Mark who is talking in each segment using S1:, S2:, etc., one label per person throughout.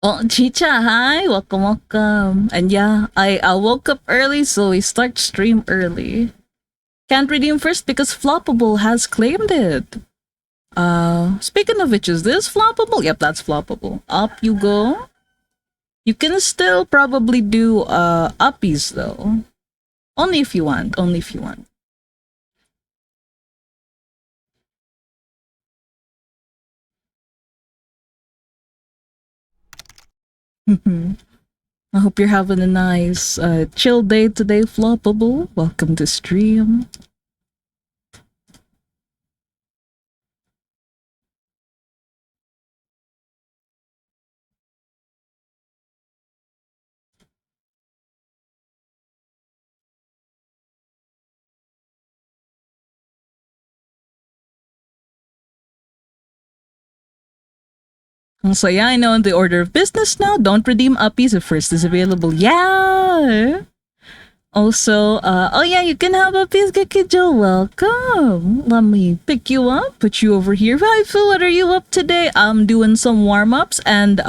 S1: Oh, Chicha, hi. Welcome, welcome. And yeah, I woke up early, so we start stream early. Can't redeem first because Floppable has claimed it. Speaking of which, is this Floppable? Yep, that's Floppable. Up you go. You can still probably do uppies though. Only if you want. Only if you want. I hope you're having a nice chill day today, Floppable. Welcome to stream. So yeah, I know in the order of business now. Don't redeem uppies if first is available. Yeah. Also, oh yeah, you can have uppies, Gekijo. Welcome. Let me pick you up, put you over here. Hi, Phil. What are you up today? I'm doing some warm ups and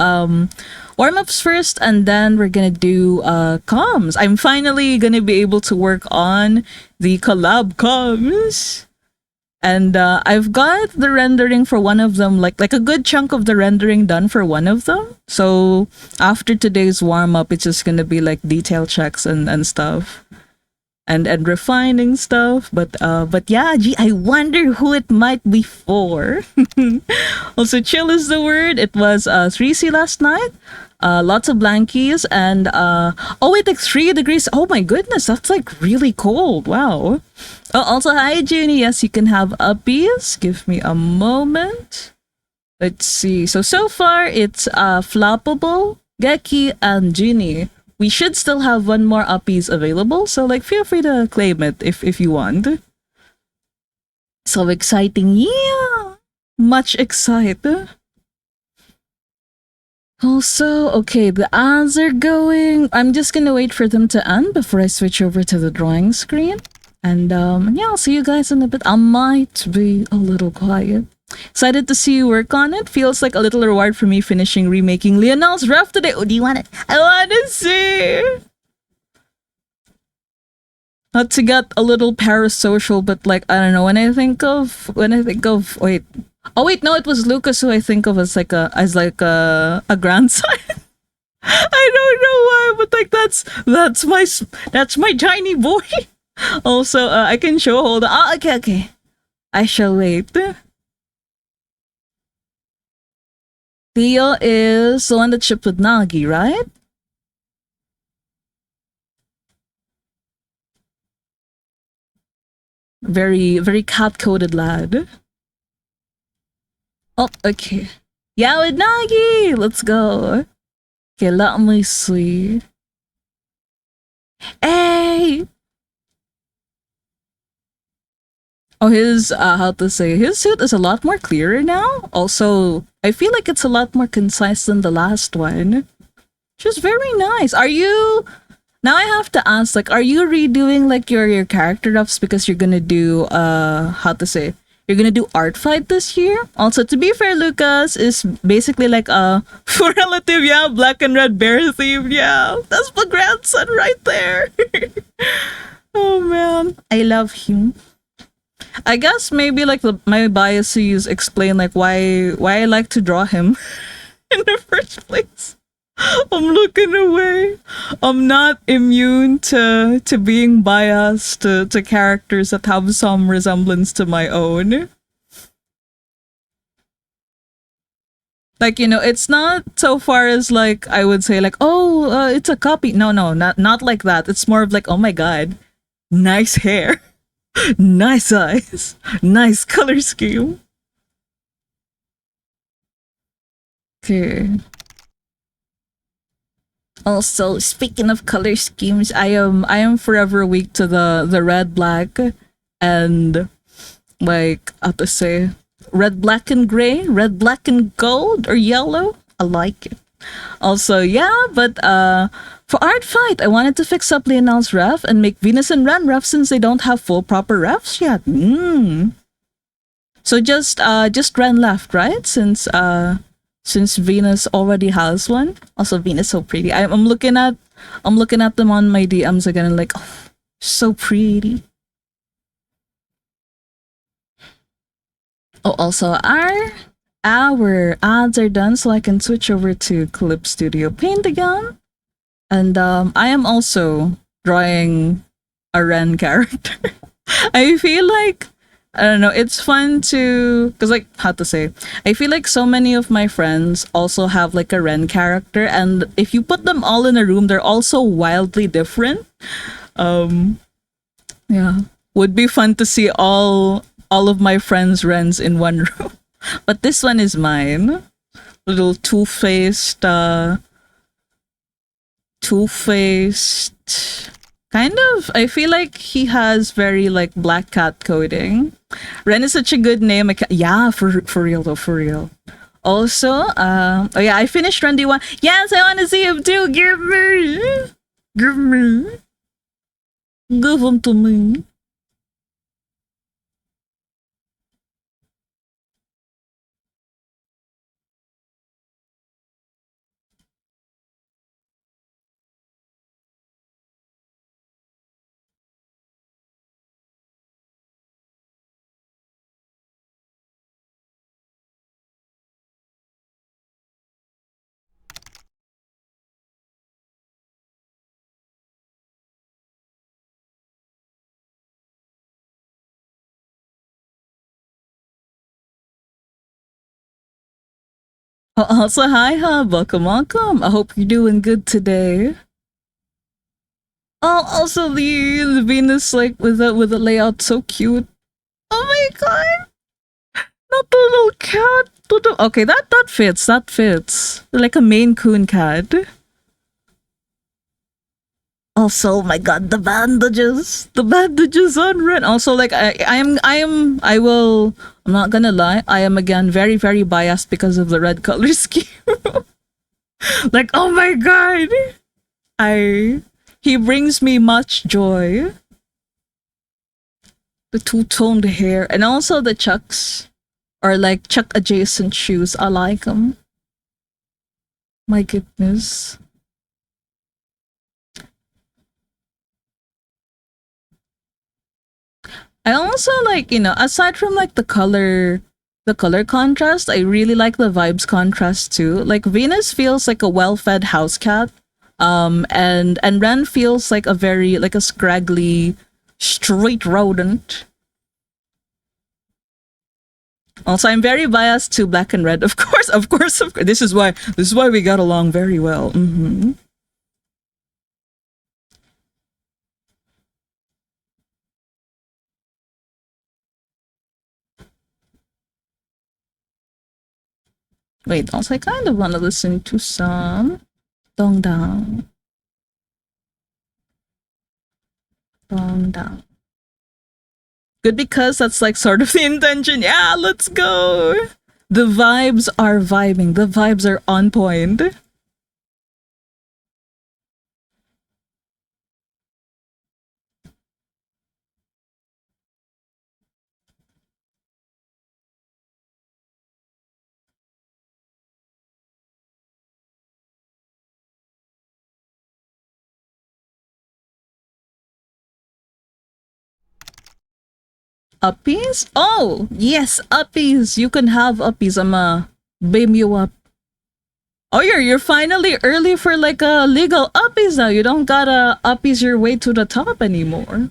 S1: warm ups first, and then we're gonna do comms. I'm finally gonna be able to work on the collab comms. And I've got the rendering for one of them, like a good chunk of the rendering done for one of them. So after today's warm up, it's just gonna be like detail checks and stuff, and refining stuff. But yeah, gee, I wonder who it might be for. Also, chill is the word. It was 3C last night. Lots of blankies and oh wait, like 3 degrees. Oh my goodness, that's like really cold. Wow. Oh, also hi Junie. Yes, you can have uppies. Give me a moment. Let's see. So far it's Floppable, Geki, and Junie. We should still have one more uppies available, so like feel free to claim it if you want. So exciting, yeah. Much excited. Also, okay, the ads are going. I'm just gonna wait for them to end before I switch over to the drawing screen. And yeah, I'll see you guys in a bit. I might be a little quiet. Excited to see you work on it. Feels like a little reward for me finishing remaking Lionel's ref today. Oh, do you want it? I want to see. Not to get a little parasocial, but like I don't know. When I think of wait. Oh wait, no, it was Lucas who I think of as like a grandson. I don't know why, but like that's my tiny boy. Also, I can show. Hold on. Ah, okay. I shall wait. Theo is the one that shipped with Nagi, right? Very, very cat-coded lad. Oh, okay. Yeah, with Nagi! Let's go. Okay, let me see. Hey! Oh, his, how to say, his suit is a lot more clearer now. Also, I feel like it's a lot more concise than the last one. Just very nice. Are you... Now I have to ask, like, are you redoing, like, your character ups because you're gonna do, how to say... You're gonna do art fight this year? Also, to be fair, Lucas is basically like a relative, yeah, black and red bear theme, yeah. That's my grandson right there. Oh man, I love him. I guess maybe like my biases explain like why I like to draw him in the first place. I'm looking away. I'm not immune to being biased to characters that have some resemblance to my own. Like, you know, it's not so far as like I would say like, oh, it's a copy. No, not like that. It's more of like, oh my god, nice hair, nice eyes, nice color scheme. Okay. Also, speaking of color schemes, I am forever weak to the red black and like how to say red black and gray, red black and gold or yellow. I like it. Also, yeah, but for art fight, I wanted to fix up Lionel's ref and make Venus and Ren ref since they don't have full proper refs yet. So just Ren left, right? Since since Venus already has one. Also, Venus so pretty. I'm looking at them on my DMs again and like, oh, so pretty. Oh, also our ads are done, so I can switch over to Clip Studio Paint again. And I am also drawing a Ren character. I feel like I don't know. It's fun to because like how to say. I feel like so many of my friends also have like a Ren character, and if you put them all in a room, they're also wildly different. Um, yeah, would be fun to see all of my friends' Rens in one room. But this one is mine. Little two-faced kind of. I feel like he has very like black cat coding. Ren is such a good name. Yeah, for real though, for real. Also, oh yeah, I finished Ren D1. Yes, I want to see him too. Give me, give him to me. Oh, also, hi, Hub. Welcome, welcome. I hope you're doing good today. Oh, also the Venus like with the layout so cute. Oh my god, not the little cat. Okay, that fits. That fits. Like a Maine Coon cat. Also, oh my god, the bandages on Ren. Also, like I will. I'm not gonna lie. I am again very very biased because of the red color scheme. Like, oh my god, I he brings me much joy. The two-toned hair and also the chucks are like chuck adjacent shoes. I like them. My goodness. I also like, aside from like the color contrast, I really like the vibes contrast too. Like Venus feels like a well-fed house cat. And Ren feels like a very like a scraggly street rodent. Also, I'm very biased to black and red, of course, of course, of course. This is why we got along very well. Wait, also, I kind of want to listen to some Dong Dong. Dong Dong. Good because that's like sort of the intention. Yeah, let's go. The vibes are vibing. The vibes are on point. Uppies? Oh, yes, uppies. You can have uppies. I'ma beam you up. Oh, you're finally early for like a legal uppies now. You don't gotta uppies your way to the top anymore.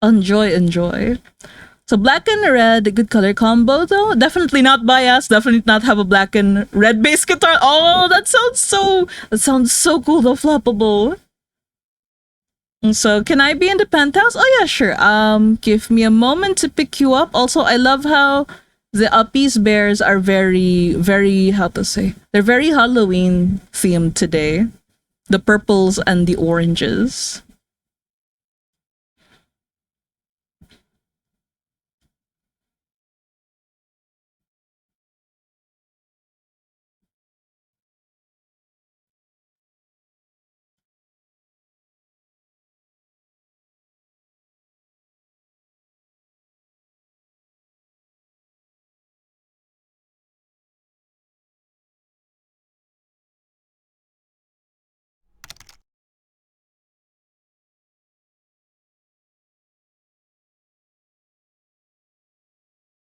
S1: Enjoy, enjoy. So black and red, good color combo though. Definitely not biased. Definitely not have a black and red bass guitar. Oh, that sounds so cool. The floppable. So can I be in the penthouse? Oh yeah, sure. Give me a moment to pick you up. Also, I love how the uppies bears are very, very how to say. They're very Halloween themed today. The purples and the oranges.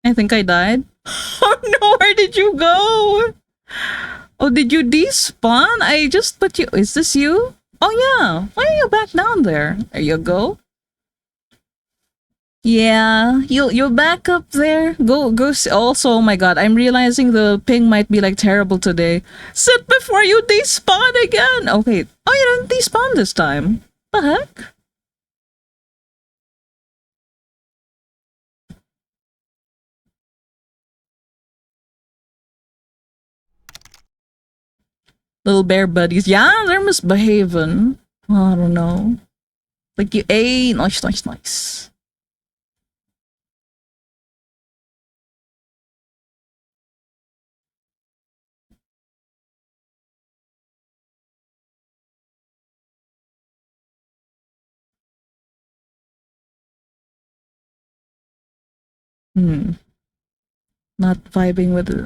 S1: I think I died. Oh no, where did you go? Oh, did you despawn? I just put you. Is this you? Oh yeah. Why are you back down there? There you go. Yeah, you'll back up there. Go. Also, oh my god, I'm realizing the ping might be like terrible today. Sit before you despawn again. Okay. Oh, you didn't despawn this time. The heck? Little bear buddies. Yeah, they're misbehaving. I don't know. Like you, hey, nice. Hmm. Not vibing with it.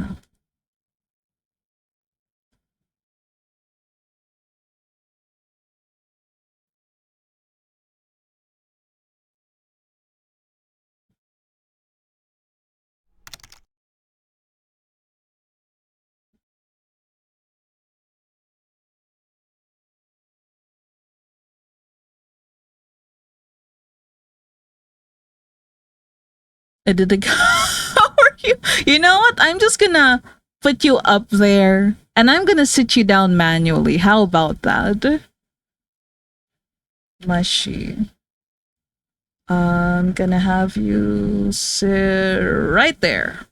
S1: I did it. How are you? You know what? I'm just gonna put you up there and I'm gonna sit you down manually. How about that? Mushy. I'm gonna have you sit right there.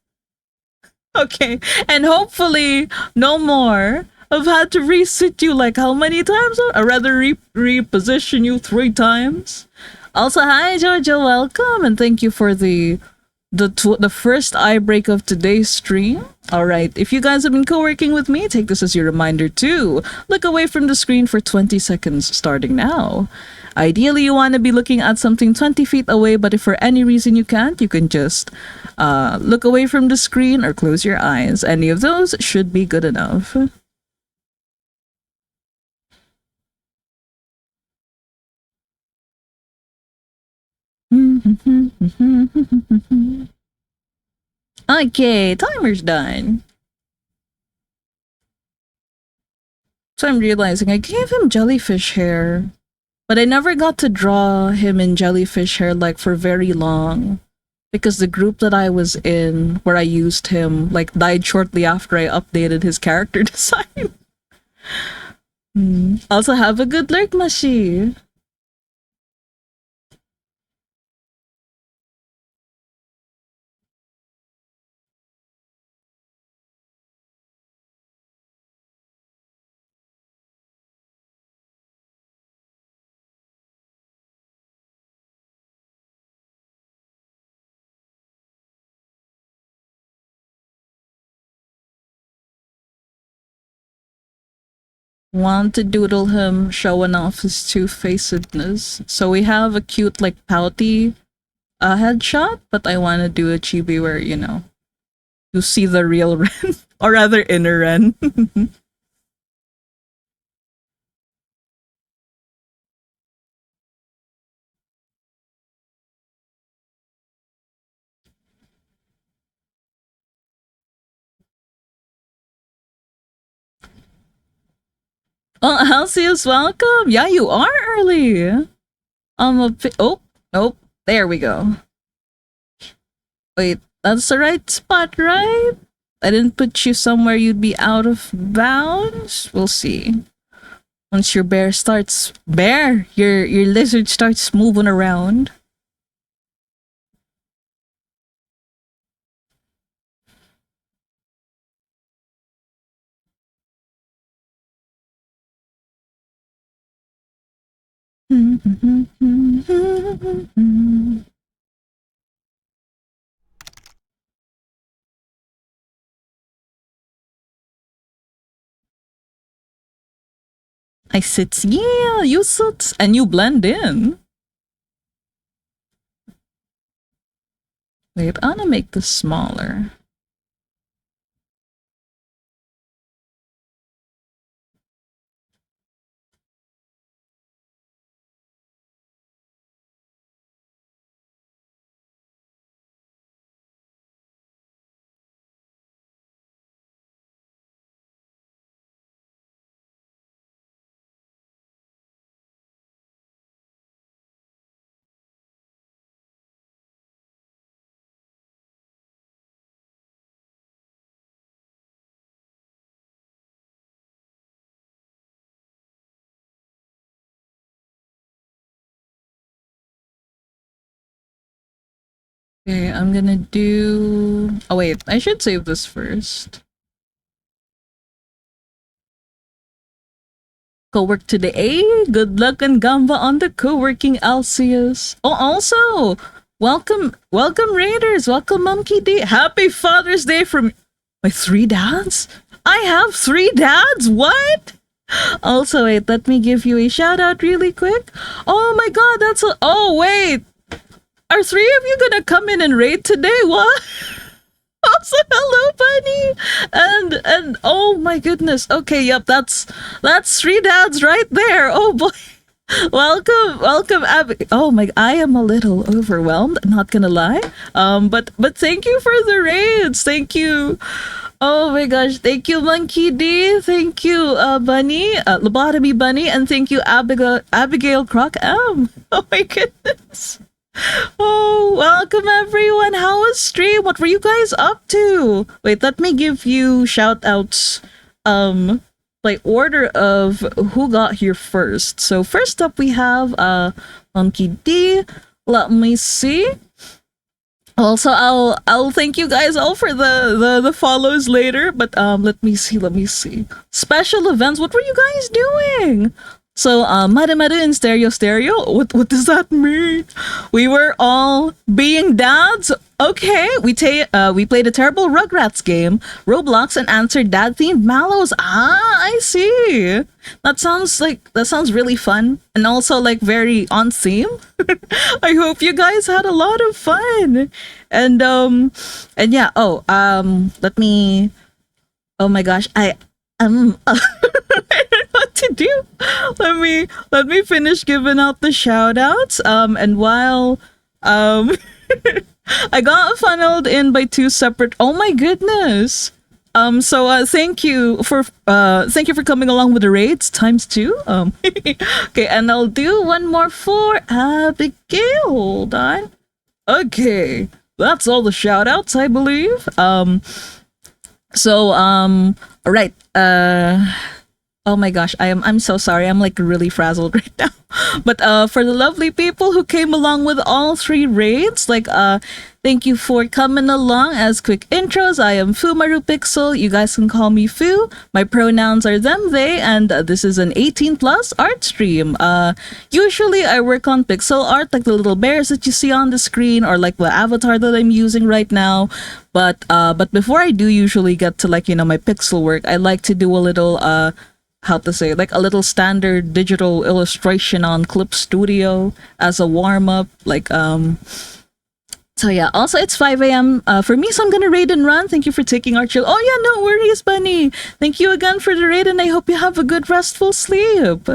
S1: Okay. And hopefully, no more. I've had to resit you like how many times? I'd rather reposition you 3 times. Also, hi, Jojo. Welcome. And thank you for the first eye break of today's stream. All right, if you guys have been co-working with me, take this as your reminder to look away from the screen for 20 seconds starting now. Ideally, you want to be looking at something 20 feet away, but if for any reason you can't, you can just look away from the screen or close your eyes. Any of those should be good enough. Okay, timer's done. So I'm realizing I gave him jellyfish hair, but I never got to draw him in jellyfish hair like for very long because the group that I was in where I used him like died shortly after I updated his character design. Also have a good lurk, Mashi. Want to doodle him showing off his two-facedness. So we have a cute like pouty headshot, but I want to do a chibi where, you see the real Ren, or rather inner Ren. Oh, Halcyus, welcome. Yeah, you are early. Oh, nope. There we go. Wait, that's the right spot, right? I didn't put you somewhere you'd be out of bounds. We'll see. Once your your lizard starts moving around. I sit, yeah, you sit, and you blend in. Wait, I'm gonna make this smaller. Okay, I'm gonna do. Oh wait, I should save this first. Co-work today. Good luck and gamba on the co-working, Alcius. Oh, also, welcome Raiders, welcome Monkey D. Happy Father's Day from my three dads. I have three dads. What? Also, wait, let me give you a shout out really quick. Oh my God, that's a. Oh wait, are three of you gonna come in and raid today? What? Also, hello, Bunny, and oh my goodness. Okay, yep, that's three dads right there. Oh boy, welcome, Abby. Oh my, I am a little overwhelmed. Not gonna lie. But thank you for the raids. Thank you. Oh my gosh, thank you, Monkey D. Thank you, Bunny, Lobotomy Bunny, and thank you, Abigail Croc M. Oh my goodness. Oh, welcome everyone. How was stream? What were you guys up to? Wait, let me give you shout outs. Like order of who got here first. So first up we have Monkey D. Let me see. Also, I'll thank you guys all for the follows later. But let me see. Special events. What were you guys doing? So, Mada Mada and Stereo. What does that mean? We were all being dads. Okay, we played a terrible Rugrats game, Roblox, and answered dad themed Mallows. Ah, I see. That sounds really fun and also like very on theme. I hope you guys had a lot of fun. And yeah. Oh, let me. Oh my gosh, I don't know what to do. Let me finish giving out the shout outs. And while um I got funneled in by two separate. Oh my goodness. So thank you for coming along with the raids times two. Okay, and I'll do one more for Abigail. Hold on. Okay. That's all the shout outs, I believe. All right. Oh my gosh, I'm so sorry. I'm like really frazzled right now. But for the lovely people who came along with all three raids, thank you for coming along as quick intros. I am Fumaru Pixel. You guys can call me Fu. My pronouns are them, they, and this is an 18 plus art stream. Usually I work on pixel art like the little bears that you see on the screen or like the avatar that I'm using right now. But before I do usually get to my pixel work, I like to do a little how to say, like a little standard digital illustration on Clip Studio as a warm up. So yeah, also it's 5 a.m. For me, so I'm gonna raid and run. Thank you for taking our chill. Oh yeah, no worries, Bunny. Thank you again for the raid, and I hope you have a good restful sleep.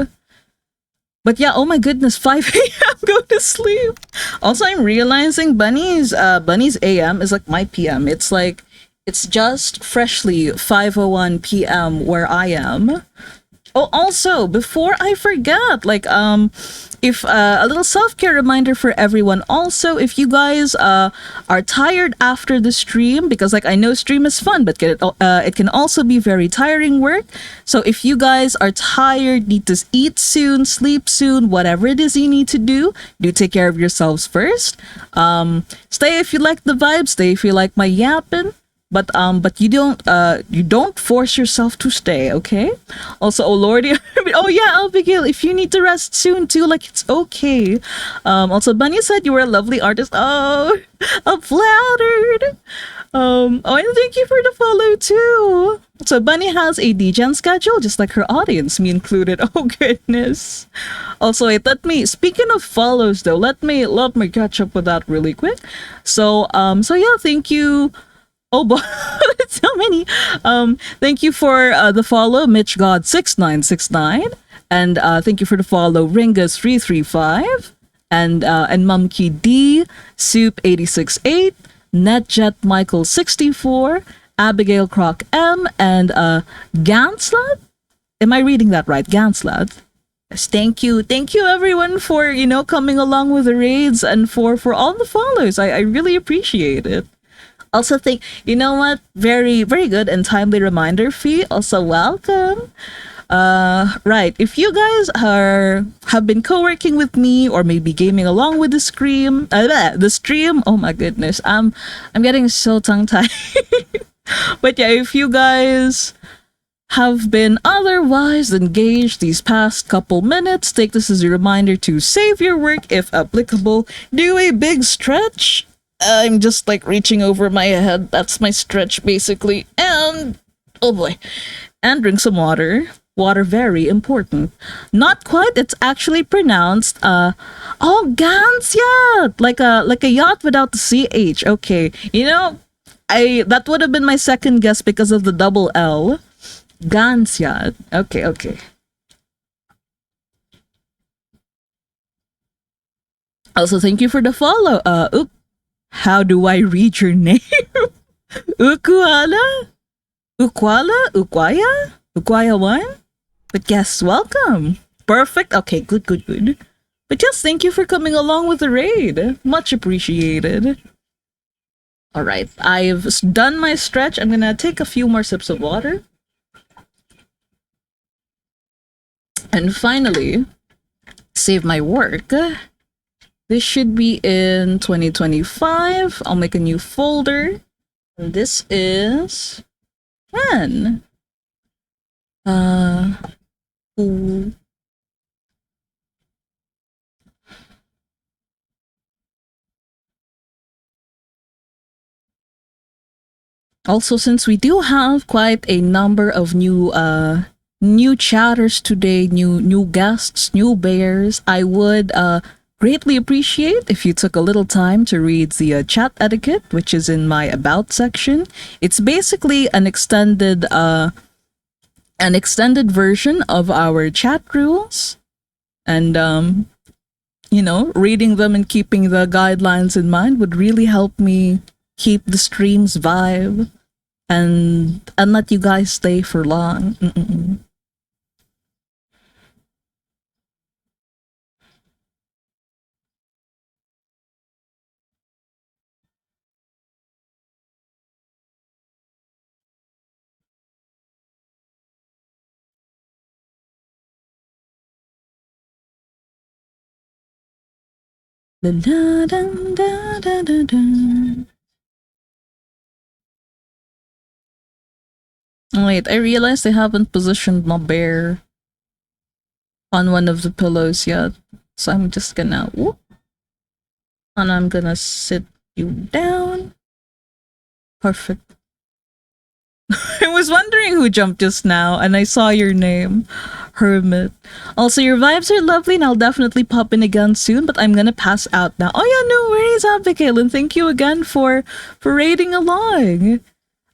S1: But yeah, oh my goodness, 5 a.m. Go to sleep. Also, I'm realizing Bunny's AM is like my PM. It's just freshly 5:01 p.m. where I am. Oh, also, before I forget, if a little self care reminder for everyone. Also, if you guys are tired after the stream, because I know stream is fun, but it can also be very tiring work. So if you guys are tired, need to eat soon, sleep soon, whatever it is you need to do take care of yourselves first. Stay if you like the vibe. Stay if you like my yapping. But you don't force yourself to stay, okay? Also, oh lordy, oh yeah, Abigail, if you need to rest soon too, it's okay. Also, Bunny said you were a lovely artist. Oh, I'm flattered. Oh, and thank you for the follow too. So Bunny has a DGen schedule, just like her audience, me included. Oh goodness. Also, wait, speaking of follows though, let me catch up with that really quick. So yeah, thank you. Oh boy, so many. Thank you for the follow, Mitch God 6969, and thank you for the follow, Ringas 335, and Mumkey D, Soup 868, Netjet Michael 64, Abigail Croc M, and Ganslat. Am I reading that right? Ganslat. Yes, thank you everyone for coming along with the raids and for all the follows. I really appreciate it. Also, you know what? Very, very good and timely reminder, Fee. Also, welcome. Right. If you guys have been co-working with me or maybe gaming along with the stream. Oh my goodness, I'm getting so tongue tied. But yeah, if you guys have been otherwise engaged these past couple minutes, take this as a reminder to save your work if applicable. Do a big stretch. I'm just like reaching over my head. That's my stretch basically. And oh boy. And drink some water. Water very important. Not quite, it's actually pronounced oh Gans yacht. Like a yacht without the CH. Okay. You know, I that would have been my second guess because of the double L. Gansya. Okay, okay. Also, thank you for the follow. How do I read your name? Ukuala? Ukwala? Ukwaya? Ukwaya one? But yes, welcome. Perfect. Okay, good, good, good. But yes, thank you for coming along with the raid. Much appreciated. All right, I've done my stretch. I'm gonna take a few more sips of water. And finally, save my work. This should be in 2025. I'll make a new folder. And this is when? Ooh. Also, since we do have quite a number of new chatters today, new guests, new bears, I would greatly appreciate if you took a little time to read the chat etiquette, which is in my about section. It's basically an extended version of our chat rules, and reading them and keeping the guidelines in mind would really help me keep the stream's vibe and let you guys stay for long. Mm-mm. Da, da, da, da, da, da, da. Oh, wait, I realized I haven't positioned my bear on one of the pillows yet. So I'm just gonna whoop, and I'm gonna sit you down. Perfect. I was wondering who jumped just now, and I saw your name, Hermit. Also, your vibes are lovely, and I'll definitely pop in again soon. But I'm gonna pass out now. Oh yeah, no worries, Abigail, and thank you again for raiding along.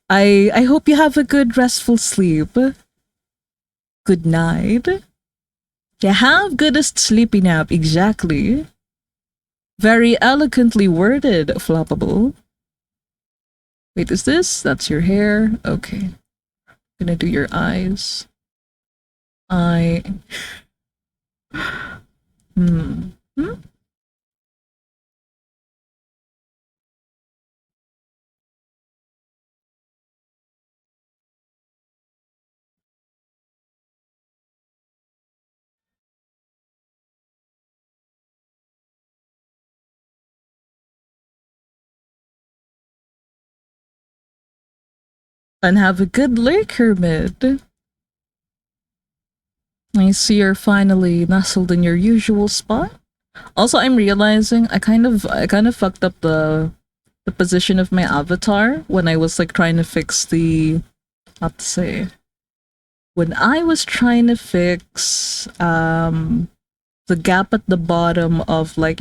S1: I hope you have a good restful sleep. Good night. Yeah, have goodest sleepy nap exactly. Very elegantly worded, Floppable. Wait, is this? That's your hair? Okay. Gonna do your eyes. I. Hmm. Hmm? And have a good lurk, Hermit. I see you're finally nestled in your usual spot. Also, I'm realizing I kind of fucked up the position of my avatar when I was like trying to fix the how to say when I was trying to fix the gap at the bottom of like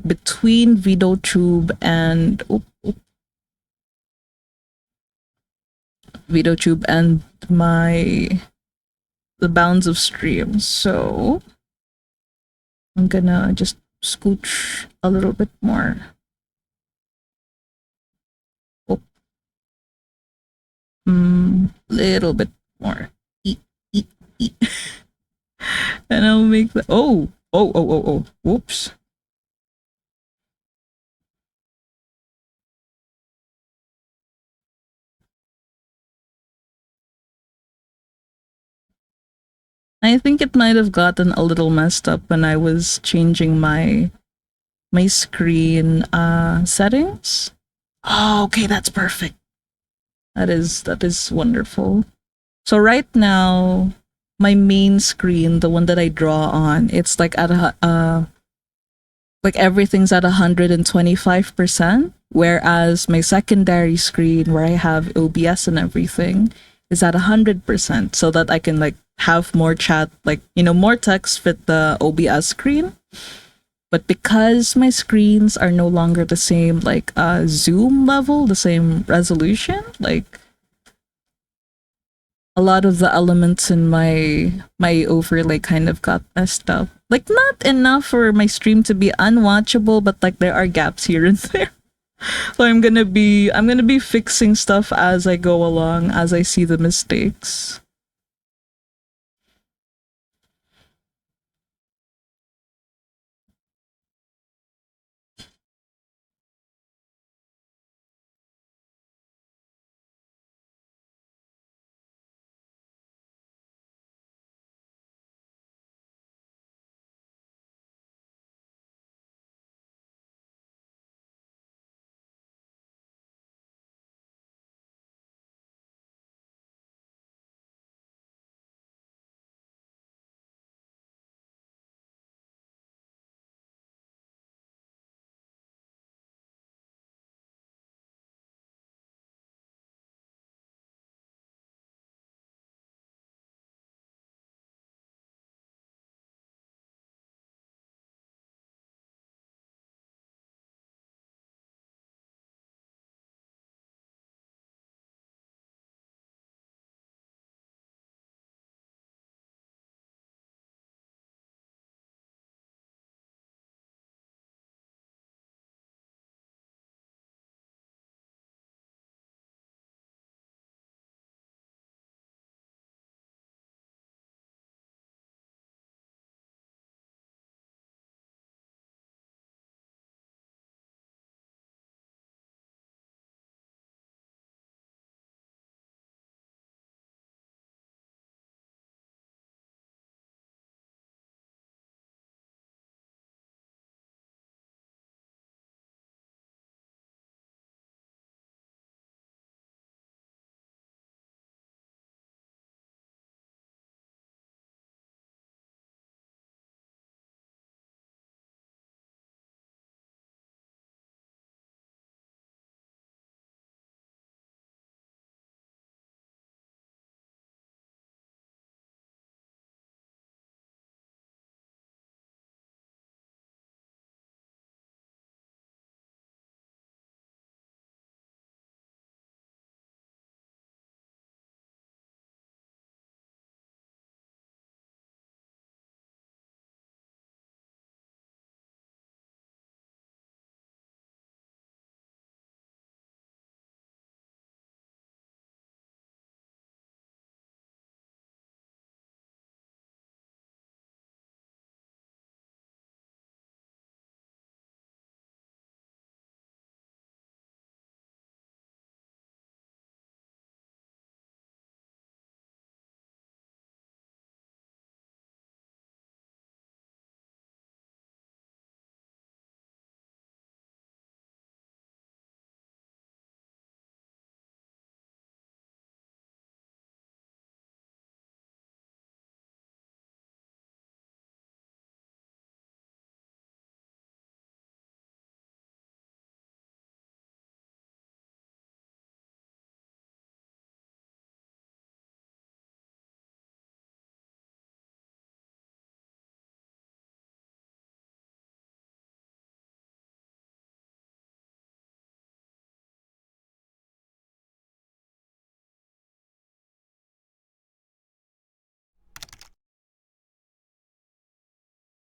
S1: between Vido Tube and Vido Tube and my the bounds of stream. So I'm gonna just scooch a little bit more. Oh, little bit more. Eat, eat, eat. And I'll make the oh. Whoops. I think it might have gotten a little messed up when I was changing my screen settings. Oh, okay, that's perfect. That is wonderful. So right now, my main screen, the one that I draw on, it's like at a like everything's at 125%, whereas my secondary screen where I have OBS and everything is at 100%, so that I can like have more chat, like more text fit the OBS screen. But because my screens are no longer the same like zoom level, the same resolution, like a lot of the elements in my overlay kind of got messed up. Like not enough for my stream to be unwatchable, but like there are gaps here and there. So I'm gonna be fixing stuff as I go along, as I see the mistakes.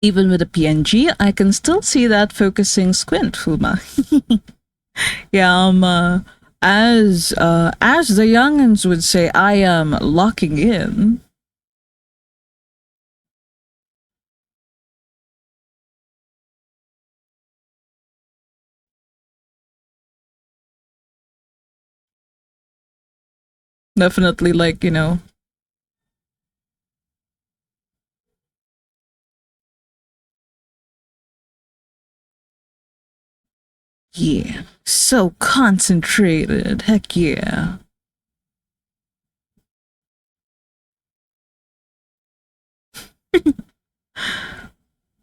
S1: Even with a PNG, I can still see that focusing squint, Fuma. Yeah, as the youngins would say, I am locking in. Definitely, like Yeah. So concentrated. Heck yeah.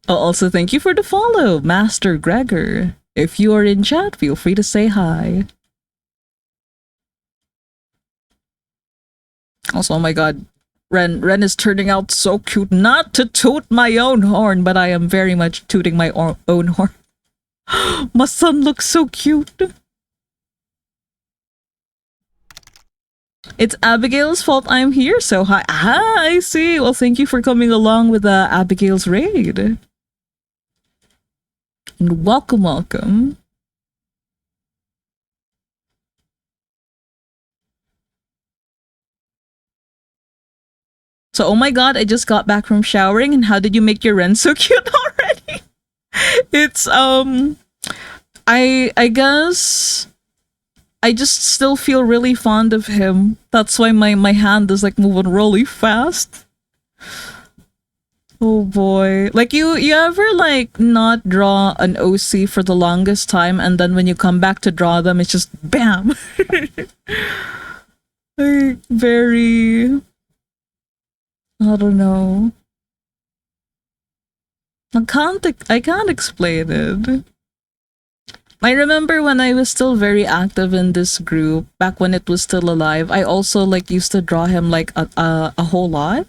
S1: Oh, also, thank you for the follow, Master Gregor. If you are in chat, feel free to say hi. Also, oh my god, Ren is turning out so cute. Not to toot my own horn, but I am very much tooting my own horn. My son looks so cute. It's Abigail's fault I'm here, so hi. Ah, I see. Well, thank you for coming along with Abigail's raid. And welcome, welcome. So, oh my god, I just got back from showering, and how did you make your Ren so cute already? It's I guess I just still feel really fond of him. That's why my hand is like moving really fast. Oh boy. Like you ever like not draw an OC for the longest time and then when you come back to draw them it's just bam. Like very I don't know. I can't explain it. I remember when I was still very active in this group, back when it was still alive, I also like used to draw him like a whole lot.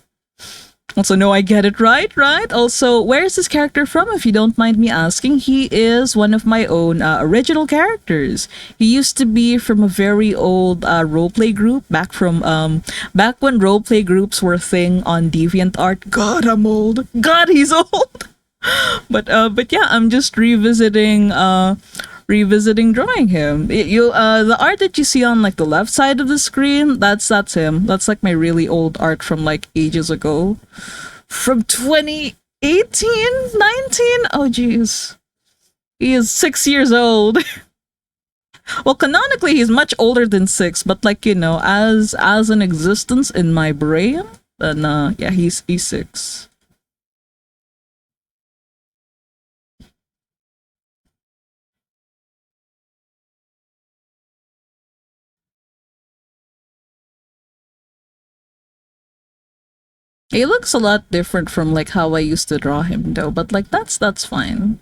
S1: Also, no, I get it right. Also, where is this character from, if you don't mind me asking? He is one of my own original characters. He used to be from a very old roleplay group back when roleplay groups were a thing on DeviantArt. God, I'm old. God, he's old. But yeah, I'm just revisiting drawing him. The art that you see on like the left side of the screen, that's him. That's like my really old art from like ages ago. From 2018, 19? Oh jeez. He is 6 years old. Well, canonically he's much older than 6, but like, you know, as an existence in my brain, then yeah, he's 6. He looks a lot different from like how I used to draw him though, but like that's fine.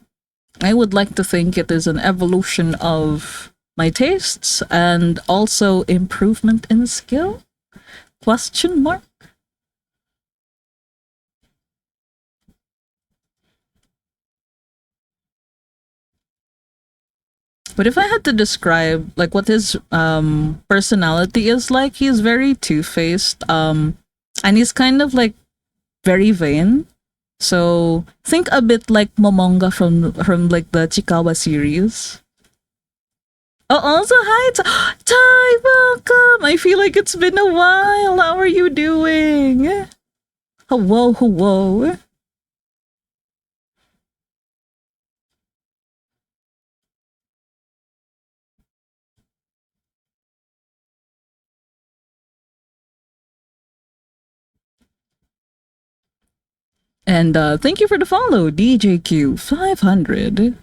S1: I would like to think it is an evolution of my tastes and also improvement in skill? Question mark? But if I had to describe like what his personality is like, he's very two-faced. And he's kind of like very vain. So think a bit like Momonga from like the Chikawa series. Oh, also hi, Ty, welcome. I feel like it's been a while. How are you doing? Hello, hello. And thank you for the follow, DJQ500.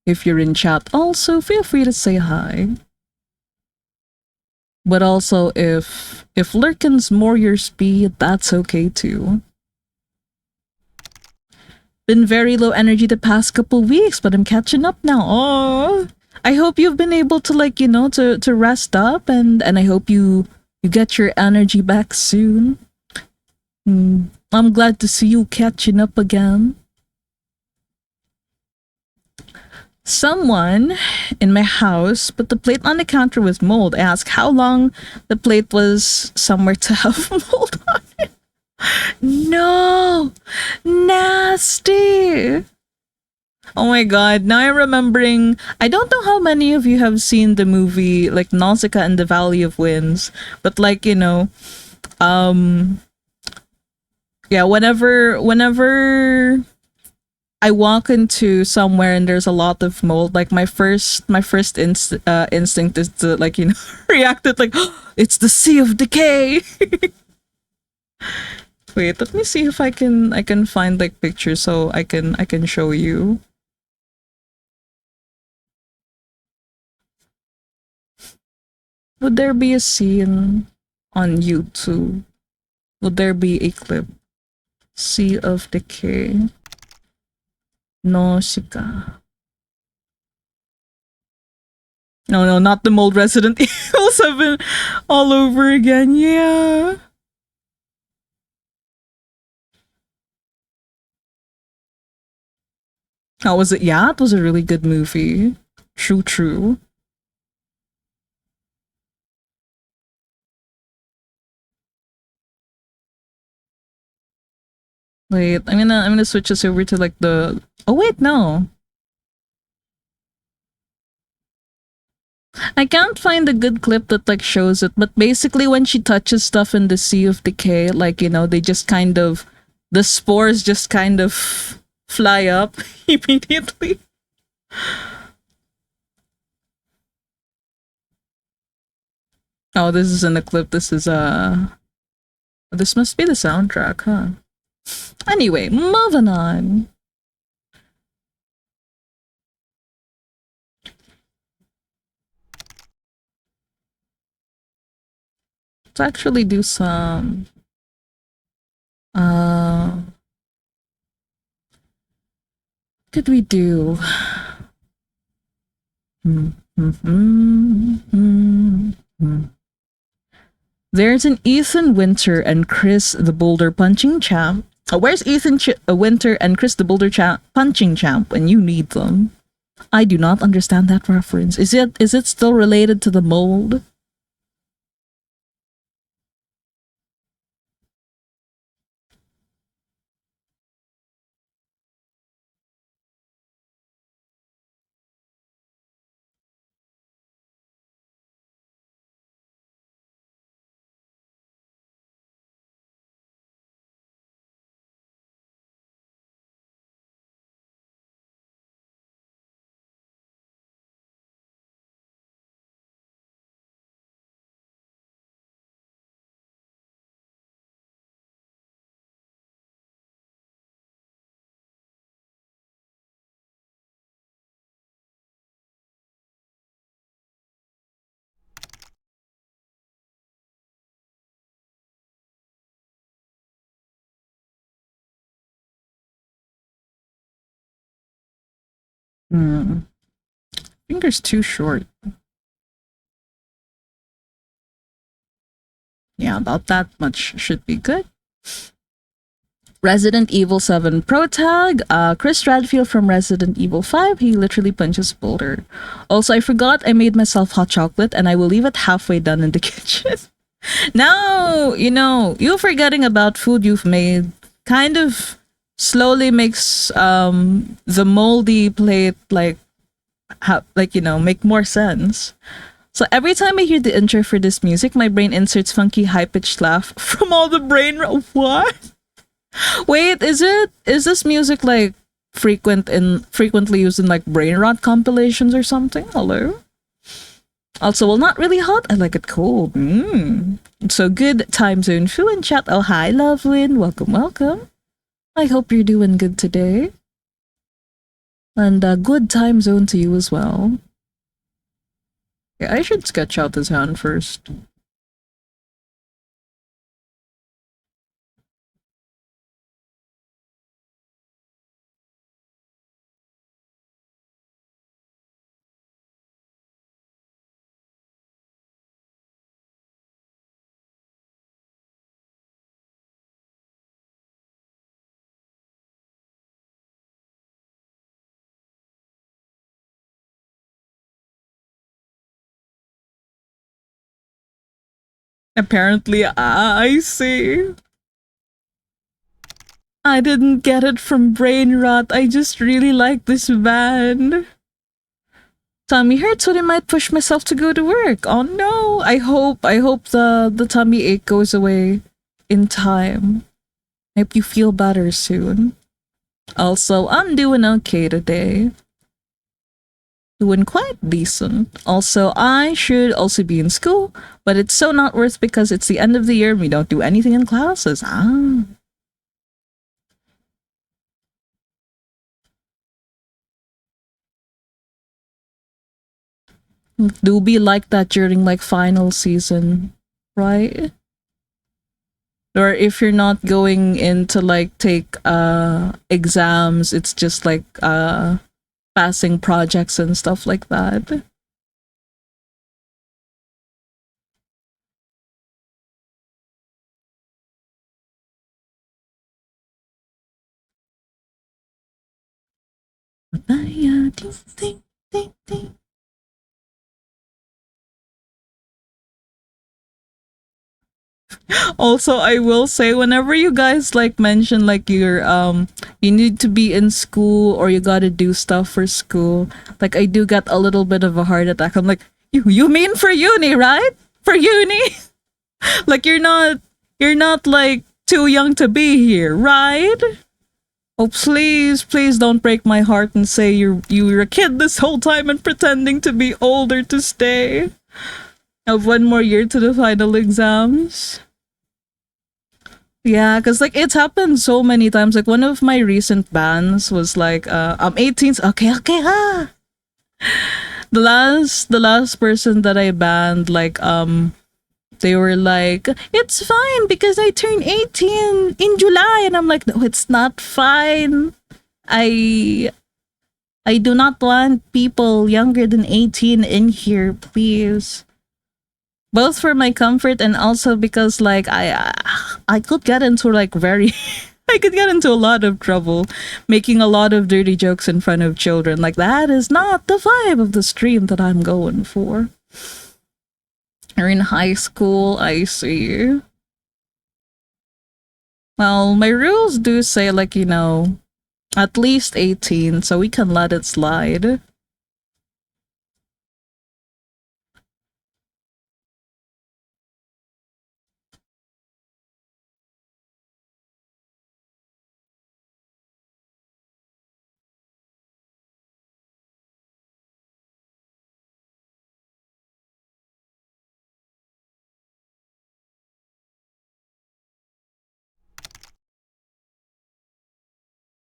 S1: If you're in chat, also feel free to say hi. But also, if Lurkin's more your speed, that's okay too. Been very low energy the past couple weeks, but I'm catching up now. Oh, I hope you've been able to like to rest up, and I hope you get your energy back soon. I'm glad to see you catching up again. Someone in my house put the plate on the counter with mold. I asked how long the plate was somewhere to have mold on it. No! Nasty! Oh my god, now I'm remembering. I don't know how many of you have seen the movie like Nausicaa and the Valley of Winds, but like, yeah, whenever I walk into somewhere and there's a lot of mold, like my first instinct is to like react it like it's the sea of decay. Wait, let me see if I can find like pictures so I can show you. Would there be a scene on YouTube? Would there be a clip? Sea of Decay. Nausicaa. No, no, not the mold Resident Evil 7 all over again. Yeah. How was it? Yeah, it was a really good movie. True, true. Wait, I'm gonna switch us over to like the. Oh wait, no. I can't find a good clip that like shows it, but basically when she touches stuff in the Sea of Decay, like they just kind of the spores just kind of fly up immediately. Oh, this isn't a clip. This is this must be the soundtrack, huh? Anyway, moving on. Let's actually do some could we do? There's an Ethan Winter and Chris the Boulder Punching Champ. Where's Ethan Winter and Chris the Boulder Punching Champ when you need them? I do not understand that reference. Is it still related to the mold? Finger's too short. Yeah, about that much should be good. Resident Evil 7 Pro Tag, Chris Radfield from Resident Evil 5, he literally punches Boulder. Also, I forgot I made myself hot chocolate and I will leave it halfway done in the kitchen. Now, you forgetting about food you've made kind of slowly makes the moldy plate make more sense. So every time I hear the intro for this music, my brain inserts funky high-pitched laugh from all the brain what? Wait, is this music like frequently used in like brain rot compilations or something? Hello? Also, well, not really hot. I like it cold. So good time zone. Feel in chat. Oh, hi, Loveline. Welcome, welcome. I hope you're doing good today. And good time zone to you as well. Yeah, I should sketch out this hand first. Apparently, I see. I didn't get it from brain rot. I just really like this band. Tummy hurts, so I might push myself to go to work. Oh no! I hope the tummy ache goes away in time. I hope you feel better soon. Also, I'm doing okay today. Doing quite decent. Also, I should also be in school, but it's so not worth because it's the end of the year and we don't do anything in classes. Do be like that during like final season, right? Or if you're not going into like take exams, it's just like passing projects and stuff like that. Also, I will say whenever you guys like mention like you're you need to be in school or you gotta do stuff for school, like I do get a little bit of a heart attack. I'm like, you mean for uni, right? For uni? Like you're not like too young to be here, right? Oh please don't break my heart and say you were a kid this whole time and pretending to be older to stay. Have one more year to the final exams. Yeah, because like it's happened so many times. Like one of my recent bans was like, I'm 18. Okay, okay, The last person that I banned, like they were like, it's fine because I turned 18 in July, and I'm like, no, it's not fine. I I do not want people younger than 18 in here, please. Both for my comfort and also because like I could get into like very I could get into a lot of trouble making a lot of dirty jokes in front of children. Like that is not the vibe of the stream that I'm going for. Or in high school, I see. Well, my rules do say like, at least 18, so we can let it slide.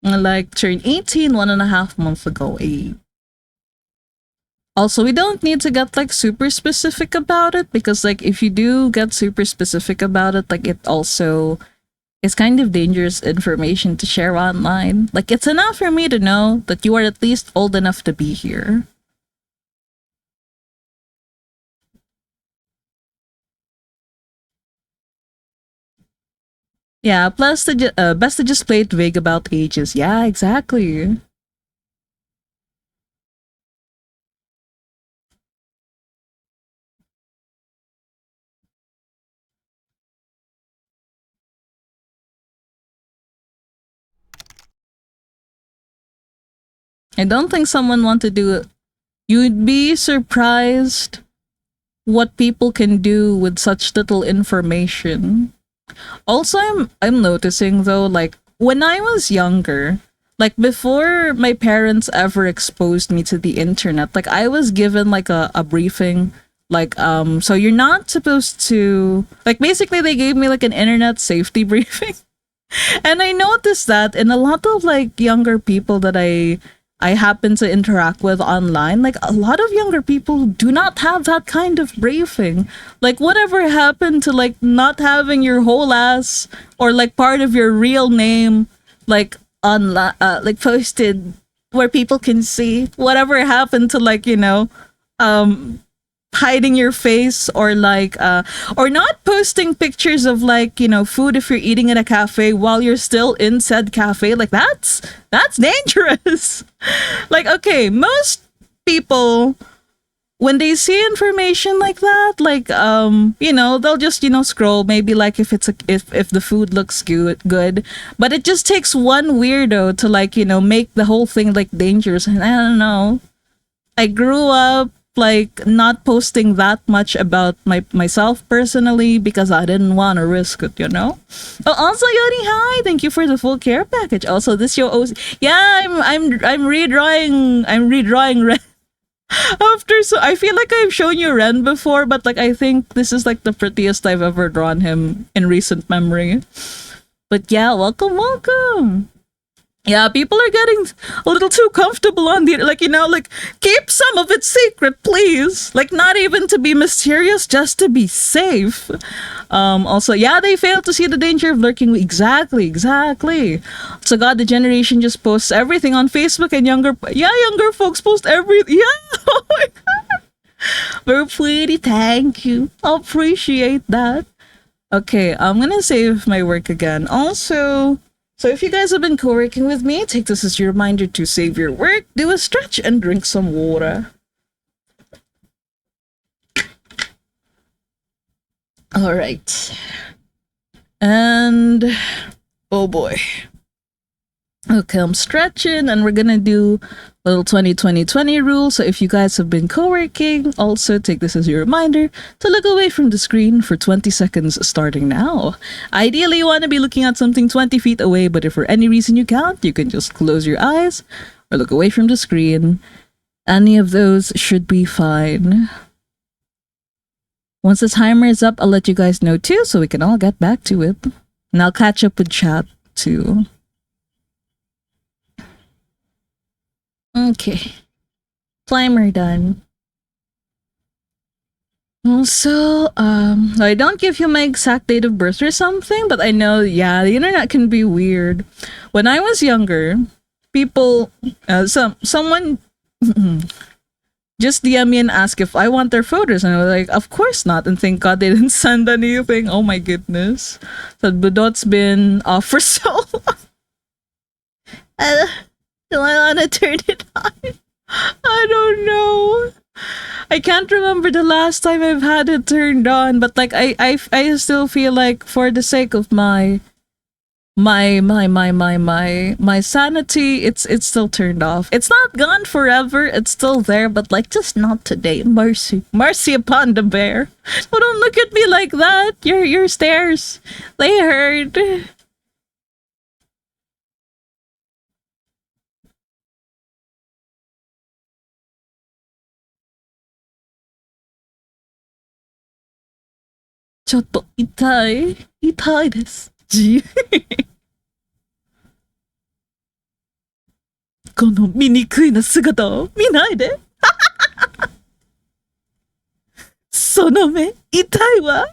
S1: Like turned 18 1.5 months ago. Also, we don't need to get like super specific about it because like if you do get super specific about it, like it also is kind of dangerous information to share online. Like it's enough for me to know that you are at least old enough to be here. Yeah, plus best to just play it vague about ages. Yeah, exactly. I don't think someone want to do it. You'd be surprised what people can do with such little information. Also, I'm noticing though, like when I was younger, like before my parents ever exposed me to the internet, like I was given like a briefing, like so you're not supposed to, like basically they gave me like an internet safety briefing. And I noticed that in a lot of like younger people that I happen to interact with online, like a lot of younger people do not have that kind of briefing. Like whatever happened to like not having your whole ass or like part of your real name like online like posted where people can see? Whatever happened to like, um hiding your face or not posting pictures of like food if you're eating in a cafe while you're still in said cafe, like that's dangerous. Like okay, most people when they see information like that, like they'll just scroll, maybe like if it's if the food looks good, but it just takes one weirdo to like make the whole thing like dangerous. And I don't know, I grew up like not posting that much about myself personally because I didn't want to risk it. Oh, also Yoni, hi! Thank you for the full care package. Also, this show, yeah, I'm redrawing. I'm redrawing Ren after. So I feel like I've shown you Ren before, but like I think this is like the prettiest I've ever drawn him in recent memory. But yeah, welcome. Yeah, people are getting a little too comfortable on the, like, like, keep some of it secret, please. Like, not even to be mysterious, just to be safe. Also, yeah, they fail to see the danger of lurking. Exactly, exactly. So, God, the generation just posts everything on Facebook, and younger folks post everything. Yeah, oh my God. Very pretty, thank you. I appreciate that. Okay, I'm gonna save my work again. Also, so if you guys have been co-working with me, take this as your reminder to save your work, do a stretch, and drink some water. All right. And oh boy. Okay, I'm stretching, and we're gonna do little 20-20-20 rule. So if you guys have been co-working, also take this as your reminder to look away from the screen for 20 seconds starting now. Ideally, you want to be looking at something 20 feet away, but if for any reason you can't, you can just close your eyes or look away from the screen. Any of those should be fine. Once the timer is up, I'll let you guys know too, so we can all get back to it. And I'll catch up with chat too. Okay. Timer done. Also, I don't give you my exact date of birth or something, but I know, yeah, the internet can be weird. When I was younger, people, someone just DM me and ask if I want their photos, and I was like, of course not, and thank God they didn't send anything. Oh my goodness. So Budot's been off for so long. Do I want to turn it on? I don't know. I can't remember the last time I've had it turned on, but like I still feel like for the sake of my sanity, it's still turned off. It's not gone forever. It's still there, but like just not today. Mercy upon the bear. Oh, don't look at me like that. Your stares, they hurt. Chotto itai. Itai desu. この醜いな姿を見ないで。その目、痛いわ。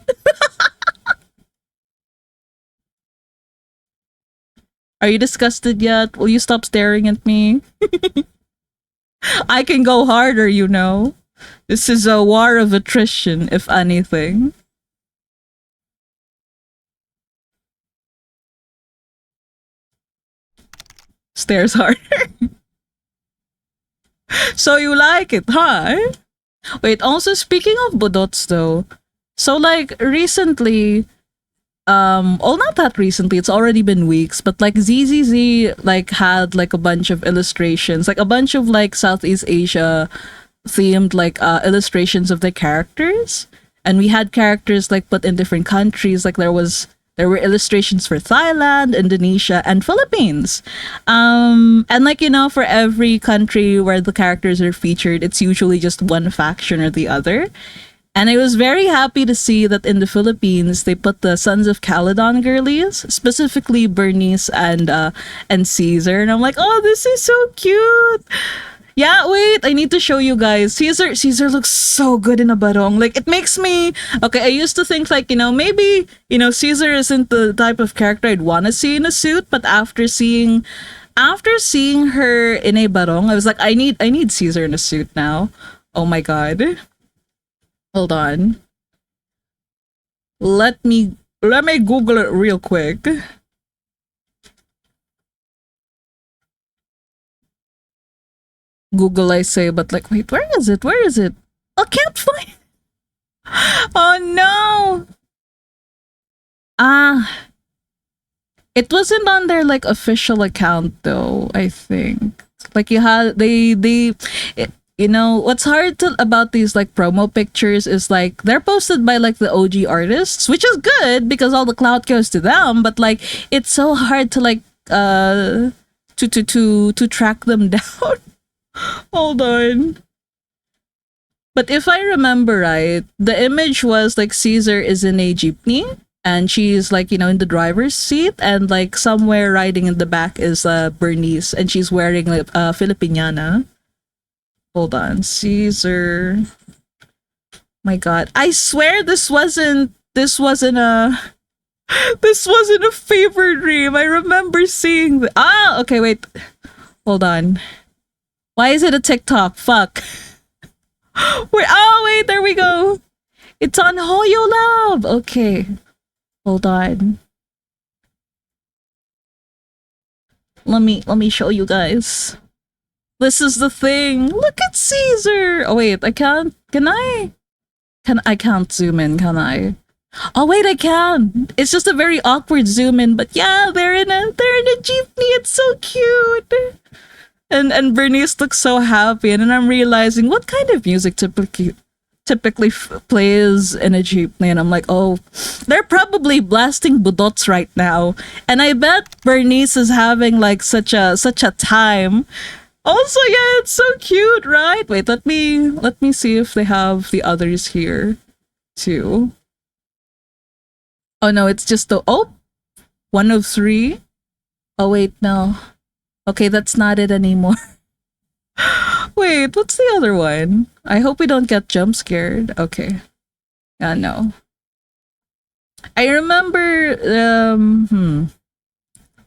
S1: Are you disgusted yet? Will you stop staring at me? I can go harder, you know. This is a war of attrition, if anything. Stares harder. So you like it, huh? Wait, also speaking of budots though, so like recently, well not that recently, it's already been weeks, but like ZZZ like had like a bunch of illustrations, like a bunch of like Southeast Asia themed like illustrations of the characters. And we had characters like put in different countries, like there were illustrations for Thailand, Indonesia, and Philippines. And like, for every country where the characters are featured, it's usually just one faction or the other. And I was very happy to see that in the Philippines, they put the Sons of Caledon girlies, specifically Bernice and Caesar. And I'm like, oh, this is so cute. Yeah, wait, I need to show you guys. Caesar looks so good in a barong. Like, it makes me... Okay, I used to think, like, maybe, Caesar isn't the type of character I'd want to see in a suit, but after seeing her in a barong, I was like, I need Caesar in a suit now. Oh my god. Hold on. Let me Google it real quick. Google, I say, but like, wait, where is it? Where is it? I can't find. Oh no! It wasn't on their like official account though. I think like you had what's hard about these like promo pictures is like they're posted by like the OG artists, which is good because all the clout goes to them. But like it's so hard to like to track them down. Hold on. But if I remember right, the image was like Caesar is in a jeepney and she's like, in the driver's seat, and like somewhere riding in the back is Bernice, and she's wearing like Filipiniana. Hold on, Caesar. My God, I swear this wasn't a fever dream. I remember seeing okay, wait, hold on. Why is it a TikTok? Fuck. Wait, there we go. It's on Hoyo Lab. Okay, hold on. Let me show you guys. This is the thing. Look at Caesar. Oh wait, I can't. Can I? I can't zoom in, can I? Oh wait, I can. It's just a very awkward zoom in, but yeah, they're in a jeepney. It's so cute. And Bernice looks so happy, and then I'm realizing what kind of music typically plays in a jeepney, and I'm like, oh, they're probably blasting budots right now, and I bet Bernice is having like such a time. Also, yeah, it's so cute, right? Wait, let me see if they have the others here too. Oh no, it's just the one of three. Oh wait, no. Okay, that's not it anymore. Wait, what's the other one? I hope we don't get jump scared. Okay. No. I remember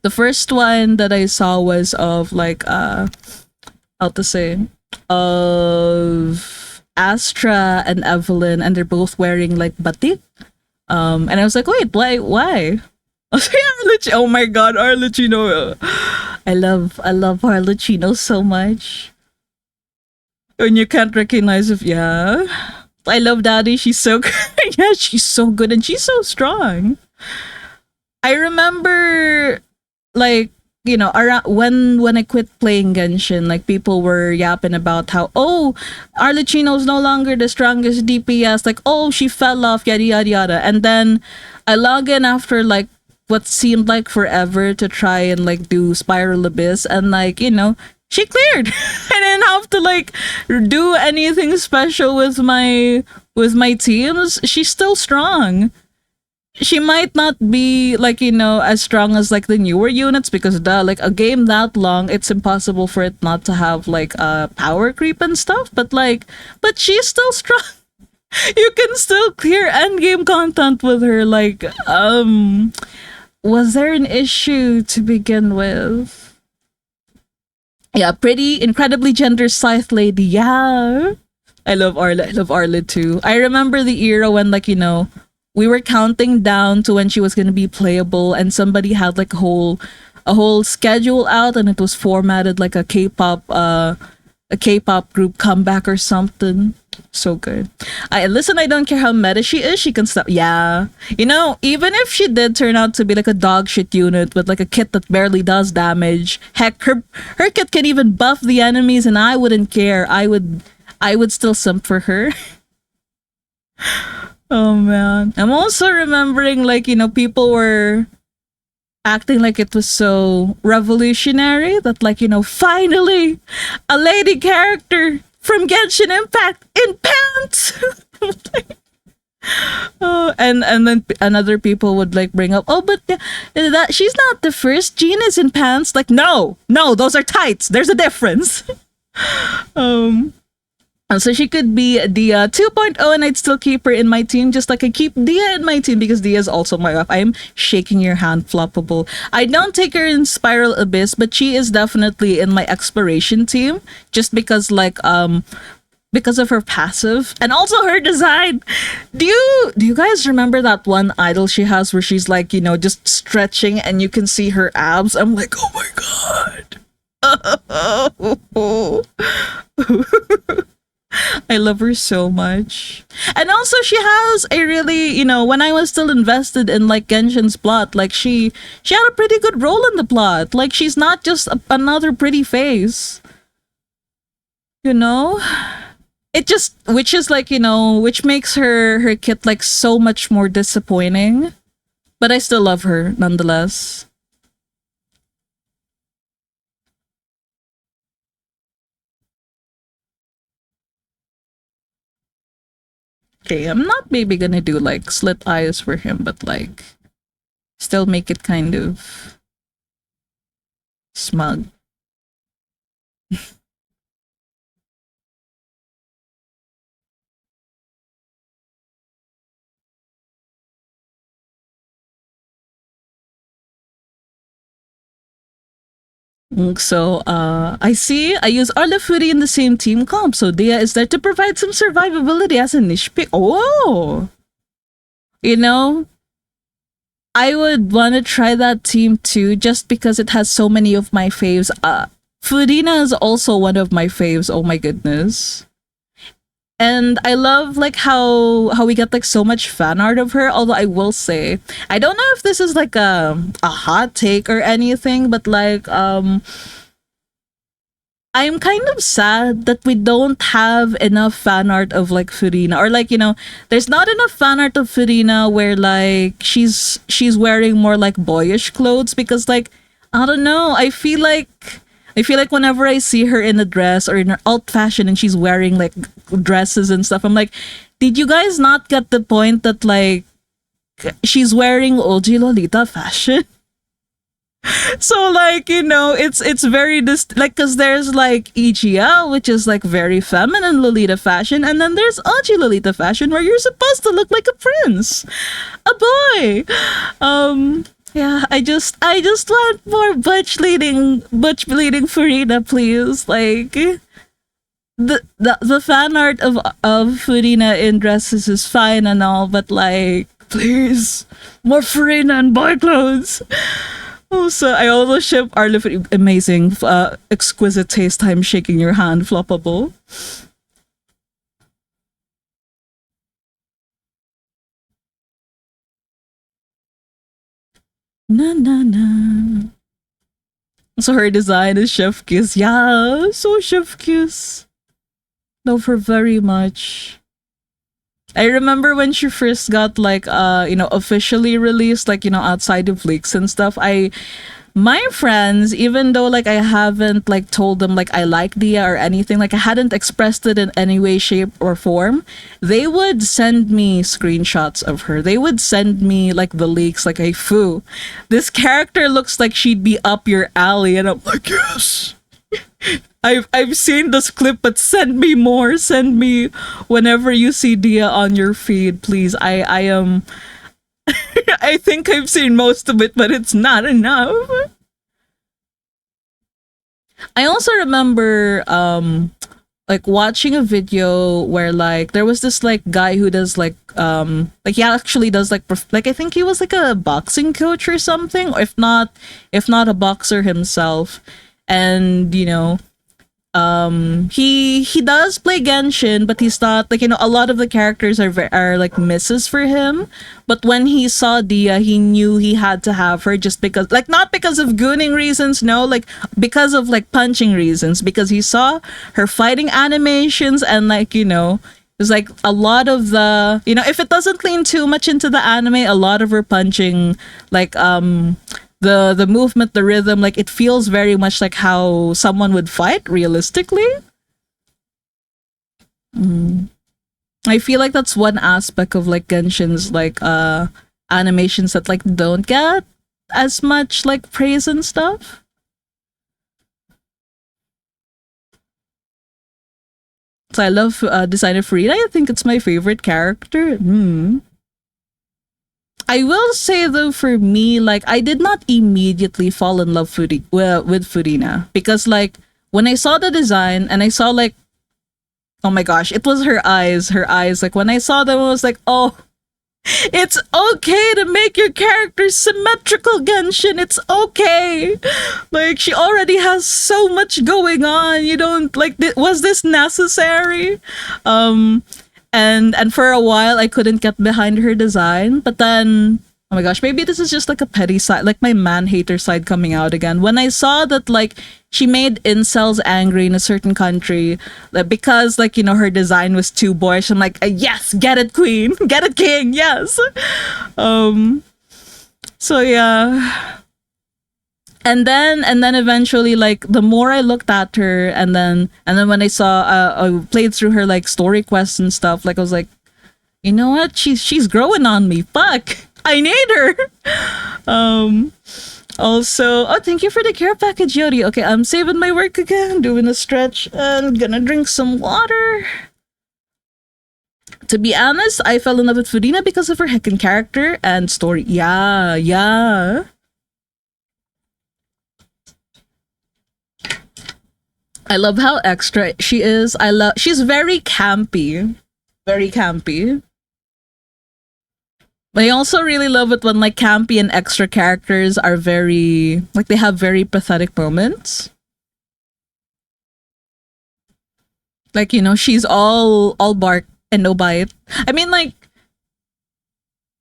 S1: the first one that I saw was of like how to say, of Astra and Evelyn, and they're both wearing like batik. And I was like, wait, why? I was like, oh my God, Arlecchino. I love Arlecchino so much. And you can't recognize if, yeah. I love Daddy. She's so good. Yeah, she's so good, and she's so strong. I remember, like, around when I quit playing Genshin, like people were yapping about how, Arlecchino's no longer the strongest DPS, like, oh, she fell off, yada yada yada. And then I log in after like what seemed like forever to try and like do Spiral Abyss, and like, she cleared. I didn't have to like do anything special with my teams. She's still strong. She might not be like, as strong as like the newer units, because like a game that long, it's impossible for it not to have like power creep and stuff, but she's still strong. You can still clear end game content with her. Like, was there an issue to begin with? Yeah, pretty incredibly gender scythe lady. Yeah, I love Arla. I love Arla too. I remember the era when, like, we were counting down to when she was gonna be playable, and somebody had like a whole schedule out, and it was formatted like a K-pop group comeback or something. So good. I don't care how meta she is, she can stop. Yeah. Even if she did turn out to be like a dog shit unit with like a kit that barely does damage, heck, her kit can even buff the enemies, and I wouldn't care. I would still simp for her. Oh man. I'm also remembering, like, people were acting like it was so revolutionary that, like, finally a lady character from Genshin Impact in pants. Oh, and then another people would like bring up, but that she's not the first. Jean is in pants. Like, no, those are tights. There's a difference. um so she could be the 2.0, and I'd still keep her in my team, just like I keep Dia in my team, because Dia is also my wife. I'm shaking your hand, floppable. I don't take her in Spiral Abyss, but she is definitely in my exploration team, just because, like, because of her passive and also her design. Do you guys remember that one idol she has where she's like, just stretching and you can see her abs? I'm like, oh my God. I love her so much. And also she has a really, when I was still invested in like Genshin's plot, like she had a pretty good role in the plot. Like, she's not just another pretty face. It just, which is like, which makes her kit like so much more disappointing. But I still love her nonetheless. Okay, I'm not maybe gonna do like slit eyes for him, but like still make it kind of smug. So I see I use all the foodie in the same team comp. So Dia is there to provide some survivability as a niche pick. Oh, you know, I would want to try that team too, just because it has so many of my faves. Fudina is also one of my faves. Oh my goodness. And I love like how we get like so much fan art of her. Although I will say, I don't know if this is like a hot take or anything, but like I'm kind of sad that we don't have enough fan art of like Furina, or like, there's not enough fan art of Furina where like she's wearing more like boyish clothes, because like I don't know, I feel like whenever I see her in a dress or in her alt fashion and she's wearing like dresses and stuff, I'm like, did you guys not get the point that like she's wearing OG Lolita fashion? So like, it's very like, because there's like EGL, which is like very feminine Lolita fashion, and then there's OG Lolita fashion where you're supposed to look like a prince, a boy. Yeah, I just want more butch bleeding Farina, please. Like the fan art of Farina in dresses is fine and all, but like, please, more Farina and boy clothes. Also, I also ship Arlo for amazing, exquisite taste time shaking your hand, floppable. Na na na. So her design is chef kiss. Yeah, so chef kiss. Love her very much. I remember when she first got like officially released, like outside of leaks and stuff. My friends, even though like I haven't like told them like I like Dia or anything, like I hadn't expressed it in any way, shape, or form, they would send me screenshots of her. They would send me like the leaks, like, hey Fu, this character looks like she'd be up your alley, and I'm like, yes. I've seen this clip, but send me more. Send me whenever you see Dia on your feed, please. I am I think I've seen most of it, but it's not enough. I also remember like watching a video where like there was this like guy who does like he actually does like like I think he was like a boxing coach or something, or if not a boxer himself. And he does play Genshin, but he's not like, a lot of the characters are like misses for him. But when he saw Dia, he knew he had to have her, just because, like, not because of gooning reasons, no, like because of like punching reasons, because he saw her fighting animations, and like, it's like a lot of the, if it doesn't lean too much into the anime, a lot of her punching, like the movement, the rhythm, like it feels very much like how someone would fight realistically. I feel like that's one aspect of like Genshin's like animations that like don't get as much like praise and stuff. So I love Designer Farida. I think it's my favorite character. I will say though, for me, like I did not immediately fall in love with Furina, because like when I saw the design and I saw like, oh my gosh, it was her eyes. Her eyes, like when I saw them, I was like, oh, it's okay to make your character symmetrical, Genshin. It's okay. Like she already has so much going on. You don't like. Was this necessary? And for a while I couldn't get behind her design, but then, oh my gosh, maybe this is just like a petty side, like my man hater side coming out again, when I saw that like she made incels angry in a certain country, like, because like her design was too boyish. I'm like, yes, get it queen, get it king, yes. So yeah. And then eventually, like the more I looked at her, and then when I saw I played through her like story quests and stuff, like I was like, You know what? She's growing on me. Fuck. I need her. Um Also, oh, thank you for the care package, Yodi. Okay, I'm saving my work again, doing a stretch, and gonna drink some water. To be honest, I fell in love with Furina because of her heckin' character and story. Yeah, yeah. I love how extra she is. She's very campy. Very campy. But I also really love it when like campy and extra characters are very like they have very pathetic moments. Like, you know, she's all bark and no bite. I mean, like,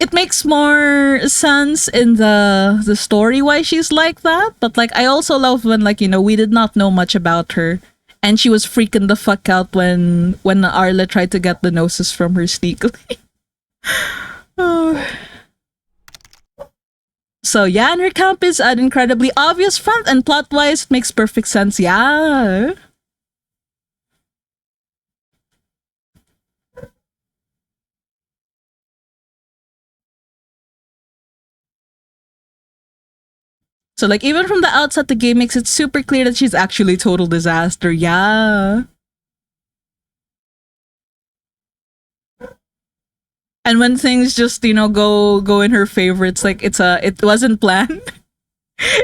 S1: it makes more sense in the story why she's like that. But like, I also love when like, you know, we did not know much about her, and she was freaking the fuck out when Arla tried to get the gnosis from her sneakily. Oh. So yeah, and her camp is an incredibly obvious front, and plot wise, it makes perfect sense. Yeah. So like even from the outset, the game makes it super clear that she's actually total disaster. Yeah. And when things just, you know, go in her favor, it's like it wasn't planned.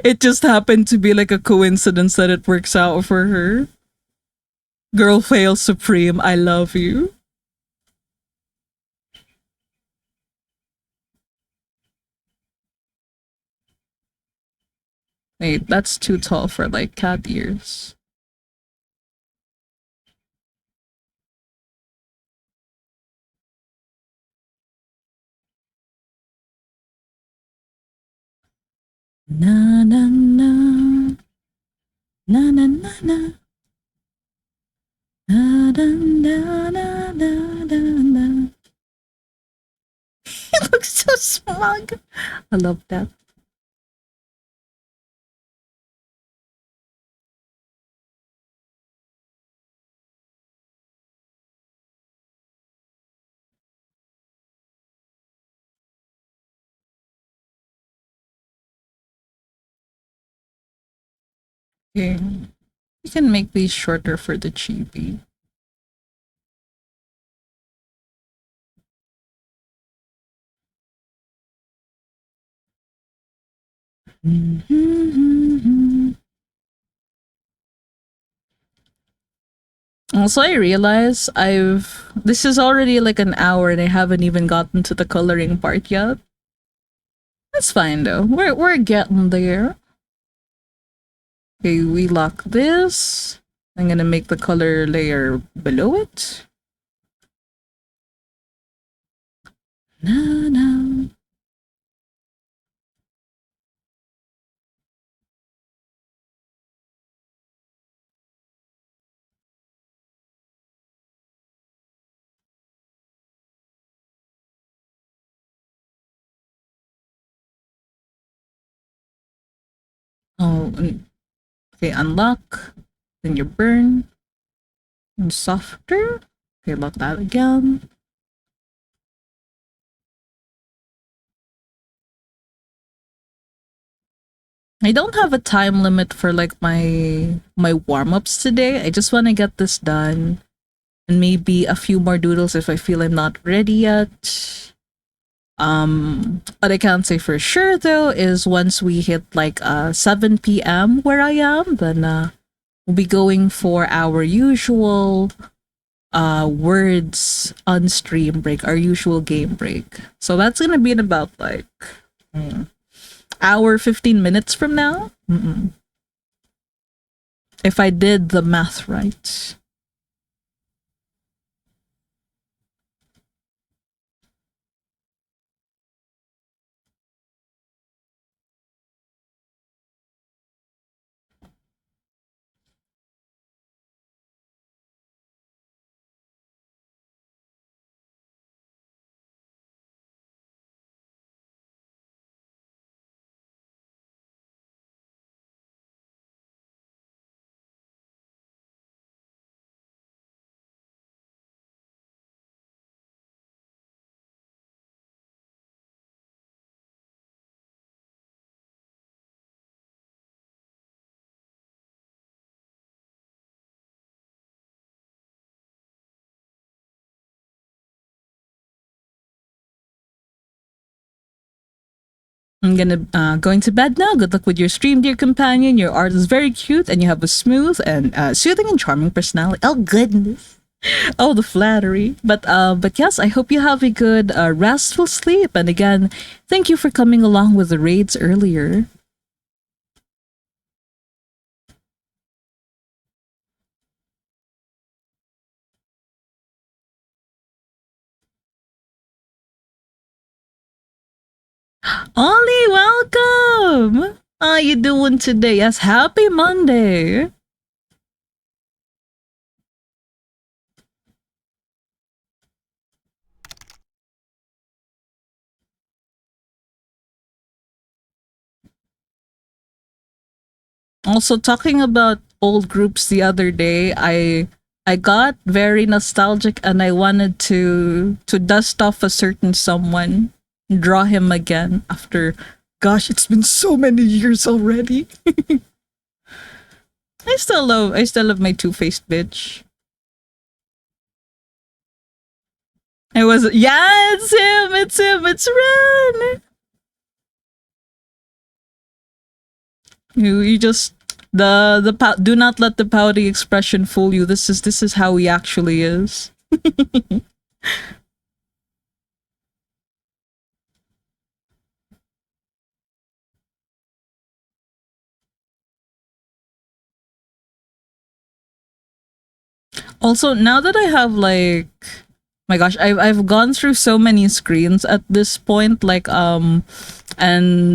S1: It just happened to be like a coincidence that it works out for her. Girl fail supreme. I love you. Wait, that's too tall for like cat ears. Na na na na na na na na na na na na na. It looks so smug. I love that. Okay, we can make these shorter for the chibi. Also, I realize this is already like an hour and I haven't even gotten to the coloring part yet. That's fine though. We're getting there. Okay, we lock this. I'm gonna make the color layer below it. Na na. Oh, okay, unlock. Then you burn. And softer. Okay, lock that again. I don't have a time limit for like my warm-ups today. I just want to get this done and maybe a few more doodles if I feel I'm not ready yet. What I can't say for sure though is once we hit like 7 p.m. where I am, then we'll be going for our usual words on stream break, our usual game break. So that's gonna be in about like hour 15 minutes from now. If I did the math right. I'm gonna going to bed now. Good luck with your stream, dear companion. Your art is very cute, and you have a smooth and soothing and charming personality. Oh goodness! Oh, the flattery. But yes, I hope you have a good restful sleep. And again, thank you for coming along with the raids earlier. Ollie, welcome. How you doing today? Yes, happy Monday. Also, talking about old groups the other day, I got very nostalgic and I wanted to dust off a certain someone, draw him again after gosh, it's been so many years already. I still love my two-faced bitch. I was yeah, it's Ren. You just do not let the pouty expression fool you. This is how he actually is. Also, now that I have like my gosh, I've gone through so many screens at this point, like and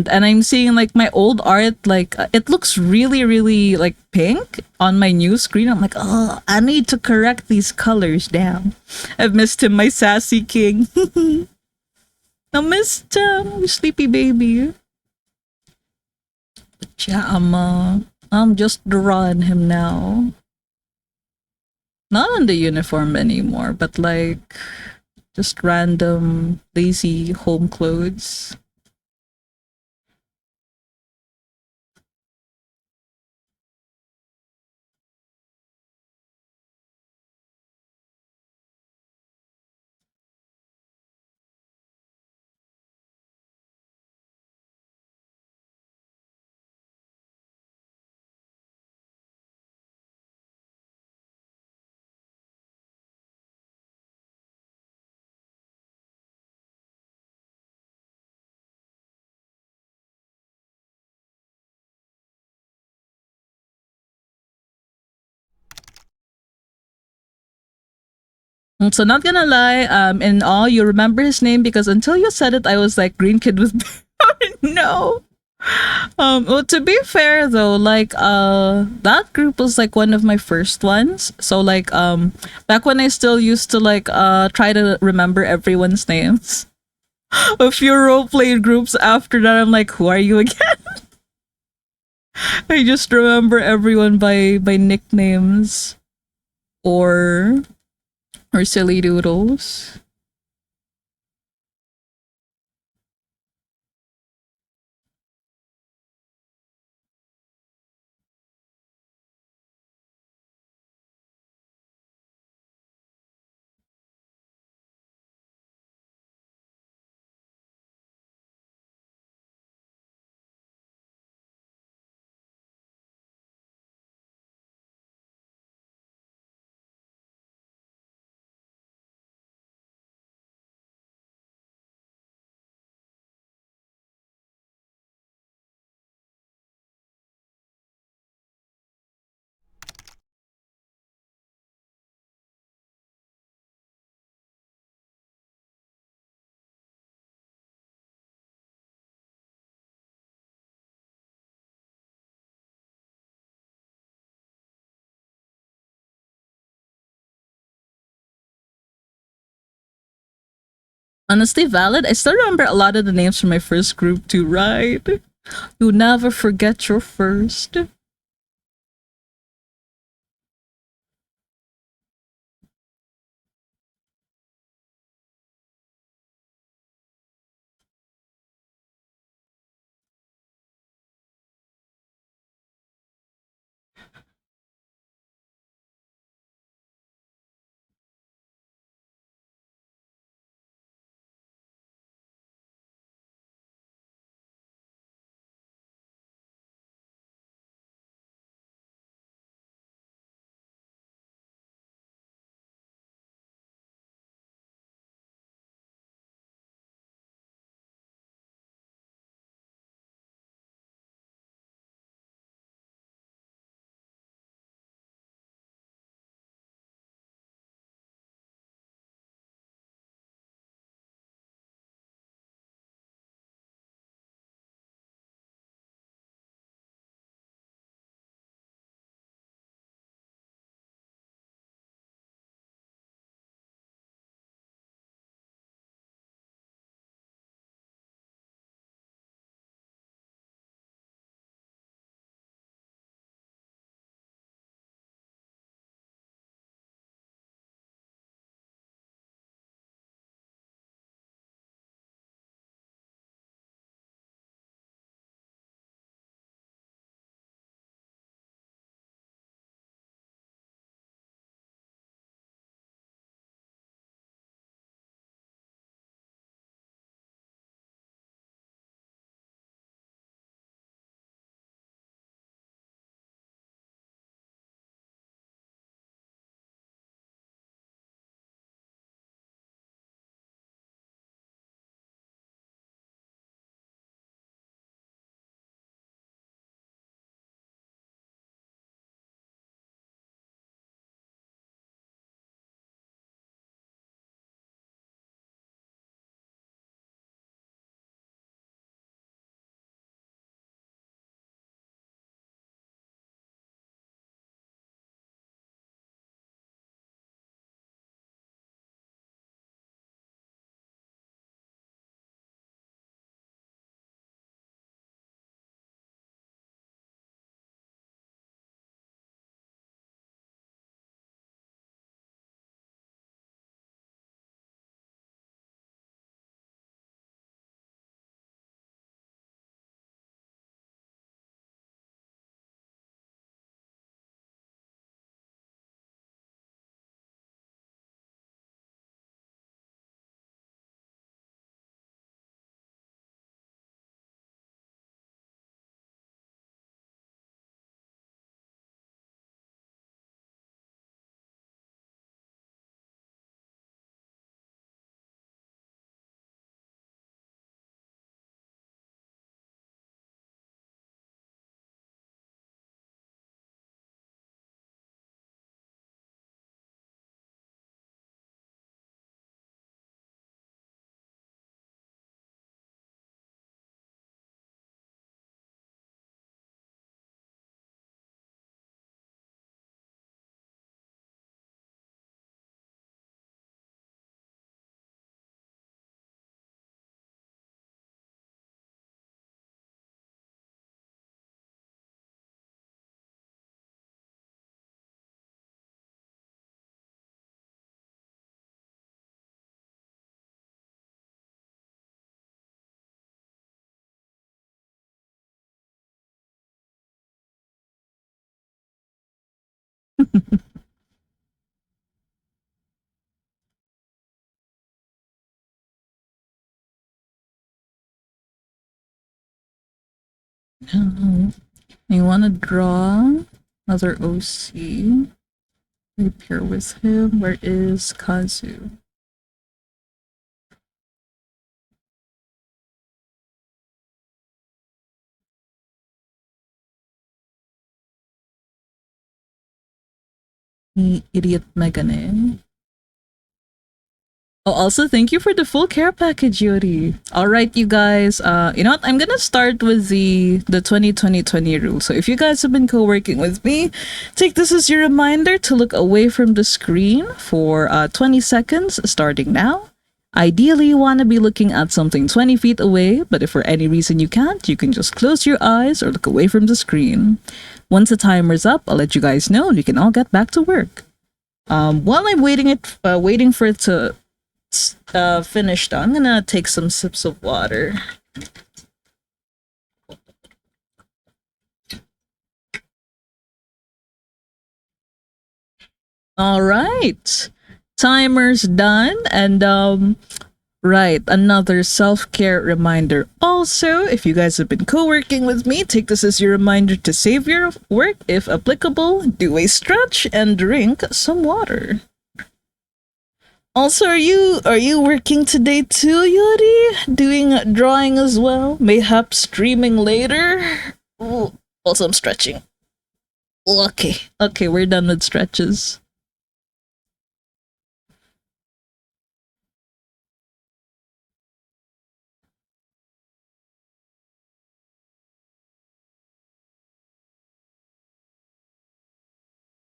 S1: I'm seeing like my old art, like it looks really like pink on my new screen. I'm like, oh, I need to correct these colors down. I've missed him, my sassy king. I missed him, you sleepy baby. But yeah, I'm just drawing him now. Not in the uniform anymore, but like just random lazy home clothes. So not gonna lie, in all you remember his name because until you said it, I was like green kid with no. Well, to be fair though, like that group was like one of my first ones. So like back when I still used to like try to remember everyone's names. A few role played groups after that, I'm like, who are you again? I just remember everyone by nicknames or silly doodles. Honestly valid. I still remember a lot of the names from my first group too, right? You never forget your first. You want to draw another OC. Right here with him. Where is Kazu? Idiot Megane. Oh, also thank you for the full care package, Yuri. All right, you guys. You know what? I'm gonna start with the 2020 rule. So if you guys have been co-working with me, take this as your reminder to look away from the screen for 20 seconds, starting now. Ideally, you want to be looking at something 20 feet away, but if for any reason you can't, you can just close your eyes or look away from the screen. Once the timer's up, I'll let you guys know and we can all get back to work. While I'm waiting for it to finished, I'm gonna take some sips of water. All right, timer's done, and right, another self-care reminder. Also, if you guys have been co-working with me, take this as your reminder to save your work if applicable, do a stretch, and drink some water. Also, are you working today too, Yuri? Doing drawing as well? Mayhaps streaming later? Ooh, also, I'm stretching. Okay, okay, we're done with stretches.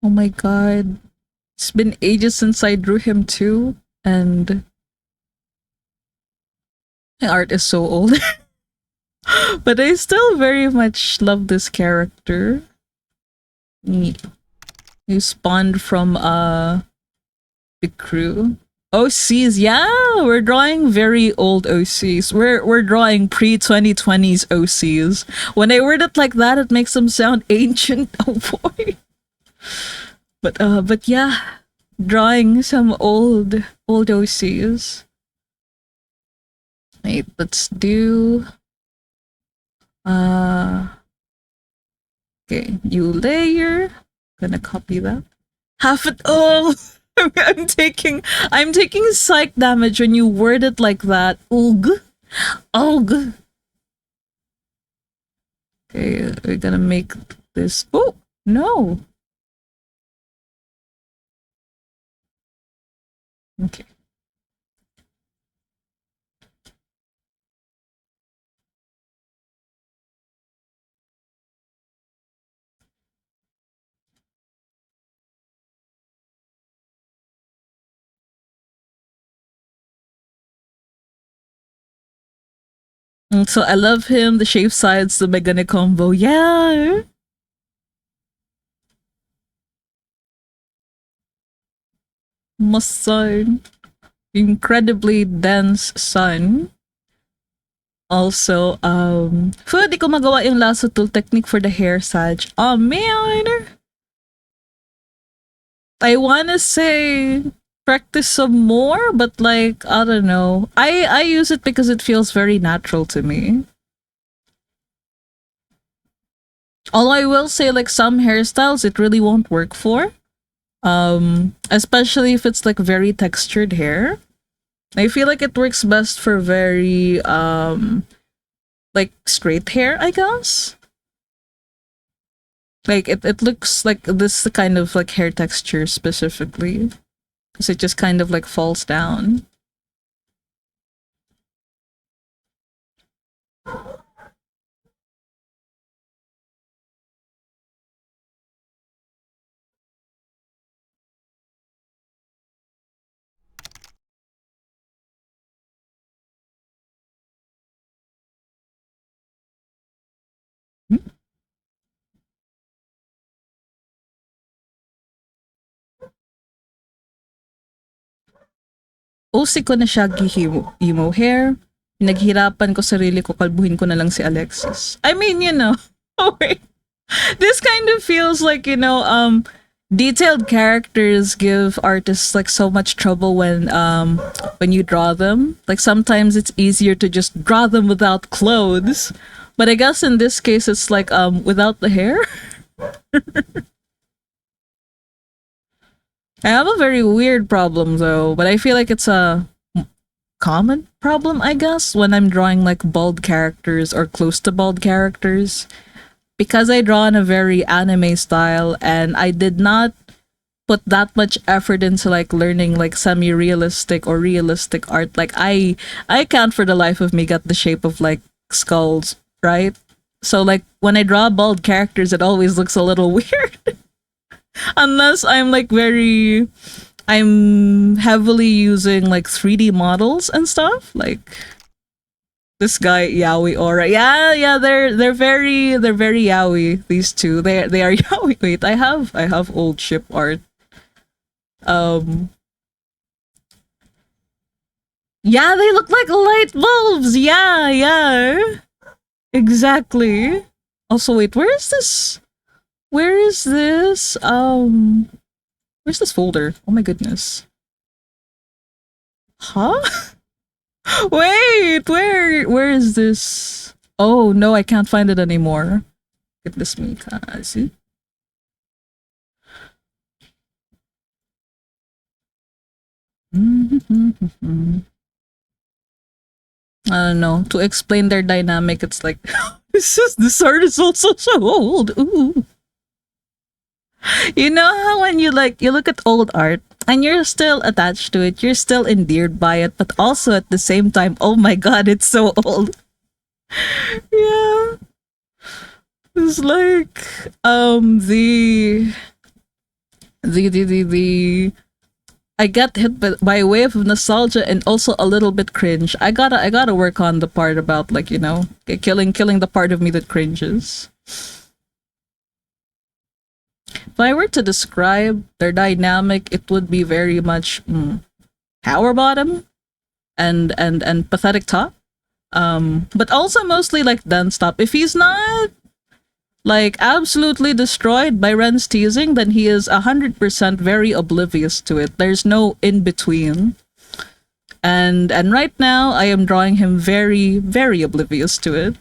S1: Oh my god, it's been ages since I drew him too, and my art is so old. But I still very much love this character. He spawned from the crew. OCs, yeah, we're drawing very old OCs. We're drawing pre 2020s OCs. When I word it like that, it makes them sound ancient. Oh boy. But yeah, drawing some old OCs. Wait, let's do okay, new layer. Gonna copy that. Half it all. I'm taking psych damage when you word it like that. Ugh. Ugh. Okay, we're gonna make this. Oh no. Okay. So I love him. The shape sides, the Megane combo. Yeah. Sun. Incredibly dense sun. Also, di ko magawa yung lasso tool technique for the hair, Sag. Oh, man. I wanna say practice some more, but like, I don't know. I use it because it feels very natural to me. Although I will say, like, some hairstyles it really won't work for. Especially if it's like very textured hair. I feel like it works best for very like straight hair, I guess. Like it looks like this kind of like hair texture specifically. Because it just kind of like falls down. OC ko na siya emo hair. Pinaghirapan ko sarili ko, kalbuhin ko na lang si Alexis. I mean, you know, oh wait. This kind of feels like, detailed characters give artists like so much trouble when you draw them. Like sometimes it's easier to just draw them without clothes. But I guess in this case it's like without the hair. I have a very weird problem though, but I feel like it's a common problem, I guess, when I'm drawing like bald characters or close to bald characters. Because I draw in a very anime style and I did not put that much effort into like learning like semi-realistic or realistic art. Like I can't for the life of me get the shape of like skulls, right? So like when I draw bald characters it always looks a little weird. Unless I'm heavily using like 3D models and stuff. Like this guy Yaoi Aura. Yeah, yeah, they're very yaoi, these two. They are yaoi. Wait, I have old ship art. Um yeah, they look like light bulbs. Yeah, yeah. Exactly. Also wait, where is this? Where is this? Where's this folder? Oh my goodness. Huh? Wait, where is this? Oh no, I can't find it anymore. Goodness me, Kazi. I don't know. To explain their dynamic, it's like this art is also so old. Ooh. You know how when you look at old art and you're still attached to it, you're still endeared by it, but also at the same time, oh my god, it's so old. Yeah. It's like the I get hit by a wave of nostalgia and also a little bit cringe. I gotta work on the part about like killing the part of me that cringes. If I were to describe their dynamic, it would be very much power bottom and pathetic top. But also mostly like dense top. If he's not like absolutely destroyed by Ren's teasing, then he is 100% very oblivious to it. There's no in between. And right now I am drawing him very, very oblivious to it.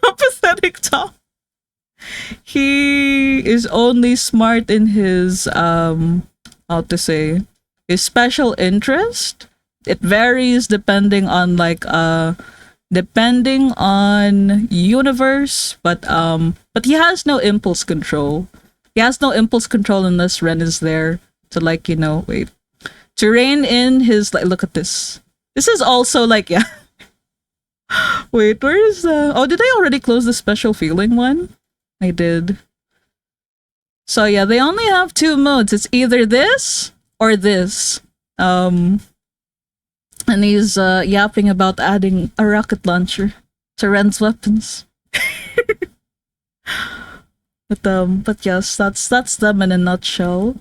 S1: Pathetic top. He is only smart in his how to say his special interest. It varies depending on universe, but he has no impulse control. He has no impulse control unless Ren is there to wait, to rein in his like. Look at this. This is also like yeah. Wait, where is the? Oh, did I already close the special feeling one? I did. So yeah, they only have two modes. It's either this or this. Um, and he's yapping about adding a rocket launcher to Ren's weapons. But yes, that's them in a nutshell.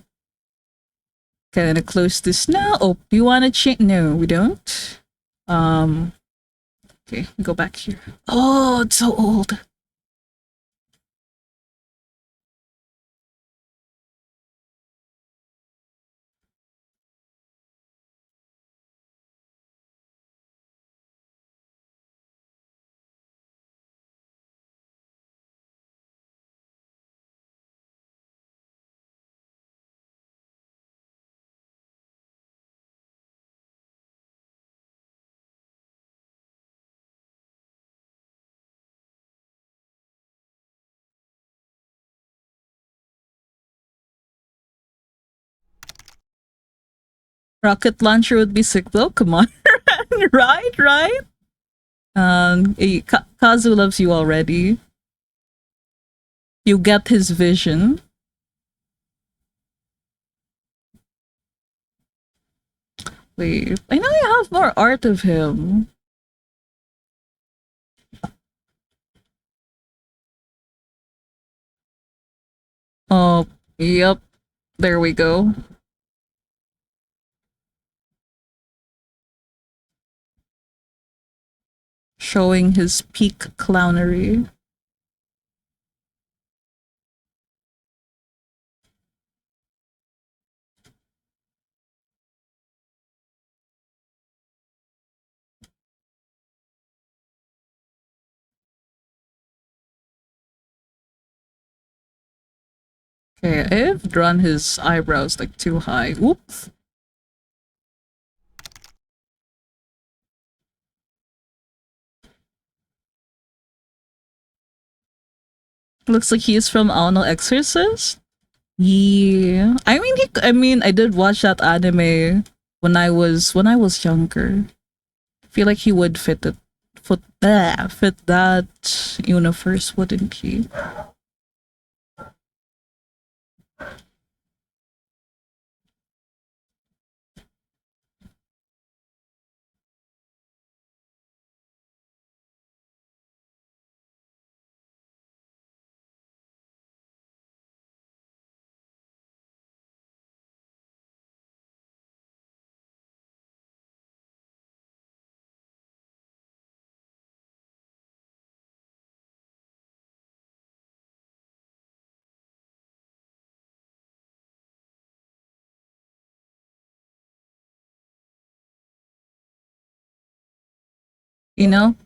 S1: Okay, I'm gonna close this now. Oh, you want to change? No, we don't. Um, okay, go back here. Oh, it's so old. Rocket launcher would be sick though. Come on, right, right. Kazu loves you already. You get his vision. Wait, I know I have more art of him. Oh, yep. There we go. Showing his peak clownery. Okay, I've drawn his eyebrows like too high. Oops. Looks like he's from Ano Exorcist. Yeah. I mean I did watch that anime when I was younger. I feel like he would fit that universe, wouldn't he?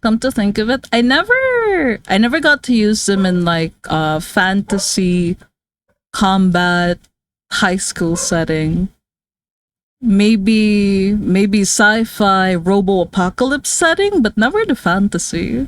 S1: Come to think of it, I never got to use them in like fantasy combat high school setting. Maybe sci-fi robo apocalypse setting, but never the fantasy.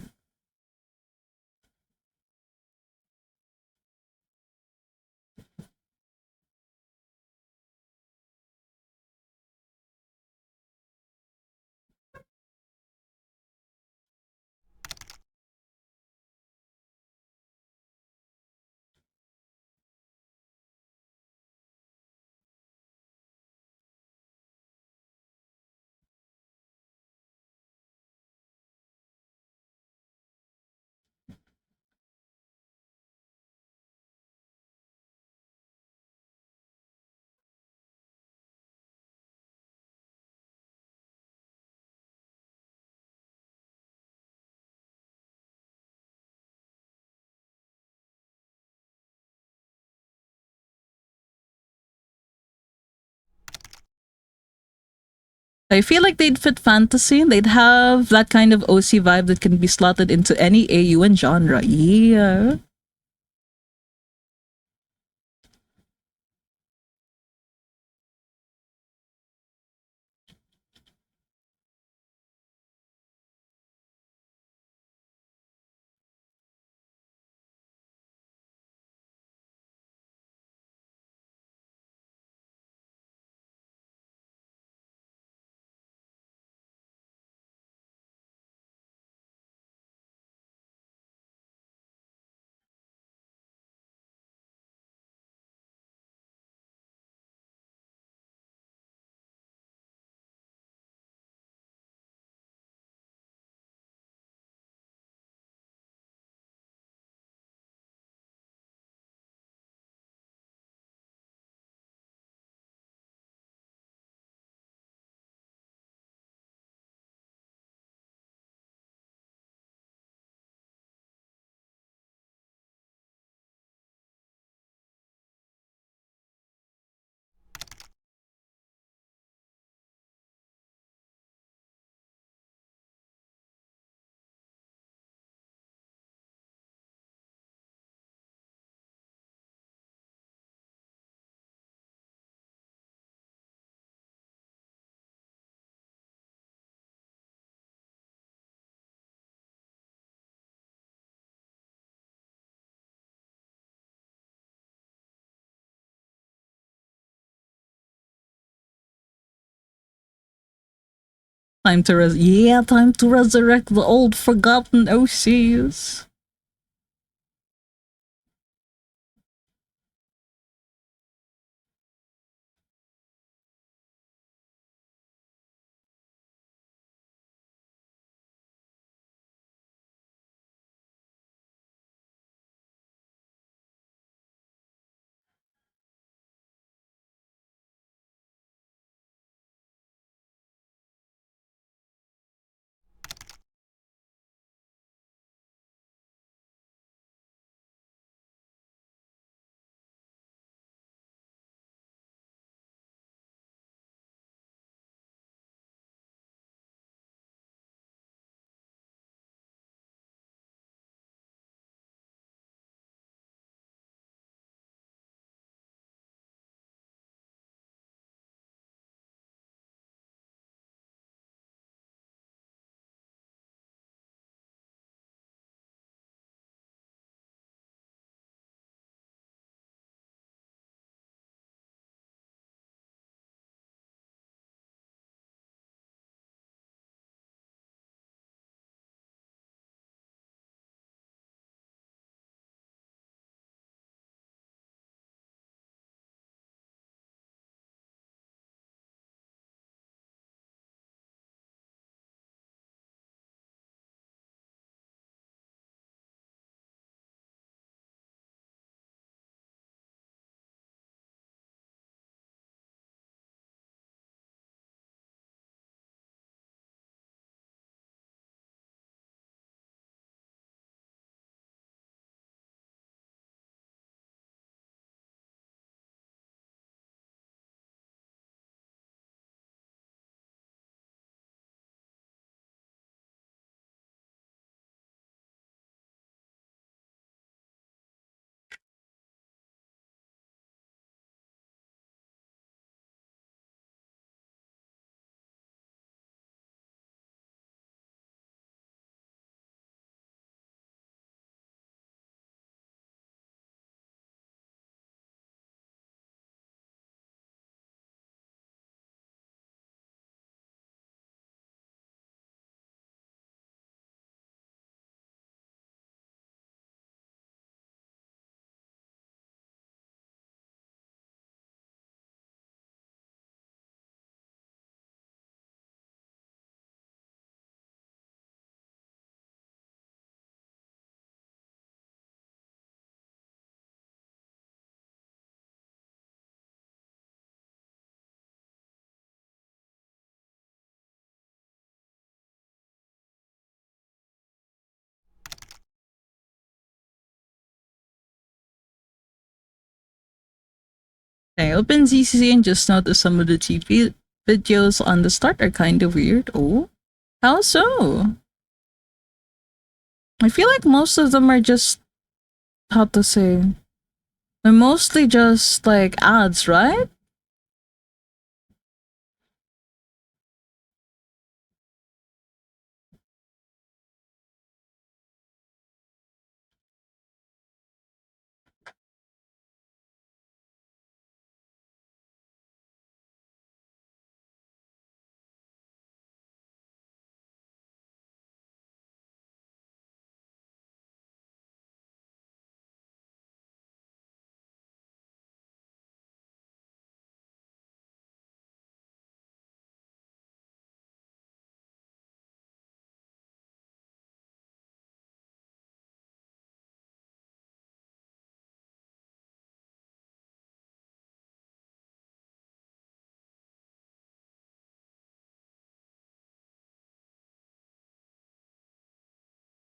S1: I feel like they'd fit fantasy. They'd have that kind of OC vibe that can be slotted into any AU and genre. Yeah. Time to resurrect the old forgotten OCs. I open ZCC and just noticed some of the TV videos on the start are kind of weird. Oh, how so? I feel like most of them are just, how to say, they're mostly just like ads, right?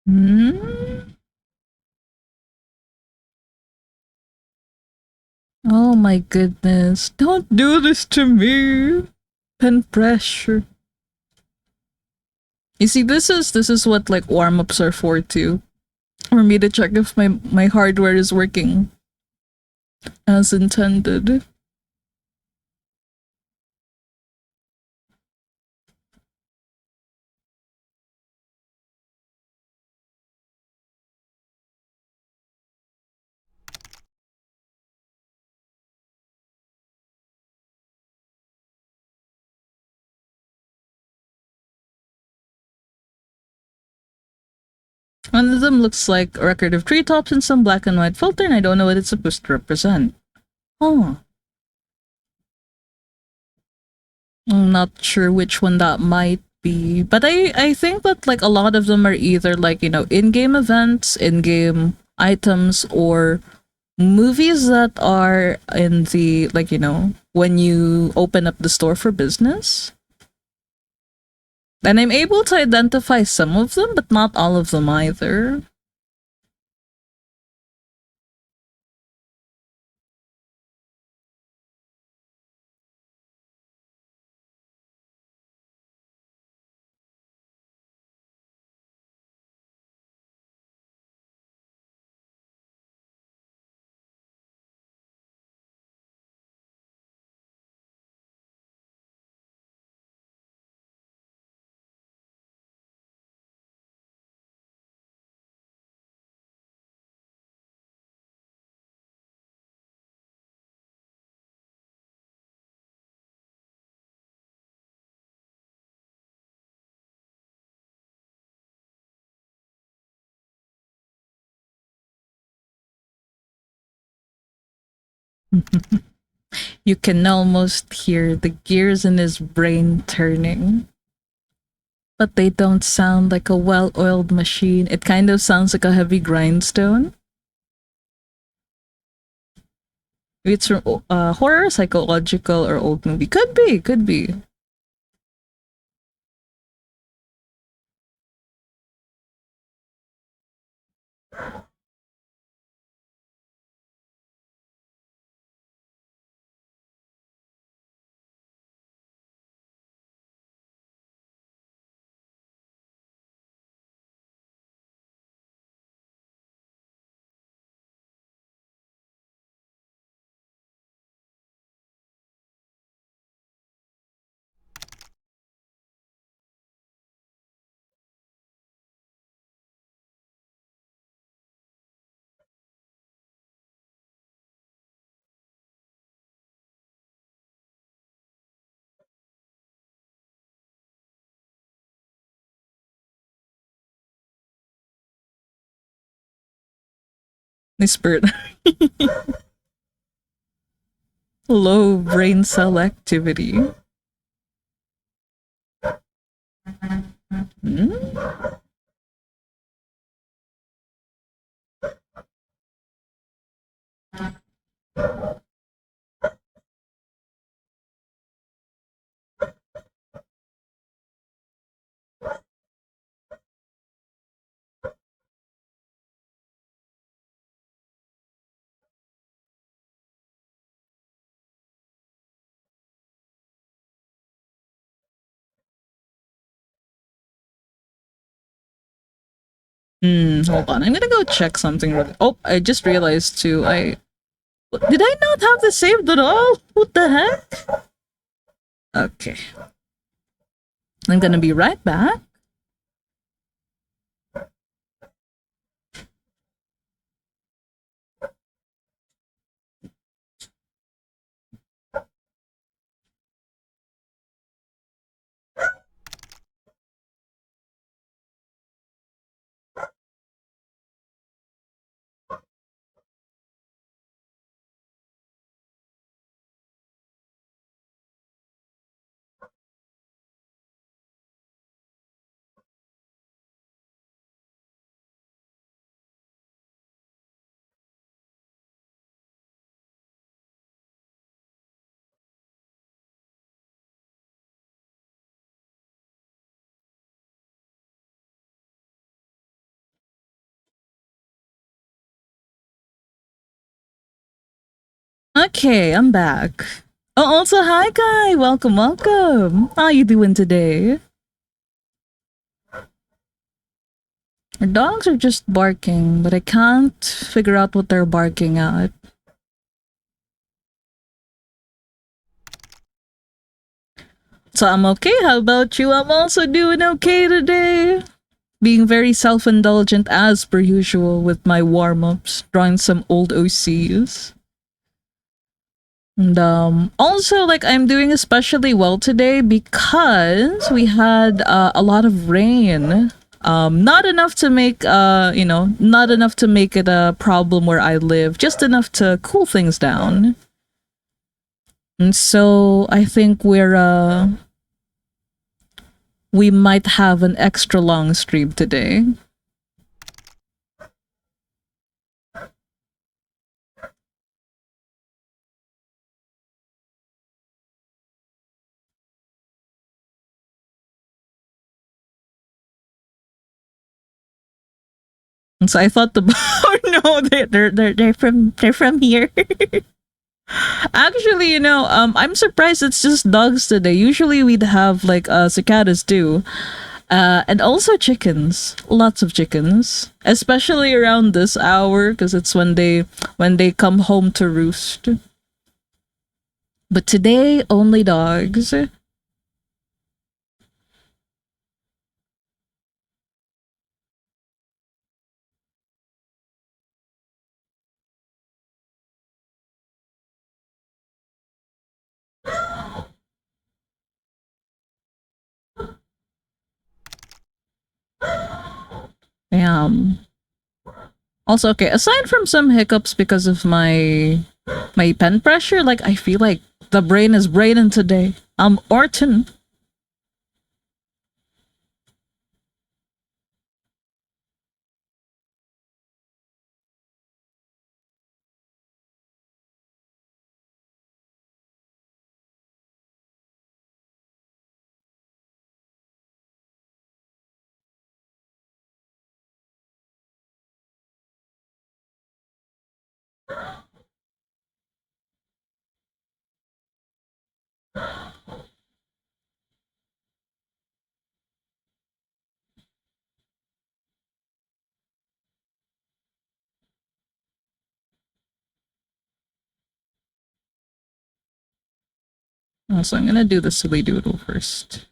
S1: Hmm? Oh my goodness. Don't do this to me. Pen pressure. You see, this is what like warm-ups are for too. For me to check if my hardware is working as intended. One of them looks like a record of treetops and some black and white filter, and I don't know what it's supposed to represent. Oh, I'm not sure which one that might be, but I think that like a lot of them are either like in-game events, in-game items, or movies that are in the like when you open up the store for business. And I'm able to identify some of them, but not all of them either. You can almost hear the gears in his brain turning. But they don't sound like a well oiled machine. It kind of sounds like a heavy grindstone. It's from horror, psychological, or old movie. Could be, could be. Whispered. Low brain cell activity. Hmm? Hold on. I'm gonna go check something really. Oh, I just realized too. Did I not have this saved at all? What the heck? Okay. I'm gonna be right back. Okay, I'm back. Oh, also, hi, Guy. Welcome, welcome. How you doing today? Our dogs are just barking, but I can't figure out what they're barking at. So I'm okay. How about you? I'm also doing okay today. Being very self indulgent as per usual with my warm ups, drawing some old OCs. And also, like, I'm doing especially well today because we had a lot of rain. Not enough to make, not enough to make it a problem where I live, just enough to cool things down. And so I think we might have an extra long stream today. And so I thought the oh no, they're from here. Actually, I'm surprised it's just dogs today. Usually we'd have like cicadas too. And also chickens. Lots of chickens. Especially around this hour because it's when they come home to roost. But today only dogs. Um Also, okay, aside from some hiccups because of my pen pressure, like I feel like the brain is braining today. I'm Orton. So I'm gonna do the silly doodle first.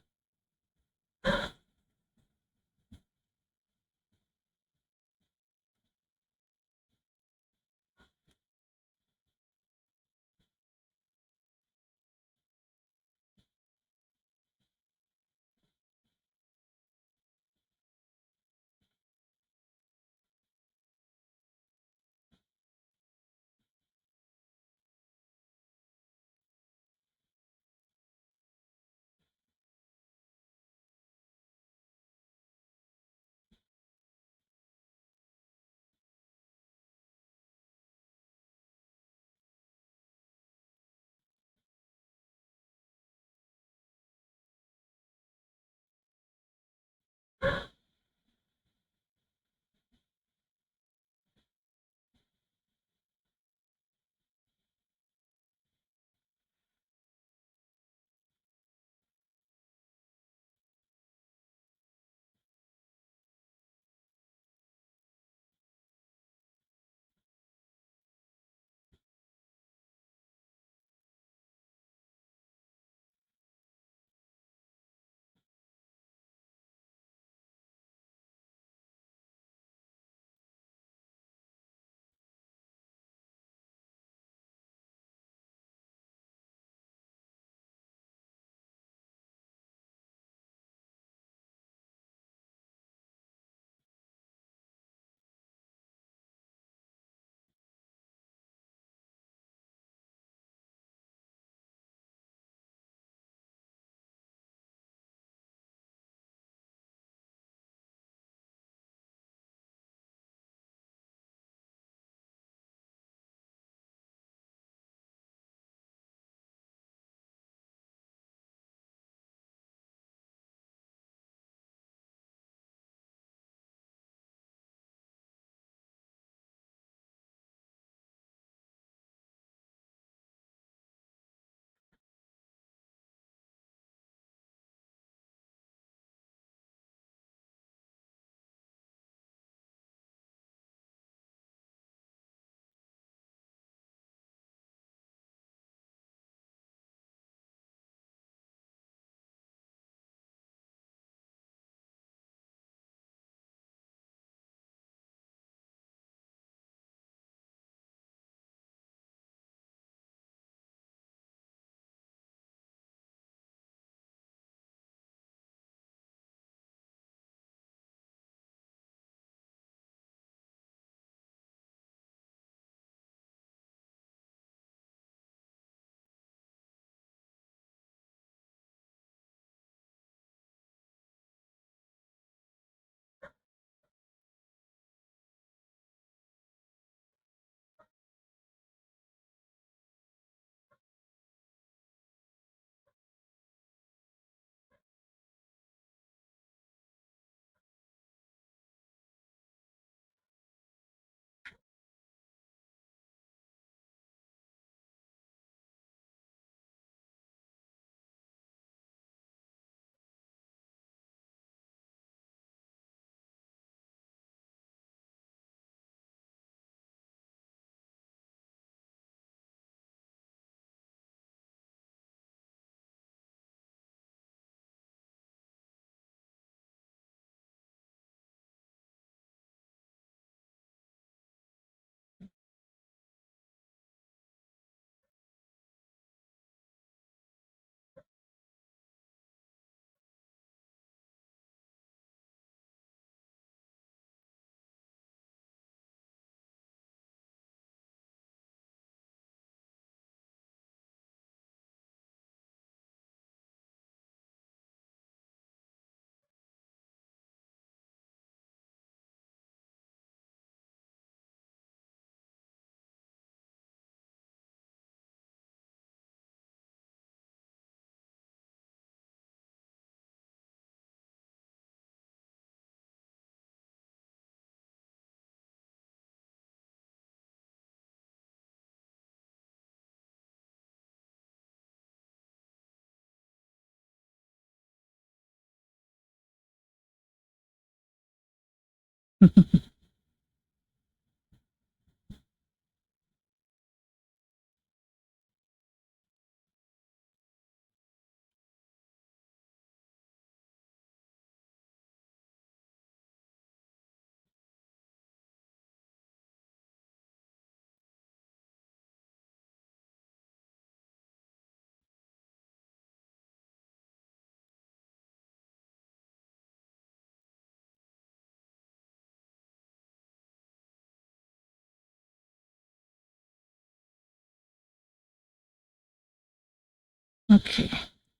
S1: Okay.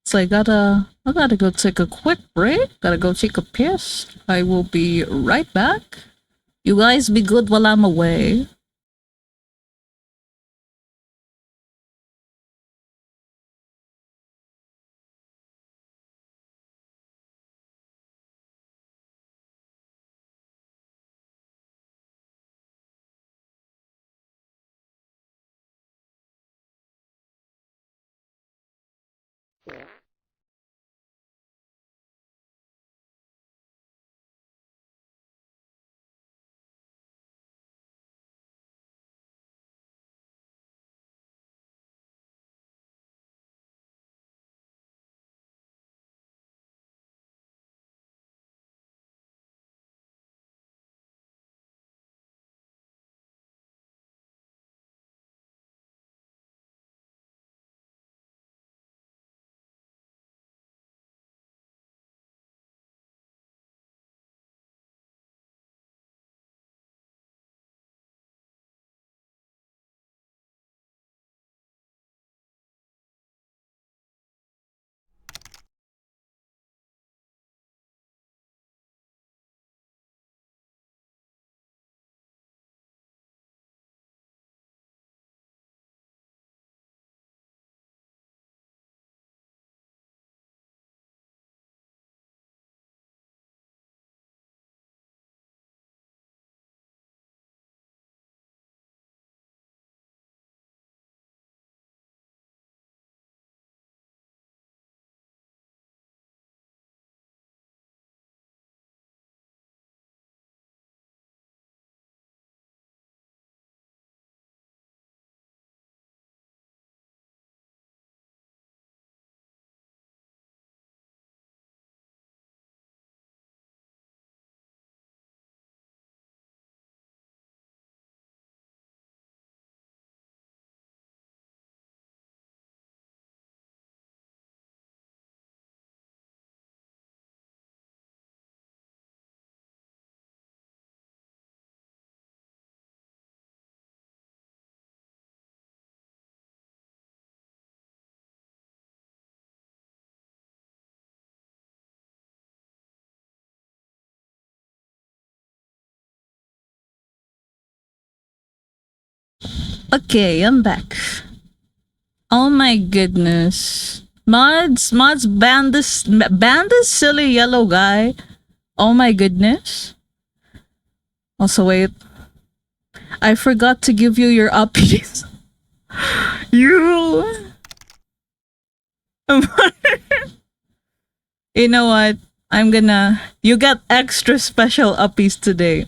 S1: So I gotta go take a quick break. Gotta go take a piss. I will be right back. You guys be good while I'm away. Okay, I'm back. Oh my goodness. Mods, ban this silly yellow guy. Oh my goodness. Also, wait. I forgot to give you your uppies. you. You know what? You got extra special uppies today.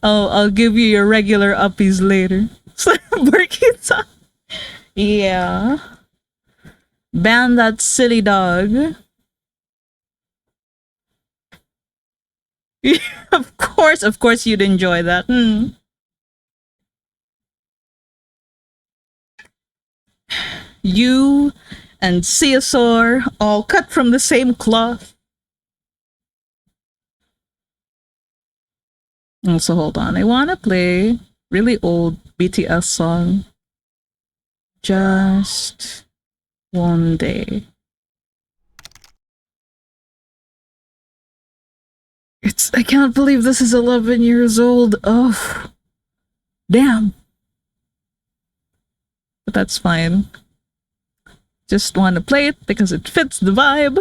S1: I'll give you your regular uppies later. Burkita. Yeah. Ban that silly dog. Of course you'd enjoy that. You and Caesar all cut from the same cloth. Also, hold on. I wanna play really old BTS song. Just one day. I can't believe this is 11 years old. Oh, damn. But that's fine. Just want to play it because it fits the vibe.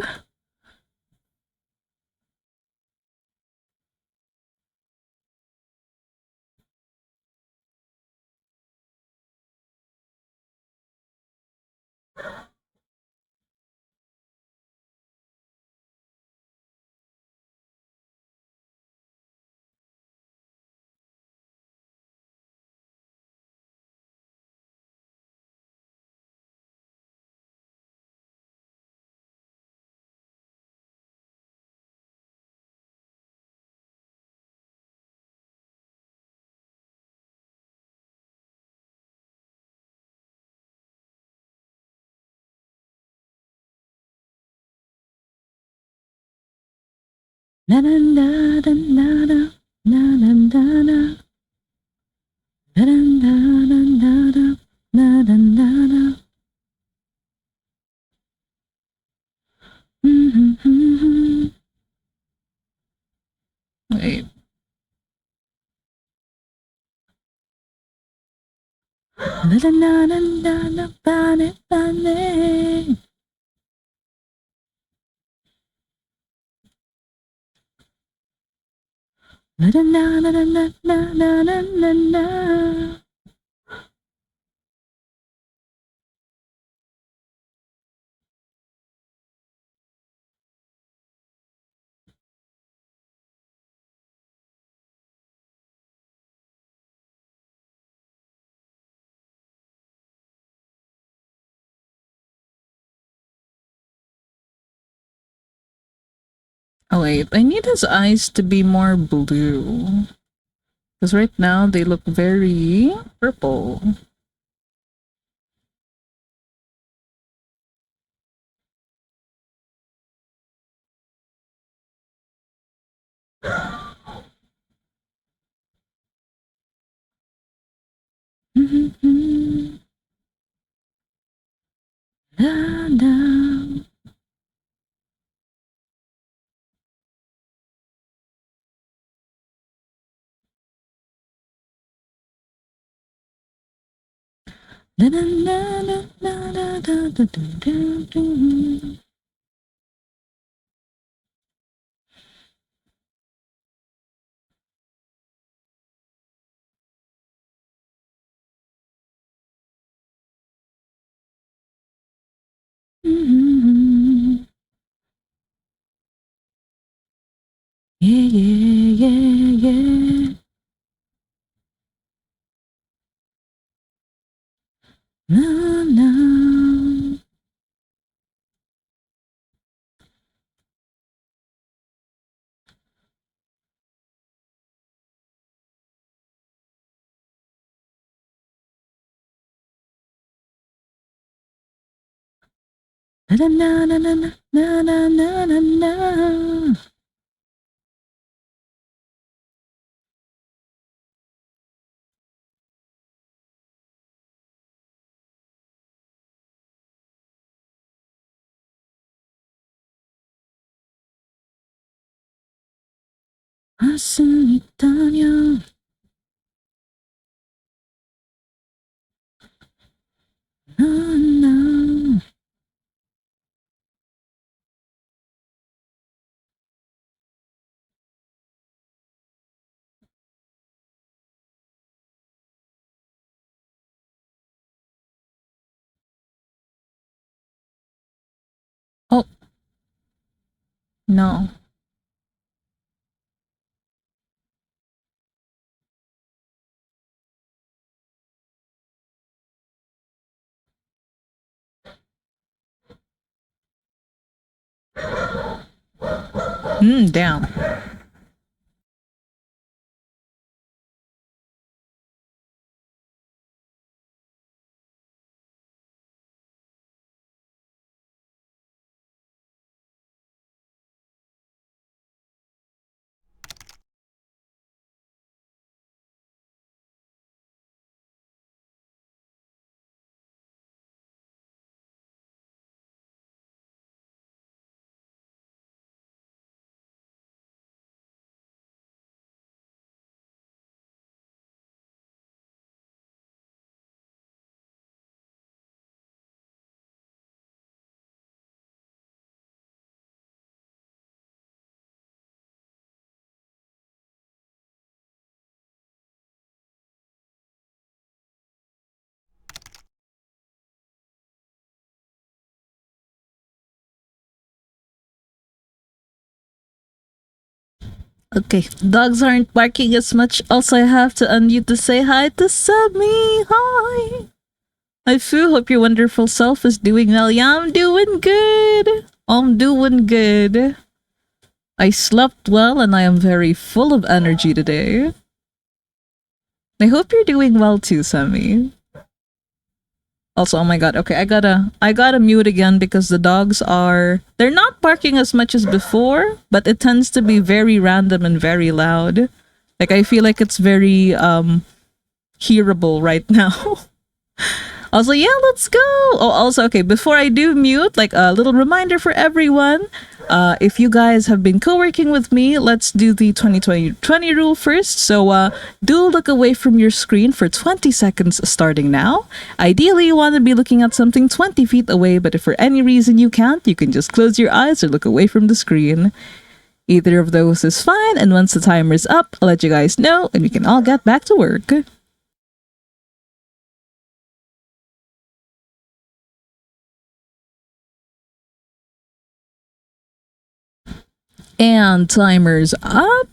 S1: Na na na na na na na na na na na na na na na na na. Wait. Na na na na na na pane pane. Na na na na na na na na na na. Oh wait, I need his eyes to be more blue. Because right now they look very purple. Na, na. Na, na, na, na, na, na, na, na, na, na. Yeah, yeah, yeah, yeah. Na, na. Na, na, na, na, na, na, na, na, na, na. Asunitanya. Na, na. Oh, no. Damn. Okay, dogs aren't barking as much. Also, I have to unmute to say hi to Sammy. Hi. I feel hope your wonderful self is doing well. Yeah, I'm doing good. I'm doing good. I slept well and I am very full of energy today. I hope you're doing well too, Sammy. Also, oh my god, okay, I gotta mute again because the dogs they're not barking as much as before, but it tends to be very random and very loud. Like I feel like it's very hearable right now. Also, yeah, let's go. Oh, also, okay, before I do mute, like a little reminder for everyone. If you guys have been co-working with me, let's do the 2020 rule first. So do look away from your screen for 20 seconds starting now. Ideally, you want to be looking at something 20 feet away, but if for any reason you can't, you can just close your eyes or look away from the screen. Either of those is fine, and once the timer's up, I'll let you guys know, and we can all get back to work. And timer's up.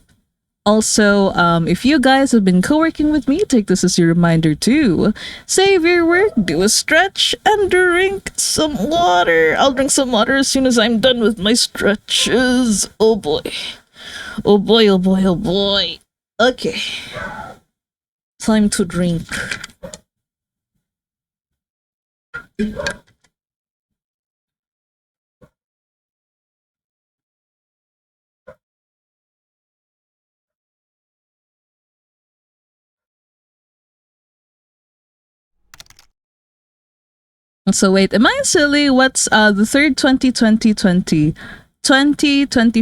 S1: Also, if you guys have been co-working with me, take this as your reminder too. Save your work, do a stretch, and drink some water. I'll drink some water as soon as I'm done with my stretches. Oh boy. Oh boy, oh boy, oh boy. Okay. Time to drink. So wait, am I silly? What's the third 20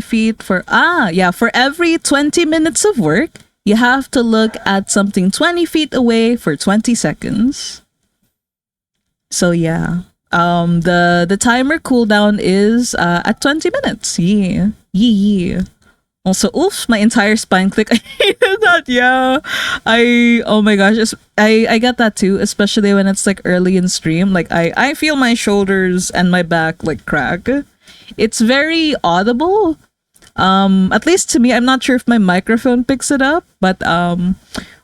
S1: feet for yeah, for every 20 minutes of work, you have to look at something 20 feet away for 20 seconds. So yeah. The timer cooldown is at 20 minutes. Yeah. Yeah. Also, oof, my entire spine click. I hated that. Yeah. Oh my gosh. I get that too, especially when it's like early in stream. Like, I feel my shoulders and my back like crack. It's very audible. At least to me, I'm not sure if my microphone picks it up, but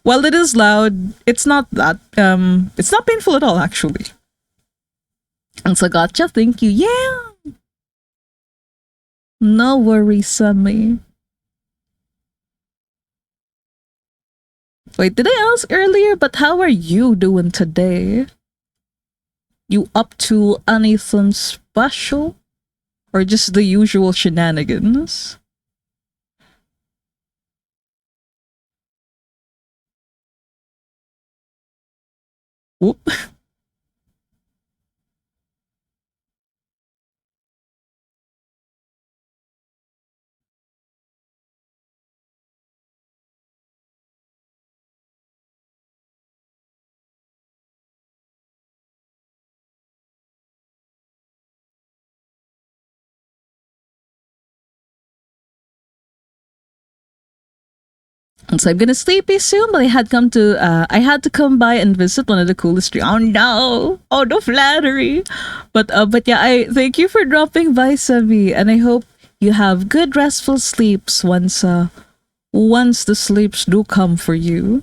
S1: while it is loud, it's not it's not painful at all, actually. And so, gotcha. Thank you. Yeah. No worries, Sammy. Wait, did I ask earlier? But how are you doing today? You up to anything special? Or just the usual shenanigans? Whoop. And so I'm gonna sleepy soon, but I had to come by and visit one of the coolest streets. Oh no! Oh no flattery! But yeah, I thank you for dropping by, Sabi, and I hope you have good restful sleeps once the sleeps do come for you.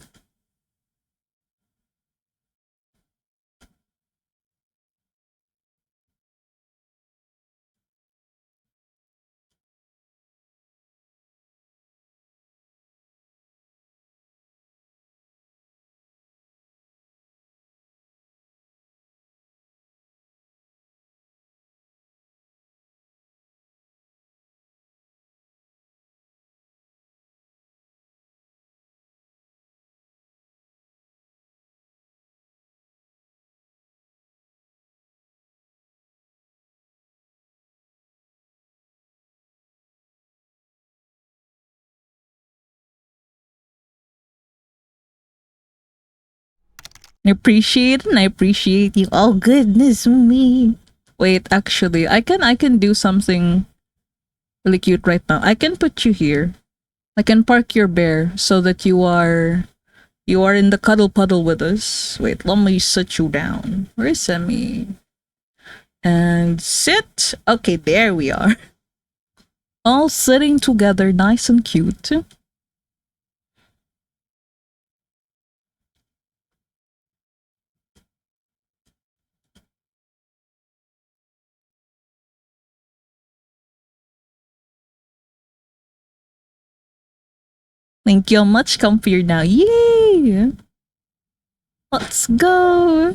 S1: I appreciate you. Oh goodness me. Wait, actually, I can do something really cute right now. I can put you here. I can park your bear so that you are in the cuddle puddle with us. Wait, let me sit you down. Where is Emmy? And sit. Okay, there we are. All sitting together, nice and cute. Thank you much comfier now. Yay! Let's go.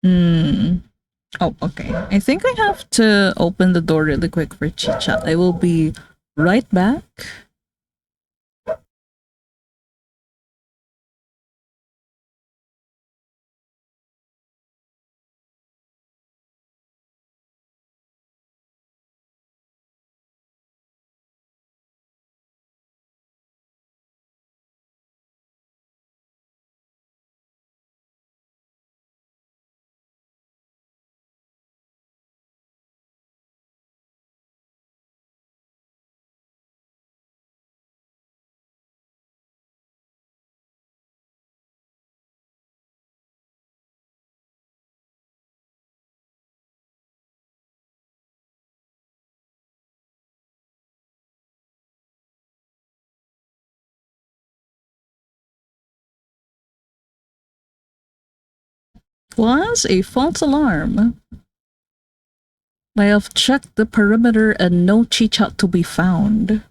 S1: Hmm. Oh, okay. I think I have to open the door really quick for chit chat. I will be right back. Was a false alarm. I have checked the perimeter and no chit chat to be found.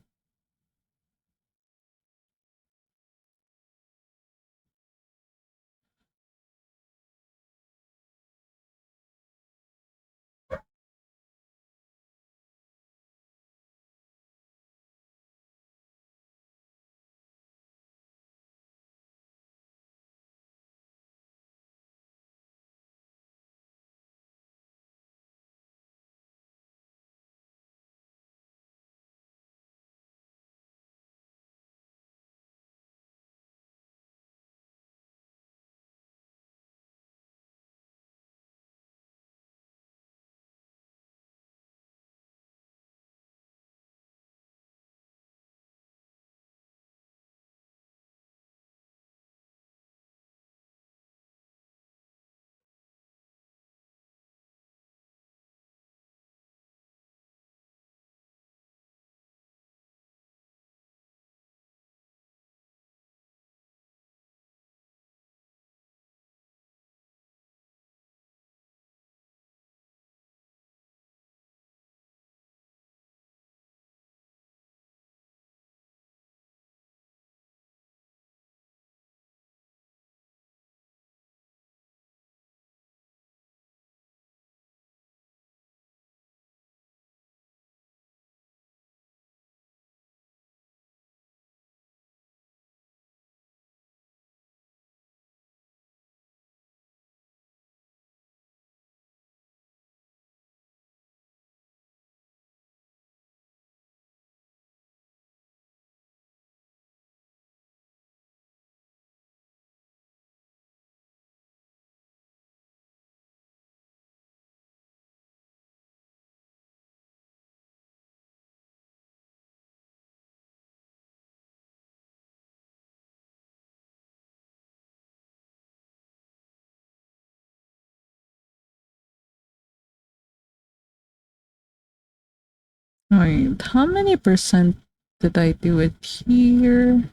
S1: Wait, how many percent did I do it here?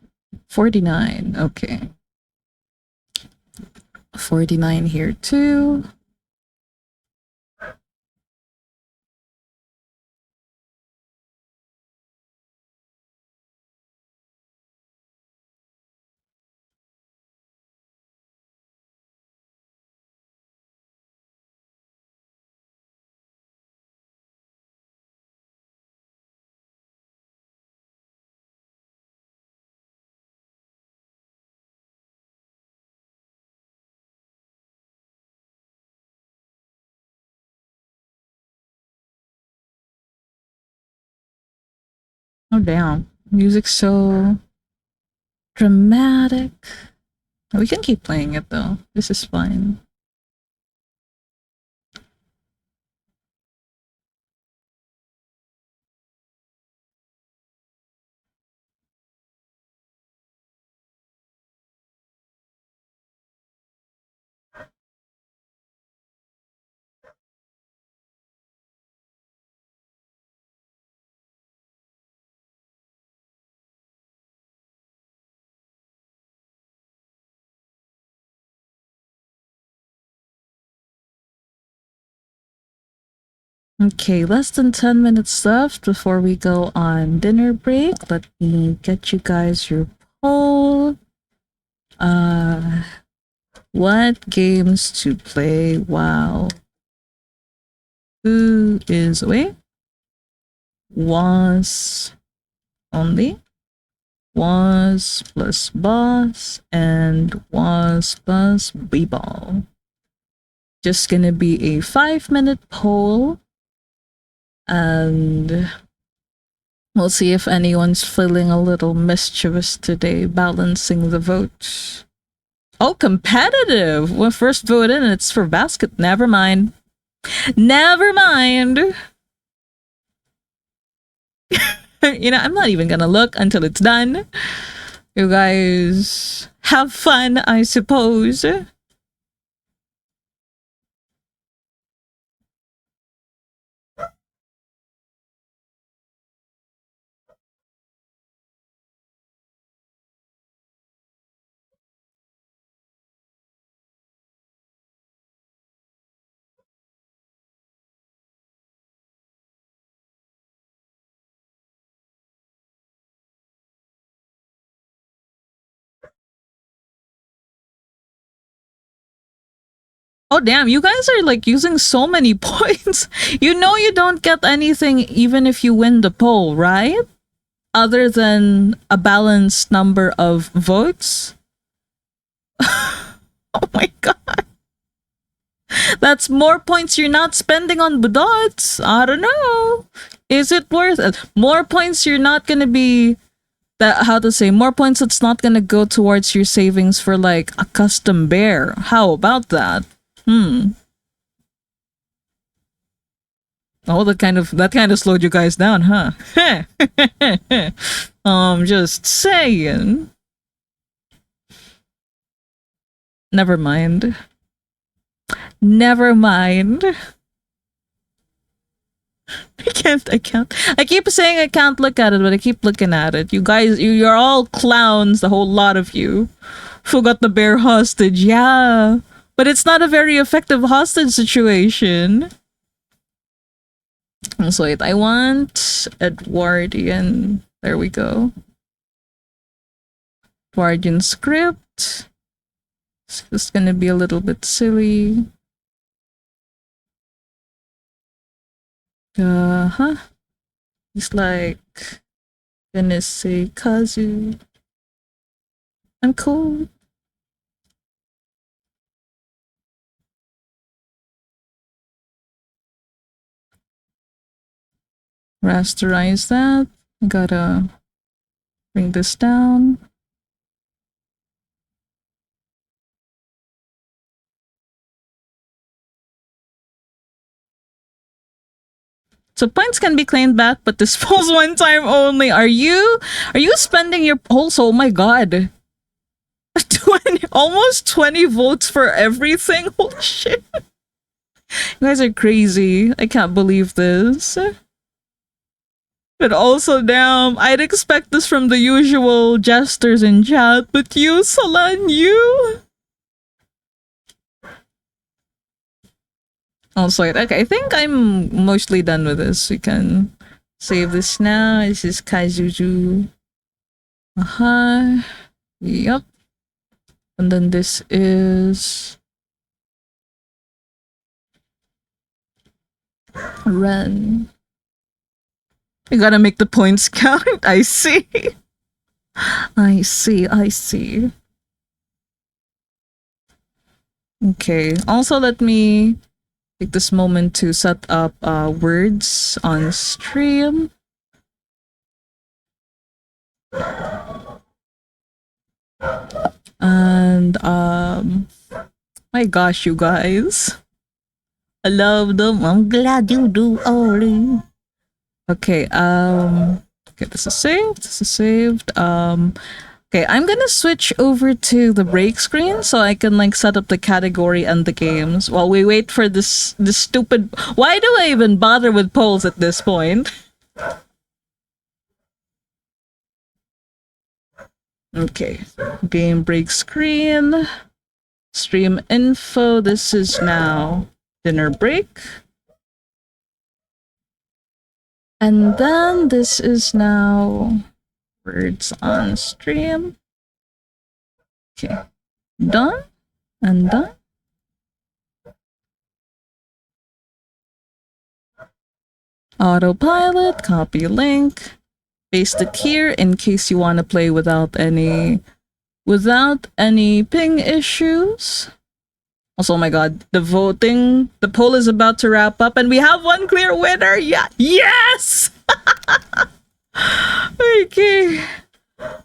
S1: 49. Okay. 49 here too. Oh, damn. Music's so dramatic. We can keep playing it though. This is fine. Okay, less than 10 minutes left before we go on dinner break. Let me get you guys your poll. Uh, What games to play? Wow. Who is away? Was only. Was plus boss and was plus b-ball. Just gonna be a 5-minute poll, and we'll see if anyone's feeling a little mischievous today, balancing the votes. Oh, competitive! Well, first vote in, it's for basket. Never mind. Never mind. I'm not even gonna look until it's done. You guys have fun, I suppose. Oh damn, you guys are like using so many points. You know you don't get anything even if you win the poll, right? Other than a balanced number of votes. Oh my god. That's more points you're not spending on budots. I don't know. Is it worth it? More points you're not gonna be more points that's not gonna go towards your savings for like a custom bear. How about that? Oh, that kind of slowed you guys down, huh? Just saying. Never mind. Never mind. I can't. I keep saying I can't look at it, but I keep looking at it. You guys, you're all clowns, the whole lot of you. Who got the bear hostage? Yeah. But it's not a very effective hostage situation. So wait, I want Edwardian. There we go. Edwardian script. It's just gonna be a little bit silly. He's like gonna say Kazu. I'm cool. Rasterize that. I gotta bring this down. So points can be claimed back, but disposed one time only. Are you spending your pulse? Oh my god. almost 20 votes for everything? Holy shit. You guys are crazy. I can't believe this. But also, damn, I'd expect this from the usual jesters in chat, but you, Salan, you? Also, okay, I think I'm mostly done with this. We can save this now. This is Kazuzu. Yep. And then this is Ren. You gotta make the points count. I see. I see. Okay. Also, let me take this moment to set up words on stream. And my gosh, you guys, I love them. I'm glad you do, Ollie. Okay, okay, this is saved. Okay, I'm gonna switch over to the break screen so I can like set up the category and the games while we wait for this stupid. Why do I even bother with polls at this point? Okay, game break screen, stream info. This is now dinner break. And then this is now words on stream. Okay, done. And done. Autopilot, copy link, paste it here in case you want to play without any ping issues. Also, oh my god, the poll is about to wrap up and we have one clear winner. Yeah. Yes. Okay.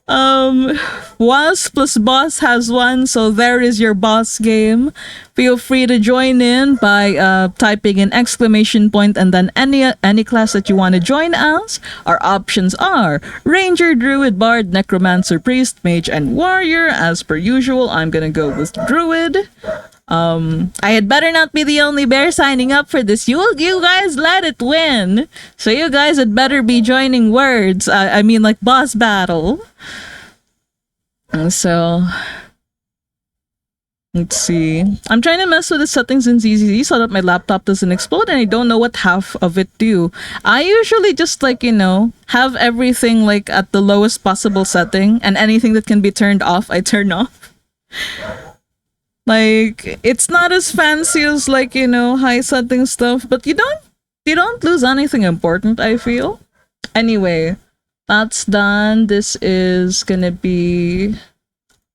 S1: Um, Was plus boss has won, so there is your boss game. Feel free to join in by typing in exclamation point and then any class that you want to join as. Our options are Ranger, Druid, Bard, Necromancer, Priest, Mage, and Warrior. As per usual, I'm gonna go with Druid. I had better not be the only bear signing up for this. You guys let it win. So you guys had better be joining words. I mean, like boss battle. So let's see. I'm trying to mess with the settings in ZZZ so that my laptop doesn't explode, and I don't know what half of it do. I usually just have everything like at the lowest possible setting, and anything that can be turned off, I turn off. Like it's not as fancy as high setting stuff, but you don't lose anything important, I feel. Anyway, that's done. This is gonna be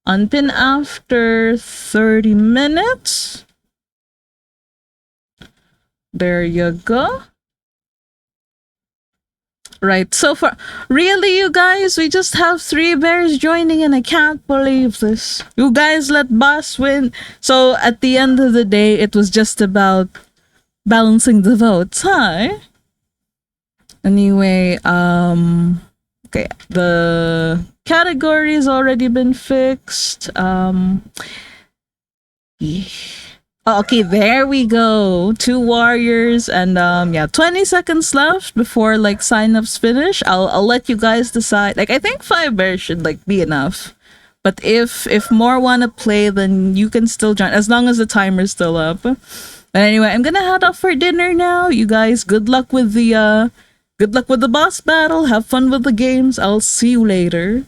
S1: unpin after 30 minutes. There you go. Right, so far, really, you guys, we just have 3 bears joining, and I can't believe this. You guys let boss win. So at the end of the day, it was just about balancing the votes, huh? Anyway, okay, the category's already been fixed. Yeah. Oh, okay, there we go. 2 warriors and yeah, 20 seconds left before like signups finish. I'll let you guys decide. Like I think 5 bears should like be enough. But if more wanna play, then you can still join as long as the timer's still up. But anyway, I'm gonna head off for dinner now. You guys, good luck with the boss battle. Have fun with the games. I'll see you later.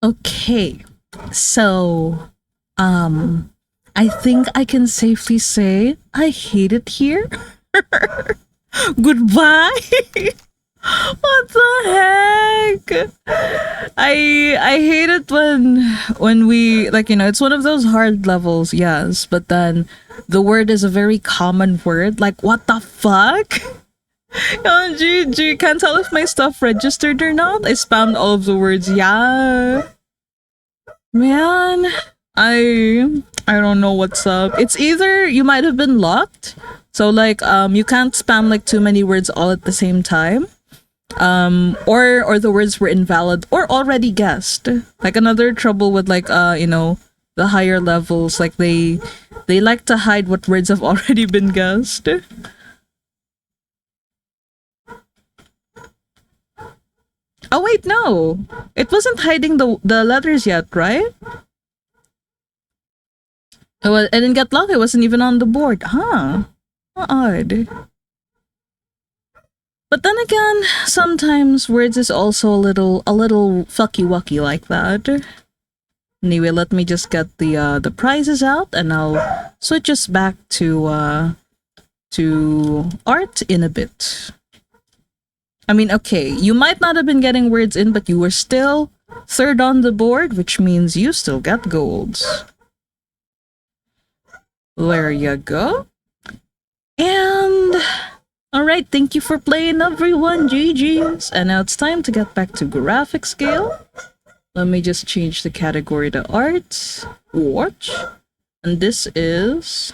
S1: Okay. So, um, I think I can safely say I hate it here. Goodbye. What the heck? I hate it when we like it's one of those hard levels, yes, but then the word is a very common word. Like what the fuck? Oh, GG, can't tell if my stuff registered or not. I spammed all of the words. Yeah. Man, I don't know what's up. It's either you might have been locked. So like you can't spam like too many words all at the same time. Or the words were invalid or already guessed. Like another trouble with like the higher levels, like they like to hide what words have already been guessed. Oh wait, no. It wasn't hiding the letters yet, right? It didn't get locked. It wasn't even on the board. Huh. Odd. But then again, sometimes words is also a little fucky wucky like that. Anyway, let me just get the prizes out and I'll switch us back to art in a bit. I mean, okay, you might not have been getting words in, but you were still third on the board, which means you still get golds. There you go. And alright, thank you for playing, everyone. GG's. And now it's time to get back to graphic scale. Let me just change the category to art. Watch. And this is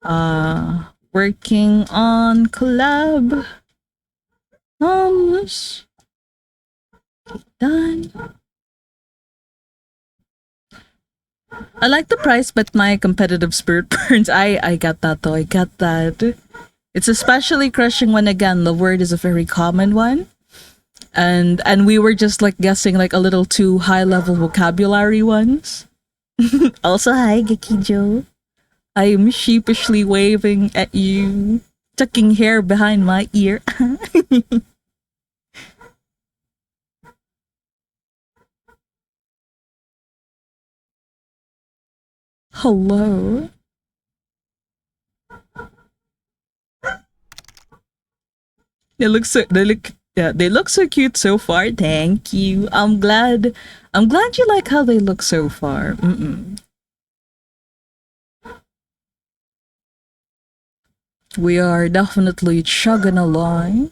S1: working on collab. Done. I like the price, but my competitive spirit burns. I get that though. I get that. It's especially crushing when again the word is a very common one. And we were just like guessing like a little too high level vocabulary ones. Also, hi Gekijo. I am sheepishly waving at you, tucking hair behind my ear. Hello. They look so cute so far. Thank you. I'm glad you like how they look so far. We are definitely chugging along.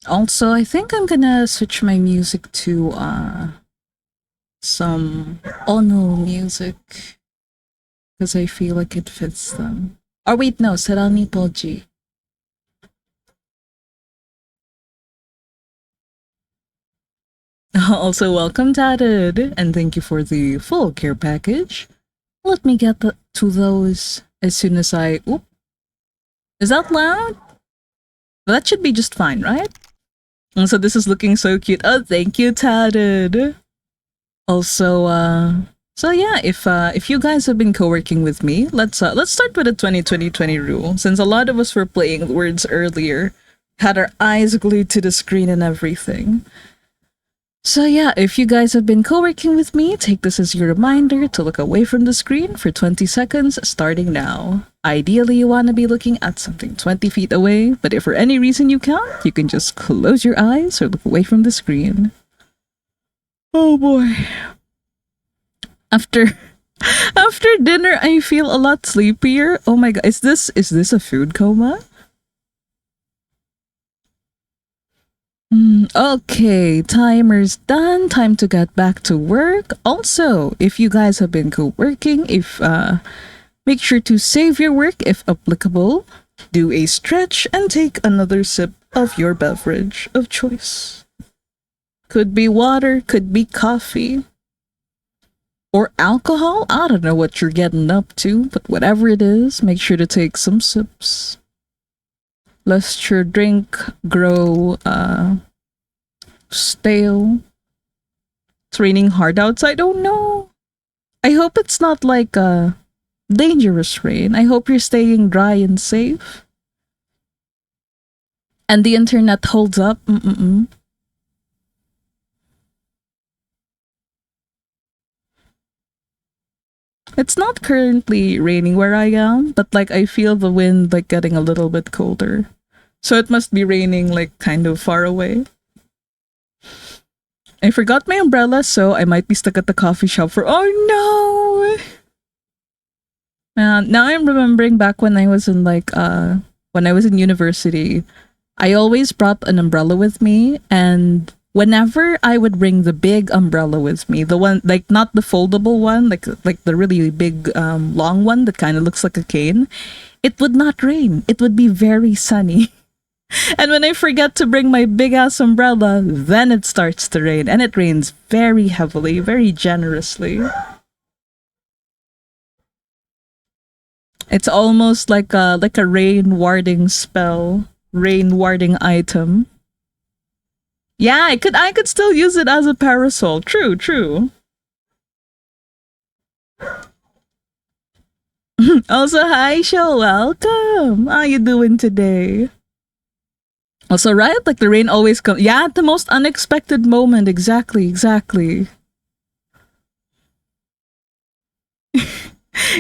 S1: Also, I think I'm gonna switch my music to some Ono music because I feel like it fits them. Or wait, no, Serani Poji. Also, welcome, Tatted, and thank you for the full care package. Let me get to those as soon as I. Oop. Is that loud? That should be just fine, right? And so this is looking so cute. Oh, thank you, Tatted. Also, so yeah, if you guys have been co-working with me, let's start with the 2020 rule. Since a lot of us were playing words earlier, had our eyes glued to the screen and everything. So yeah, if you guys have been co-working with me, take this as your reminder to look away from the screen for 20 seconds starting now. Ideally, you want to be looking at something 20 feet away, but if for any reason you can't, you can just close your eyes or look away from the screen. Oh boy. After after dinner, I feel a lot sleepier. Oh my god, is this a food coma? Okay, timer's done. Time to get back to work. Also, if you guys have been co-working, if make sure to save your work if applicable. Do a stretch and take another sip of your beverage of choice. Could be water, could be coffee, or alcohol. I don't know what you're getting up to, but whatever it is, make sure to take some sips. Lest your drink grow stale. It's raining hard outside. Oh no. I hope it's not like a dangerous rain. I hope you're staying dry and safe. And the internet holds up. Mm-mm-mm. It's not currently raining where I am, but like I feel the wind like getting a little bit colder. So it must be raining like kind of far away. I forgot my umbrella, so I might be stuck at the coffee shop for. Oh no! Now I'm remembering back when I was in when I was in university. I always brought an umbrella with me, and whenever I would bring the big umbrella with me, the one like not the foldable one, like the really big long one that kind of looks like a cane, it would not rain. It would be very sunny. And when I forget to bring my big ass umbrella, then it starts to rain, and it rains very heavily, very generously. It's almost like a rain warding spell, rain warding item. Yeah, I could still use it as a parasol. True, true. Also, hi, show, welcome. How you doing today? Also, right? Like the rain always comes. Yeah, at the most unexpected moment. Exactly, exactly.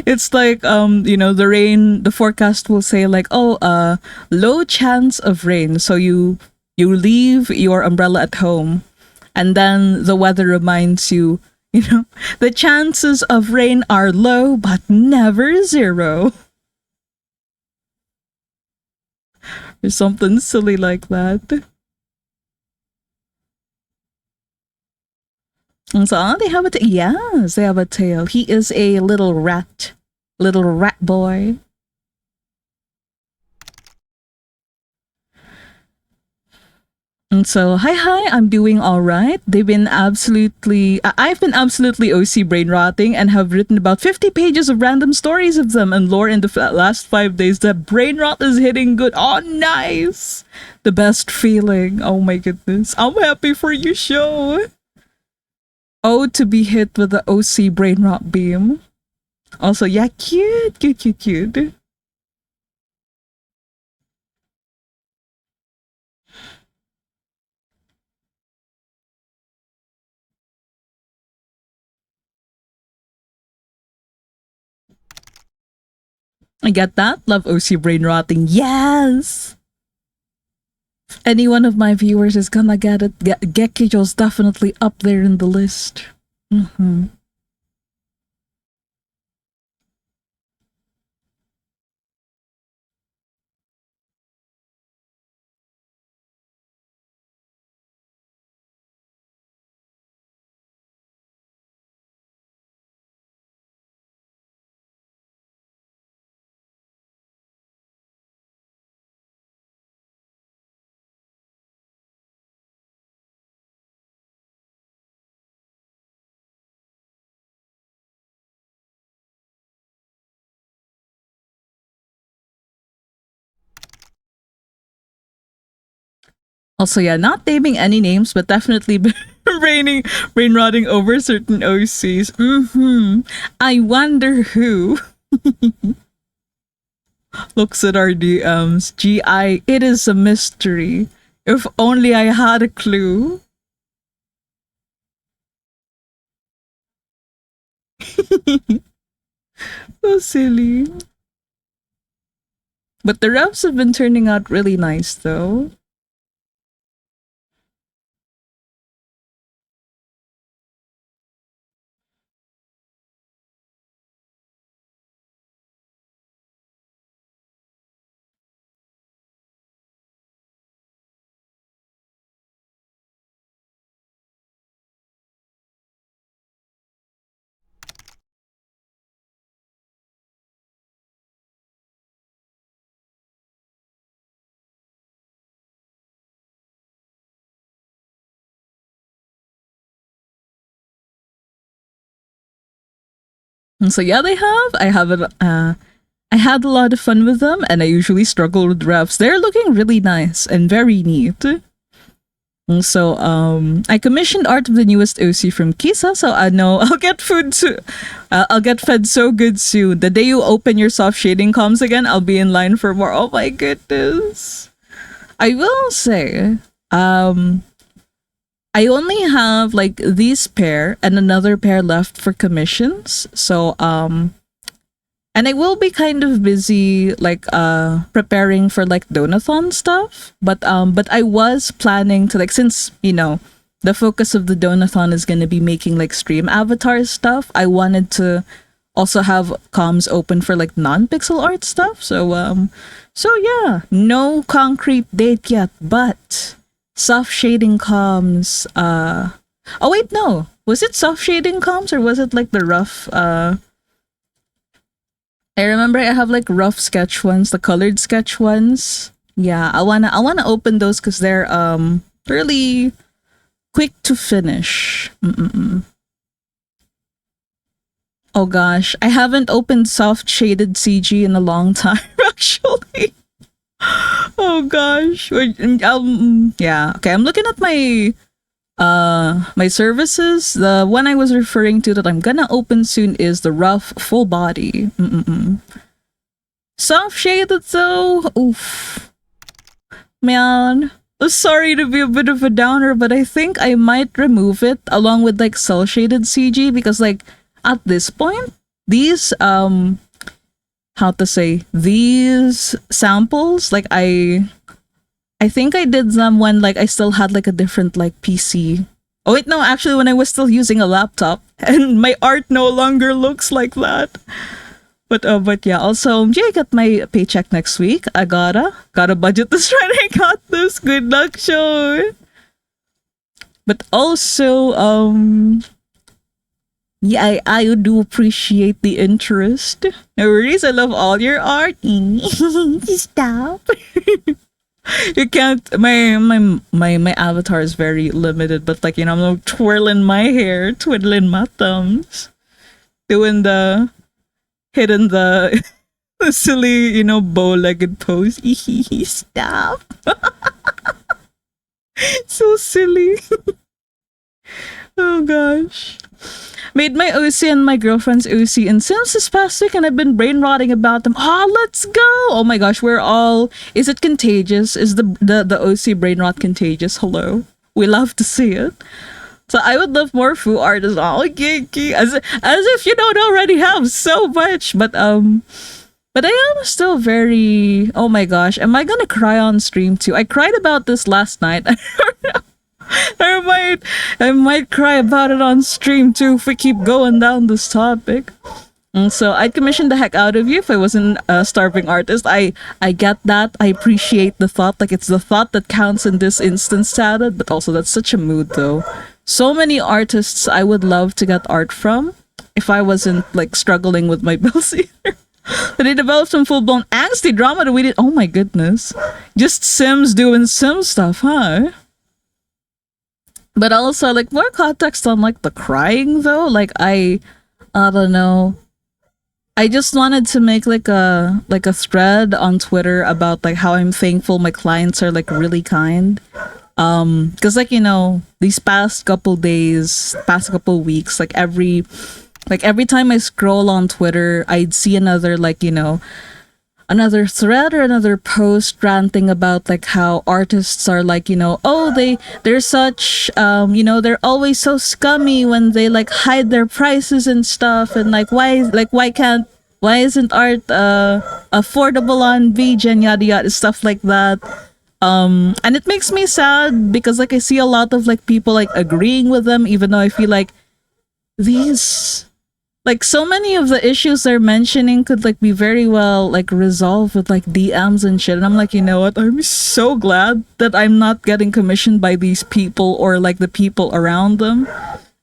S1: It's like the rain. The forecast will say like, oh, low chance of rain. So you leave your umbrella at home, and then the weather reminds you, the chances of rain are low, but never zero, or something silly like that. And so they have a yes, they have a tail. He is a little rat boy. And so, hi, I'm doing all right. I've been absolutely OC brain rotting and have written about 50 pages of random stories of them and lore in the last 5 days. The brain rot is hitting good. Oh, nice. The best feeling. Oh my goodness. I'm happy for you, show. Oh, to be hit with the OC brain rot beam. Also, yeah, cute, cute, cute, cute. I get that. Love OC brain rotting. Yes. Any one of my viewers is gonna get it. Gekijo's definitely up there in the list. Hmm. Also, yeah, not naming any names, but definitely brain rotting over certain OCs. I wonder who looks at our DMs. It is a mystery. If only I had a clue. So silly. But the refs have been turning out really nice though. And so yeah, they have. I had a lot of fun with them, and I usually struggle with refs. They're looking really nice and very neat. And so I commissioned art of the newest OC from Kisa, so I know I'll get food soon. I'll get fed so good soon. The day you open your soft shading comms again, I'll be in line for more. Oh my goodness! I will say, I only have like these pair and another pair left for commissions. So and I will be kind of busy like preparing for like donathon stuff. But I was planning to like, since you know the focus of the donathon is going to be making like stream avatar stuff, I wanted to also have comms open for like non-pixel art stuff. So yeah, no concrete date yet, but soft shading comms. Oh wait, no. Was it soft shading comms or was it like the rough I remember I have like rough sketch ones, the colored sketch ones. Yeah, I wanna open those because they're really quick to finish. Mm-mm-mm. Oh gosh, I haven't opened soft shaded CG in a long time actually. Oh gosh. Yeah. Okay, I'm looking at my services. The one I was referring to that I'm gonna open soon is the rough full body. Mm-mm-mm. Soft shaded though. Oof. Man. Sorry to be a bit of a downer, but I think I might remove it along with like cell shaded CG because like at this point, these how to say, these samples like I think I did them when like I still had like a different like PC. Oh wait, no, actually when I was still using a laptop and my art no longer looks like that. But yeah, also yeah, I got my paycheck next week. I gotta budget this right. I got this. Good luck, show. But also, yeah, I do appreciate the interest. No worries, I love all your art. Stop. You can't. My avatar is very limited, but like you know, I'm like twirling my hair, twiddling my thumbs, doing the hitting the silly, you know, bow-legged pose. Stop. So silly. Oh gosh. Made my OC and my girlfriend's OC in Sims this past week and I've been brain rotting about them. Oh, let's go! Oh my gosh, we're all... Is it contagious? Is the OC brain rot contagious? Hello? We love to see it. So I would love more Fu art as well. Okay, okay. As if you don't already have so much. But I am still very... Oh my gosh, am I gonna cry on stream too? I cried about this last night. I might cry about it on stream too if we keep going down this topic. And so I'd commission the heck out of you if I wasn't a starving artist. I get that. I appreciate the thought. Like it's the thought that counts in this instance, Sada. But also that's such a mood though. So many artists I would love to get art from if I wasn't like struggling with my bills either. But they developed some full blown angsty drama that we did. Oh my goodness. Just Sims doing Sim stuff, huh? But also like more context on like the crying though. Like I don't know. I just wanted to make like a thread on Twitter about like how I'm thankful my clients are like really kind. Because like you know these past couple days, past couple weeks, like every time I scroll on Twitter, I'd see another like you know another thread or another post ranting about like how artists are like, oh, they're such they're always so scummy when they like hide their prices and stuff, and why isn't art affordable on VJ and yada yada stuff like that. And it makes me sad because like I see a lot of like people like agreeing with them, even though I feel like these like so many of the issues they're mentioning could like be very well like resolved with like DMs and shit. And I'm like, you know what? I'm so glad that I'm not getting commissioned by these people or like the people around them.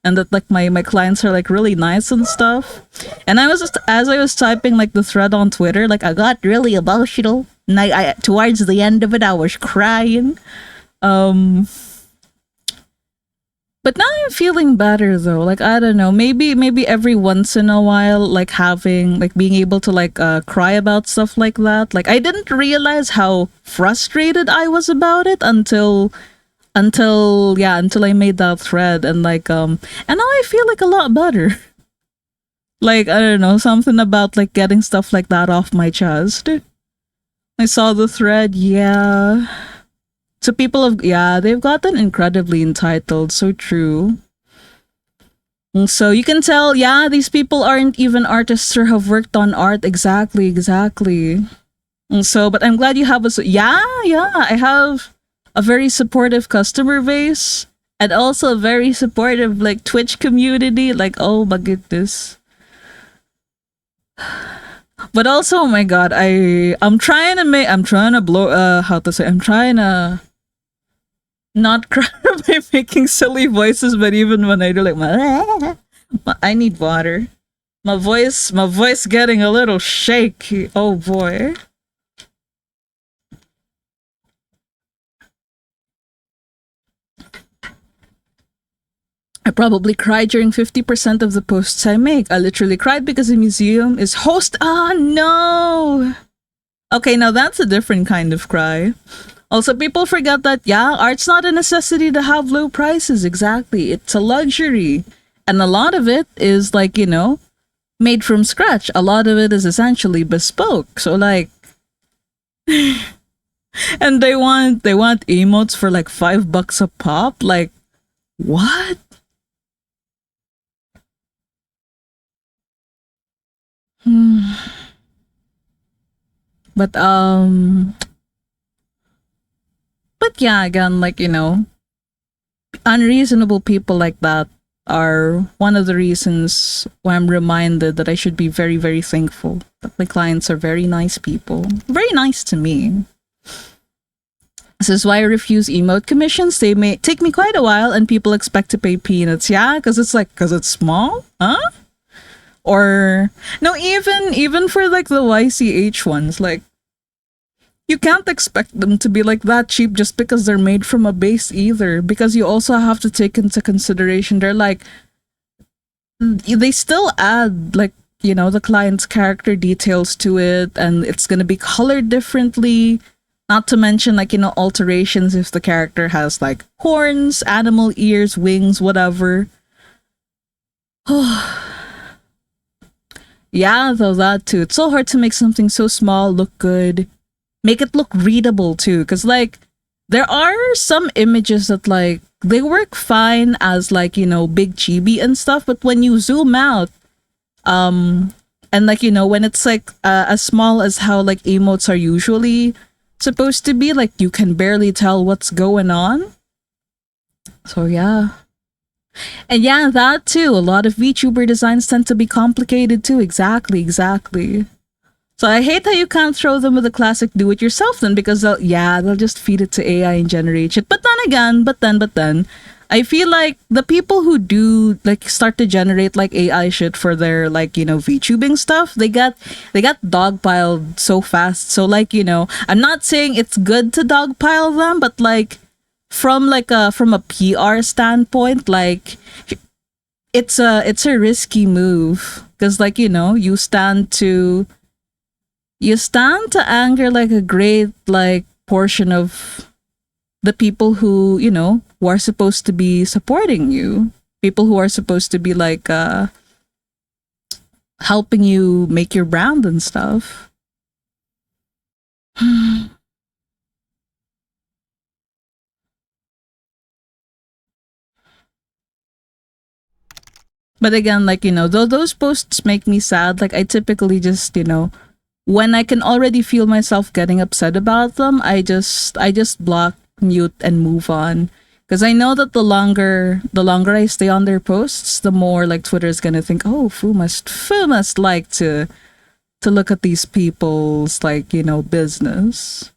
S1: And that like my clients are like really nice and stuff. And I was just, as I was typing like the thread on Twitter, like I got really emotional. And I towards the end of it I was crying. But now I'm feeling better though. Like I don't know, maybe every once in a while, like having like being able to like cry about stuff like that. Like I didn't realize how frustrated I was about it until I made that thread, and like and now I feel like a lot better. Like I don't know, something about like getting stuff like that off my chest. I saw the thread, yeah. So people have, yeah, they've gotten incredibly entitled. So true. And so you can tell, yeah, these people aren't even artists or have worked on art. Exactly. And so, but I'm glad you have yeah, I have a very supportive customer base and also a very supportive like Twitch community. Like, oh my goodness. But also, oh my god, I'm trying to blow, how to say, I'm trying to not cry by making silly voices, but even when I do like I need water. My voice getting a little shaky. Oh boy. I probably cried during 50% of the posts I make. I literally cried because the museum is host. Ah, no. Okay, now that's a different kind of cry. Also, people forget that, yeah, art's not a necessity to have low prices. Exactly. It's a luxury. And a lot of it is like, made from scratch. A lot of it is essentially bespoke. So like and they want emotes for like $5 a pop. Like what? But yeah, again, like, unreasonable people like that are one of the reasons why I'm reminded that I should be very, very thankful that my clients are very nice people. Very nice to me. This is why I refuse emote commissions. They may take me quite a while and people expect to pay peanuts. Yeah, because it's small? Huh? Or no, even for like the YCH ones, like you can't expect them to be like that cheap just because they're made from a base either, because you also have to take into consideration they're like they still add like the client's character details to it, and it's going to be colored differently, not to mention like alterations if the character has like horns, animal ears, wings, whatever. Yeah, though, that too. It's so hard to make something so small look good. Make it look readable too, because like there are some images that like they work fine as like big chibi and stuff, but when you zoom out and like when it's like as small as how like emotes are usually supposed to be, like you can barely tell what's going on. So yeah. And yeah, that too. A lot of VTuber designs tend to be complicated too. Exactly. So I hate how you can't throw them with a classic do-it-yourself then, because they'll just feed it to AI and generate shit. But then, I feel like the people who do like start to generate like AI shit for their like VTubing stuff, they got dogpiled so fast. So like I'm not saying it's good to dogpile them, but like from a PR standpoint, like it's a risky move, because like you stand to anger like a great like portion of the people who who are supposed to be supporting you, people who are supposed to be like helping you make your brand and stuff. But again, like, though those posts make me sad, like I typically just, when I can already feel myself getting upset about them, I just block, mute, and move on. Because I know that the longer I stay on their posts, the more like Twitter's gonna think, oh, Fu must like to look at these people's like, business.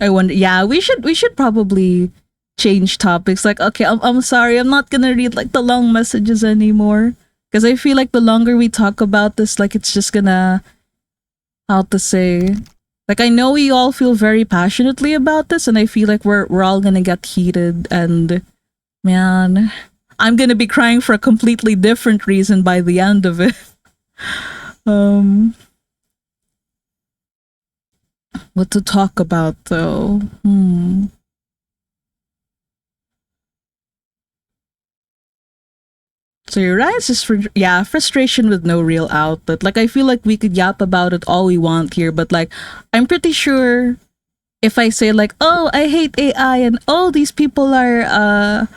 S1: I wonder. Yeah, we should probably change topics. Like, okay, I'm sorry, I'm not gonna read like the long messages anymore because I feel like the longer we talk about this, like it's just gonna, how to say, like I know we all feel very passionately about this, and I feel like we're all gonna get heated, and man, I'm gonna be crying for a completely different reason by the end of it. Um, what to talk about though? So you're right. It's just yeah, frustration with no real outlet. Like I feel like we could yap about it all we want here, but like I'm pretty sure if I say like, "Oh, I hate AI," and "Oh, these people are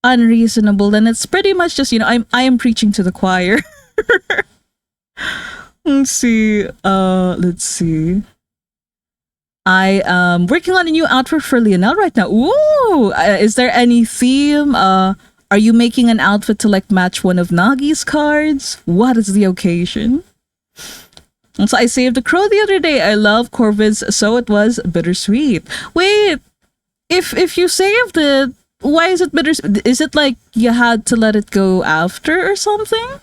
S1: unreasonable," then it's pretty much just I am preaching to the choir. Let's see. I am working on a new outfit for Lionel right now. Ooh, is there any theme? Are you making an outfit to like match one of Nagi's cards? What is the occasion? And so I saved a crow the other day. I love corvids, so it was bittersweet. Wait, if you saved it, why is it bittersweet? Is it like you had to let it go after or something?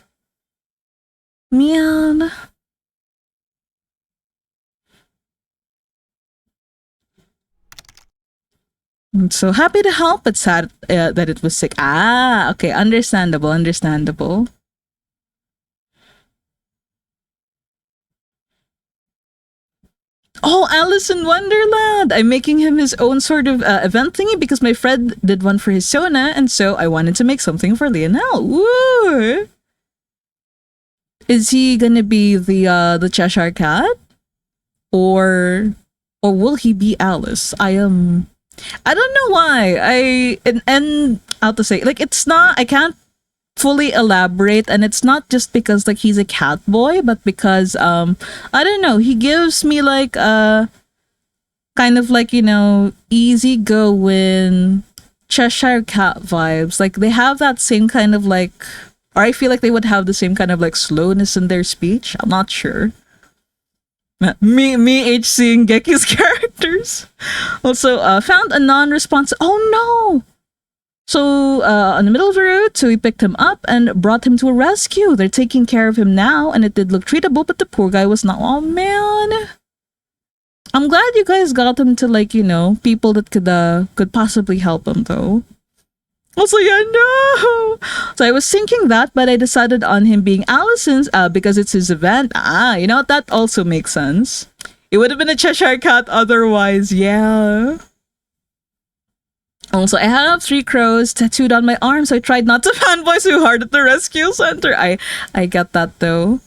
S1: Man. I'm so happy to help, but sad that it was sick. Ah, okay, understandable, understandable. Oh, Alice in Wonderland! I'm making him his own sort of event thingy because my friend did one for his Sona, and so I wanted to make something for Lionel. Woo! Is he gonna be the Cheshire Cat, or or will he be Alice? I don't know why. And how to say, like, it's not. I can't fully elaborate, and it's not just because like he's a cat boy, but because I don't know. He gives me like kind of like easygoing Cheshire Cat vibes. Like they have that same kind of like, or I feel like they would have the same kind of like slowness in their speech. I'm not sure. Me HCing Geki's characters. Also, found a non-responsive. Oh no! So, on the middle of the road, so we picked him up and brought him to a rescue. They're taking care of him now, and it did look treatable, but the poor guy was not. Oh man! I'm glad you guys got him to like people that could possibly help him though. Also, yeah, no. So I was thinking that, but I decided on him being Allison's because it's his event. That also makes sense. It would have been a Cheshire Cat otherwise, yeah. Also, I have three crows tattooed on my arm, so I tried not to fanboy too hard at the rescue center. I get that though.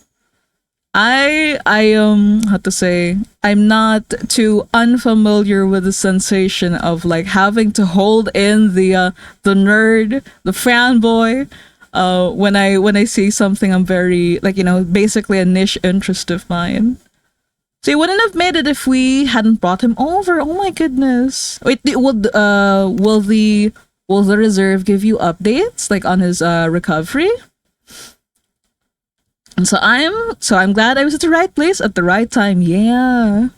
S1: I how to say, I'm not too unfamiliar with the sensation of like having to hold in the nerd, the fanboy. When I see something I'm very like basically a niche interest of mine. So he wouldn't have made it if we hadn't brought him over. Oh my goodness! Wait, will the reserve give you updates like on his recovery? And so I'm glad I was at the right place at the right time. Yeah.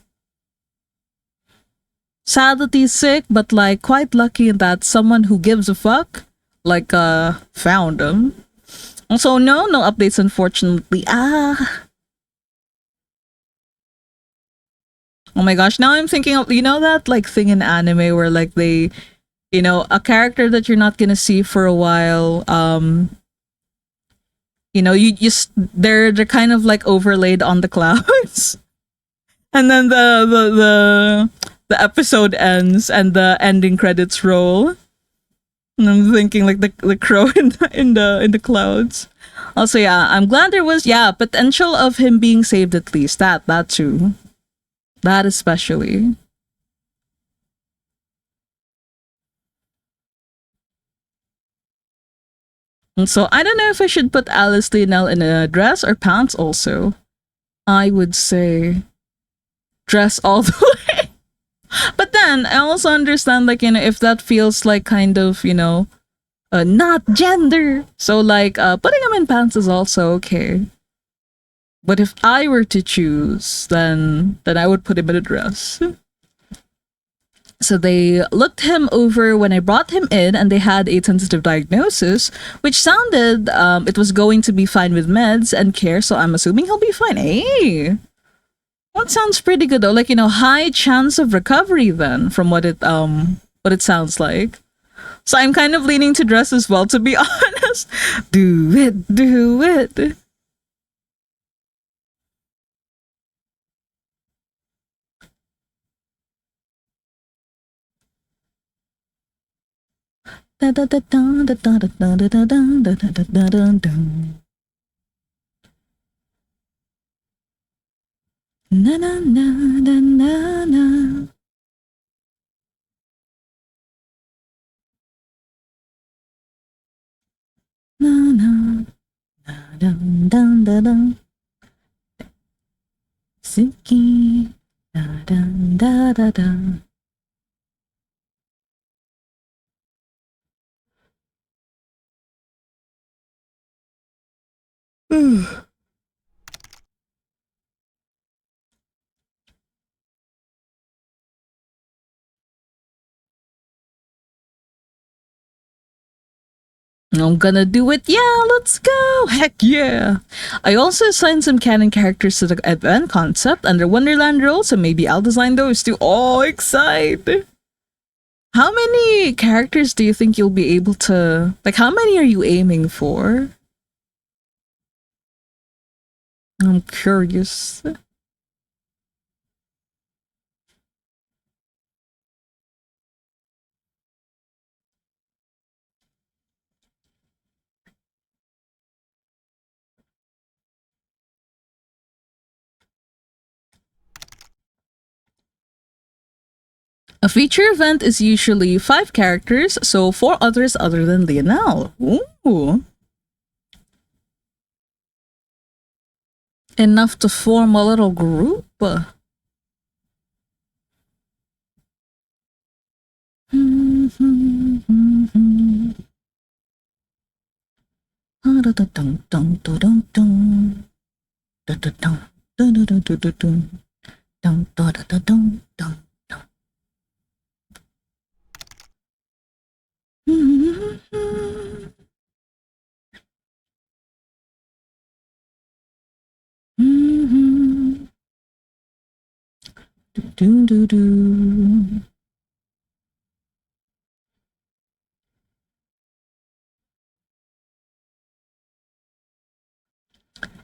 S1: Sad that he's sick, but like quite lucky that someone who gives a fuck like found him. Also, no updates unfortunately. Oh my gosh, now I'm thinking of that like thing in anime where like they a character that you're not gonna see for a while, you just they're kind of like overlaid on the clouds. And then the episode ends and the ending credits roll. And I'm thinking like the crow in the clouds. Also, yeah, I'm glad there was potential of him being saved at least. That too. That especially. And so I don't know if I should put Alice Lionel in a dress or pants also. I would say dress all the way. But then I also understand, like, if that feels like kind of, not gender. So, like, putting him in pants is also okay. But if I were to choose, then I would put him in a dress. So they looked him over when I brought him in, and they had a tentative diagnosis, which sounded it was going to be fine with meds and care. So I'm assuming he'll be fine. Hey, that sounds pretty good though. Like, high chance of recovery then, from what it sounds like. So I'm kind of leaning to dress as well, to be honest. Do it, do it. Da da da da da da da da da da da da da da da. Na na na na na na. Na na na dun dun dun dun. Suki da dun da da da. I'm gonna do it. Yeah, let's go. Heck yeah. I also assigned some canon characters to the event concept under Wonderland role, so maybe I'll design those too. Oh, excited. How many characters do you think you'll be able to, like, how many are you aiming for? I'm curious. A feature event is usually 5 characters, so 4 others other than Lionel. Ooh. Enough to form a little group.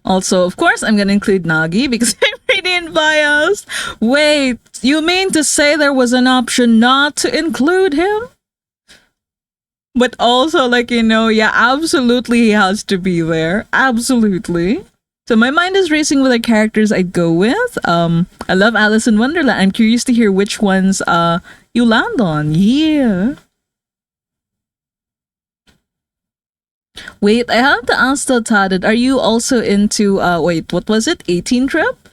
S1: Also, of course, I'm gonna include Nagi because I'm pretty unbiased. Wait, you mean to say there was an option not to include him? But also, like, yeah, absolutely he has to be there. Absolutely. So my mind is racing with the characters I'd go with. I love Alice in Wonderland. I'm curious to hear which ones you land on. Yeah. Wait, I have to ask the Tadid, are you also into wait, what was it? 18 trip?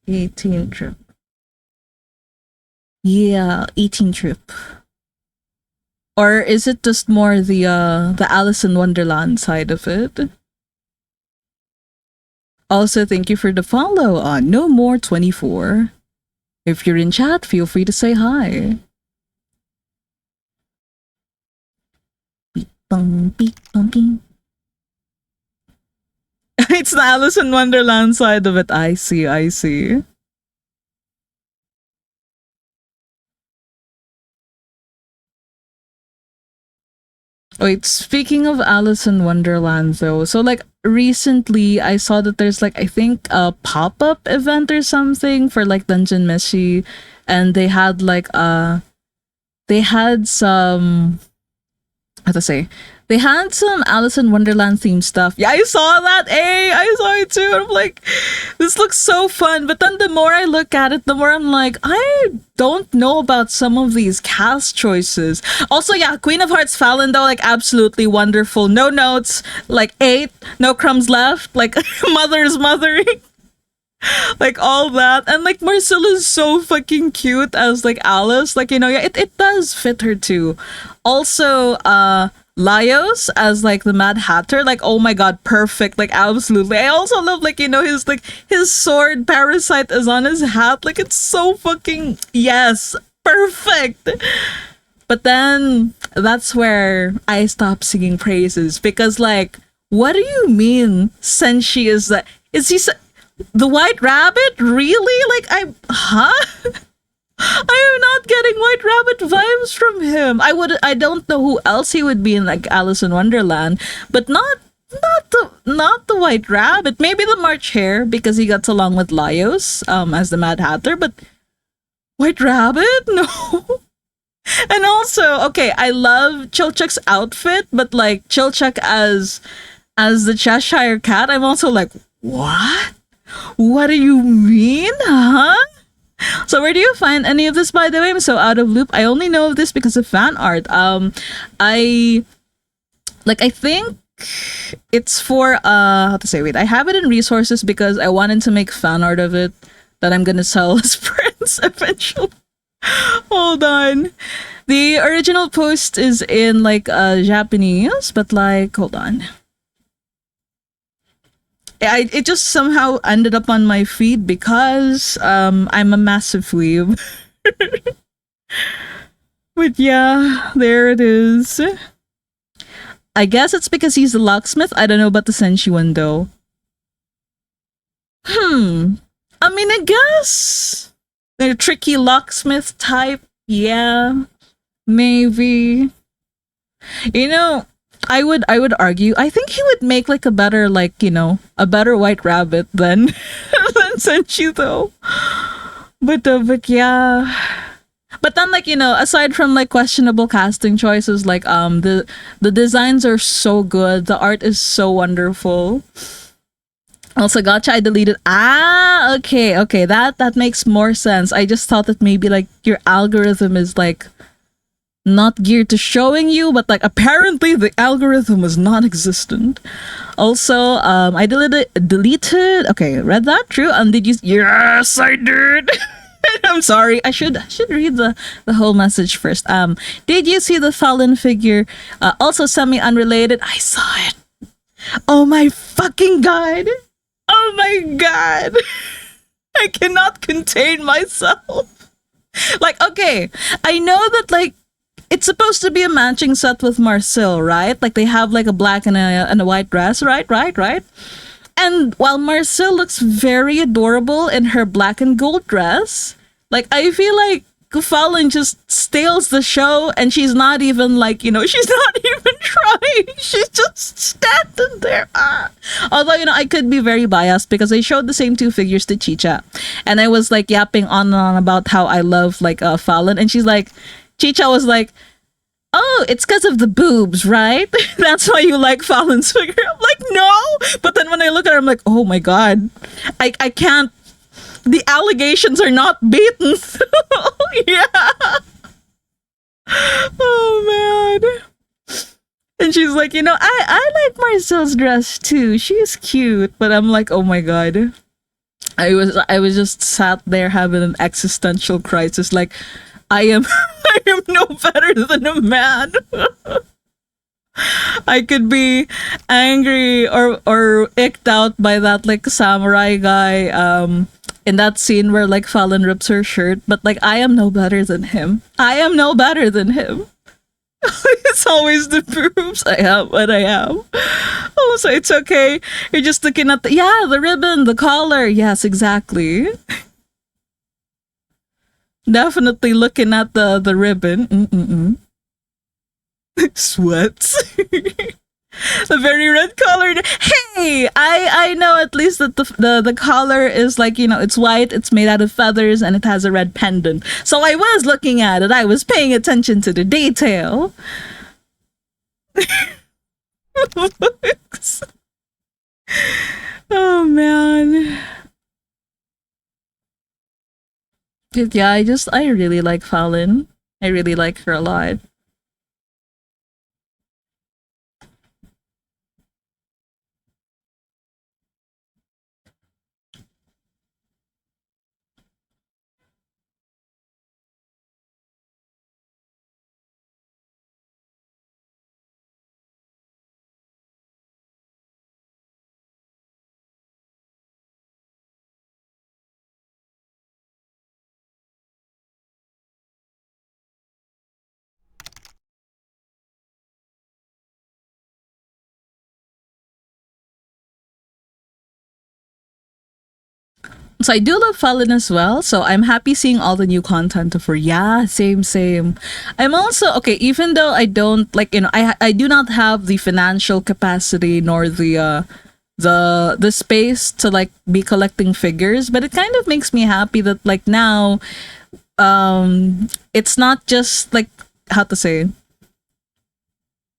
S1: 18 trip. Yeah, 18 trip. Or is it just more the Alice in Wonderland side of it? Also, thank you for the follow on No More 24. If you're in chat, feel free to say hi. Beep bum beep bum beep. It's the Alice in Wonderland side of it. I see, I see. Wait, speaking of Alice in Wonderland though, so like recently I saw that there's like I think a pop-up event or something for like Dungeon Meshi, and they had like they had some how to say, they had some Alice in Wonderland themed stuff. Yeah, I saw that. Hey, I saw it too. I'm like, this looks so fun. But then the more I look at it, the more I'm like, I don't know about some of these cast choices. Also, yeah, Queen of Hearts Fallon though, like absolutely wonderful. No notes, like 8, no crumbs left, like mother's mothering. Like all that, and like Marcel is so fucking cute as like Alice, like, yeah, it does fit her too. Also, Laios as like the Mad Hatter, like, oh my god, perfect, like absolutely. I also love, like, his, like, his sword parasite is on his hat, like it's so fucking, yes, perfect. But then that's where I stop singing praises, because like, what do you mean Senshi is that, is he the White Rabbit? Really? Like, huh? I am not getting White Rabbit vibes from him. I don't know who else he would be in like Alice in Wonderland, but not the White Rabbit. Maybe the March Hare because he gets along with Laios as the Mad Hatter, but White Rabbit? No. And also, okay, I love Chilchuck's outfit, but like Chilchuck as the Cheshire Cat, I'm also like, what? What do you mean? Huh? So where do you find any of this, by the way? I'm so out of loop. I only know of this because of fan art. I think it's for how to say, wait, I have it in resources because I wanted to make fan art of it that I'm gonna sell as prints eventually. Hold on. The original post is in like Japanese, but like, hold on. It just somehow ended up on my feed because I'm a massive weeb. But yeah, there it is. I guess it's because he's a locksmith. I don't know about the Senshi one though. I mean, I guess the tricky locksmith type. Yeah, maybe. I would argue. I think he would make like a better, like, a better White Rabbit than than Senshi though. But yeah. But then, like, aside from like questionable casting choices, like the designs are so good. The art is so wonderful. Also, gotcha, I deleted. Ah, okay. That makes more sense. I just thought that maybe like your algorithm is like not geared to showing you, but like apparently the algorithm was non-existent. Also, I deleted. Okay, read that? True. And did you? Yes, I did. I'm sorry. I should read the whole message first. Did you see the Fallen figure? Also semi unrelated. I saw it. Oh my fucking god. Oh my god. I cannot contain myself. Like, okay, I know that like it's supposed to be a matching set with Marcel, right? Like they have like a black and a white dress, right? And while Marcel looks very adorable in her black and gold dress, like I feel like Fallon just steals the show, and she's not even like, she's not even trying. She's just standing there. Although, I could be very biased because I showed the same two figures to Chicha, and I was like yapping on and on about how I love like Fallon, and she's like, Chicha was like, oh, it's because of the boobs, right? That's why you like Fallon's figure. I'm like, no. But then when I look at her, I'm like, oh my god, I can't. The allegations are not beaten. Yeah. Oh man. And she's like, I like Marcel's dress too. She's cute. But I'm like, oh my god. I was just sat there having an existential crisis. Like, I am no better than a man. I could be angry or icked out by that like samurai guy in that scene where like Fallon rips her shirt, but like I am no better than him. I am no better than him. It's always the boobs. I am what I am. Oh, so it's okay. You're just looking at the ribbon, the collar. Yes, exactly. Definitely looking at the ribbon. Sweats. The very red colored. Hey, I know at least that the collar is like, it's white, it's made out of feathers, and it has a red pendant. So I was looking at it. I was paying attention to the detail. books. Oh man. But yeah, I really like Fallon. I really like her a lot. So I do love Fallon as well. So I'm happy seeing all the new content of her. Yeah, same, same. I'm also okay. Even though I don't like, I do not have the financial capacity nor the space to like be collecting figures, but it kind of makes me happy that like now, it's not just like how to say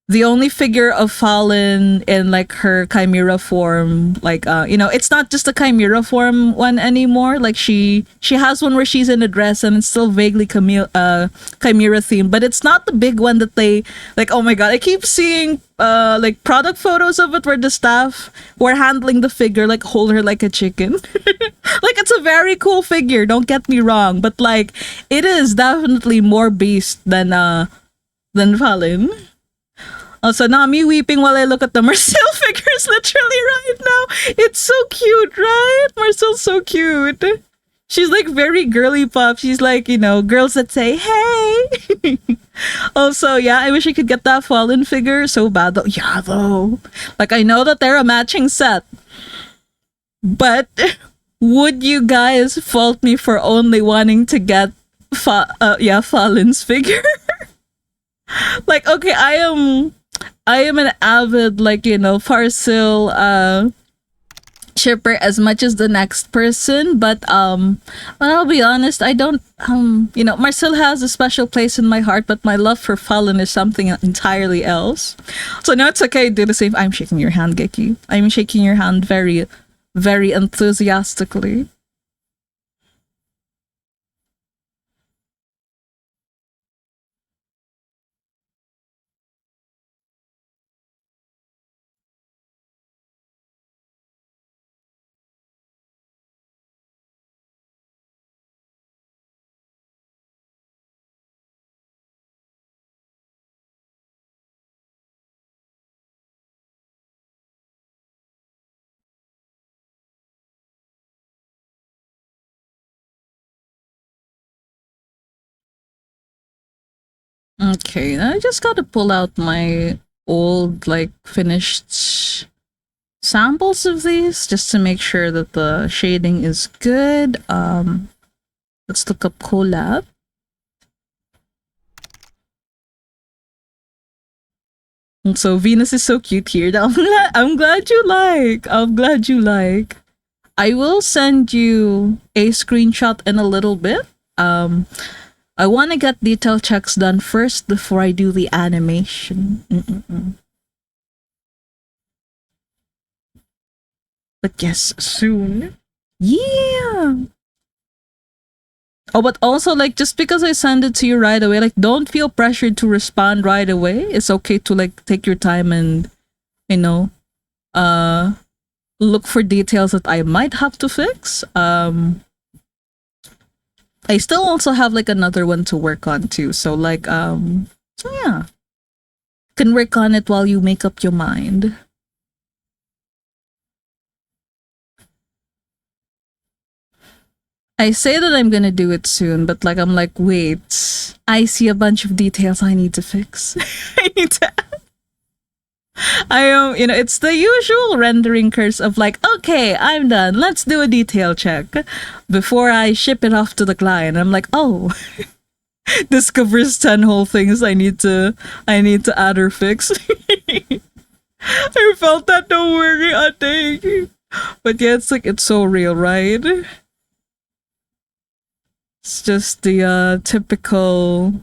S1: the only figure of Fallen in like her chimera form, like it's not just a chimera form one anymore. Like she has one where she's in a dress and it's still vaguely chimera themed, but it's not the big one that they like. Oh my god, I keep seeing like product photos of it where the staff who are handling the figure like hold her like a chicken. Like it's a very cool figure, don't get me wrong, but like it is definitely more beast than Fallen. Also, now me weeping while I look at the Marcel figures literally right now. It's so cute, right? Marcel's so cute. She's like very girly pop. She's like, girls that say, hey. Also, yeah, I wish I could get that Fallen figure so bad though. Yeah, though. Like, I know that they're a matching set. But would you guys fault me for only wanting to get Fallen's figure? Like, okay, I am an avid like Farsil shipper as much as the next person, but I'll be honest, I don't Marcel has a special place in my heart, but my love for Fallen is something entirely else. So no, it's okay, do the same. I'm shaking your hand, Geki. I'm shaking your hand very, very enthusiastically. Okay, I just gotta pull out my old like finished samples of these just to make sure that the shading is good. Let's look up collab. And so Venus is so cute here. I'm glad you like. I'm glad you like. I will send you a screenshot in a little bit. I want to get detail checks done first before I do the animation. But yes, soon. Yeah. Oh, but also like just because I send it to you right away, like don't feel pressured to respond right away. It's okay to like take your time and you know, uh look for details that I might have to fix. I still also have like another one to work on too. So yeah. Can work on it while you make up your mind. I say that I'm gonna do it soon, but like I'm like, wait, I see a bunch of details I need to fix. I need to I am, it's the usual rendering curse of like, okay, I'm done. Let's do a detail check before I ship it off to the client. I'm like, oh, discovers 10 whole things I need to add or fix. I felt that, don't worry, ate. But yeah, it's like it's so real, right? It's just the typical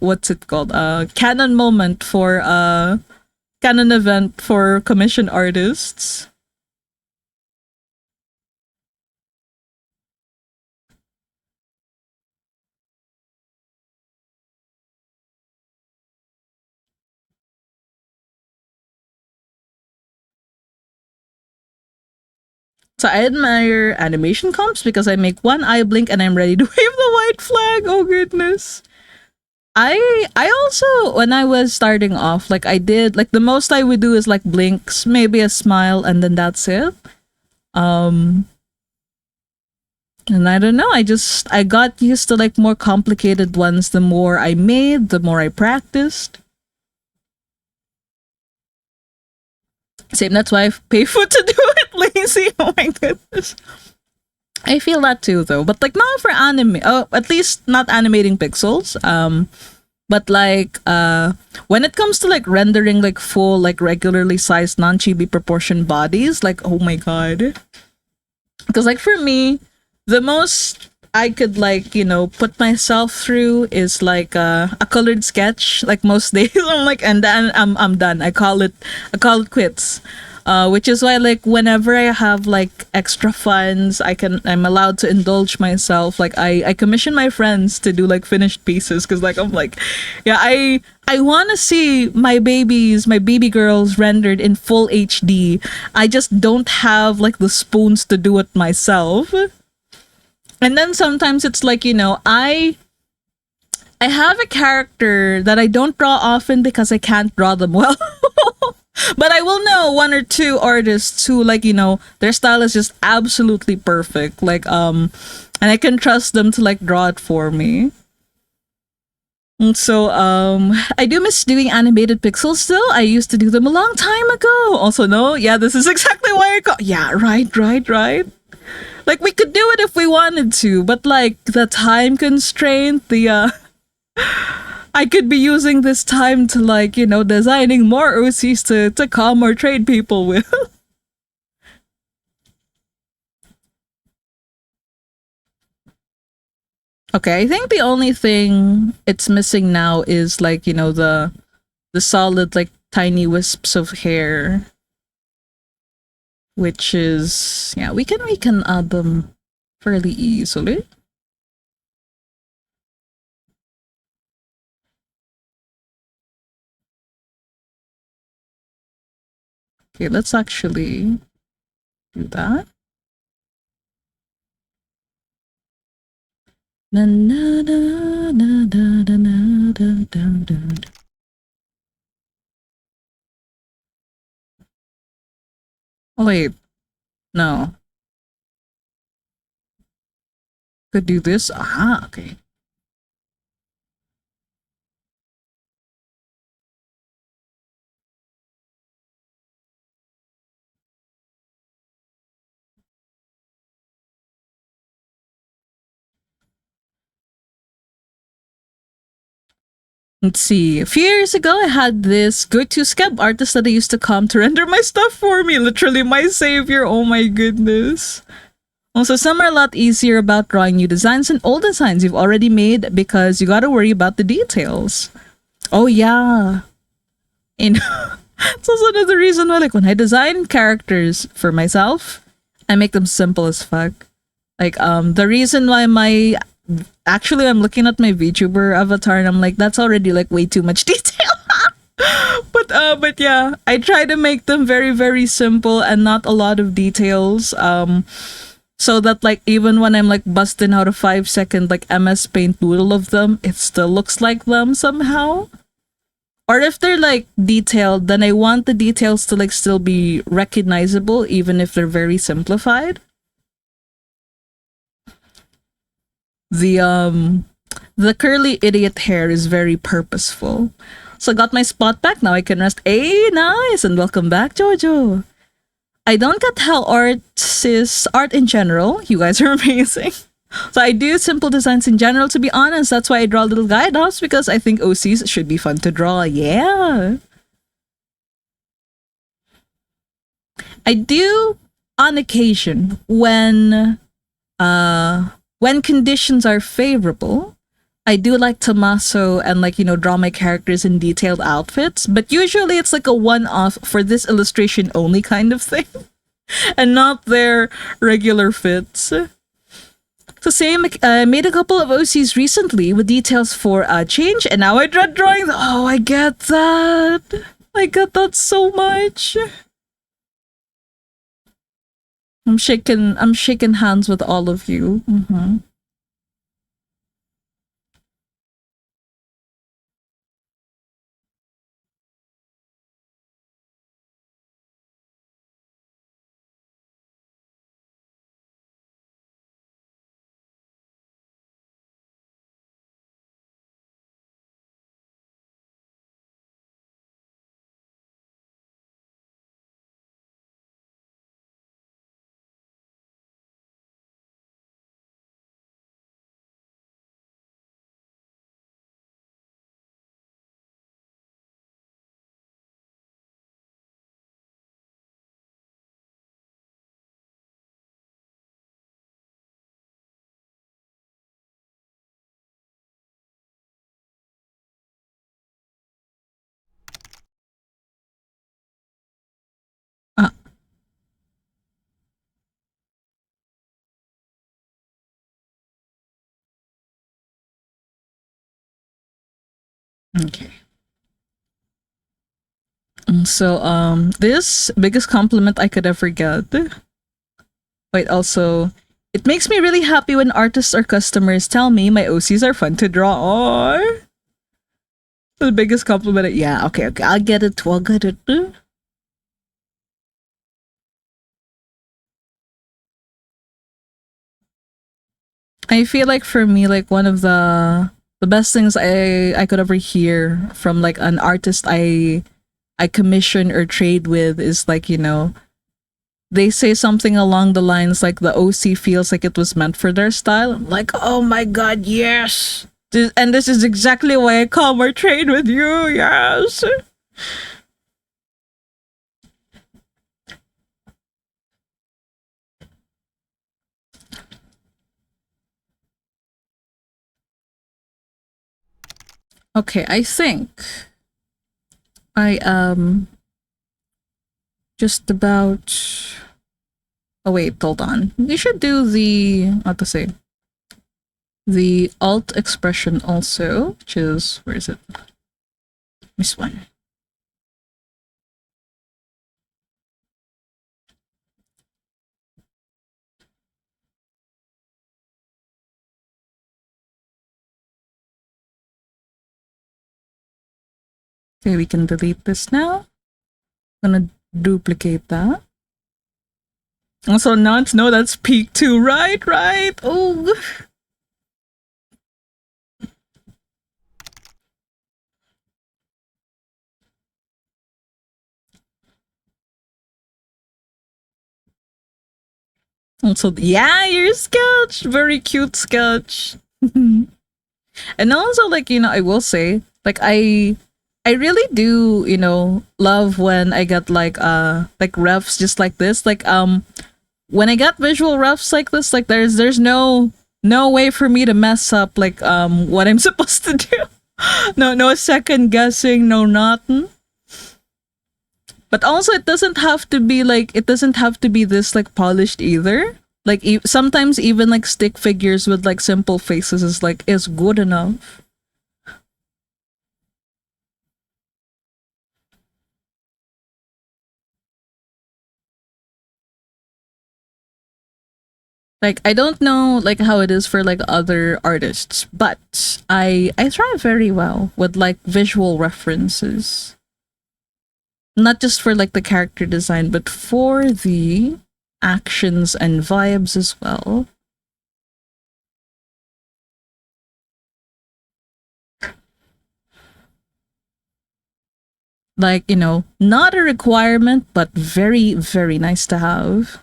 S1: what's it called? Canon moment for canon event for commission artists. So I admire animation comps because I make one eye blink and I'm ready to wave the white flag. Oh goodness. I also when I was starting off, like I did like the most I would do is like blinks, maybe a smile, and then that's it. Um and I don't know, I got used to like more complicated ones the more I made, the more I practiced. Same, that's why I pay food to do it, lazy. Oh my goodness. I feel that too though. But like not for anime, oh at least not animating pixels. But like when it comes to like rendering like full like regularly sized non-chibi proportion bodies, like oh my god. Because like for me, the most I could like, put myself through is like a colored sketch. Like most days I'm like, and then I'm done. I call it quits. Which is why like whenever I have like extra funds, I'm allowed to indulge myself. Like I commission my friends to do like finished pieces because like I'm like, yeah, I want to see my baby girls rendered in full HD. I just don't have like the spoons to do it myself. And then sometimes it's like, I have a character that I don't draw often because I can't draw them well. But I will know one or two artists who like, their style is just absolutely perfect. Like and I can trust them to like draw it for me. And so I do miss doing animated pixels still. I used to do them a long time ago. Also no, yeah, this is exactly why I got yeah, right. Like we could do it if we wanted to, but like the time constraint, I could be using this time to like, designing more OCs to calm or trade people with. Okay, I think the only thing it's missing now is like, the solid like tiny wisps of hair. Which is yeah, we can add them fairly easily. Okay, let's actually do that. Na, na, na, na, na, na, na, da, da, da. Oh wait, no. Could do this. Ah, okay. Let's see. A few years ago, I had this go-to scab artist that I used to come to render my stuff for me. Literally my savior. Oh my goodness. Also, some are a lot easier about drawing new designs and old designs you've already made because you gotta worry about the details. Oh yeah. And it's also another reason why, like, when I design characters for myself, I make them simple as fuck. Like, the reason why actually, I'm looking at my VTuber avatar and I'm like, that's already like way too much detail. But yeah, I try to make them very, very simple and not a lot of details. So that like even when I'm like busting out a 5 second like MS Paint doodle of them, it still looks like them somehow. Or if they're like detailed, then I want the details to like still be recognizable even if they're very simplified. The the curly idiot hair is very purposeful. So I got my spot back, now I can rest. Hey, nice, and welcome back, Jojo. I don't get how art is art in general. You guys are amazing. So I do simple designs in general, to be honest. That's why I draw little guide dogs because I think OCs should be fun to draw. Yeah. I do on occasion when conditions are favorable. I do like Tommaso and like, draw my characters in detailed outfits, but usually it's like a one off for this illustration only kind of thing and not their regular fits. So same, I made a couple of OCs recently with details for change, and now I dread drawing. Oh, I get that. I get that so much. I'm shaking hands with all of you. Uh, okay. So this biggest compliment I could ever get. But also, it makes me really happy when artists or customers tell me my OCs are fun to draw. Oh, the biggest compliment. Yeah, okay, okay. I'll get it. I'll get it. I feel like for me, like one of the best things I could ever hear from like an artist I commission or trade with is like, they say something along the lines like the OC feels like it was meant for their style. I'm like, oh my god, yes. And this is exactly why I come or trade with you. Yes. Okay, I think I just about. Oh wait, hold on. We should do the what to say. The alt expression also, which is where is it? This one. Okay, we can delete this now. I'm gonna duplicate that. Also, not no, that's peak two, right? Right. Oh. Also, yeah, your sketch, very cute sketch. And also, like I will say, like I really do, love when I get like refs just like this. Like when I got visual refs like this, like there's no way for me to mess up like what I'm supposed to do. No second guessing, no nothing. But also it doesn't have to be this like polished either. Like sometimes even like stick figures with like simple faces is good enough. Like I don't know like how it is for like other artists, but I thrive very well with like visual references. Not just for like the character design, but for the actions and vibes as well. Like, not a requirement, but very, very nice to have.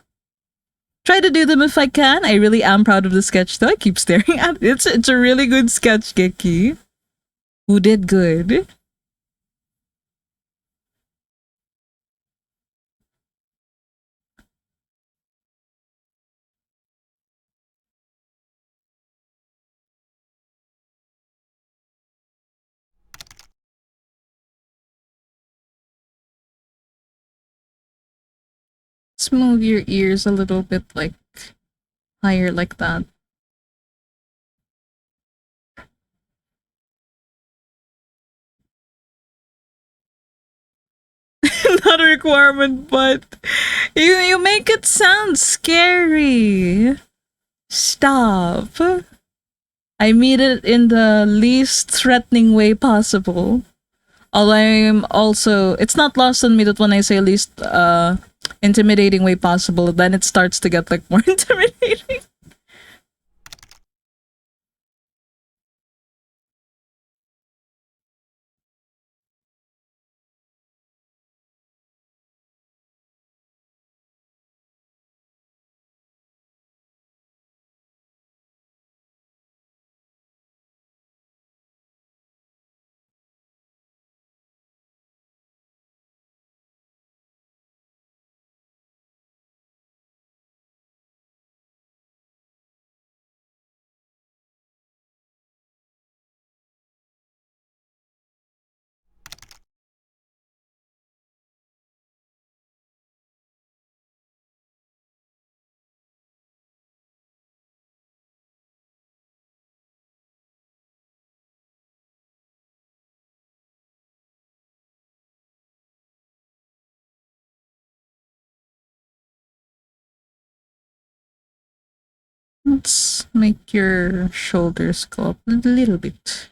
S1: Try to do them if I can. I really am proud of the sketch though. I keep staring at it. It's a really good sketch, Geki. Who did good? Let's move your ears a little bit like higher like that. Not a requirement, but you make it sound scary. Stop. I mean it in the least threatening way possible. Although I'm also, it's not lost on me that when I say least intimidating way possible, then it starts to get like more intimidating. Let's make your shoulders go up a little bit.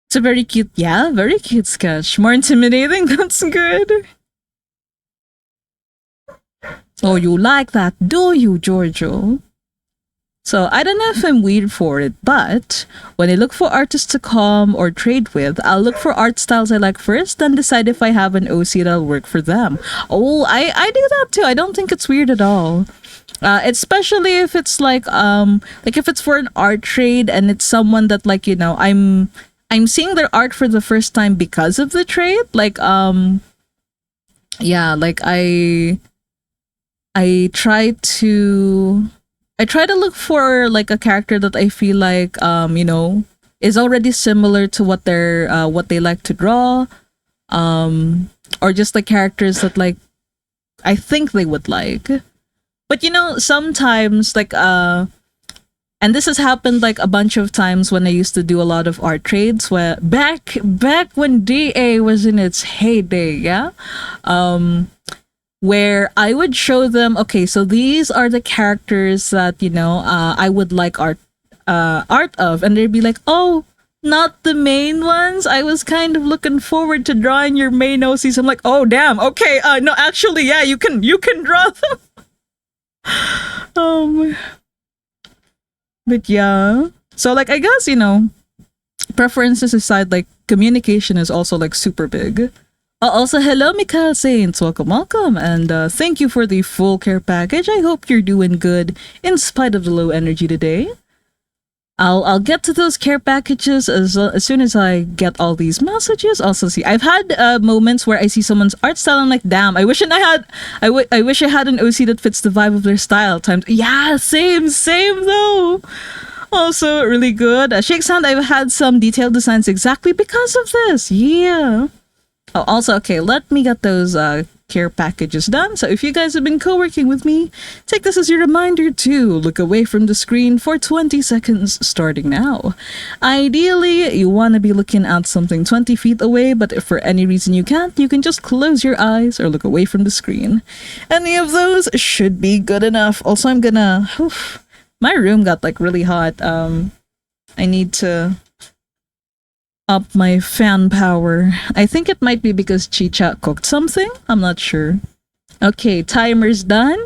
S1: It's a very cute, yeah, very cute sketch. More intimidating, that's good. Oh, you like that, do you, Giorgio? So I don't know if I'm weird for it, but when I look for artists to come or trade with, I'll look for art styles I like first, then decide if I have an OC that'll work for them. Oh, I do that too. I don't think it's weird at all. Especially if it's like if it's for an art trade and it's someone that like I'm seeing their art for the first time because of the trade. Yeah, like I try to I try to look for like a character that I feel like is already similar to what they like to draw, or just the characters that like I think they would like. But sometimes and this has happened like a bunch of times when I used to do a lot of art trades where back when DA was in its heyday, yeah. Where I would show them, okay, so these are the characters that I would like art of, and they'd be like, oh, not the main ones. I was kind of looking forward to drawing your main OCs. I'm like, oh damn, okay, no, actually, yeah, you can draw them. um, but yeah, so like I guess preferences aside, like communication is also like super big. Also, hello, Mika Saints. Welcome. And thank you for the full care package. I hope you're doing good in spite of the low energy today. I'll get to those care packages as soon as I get all these messages. Also, see, I've had moments where I see someone's art style and I'm like, damn, I wish I wish I had an OC that fits the vibe of their style. Times, yeah, same though. Also, really good. Shake Sound, I've had some detailed designs exactly because of this. Yeah. Oh, also, okay, let me get those care packages done. So if you guys have been co-working with me, take this as your reminder to look away from the screen for 20 seconds starting now. Ideally, you want to be looking at something 20 feet away, but if for any reason you can't, you can just close your eyes or look away from the screen. Any of those should be good enough. Also, I'm gonna... my room got like really hot. I need to up my fan power. I think it might be because Chicha cooked something. I'm not sure. Okay, timer's done.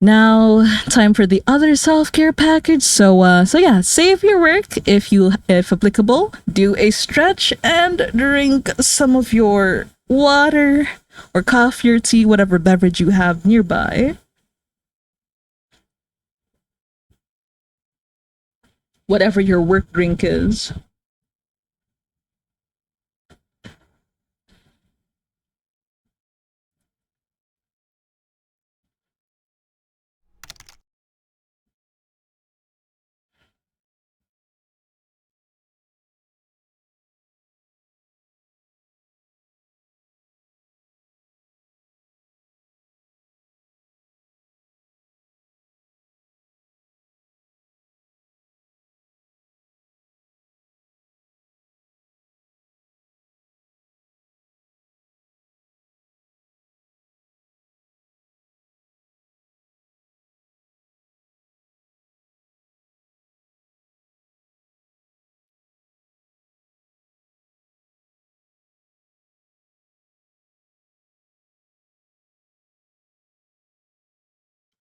S1: Now, time for the other self-care package. So yeah, save your work if applicable. Do a stretch and drink some of your water or coffee or tea, whatever beverage you have nearby. Whatever your work drink is.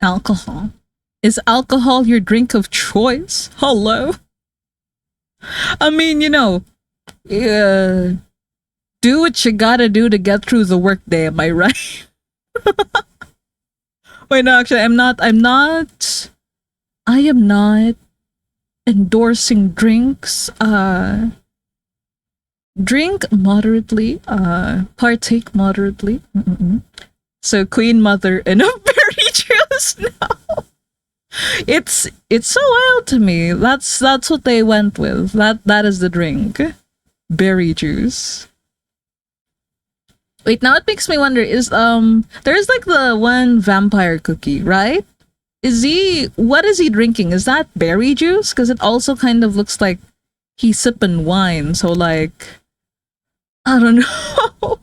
S1: Alcohol. Is alcohol your drink of choice? Hello? I mean, uh, do what you gotta do to get through the workday, am I right? Wait, no, actually, I am not endorsing drinks. Drink moderately, partake moderately. Mm-mm. So Queen Mother and a berry juice. No, it's so wild to me. That's what they went with. That is the drink, berry juice. Wait, now it makes me wonder. Is there's like the one vampire cookie, right? What is he drinking? Is that berry juice? Because it also kind of looks like he's sipping wine. So like, I don't know.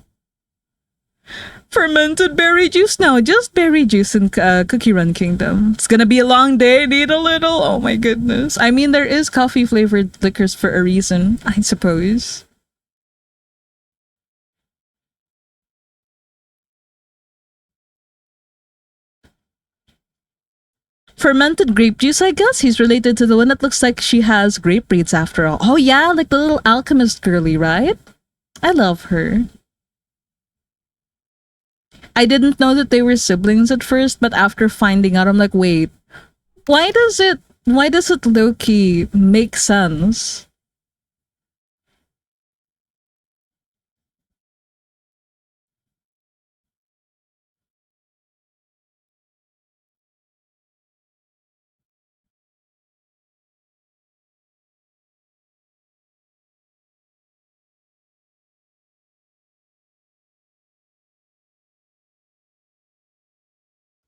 S1: Fermented berry juice? No, just berry juice in Cookie Run Kingdom. It's gonna be a long day. Need a little. Oh my goodness. I mean, there is coffee flavored liquors for a reason, I suppose. Fermented grape juice, I guess. He's related to the one that looks like she has grape braids after all. Oh yeah, like the little alchemist girly, right? I love her. I didn't know that they were siblings at first, but after finding out, I'm like, wait, why does it low key make sense?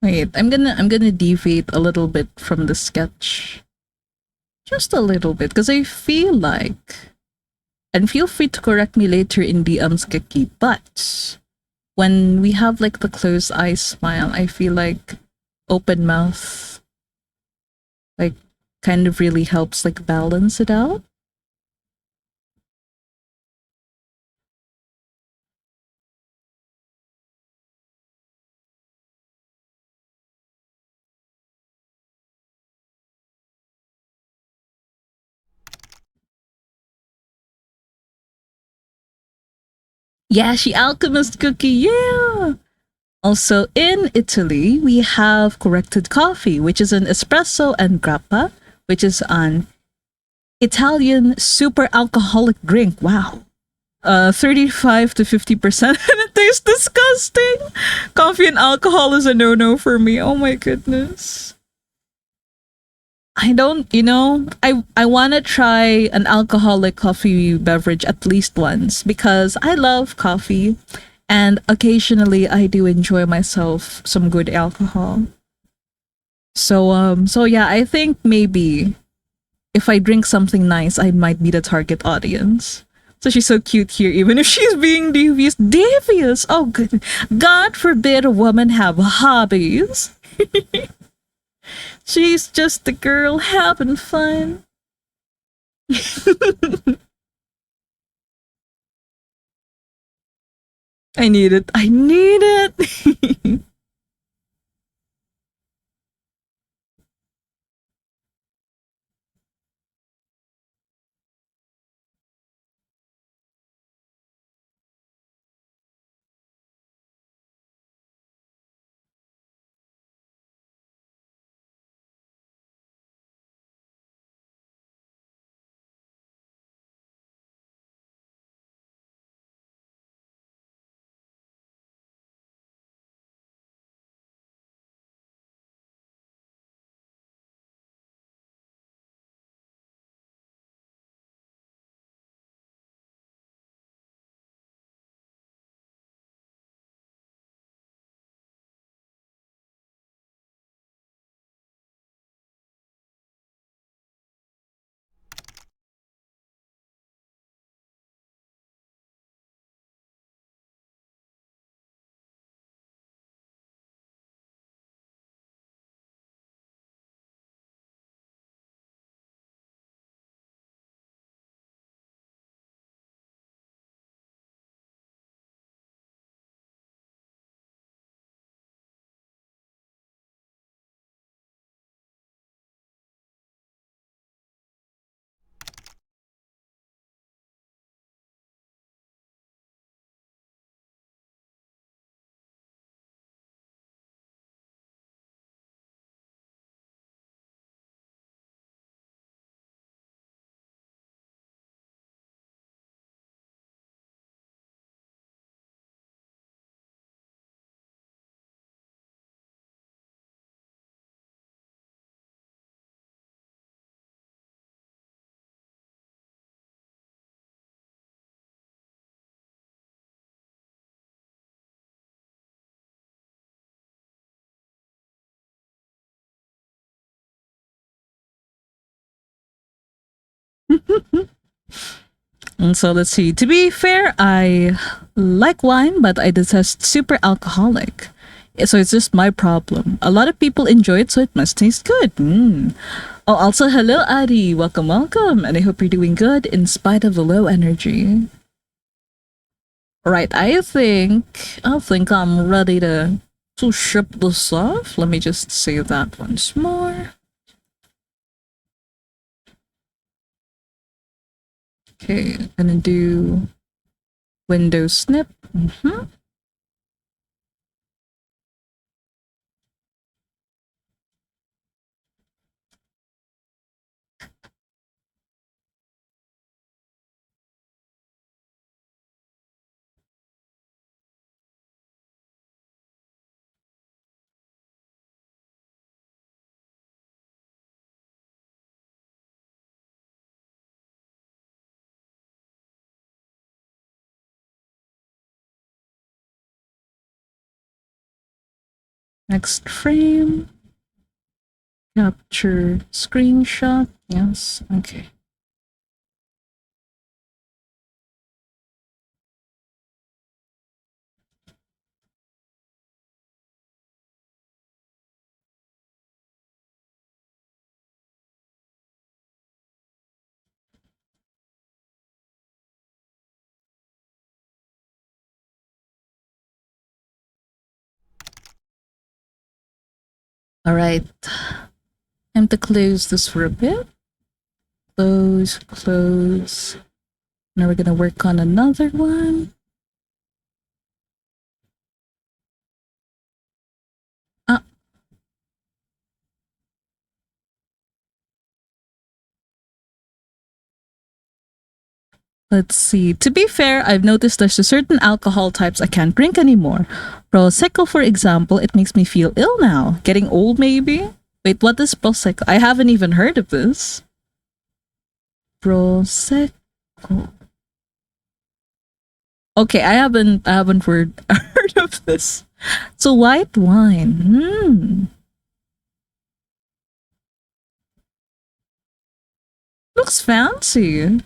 S1: Wait, I'm gonna deviate a little bit from the sketch. Just a little bit, because I feel like, and feel free to correct me later in DMs, Kiki, but when we have like the closed eye smile, I feel like open mouth like kind of really helps like balance it out. Yeah, she alchemist cookie, yeah. Also in Italy, we have corrected coffee, which is an espresso and grappa, which is an Italian super alcoholic drink. Wow. 35 to 50% and it tastes disgusting. Coffee and alcohol is a no-no for me. Oh my goodness. I don't, I want to try an alcoholic coffee beverage at least once because I love coffee and occasionally I do enjoy myself some good alcohol. So yeah, I think maybe if I drink something nice, I might be the target audience. So she's so cute here, even if she's being devious. Devious! Oh, good. God forbid a woman have hobbies. She's just a girl having fun. I need it. I need it. And so let's see. To be fair, I like wine, but I detest super alcoholic. So it's just my problem. A lot of people enjoy it, so it must taste good. Mm. Oh, also, hello, Adi. Welcome, welcome. And I hope you're doing good in spite of the low energy. Right, I think I'm ready to ship this off. Let me just say that once more. Okay, gonna do Windows snip. Next frame. Capture screenshot. Yes, okay. All right. Time to close this for a bit. Close, close. Now we're gonna work on another one. Ah, let's see. To be fair, I've noticed there's a certain alcohol types I can't drink anymore. Prosecco, for example, it makes me feel ill now. Getting old, maybe? Wait, what is Prosecco? I haven't even heard of this. Prosecco. Okay, I haven't heard of this. It's a white wine. Looks fancy.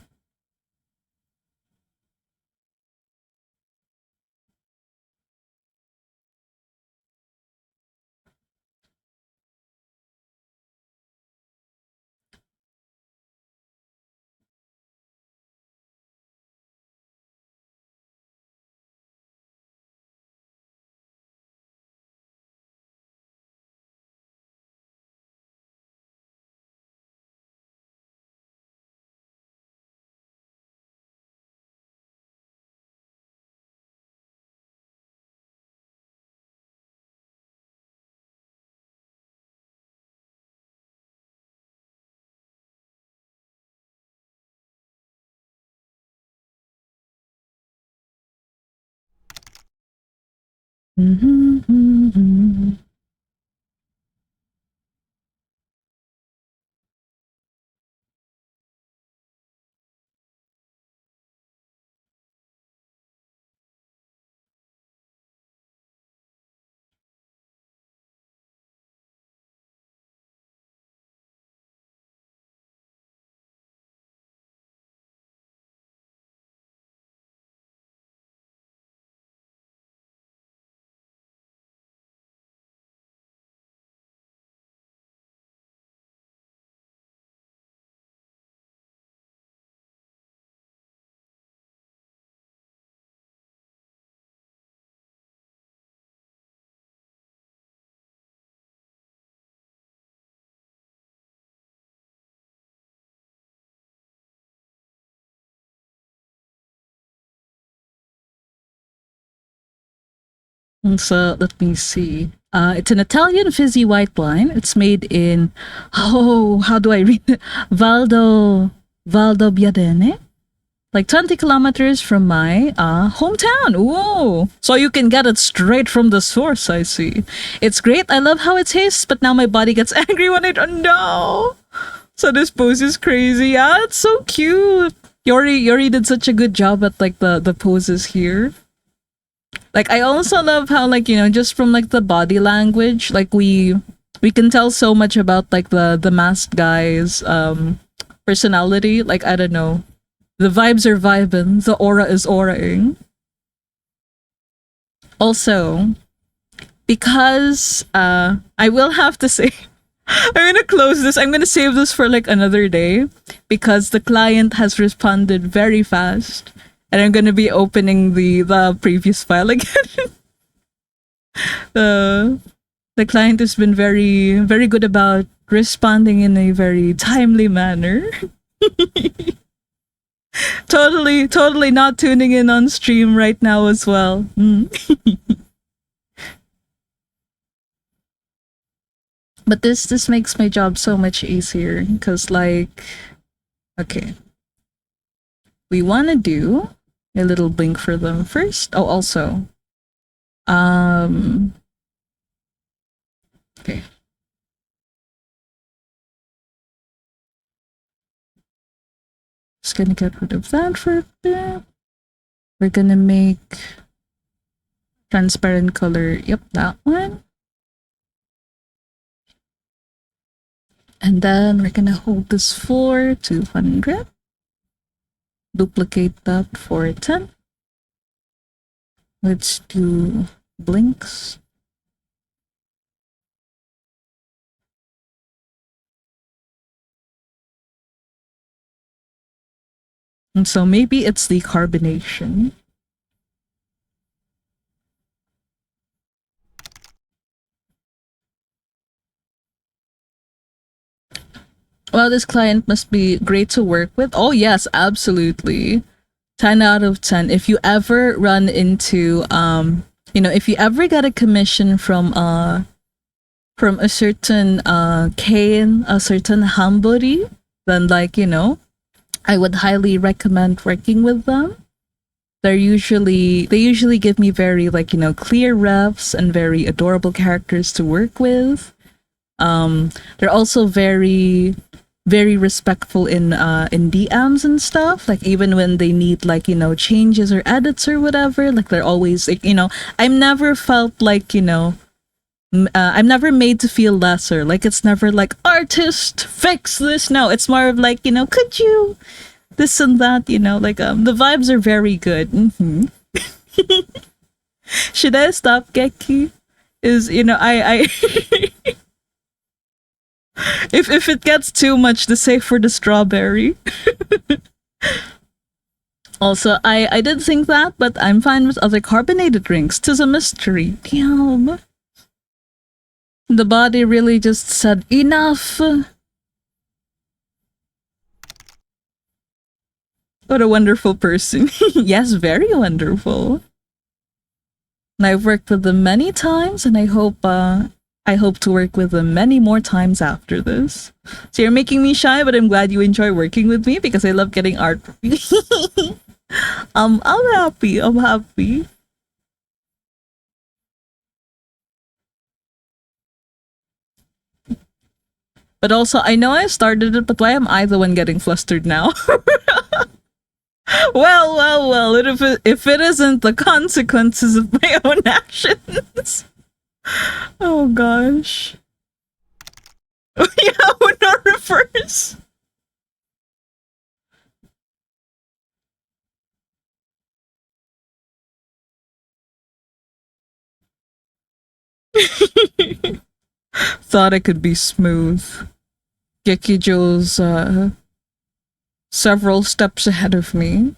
S1: So let me see. It's an Italian fizzy white wine. It's made in, oh, how do I read it? Valdo Biadene, like 20 kilometers from my hometown. Whoa! So you can get it straight from the source. I see. It's great. I love how it tastes, but now my body gets angry when I don't know. So this pose is crazy. Yeah, it's so cute. Yori did such a good job at like the poses here. Like I also love how like just from like the body language, like we can tell so much about like the masked guys personality. Like, I don't know. The vibes are vibing, the aura is auraing. Also, because I will have to say, I'm gonna close this. I'm gonna save this for like another day because the client has responded very fast, and I'm gonna be opening the previous file again. the the client has been very good about responding in a very timely manner. Totally not tuning in on stream right now as well. But this makes my job so much easier because, like, okay, we want to do a little blink for them first. Oh, also, okay. Just gonna get rid of that for a bit. We're gonna make transparent color. Yep, that one. And then we're gonna hold this for 200. Duplicate that for 10. Let's do blinks. And so maybe it's the carbonation. Well, this client must be great to work with. Oh, yes, absolutely. 10 out of 10. If you ever run into, if you ever get a commission from a certain cane, a certain hamburi, then, like, I would highly recommend working with them. They usually give me very, like, clear refs and very adorable characters to work with. They're also very respectful in DMs and stuff. Like, even when they need, like, changes or edits or whatever, like, they're always, like, I'm never felt like, I'm never made to feel lesser. Like, it's never like, artist, fix this. No, it's more of like, could you this and that, like, the vibes are very good. Should I stop, Geki? Is, I if it gets too much, the save for the strawberry. Also, I did think that, but I'm fine with other carbonated drinks. 'Tis a mystery. Damn. The body really just said enough. What a wonderful person. Yes, very wonderful. And I've worked with them many times, and I hope to work with them many more times after this. So you're making me shy, but I'm glad you enjoy working with me because I love getting art. I'm happy. I'm happy. But also, I know I started it, but why am I the one getting flustered now? Well, if it isn't the consequences of my own actions. Oh gosh. Yeah, we're not reverse. Thought I could be smooth. Gekijo's several steps ahead of me.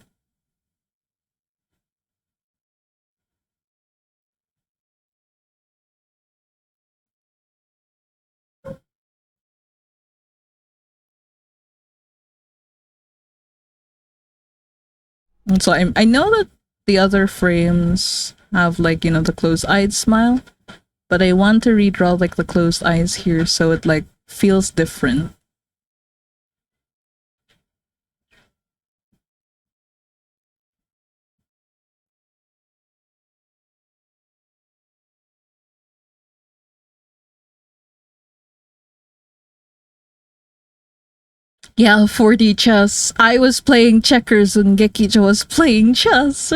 S1: And so I know that the other frames have, like, the closed-eyed smile, but I want to redraw, like, the closed eyes here so it, like, feels different. Yeah, 4D chess. I was playing checkers and Gekijo was playing chess.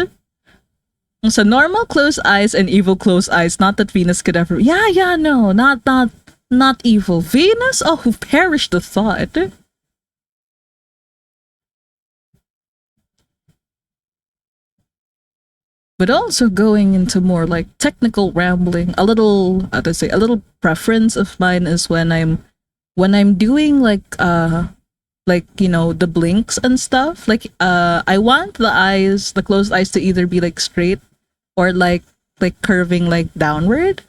S1: So normal closed eyes and evil closed eyes. Not that Venus could ever. Yeah, no, not evil. Venus? Oh, who perished the thought. But also going into more like technical rambling, a little, how to say, a little preference of mine is when I'm doing like the blinks and stuff. Like I want the closed eyes to either be like straight or like curving like downward.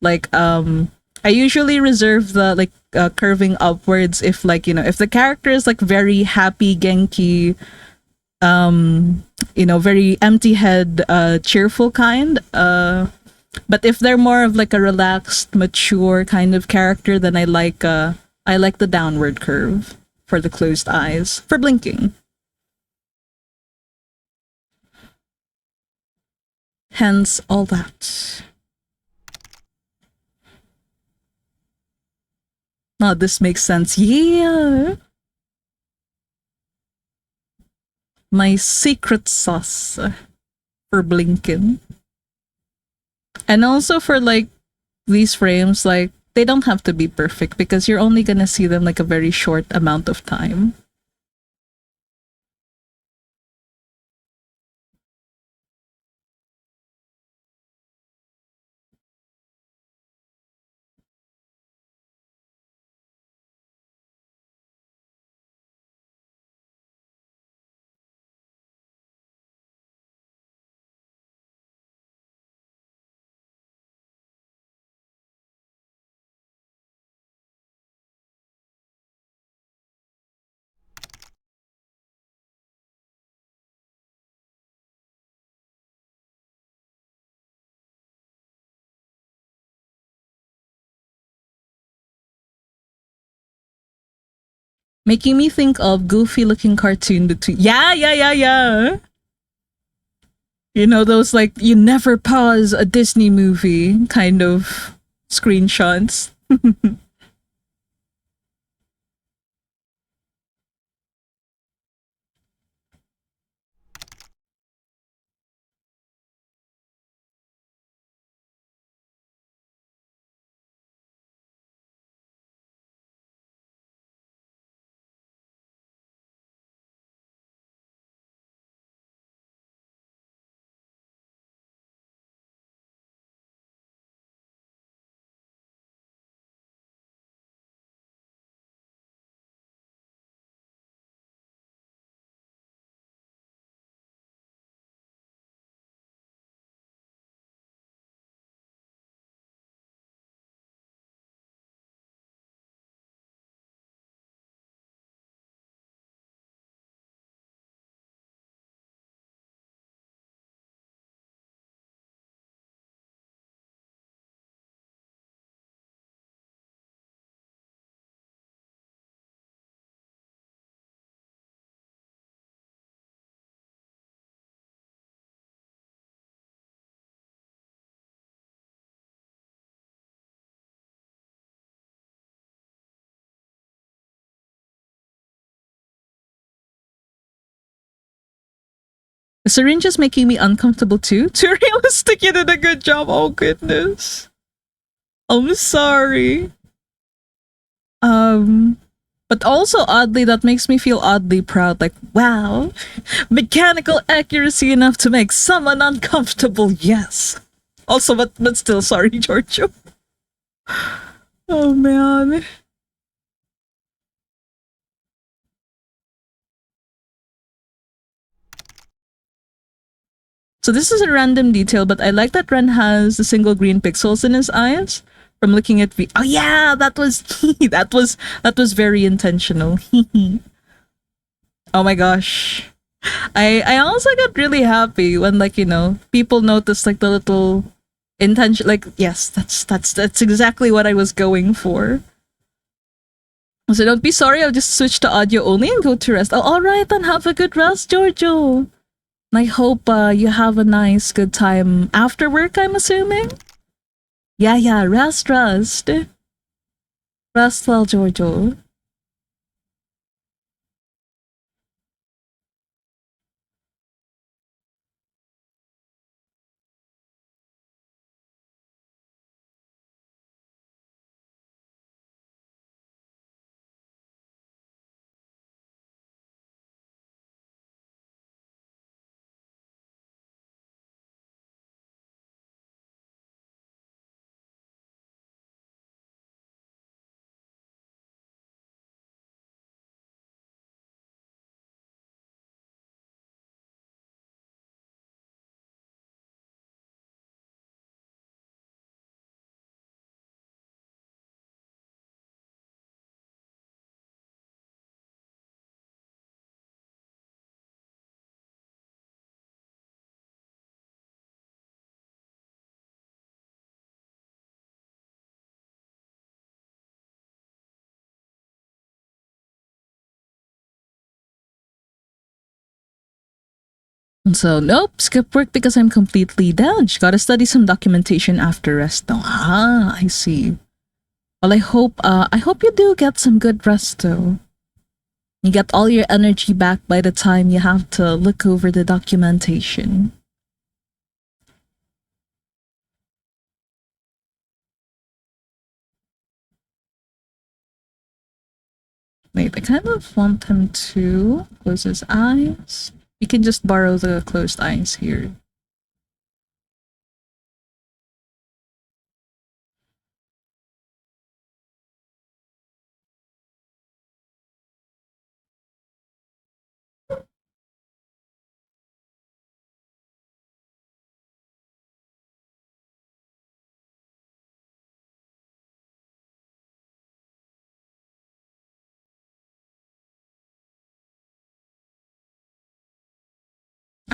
S1: Like I usually reserve the like curving upwards if like if the character is like very happy genki, very empty head, cheerful kind. But if they're more of like a relaxed, mature kind of character, then I like the downward curve for the closed eyes for blinking. Hence all that. Now this makes sense. Yeah. My secret sauce for blinking. And also for like these frames, like they don't have to be perfect because you're only gonna see them like a very short amount of time. Making me think of goofy looking cartoon between yeah. Those like you never pause a Disney movie kind of screenshots. The syringe is making me uncomfortable too. Too realistic. You did a good job. Oh goodness. I'm sorry. Um but also oddly that makes me feel oddly proud. Like, wow. Mechanical accuracy enough to make someone uncomfortable. Yes. Also, but still sorry, Giorgio. Oh man. So this is a random detail, but I like that Ren has the single green pixels in his eyes from looking at V. Oh yeah, that was that was very intentional. Oh my gosh. I also got really happy when like, people noticed like the little intention, like yes, that's exactly what I was going for. So don't be sorry, I'll just switch to audio only and go to rest. Oh, all right, then have a good rest, Giorgio. And I hope you have a nice, good time after work, I'm assuming. Yeah, rest. Rest well, Giorgio. And so, nope, skip work because I'm completely down. Gotta study some documentation after rest. Though. Ah, I see. Well, I hope you do get some good rest though. You get all your energy back by the time you have to look over the documentation. Wait, I kind of want him to close his eyes. We can just borrow the closed eyes here.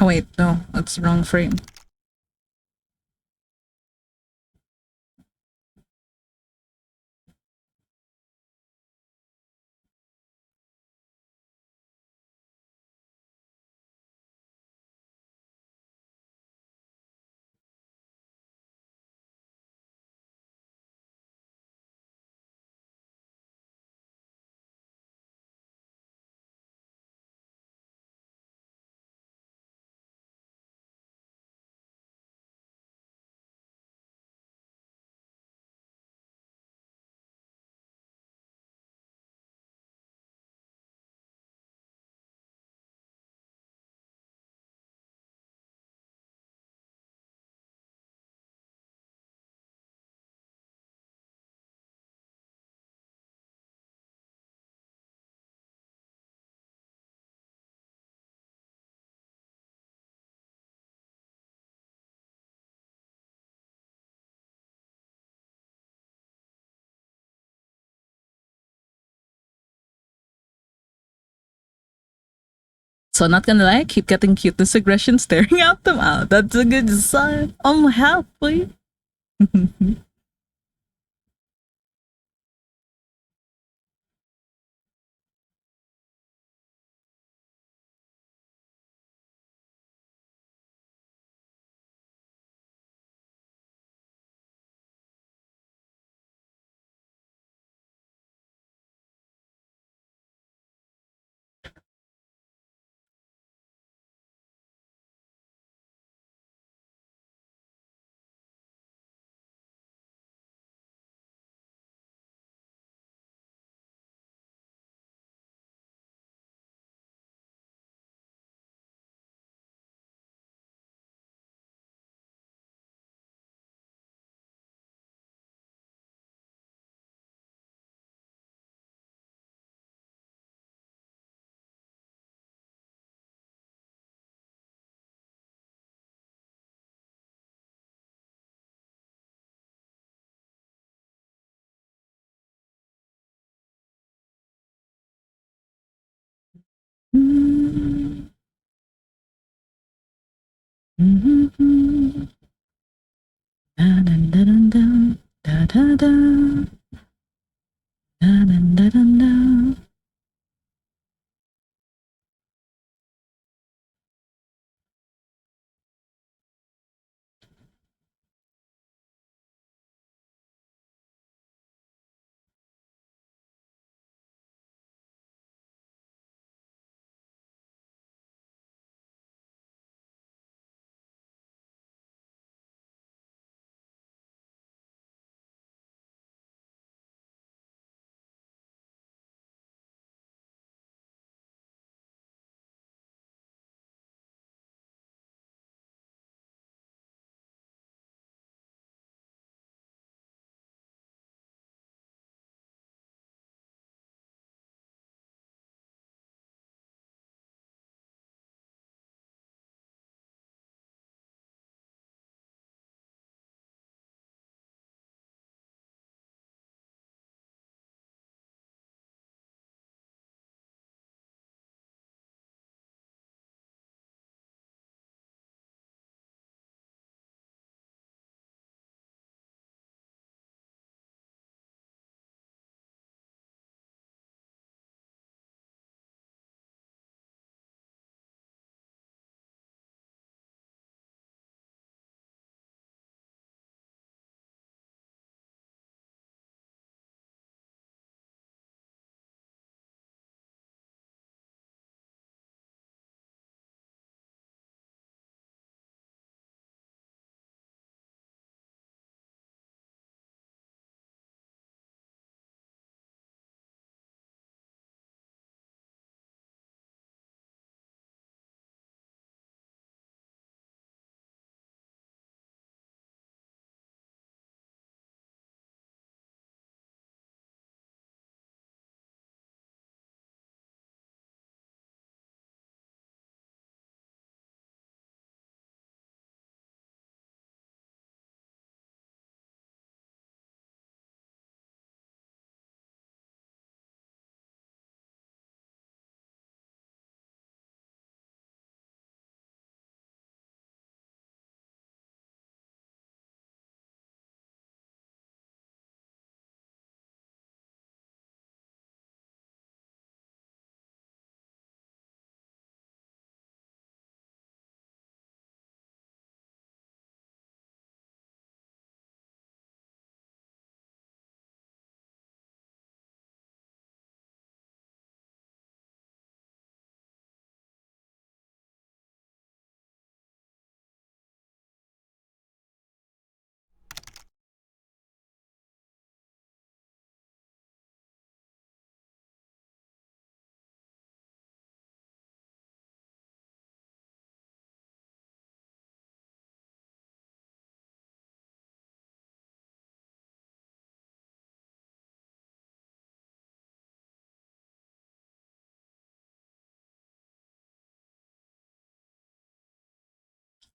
S1: Oh wait, no, that's the wrong frame. So not gonna lie, I keep getting cuteness aggression staring at them out. That's a good sign. I'm happy.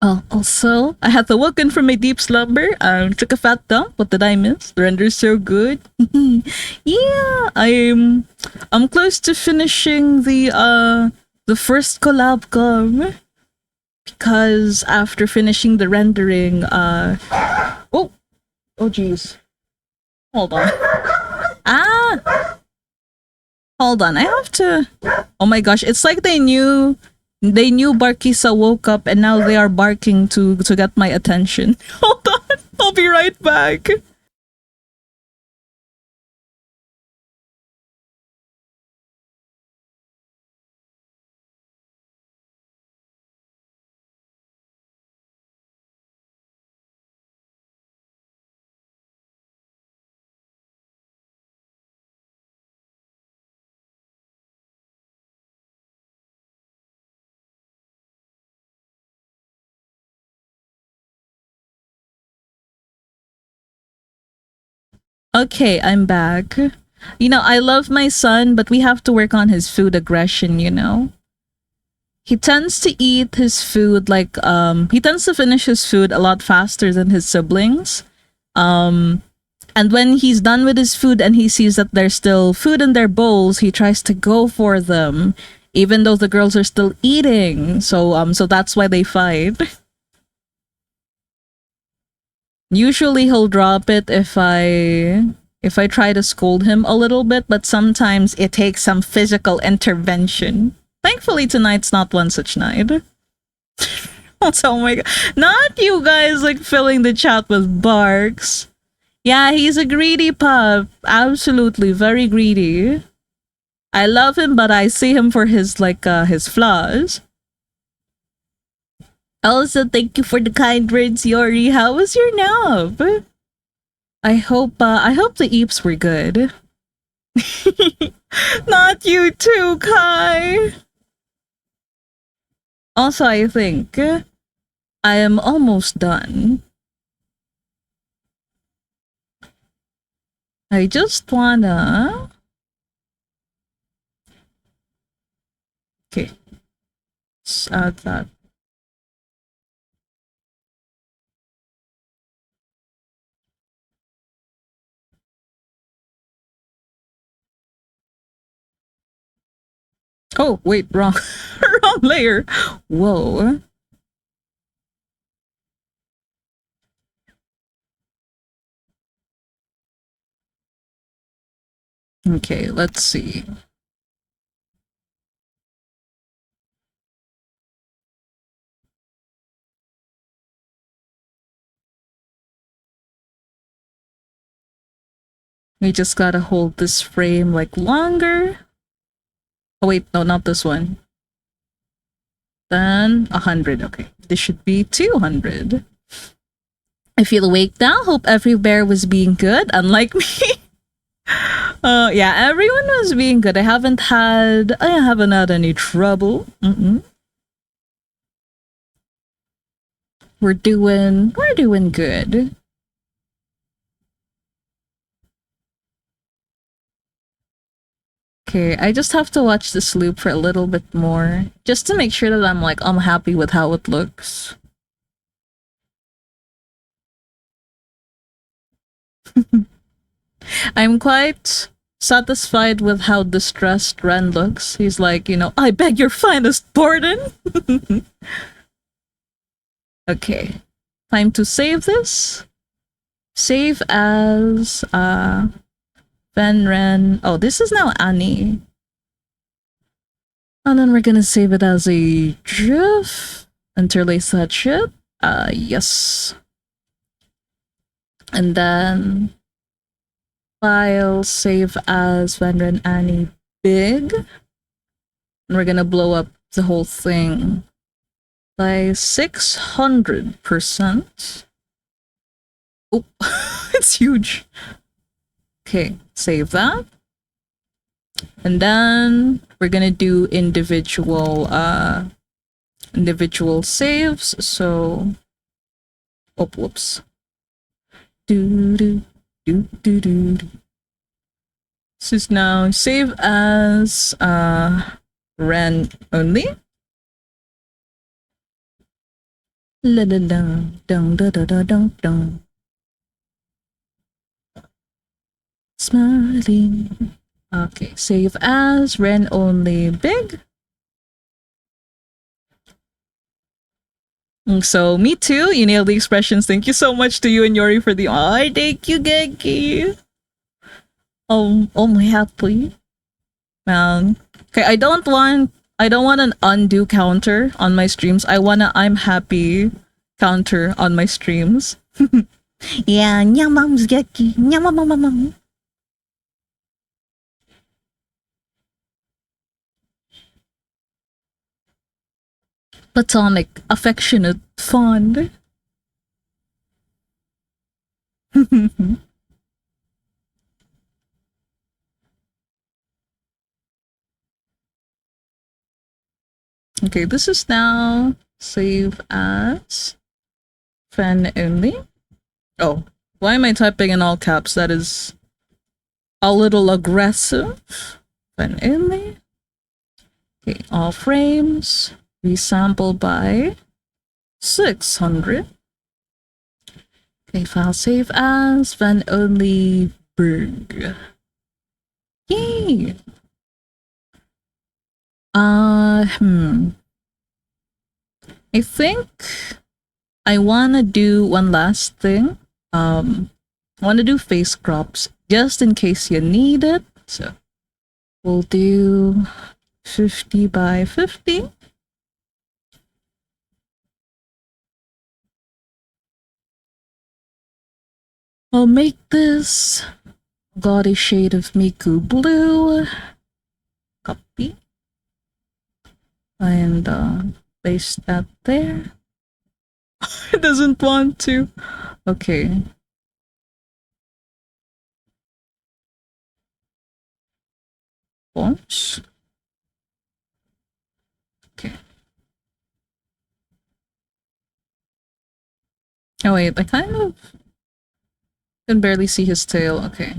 S1: Also, I had awoken from my deep slumber. Took a fat dump. What did I miss? The render's so good. Yeah, I'm close to finishing the first collab com because after finishing the rendering, oh oh jeez, hold on. Ah, hold on. I have to. Oh my gosh, it's like they knew Barkisa woke up and now they are barking to get my attention. Hold on, I'll be right back. Okay, I'm back. I love my son, but we have to work on his food aggression. He tends to eat his food like he tends to finish his food a lot faster than his siblings. Um and when he's done with his food and he sees that there's still food in their bowls, he tries to go for them even though the girls are still eating. So that's why they fight. Usually he'll drop it if I try to scold him a little bit, but sometimes it takes some physical intervention. Thankfully tonight's not one such night. Oh my god. Not you guys like filling the chat with barks. Yeah, he's a greedy pup. Absolutely, very greedy. I love him, but I see him for his flaws. Also, thank you for the kind words, Yori. How was your nap? I hope the eeps were good. Not you too, Kai. Also, I think I am almost done. I just wanna. Okay, let's add that. Oh, wait, wrong. Wrong layer. Whoa. Okay, let's see. We just gotta hold this frame like longer. Oh wait, no, not this one. Then 100. Okay, this should be 200. I feel awake now. Hope every bear was being good, unlike me. Yeah, everyone was being good. I haven't had any trouble. We're doing good. Okay, I just have to watch this loop for a little bit more, just to make sure that I'm happy with how it looks. I'm quite satisfied with how distressed Ren looks. He's like, I beg your finest pardon. Okay, time to save this. Save as Venren. Oh, this is now Annie. And then we're gonna save it as a GIF. Interlace that shit. Yes. And then file save as Venren Annie big. And we're gonna blow up the whole thing by 600%. Oh, it's huge. Okay, save that. And then we're gonna do individual saves. So, oh, whoops. Do do do do do. This is now save as Ren only. La la la, dun da da da dun dun. Smiling. Okay, save as, Ren only big. So me too. You nailed the expressions. Thank you so much to you and Yori for the. Oh, thank you, Geki. Oh my happy man. Okay, I don't want an undo counter on my streams. I want a I'm happy counter on my streams. Yeah, nyamam's Geki. Nyamamamamam. Platonic, affectionate, fond. Okay, this is now save as fan only. Oh, why am I typing in all caps? That is a little aggressive. Fan only. Okay, all frames. Resample by 600. Okay, file save as fan only berg. Yay! I think I wanna do one last thing. I wanna do face crops just in case you need it. So we'll do 50 by 50. I'll make this gaudy shade of Miku blue. Copy. And paste that there. It doesn't want to. Okay. Launch. Okay. Oh wait, I kind of can barely see his tail. Okay.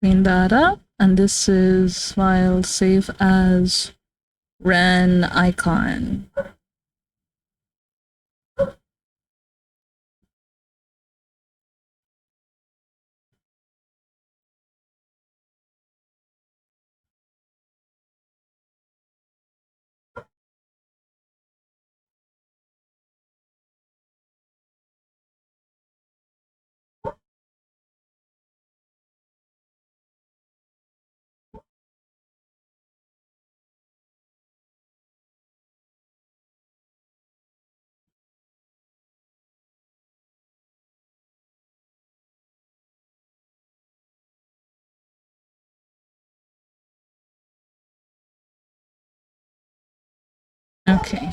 S1: Clean that up. And this is file save as Ren icon. Okay.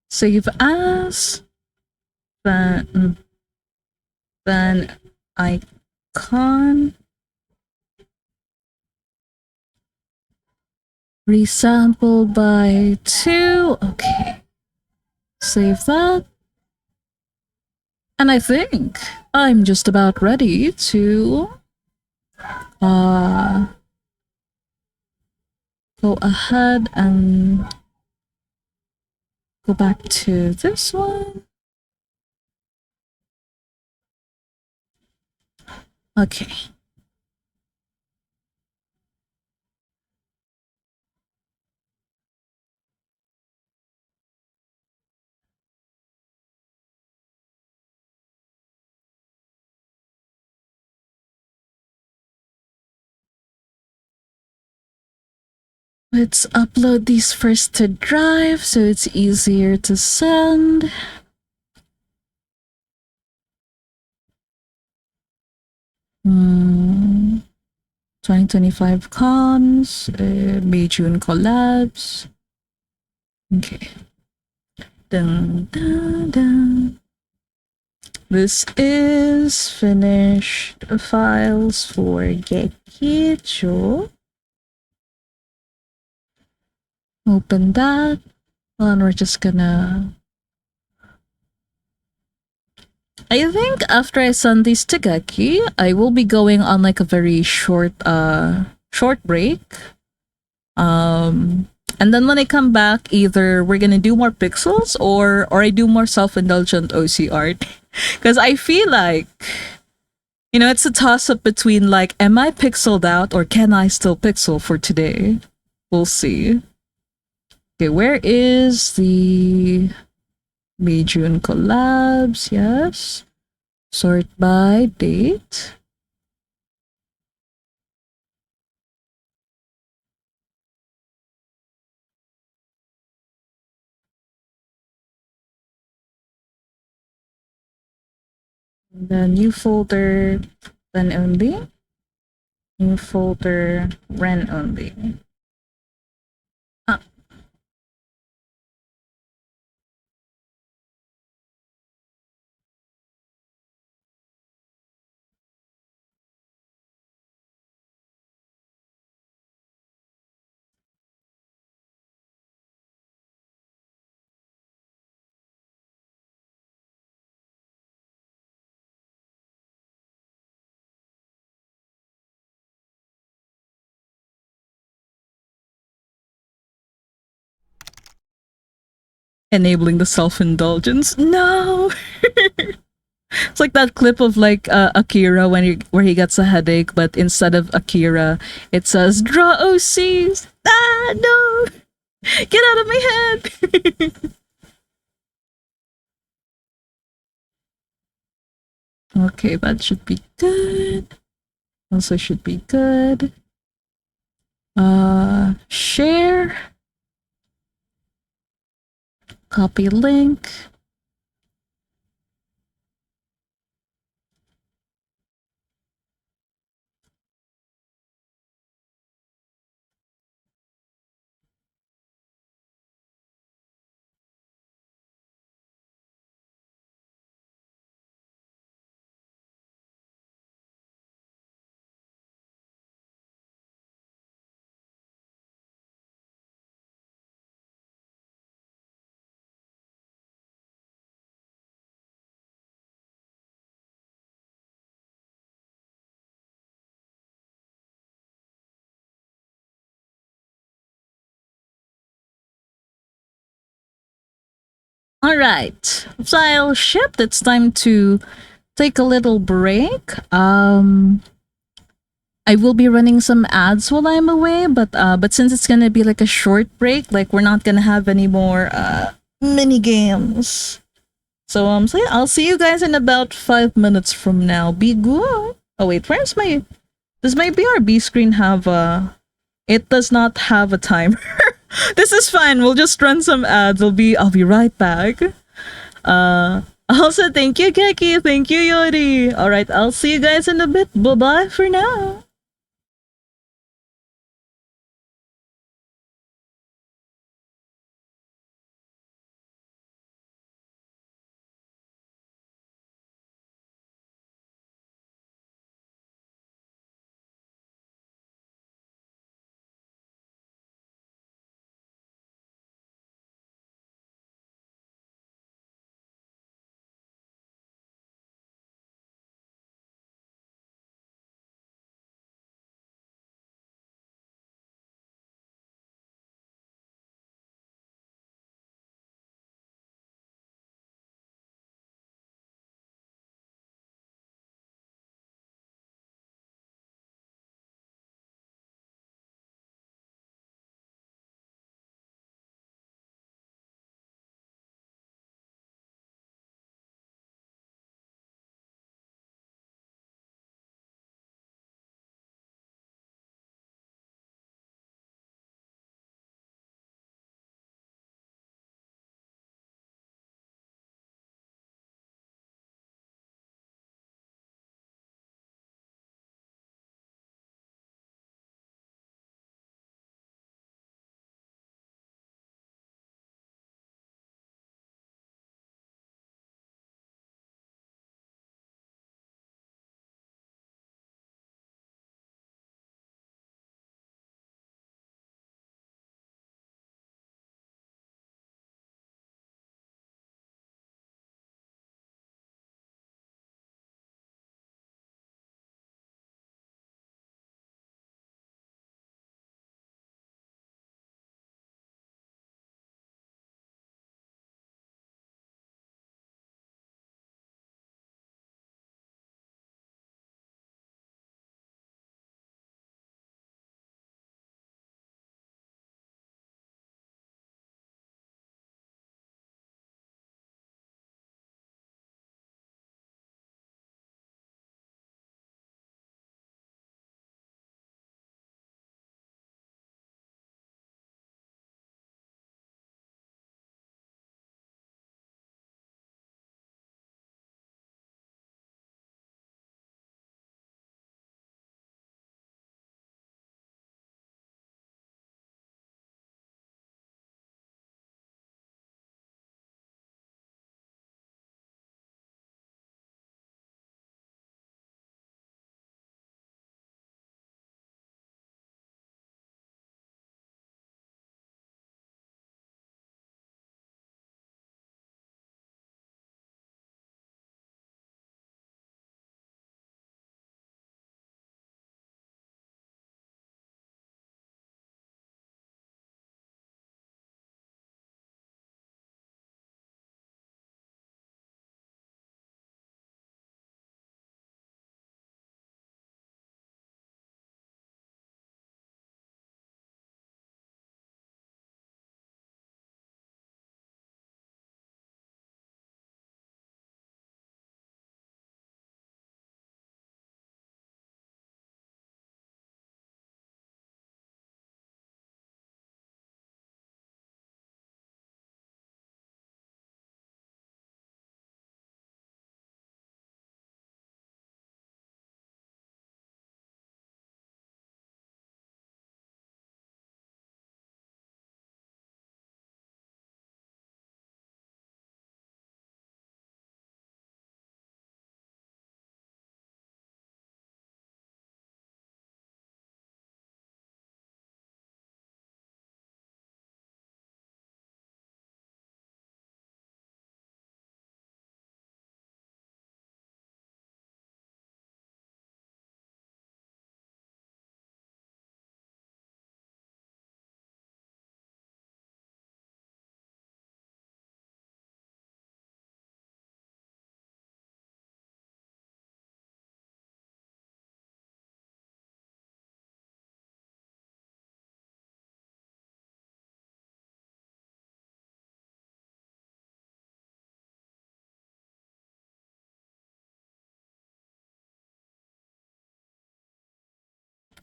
S1: Save as then icon resample by 2. Okay. Save that. And I think I'm just about ready to go ahead and go back to this one. Okay. Let's upload these first to Drive so it's easier to send. Hmm. 2025 cons, May June collabs. Okay. Dun, dun, dun. This is finished files for Gekijo. Open that. And we're just gonna. I think after I send these to Geki, I will be going on like a very short break. Um and then when I come back, either we're gonna do more pixels or I do more self-indulgent OC art. Because I feel like, it's a toss-up between like, am I pixeled out or can I still pixel for today? We'll see. Okay, where is the May June collabs? Yes. Sort by date. The new folder, then only. New folder, Ren only. Ah, enabling the self-indulgence. No! It's like that clip of like Akira where he gets a headache, but instead of Akira, it says draw OCs. Ah, no! Get out of my head! Okay, that should be good. Also should be good. Share. Copy link. All right, file shipped. It's time to take a little break. I will be running some ads while I'm away, but since it's gonna be like a short break, like we're not gonna have any more mini games. So yeah, I'll see you guys in about 5 minutes from now. Be good. Oh wait, does my BRB screen have a? It does not have a timer. This is fine. We'll just run some ads. I'll be right back. Also, thank you, Keki. Thank you, Yori. All right, I'll see you guys in a bit. Bye bye for now.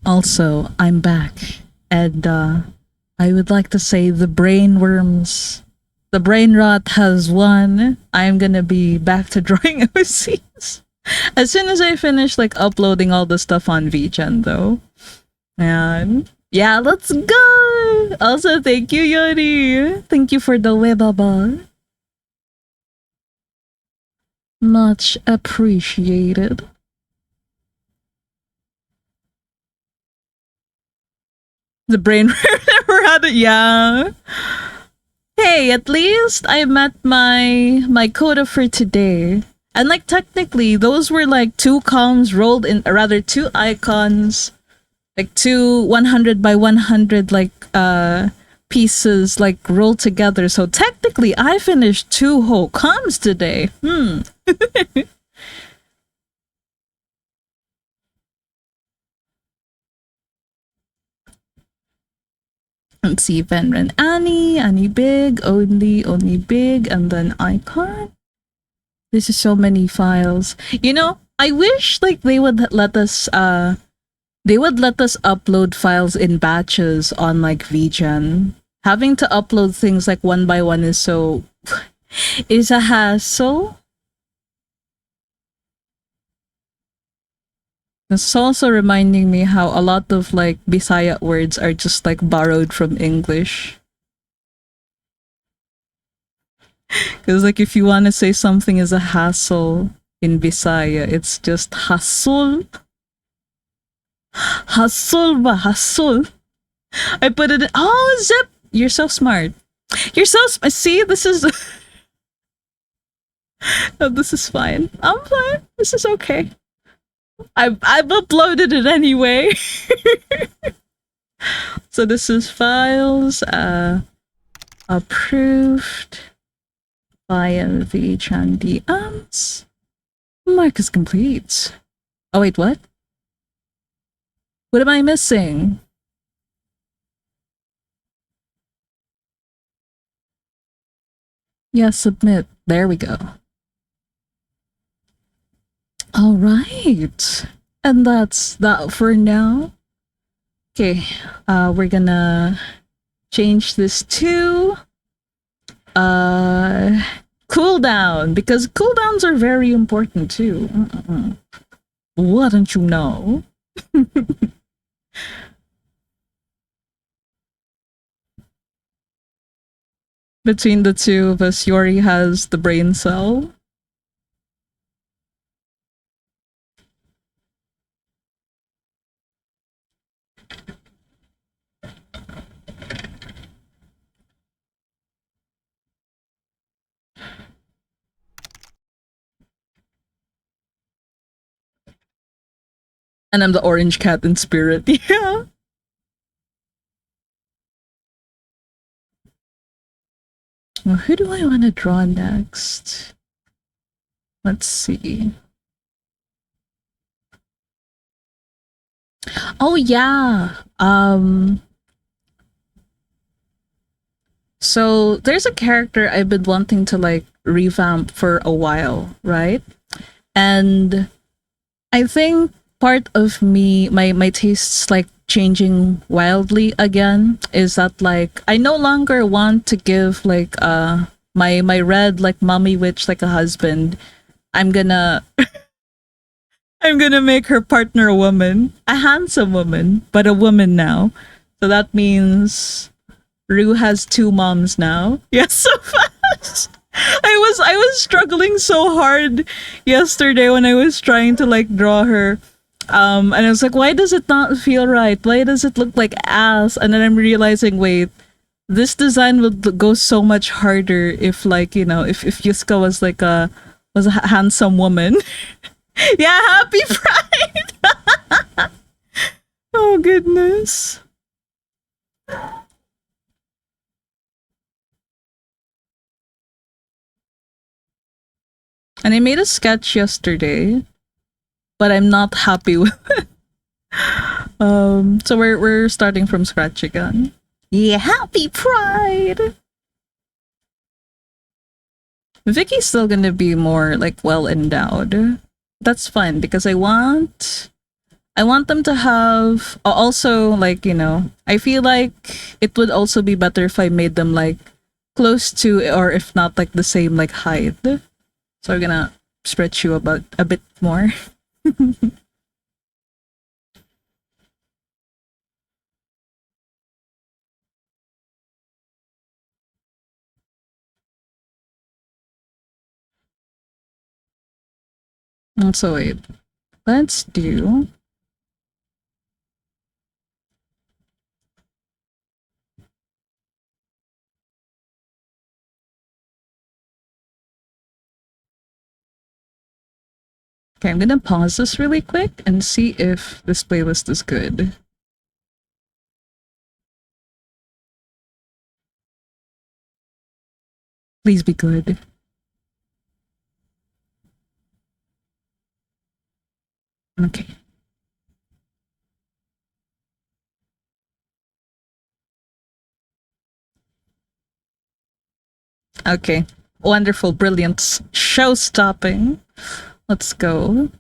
S1: Also, I'm back. And I would like to say the brain worms, the brain rot has won. I'm gonna be back to drawing OCs. As soon as I finish like uploading all the stuff on VGen though. And yeah, let's go! Also, thank you, Yori. Thank you for the webaba. Much appreciated. The brain never had it, yeah. Hey, at least I met my quota for today. And like technically those were like two columns rolled in, or rather two icons, like two 100 by 100 like pieces like rolled together. So technically I finished two whole comms today. Let's see, Venran Annie big, only big, and then icon. This is so many files. You know, I wish like they would let us upload files in batches on like VGen. Having to upload things like one by one is so is a hassle. It's also reminding me how a lot of like Bisaya words are just like borrowed from English. Because like if you want to say something is a hassle in Bisaya, it's just hassle. Hassle ba hassle. I put it in, oh Zip, you're so smart. You're so see, this is oh, this is fine. I'm fine. This is okay. I've uploaded it anyway. So this is files approved via VChan DMs. Mark is complete. Oh wait, what? What am I missing? Yeah, submit. There we go. All right. And that's that for now. Okay, we're gonna change this to cooldown, because cooldowns are very important too. Wouldn't you know? Between the two of us, Yori has the brain cell. And I'm the orange cat in spirit. Yeah. Well, who do I want to draw next? Let's see. Oh yeah. So there's a character I've been wanting to like revamp for a while, right? And I think part of me, my tastes like changing wildly again is that like I no longer want to give like my red like mommy witch like a husband. I'm gonna I'm gonna make her partner a woman, a handsome woman, but a woman now. So that means Rue has two moms now. Yes, so fast. I was struggling so hard yesterday when I was trying to like draw her. And I was like, why does it not feel right? Why does it look like ass? And then I'm realizing, wait, this design would go so much harder if like, you know, if Yuska was like a handsome woman. Yeah, happy pride. Oh goodness. And I made a sketch yesterday, but I'm not happy with it. So we're starting from scratch again. Yeah, happy pride. Vicky's still gonna be more like well endowed. That's fine because I want I want them to have also like, I feel like it would also be better if I made them like close to, or if not like the same like height. So we're gonna stretch you about a bit more. So wait, let's do. Okay, I'm gonna pause this really quick and see if this playlist is good. Please be good. Okay. Okay. Wonderful, brilliant, show stopping. Let's go.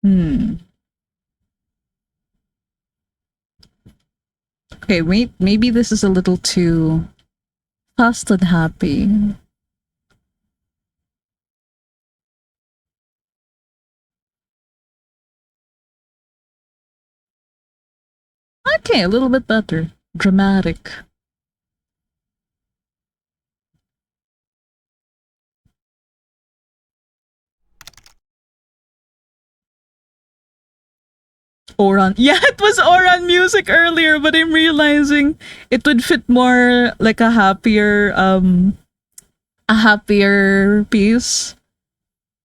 S1: Hmm. Okay, wait, maybe this is a little too fast and happy. Okay, a little bit better. Dramatic. Oran. Yeah, it was Oran music earlier, but I'm realizing it would fit more like a happier piece.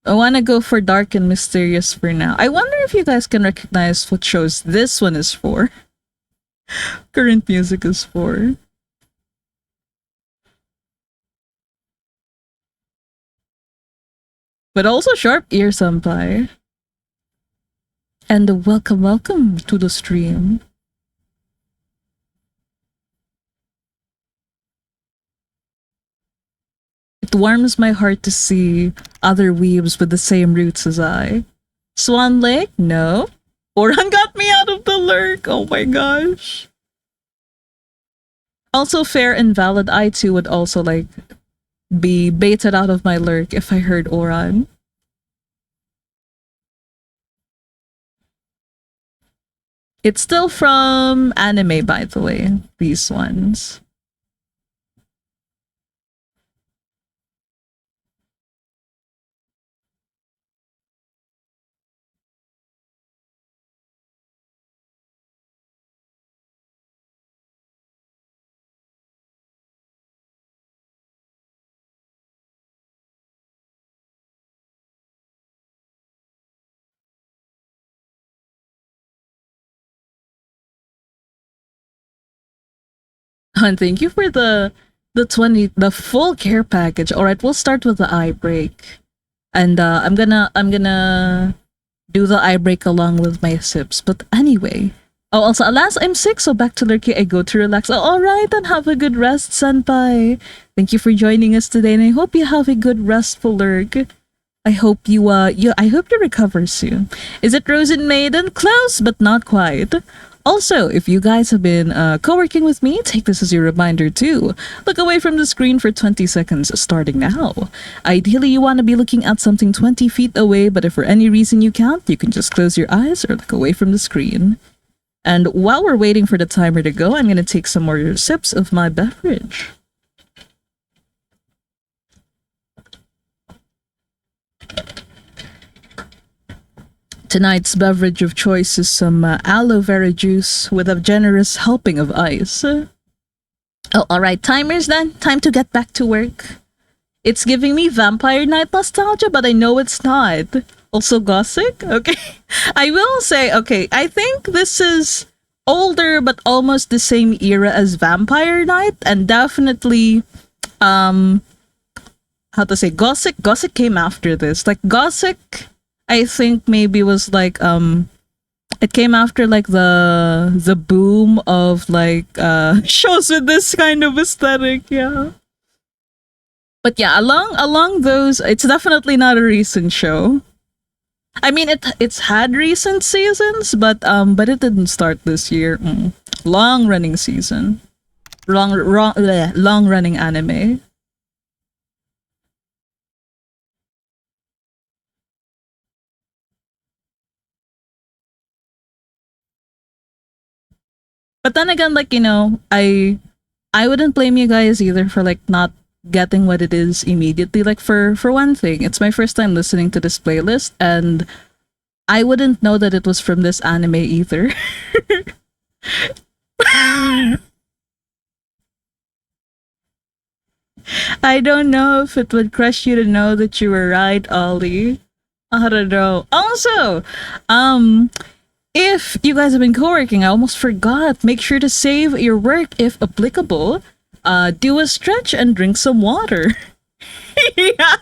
S1: I want to go for dark and mysterious for now. I wonder if you guys can recognize what shows this one is for. Current music is for. But also Sharp Ear Senpai. And welcome to the stream. It warms my heart to see other weebs with the same roots as I. Swan Lake? No. Oran got me out of the lurk. Oh my gosh. Also, fair and valid. I too would also like be baited out of my lurk if I heard Oran. It's still from anime, by the way, these ones. And thank you for the full care package. All right, we'll start with the eye break, and I'm gonna do the eye break along with my sips. But anyway, oh also alas I'm sick, so back to lurky I go to relax. Oh, all right, then have a good rest, senpai. Thank you for joining us today, and I hope you have a good restful lurk. I hope I hope you recover soon. Is it Rosen Maiden? Close, but not quite. Also, if you guys have been co-working with me, take this as your reminder too. Look away from the screen for 20 seconds starting now. Ideally, you want to be looking at something 20 feet away, but if for any reason you can't, you can just close your eyes or look away from the screen. And while we're waiting for the timer to go, I'm going to take some more sips of my beverage. Tonight's beverage of choice is some aloe vera juice with a generous helping of ice. Oh, alright, timers then. Time to get back to work. It's giving me Vampire Night nostalgia, but I know it's not. Also Gothic? Okay. I will say, okay, I think this is older but almost the same era as Vampire Night, and definitely how to say, Gothic came after this. Like Gothic, I think maybe was like it came after like the boom of like shows with this kind of aesthetic, yeah. But yeah, along those, it's definitely not a recent show. I mean, it's had recent seasons, but it didn't start this year. Long running season, long running anime. But then again, like I wouldn't blame you guys either for like not getting what it is immediately. Like for one thing, it's my first time listening to this playlist, and I wouldn't know that it was from this anime either. I don't know if it would crush you to know that you were right, Ollie. I don't know. Also, if you guys have been co-working, I almost forgot. Make sure to save your work if applicable. Do a stretch and drink some water. Yeah.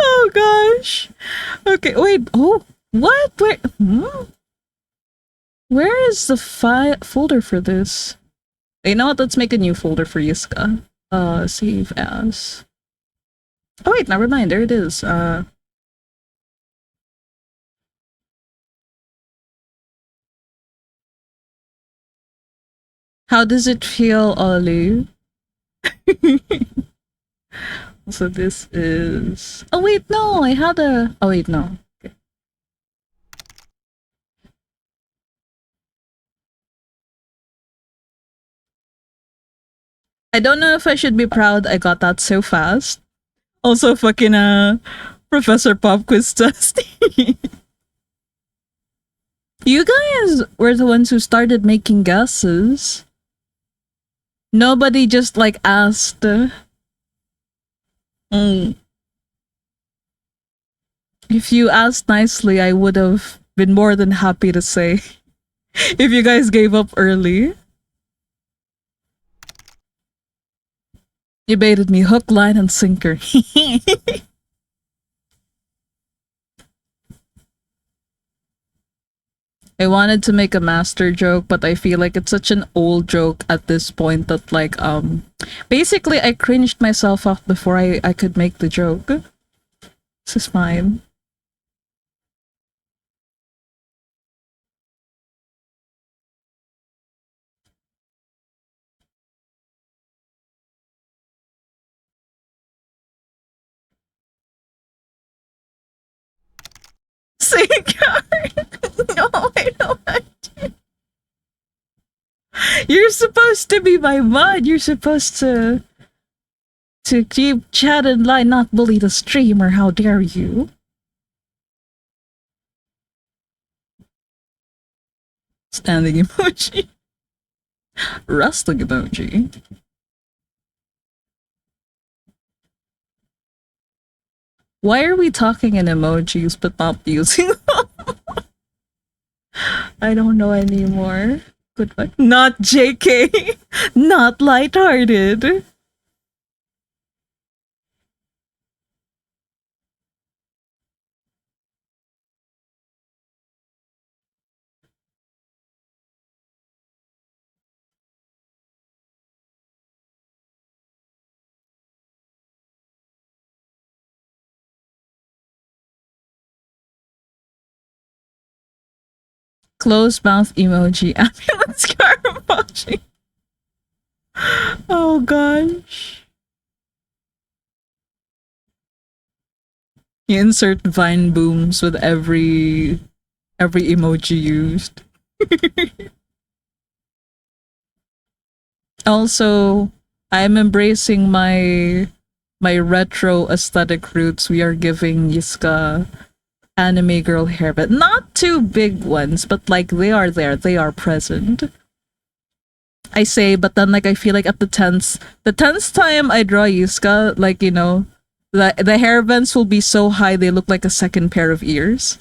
S1: Oh gosh. Okay. Wait. Oh, what? Where? Where is the folder for this? You know what? Let's make a new folder for Yiska. Save as. Oh wait, never mind. There it is. How does it feel, Ollie? So this is. Oh wait, no. I had a. Oh wait, no. Okay. I don't know if I should be proud I got that so fast. Also, fucking Professor Pop Quiz Test. You guys were the ones who started making guesses. Nobody just like asked. If you asked nicely, I would have been more than happy to say. If you guys gave up early. You baited me hook, line, and sinker. I wanted to make a master joke, but I feel like it's such an old joke at this point that like basically I cringed myself off before I could make the joke. This is fine. Sinker. No, I don't want you. You're supposed to be my mod. You're supposed to keep chat and line, not bully the streamer. How dare you? Standing emoji. Wrestling emoji. Why are we talking in emojis but not using them? I don't know anymore. Goodbye. Not JK. Not lighthearted. Closed mouth emoji. Ambulance car emoji. Oh gosh. You insert vine booms with every emoji used. Also, I'm embracing my retro aesthetic roots. We are giving Yiska anime girl hair, but not too big ones, but like they are there, they are present. I say, but then like I feel like at the tenth time I draw Yiska, like the hair vents will be so high they look like a second pair of ears.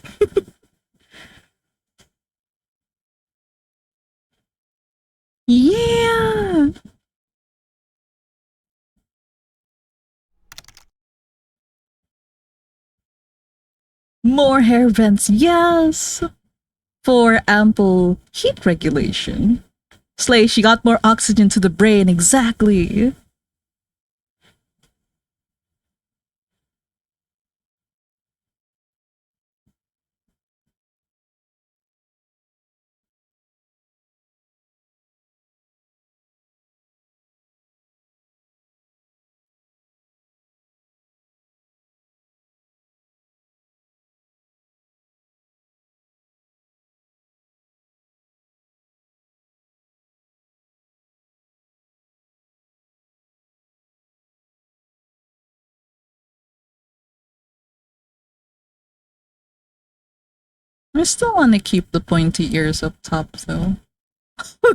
S1: Yeah. More hair vents, yes! For ample heat regulation. Slay, she got more oxygen to the brain, exactly. I still want to keep the pointy ears up top though.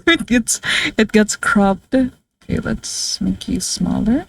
S1: it gets it gets cropped. Okay, let's make you smaller.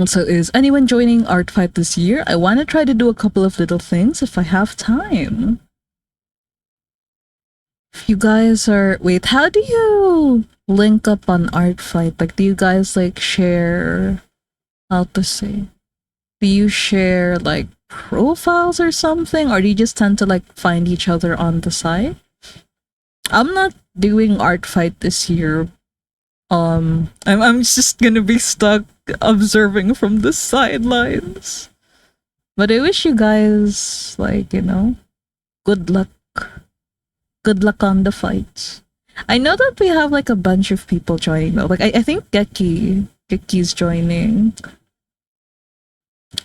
S1: So, is anyone joining Art Fight this year? I want to try to do a couple of little things if I have time. If you guys are. Wait, how do you link up on Art Fight? Like, do you guys like share. How to say? Do you share like profiles or something? Or do you just tend to like find each other on the site? I'm not doing Art Fight this year. I'm just gonna be stuck observing from the sidelines. But I wish you guys like, good luck. Good luck on the fights. I know that we have like a bunch of people joining though. Like I think Geki's joining.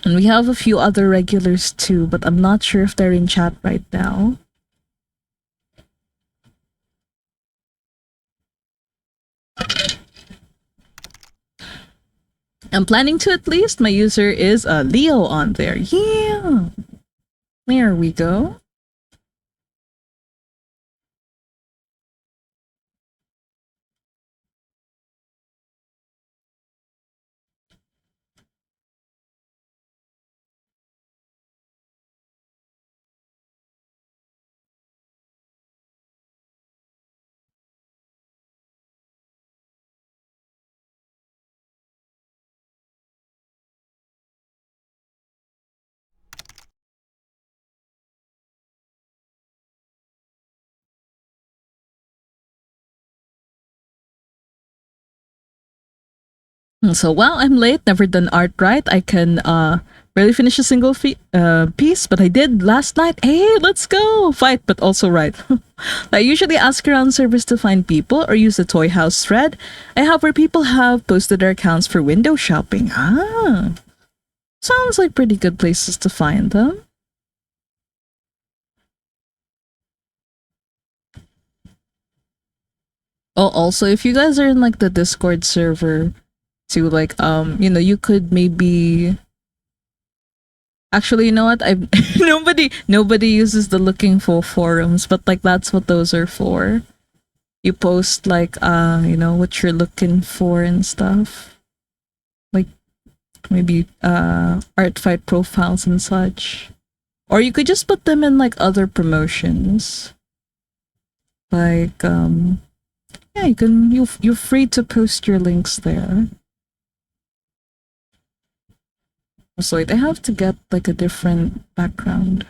S1: And we have a few other regulars too, but I'm not sure if they're in chat right now. I'm planning to at least. My user is Leo on there. Yeah. There we go. So while I'm late, never done art right, I can barely finish a single piece, but I did last night. Hey, let's go! Fight, but also write. I usually ask around servers to find people or use the Toy House thread I have where people have posted their accounts for window shopping. Ah, sounds like pretty good places to find them. Oh, also, if you guys are in like the Discord server, to like you could maybe actually, you know what, I've nobody uses the looking for forums, but like that's what those are for. You post like what you're looking for and stuff, like maybe art fight profiles and such, or you could just put them in like other promotions, like yeah, you're free to post your links there. So wait, I have to get like a different background.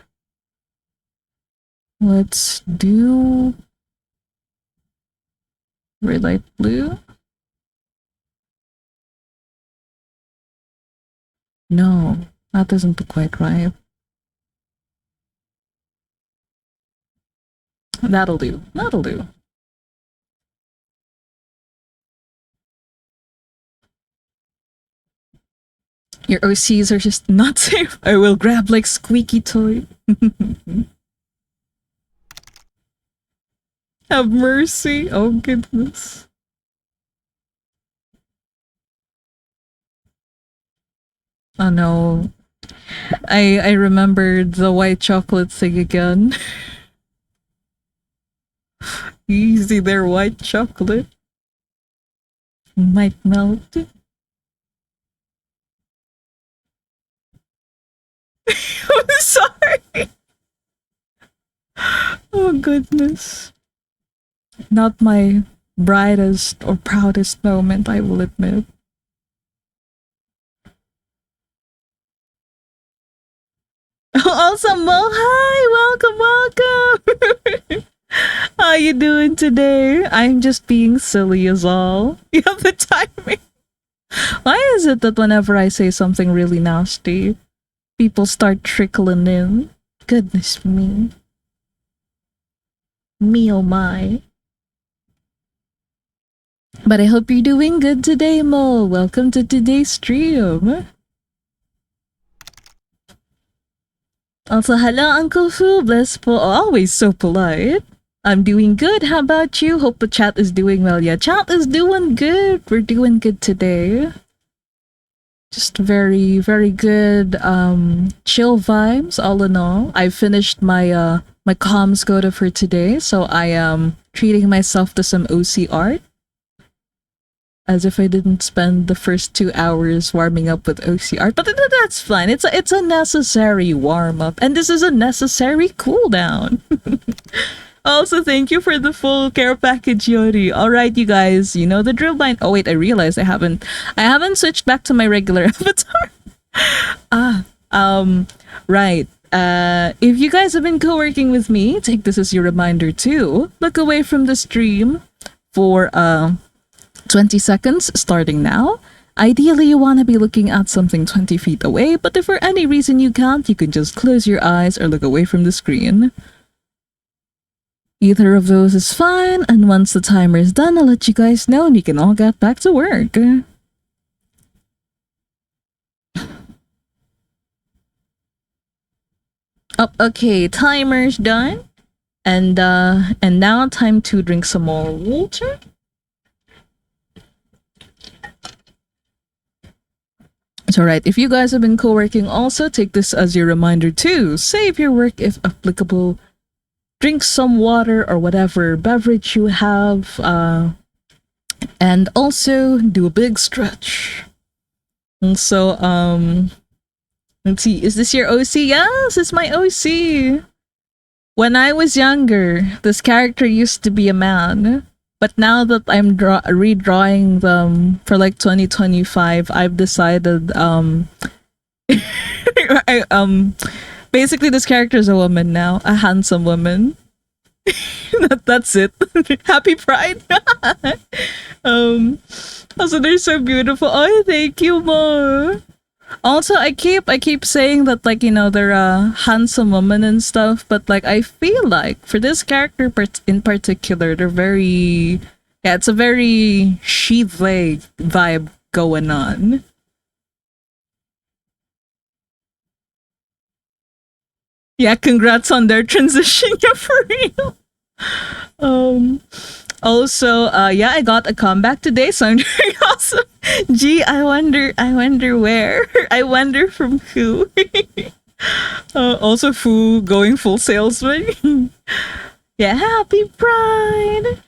S1: Let's do red, light blue. No, that doesn't look quite right. That'll do. That'll do. Your OCs are just not safe. I will grab like squeaky toy. Have mercy. Oh goodness. Oh no. I remembered the white chocolate thing again. Easy there, white chocolate. Might melt. I'm sorry. Oh goodness. Not my brightest or proudest moment, I will admit. Also, Mo, hi, welcome. How you doing today? I'm just being silly as all. You have the timing. Why is it that whenever I say something really nasty, people start trickling in? Goodness me. Me oh my. But I hope you're doing good today, Mo. Welcome to today's stream. Also, hello, Uncle Fu. Bless po. Always so polite. I'm doing good. How about you? Hope the chat is doing well. Yeah, chat is doing good. We're doing good today. Just very, very good chill vibes all in all. I finished my my comms quota for today, so I am treating myself to some OC art. As if I didn't spend the first 2 hours warming up with OCR. But that's fine. It's a necessary warm up. And this is a necessary cool down. Also, thank you for the full care package, Yori. All right, you guys, you know the drill by. Oh wait, I realized I haven't switched back to my regular avatar. Um, right. If you guys have been co-working with me, take this as your reminder too. Look away from the stream for 20 seconds starting now. Ideally, you want to be looking at something 20 feet away, but if for any reason you can't, you can just close your eyes or look away from the screen. Either of those is fine, and once the timer is done, I'll let you guys know and we can all get back to work. Oh, okay, timer's done. And now time to drink some more water. It's alright. If you guys have been co-working also, take this as your reminder too. Save your work if applicable. Drink some water or whatever beverage you have. And also do a big stretch. Also, let's see. Is this your OC? Yes, it's my OC. When I was younger, this character used to be a man. But now that I'm redrawing them for like 2025, I've decided basically this character is a woman now, a handsome woman. That's it. Happy Pride. Also they're so beautiful. Oh, thank you, Mo. Also, I keep saying that, like, you know, they're a handsome woman and stuff, but like I feel like for this character in particular, they're very, yeah, it's a very she-they vibe going on. Yeah, congrats on their transition. Yeah, for real. Um, Also, yeah, I got a comeback today, so I'm doing awesome. Gee, I wonder where. I wonder from who. Also, Fu going full salesman. Yeah, happy Pride.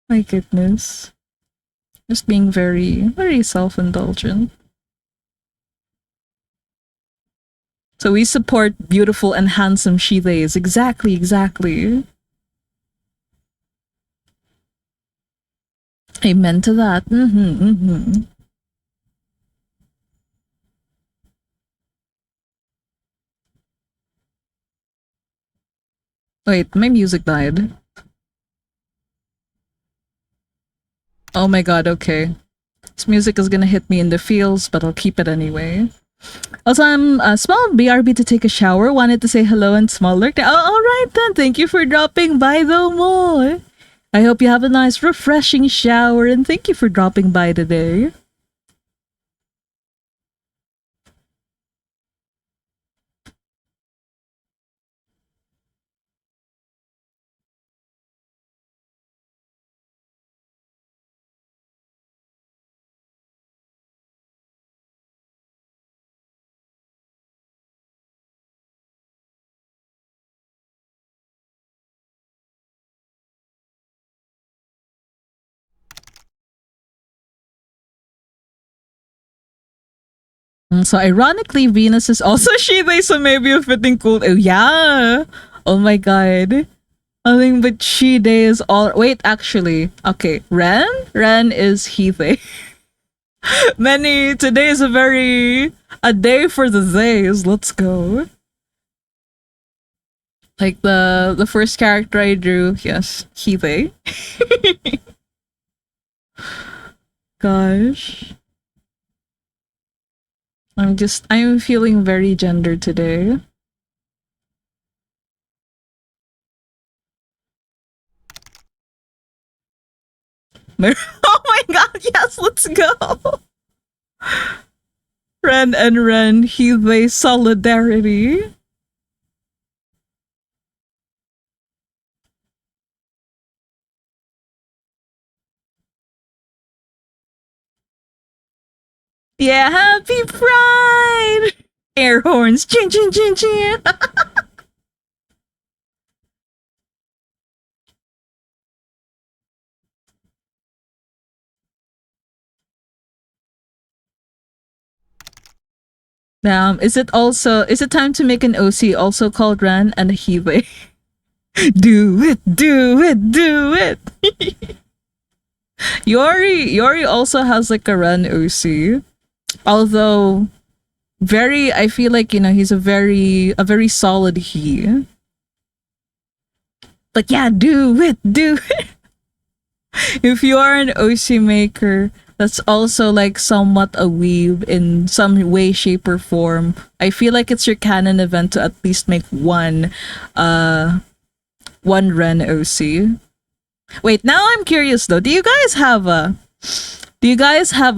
S1: My goodness, just being very, very self-indulgent. So we support beautiful and handsome she-theys. Exactly, exactly. Amen to that. Wait, my music died. Oh my god, okay. This music is gonna hit me in the feels, but I'll keep it anyway. Also, I'm small BRB to take a shower. Wanted to say hello and small lurk. Oh, alright then. Thank you for dropping by though, more. I hope you have a nice, refreshing shower, and thank you for dropping by today. So ironically, Venus is also she-they, so maybe a fitting cool. Oh yeah. Oh my god. Nothing but she-they is all. Wait, actually, okay. Ren is he-they. Today is a day for the theys. Let's go. Like the first character I drew, yes, he-they. Gosh. I'm feeling very gender today. Oh my god, yes, let's go. Ren and Ren, he-they solidarity. Yeah, happy Pride! Air horns, chin chin chin chin. Is it time to make an OC also called Ran and a Hibe? Do it, do it, do it. Yori also has like a Ran OC. Although very I feel like, he's a very solid he. But yeah, do it, do it. If you are an OC maker that's also like somewhat a weeb in some way, shape, or form, I feel like it's your canon event to at least make one Ren OC. Wait, now I'm curious though. Do you guys have a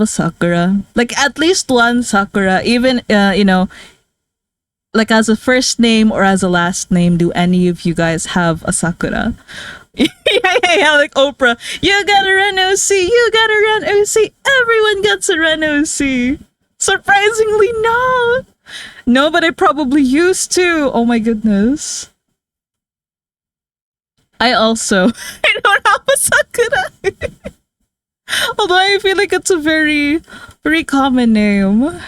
S1: Sakura? Like at least one Sakura, even like as a first name or as a last name, do any of you guys have a Sakura? Yeah, like Oprah. You got a Ren OC, you got a Ren OC, everyone gets a Ren OC. Surprisingly, no. No, but I probably used to. Oh my goodness. I also I don't have a Sakura. Although I feel like it's a very, very common name.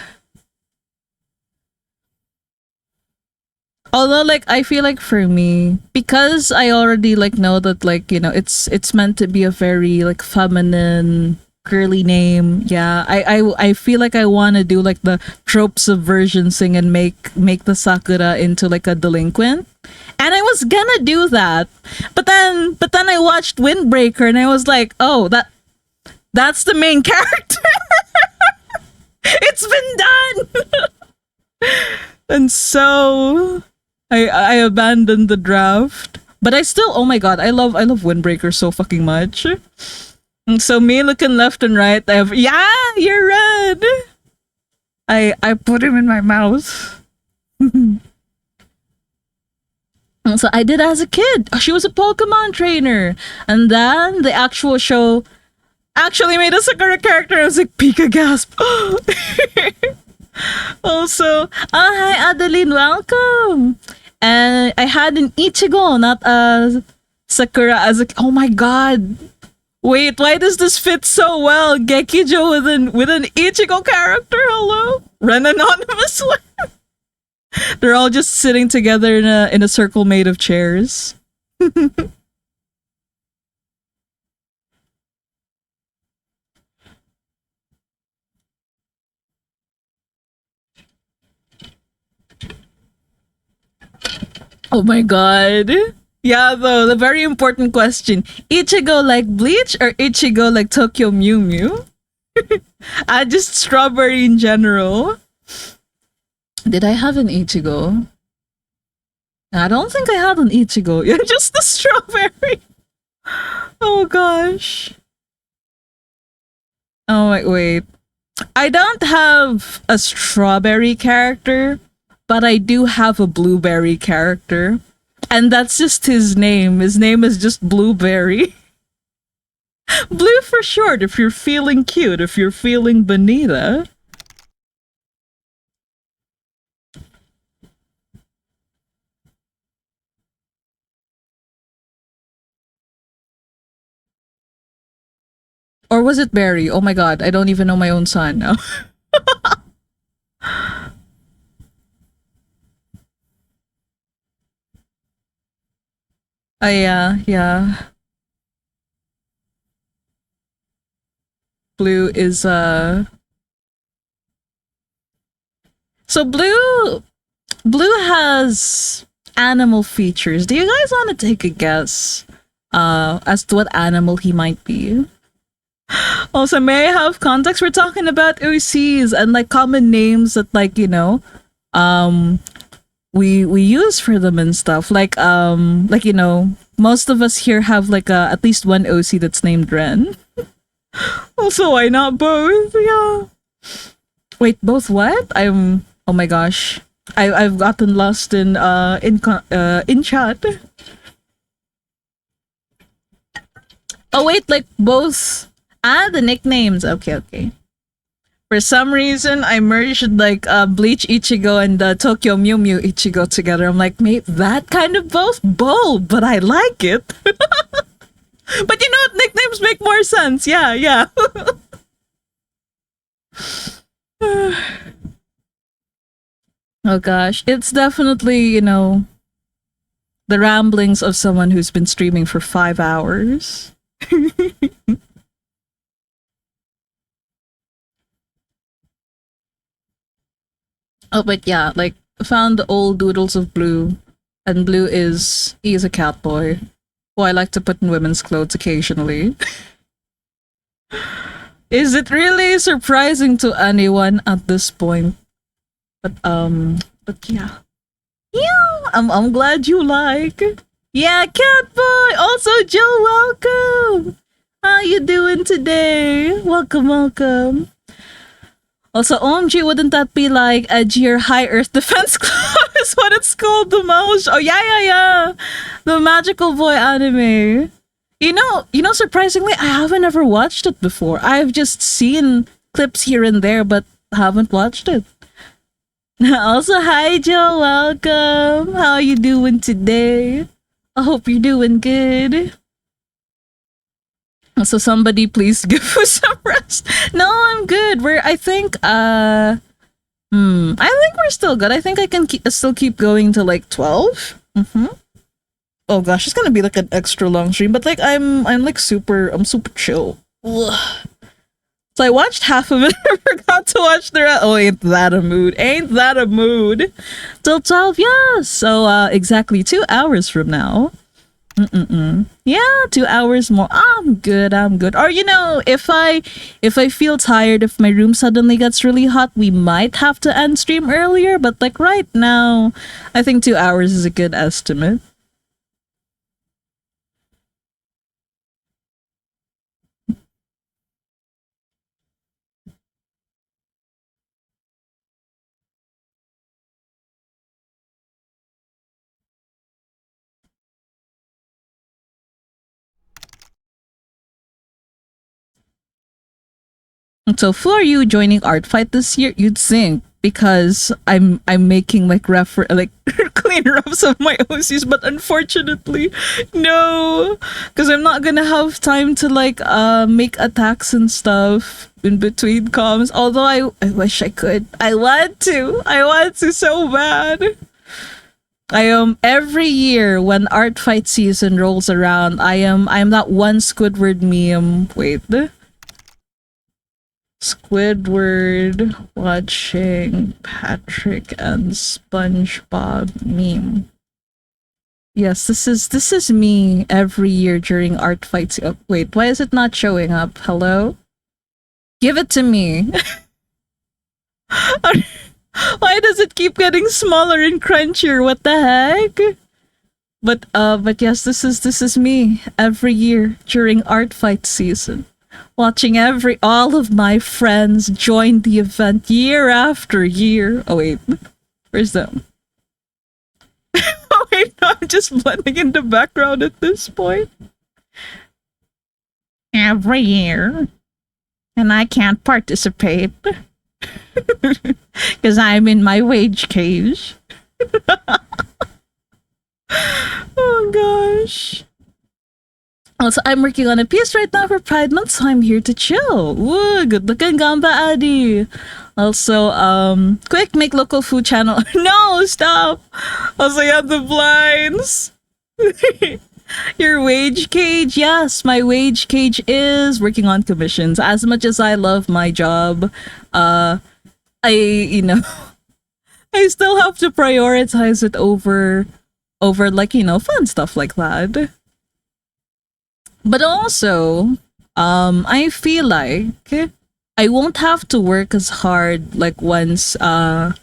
S1: Although like I feel like for me, because I already like know that like, it's meant to be a very like feminine girly name. Yeah. I feel like I wanna do like the trope subversion thing and make the Sakura into like a delinquent. And I was gonna do that. But then I watched Windbreaker and I was like, oh, that's the main character. It's been done. And so I abandoned the draft. But I still, oh my god, I love Windbreaker so fucking much. And so me looking left and right, yeah, you're red. I put him in my mouth. And so I did as a kid. She was a Pokemon trainer. And then the actual show actually made a Sakura character. I was like, Pika gasp. Also, hi Adeline, welcome. And I had an Ichigo, not a Sakura, as a. Oh my god! Wait, why does this fit so well? Gekijo with an Ichigo character. Hello, Ren Anonymous. They're all just sitting together in a circle made of chairs. Oh my god. Yeah, though, the very important question. Ichigo like Bleach or Ichigo like Tokyo Mew Mew? Just strawberry in general. Did I have an Ichigo? I don't think I had an Ichigo. Yeah, just the strawberry. Oh gosh. Oh wait. I don't have a strawberry character, but I do have a blueberry character. And that's just his name. His name is just Blueberry. Blue for short if you're feeling cute, if you're feeling bonita. Or was it Barry? Oh my god, I don't even know my own son now. Yeah. Blue is so blue has animal features. Do you guys want to take a guess as to what animal he might be? Also, may I have context? We're talking about OCs and like common names that like, um we use for them and stuff. Like most of us here have like at least one OC that's named Ren. Also, why not both? Yeah. Wait, both what? Oh my gosh. I've gotten lost in chat. Oh wait, like both. The nicknames. Okay. For some reason, I merged like Bleach Ichigo and Tokyo Mew Mew Ichigo together. I'm like, mate, that kind of both bold, but I like it. But you know what? Nicknames make more sense. Yeah. Oh gosh, it's definitely, the ramblings of someone who's been streaming for 5 hours. Oh, but yeah, like found the old doodles of Blue, and Blue he's a cat boy who I like to put in women's clothes occasionally. Is it really surprising to anyone at this point? But yeah, yeah, I'm glad you like. Yeah, cat boy. Also, Joe, welcome. How you doing today? Welcome, welcome. Also, OMG, wouldn't that be like edgier high earth defense club is what it's called, the mouse. Oh yeah, yeah, yeah. The magical boy anime. Surprisingly, I haven't ever watched it before. I've just seen clips here and there, but haven't watched it. Also, hi Joe, welcome. How you doing today? I hope you're doing good. So somebody please give us some rest. No, I'm good. I think we're still good. I think I can still keep going to like 12. Mm-hmm. Oh gosh, it's gonna be like an extra long stream, but like I'm super chill. Ugh. So I watched half of it. I forgot to watch the rest. Oh, ain't that a mood? Ain't that a mood? Till 12, yeah. So exactly 2 hours from now. Mm-mm-mm. Yeah, 2 hours more. I'm good. I'm good. Or if I feel tired, if my room suddenly gets really hot, we might have to end stream earlier. But like right now, I think 2 hours is a good estimate. So for you joining Art Fight this year, you'd think because I'm making like clean ups of my OCs, but unfortunately, no, because I'm not gonna have time to make attacks and stuff in between comms. Although I wish I could. I want to so bad. Every year when Art Fight season rolls around, I'm that one Squidward meme. Wait. Squidward watching Patrick and SpongeBob meme. Yes, this is me every year during art fights. Oh, wait, why is it not showing up? Hello? Give it to me. Why does it keep getting smaller and crunchier? What the heck? But yes, this is me every year during art fight season. Watching all of my friends join the event year after year. Oh wait, where's them? Oh wait, no, I'm just blending in the background at this point. Every year, and I can't participate because I'm in my wage cage. Oh gosh. Also, I'm working on a piece right now for Pride Month, so I'm here to chill. Woo, good looking Gamba Adi. Also, quick, make local food channel. No, stop. Also, you have the blinds. Your wage cage. Yes, my wage cage is working on commissions. As much as I love my job, I, I still have to prioritize it over fun stuff like that. But also, I feel like I won't have to work as hard like once my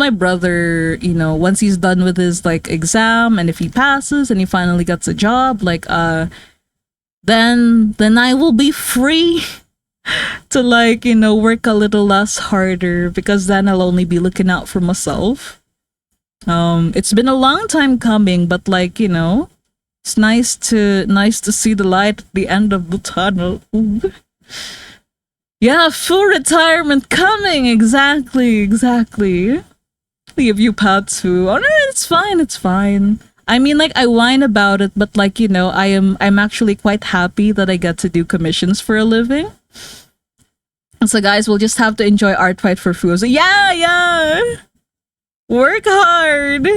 S1: brother, once he's done with his exam, and if he passes and he finally gets a job, then I will be free to work a little less harder, because then I'll only be looking out for myself. It's been a long time coming, but it's nice to see the light at the end of the tunnel. Ooh. Yeah, full retirement coming. Exactly. Leave you Patsu. Oh no, it's fine. I mean, I whine about it, but I'm actually quite happy that I get to do commissions for a living. So guys, we'll just have to enjoy art fight for food. So yeah. Work hard.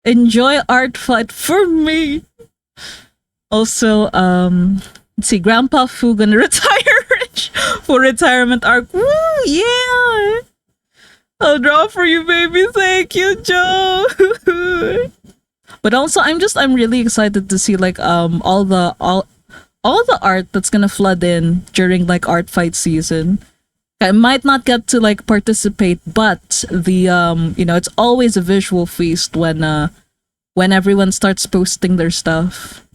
S1: Enjoy art fight for me. Also, let's see, Grandpa Fu gonna retire rich for retirement arc. Woo, yeah. I'll draw for you, baby. Thank you, Joe. But also, I'm really excited to see like all the art that's gonna flood in during like art fight season. I might not get to like participate, but the it's always a visual feast when everyone starts posting their stuff.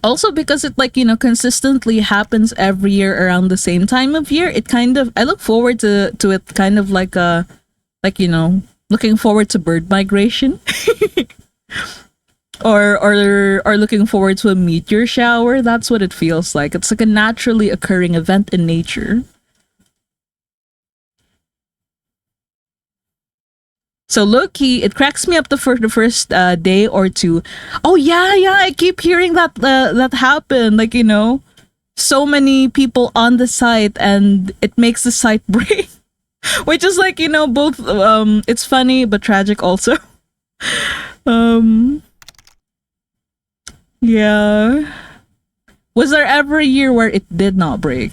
S1: Also because it like consistently happens every year around the same time of year, it kind of I look forward to it kind of like looking forward to bird migration. Or looking forward to a meteor shower. That's what it feels like. It's like a naturally occurring event in nature. So low key, it cracks me up for the first day or two. Oh yeah, yeah, I keep hearing that happen. Like so many people on the site, and it makes the site break. Which is like both. It's funny but tragic also. um, yeah. Was there ever a year where it did not break?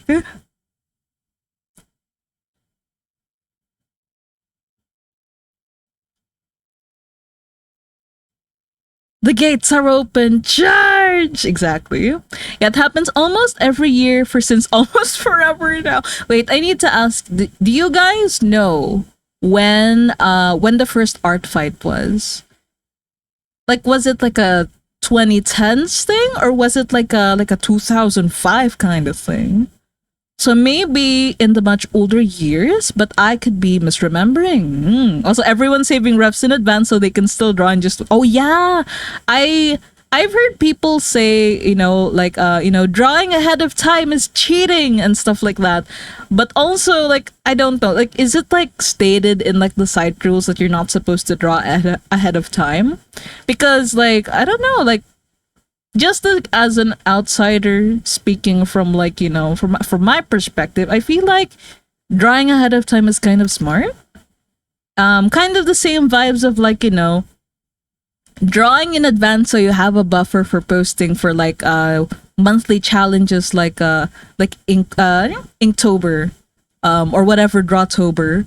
S1: The gates are open. Charge! Exactly. Yeah, it happens almost every year for since almost forever now. Wait, I need to ask, do you guys know when the first art fight was? Like was it like a 2010s thing, or was it like a 2005 kind of thing? So maybe in the much older years, but I could be misremembering. Also, everyone's saving refs in advance so they can still draw and just. Oh yeah, I I've heard people say like drawing ahead of time is cheating and stuff like that. But also like I don't know, like is it like stated in like the site rules that you're not supposed to draw ahead of time? Because like I don't know, like just like, as an outsider speaking from like from my perspective, I feel like drawing ahead of time is kind of smart. Kind of the same vibes of like drawing in advance so you have a buffer for posting for like monthly challenges like Inktober or whatever Drawtober,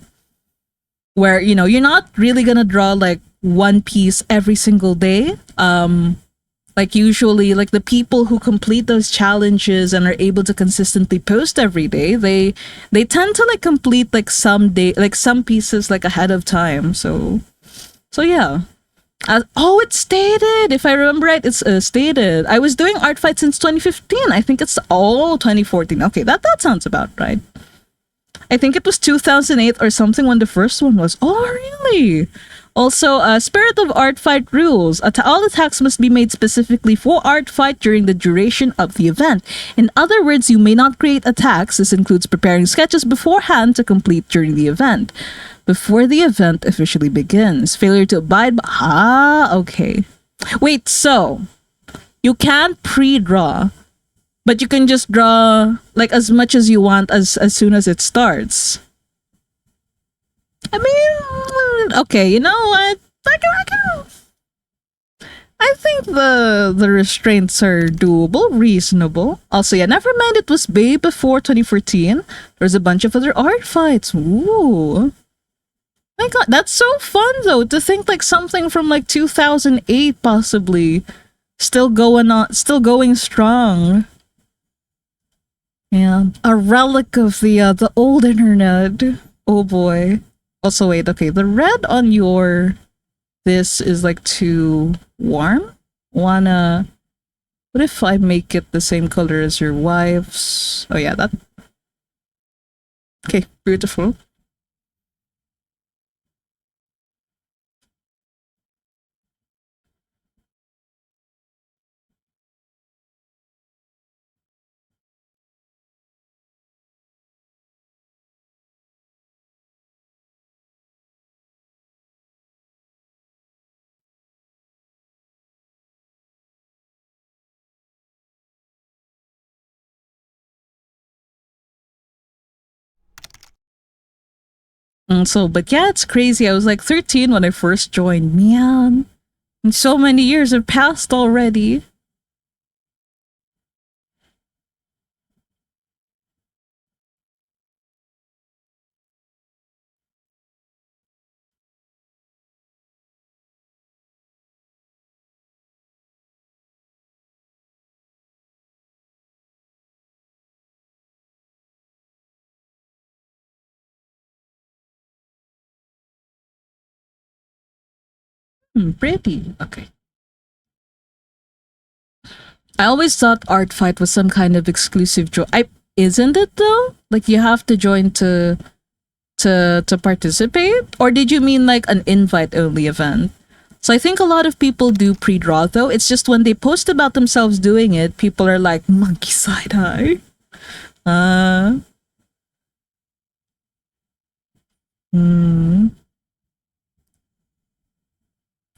S1: where you're not really gonna draw like one piece every single day. Like usually like the people who complete those challenges and are able to consistently post every day, they tend to like complete like some pieces like ahead of time. So yeah. It's stated. If I remember right, it's stated. I was doing art fight since 2015. I think it's 2014. Okay, that sounds about right. I think it was 2008 or something when the first one was. Oh, really? Also, Spirit of Art Fight rules. All attacks must be made specifically for Art Fight during the duration of the event. In other words, you may not create attacks. This includes preparing sketches beforehand to complete during the event. Before the event officially begins. Failure to abide by... Ah, okay. Wait, so... You can't pre-draw, but you can just draw like as much as you want as soon as it starts. I mean, okay, you know what? I think the restraints are doable, reasonable. Also, yeah, never mind. It was way before 2014. There's a bunch of other art fights. Ooh, my god, that's so fun though. To think like something from like 2008 possibly still going strong. Yeah, a relic of the old internet. Oh boy. Also, wait. Okay, the red on your this is like too warm. Wanna? What if I make it the same color as your wife's? Oh yeah, that. Okay, beautiful. But yeah, it's crazy. I was like 13 when I first joined. Man, and so many years have passed already. Pretty. Okay. I always thought Art Fight was some kind of exclusive joy. I isn't it though? Like you have to join to participate, or did you mean like an invite only event? So I think a lot of people do pre-draw though. It's just when they post about themselves doing it, people are like monkey side eye. Uh, hmm.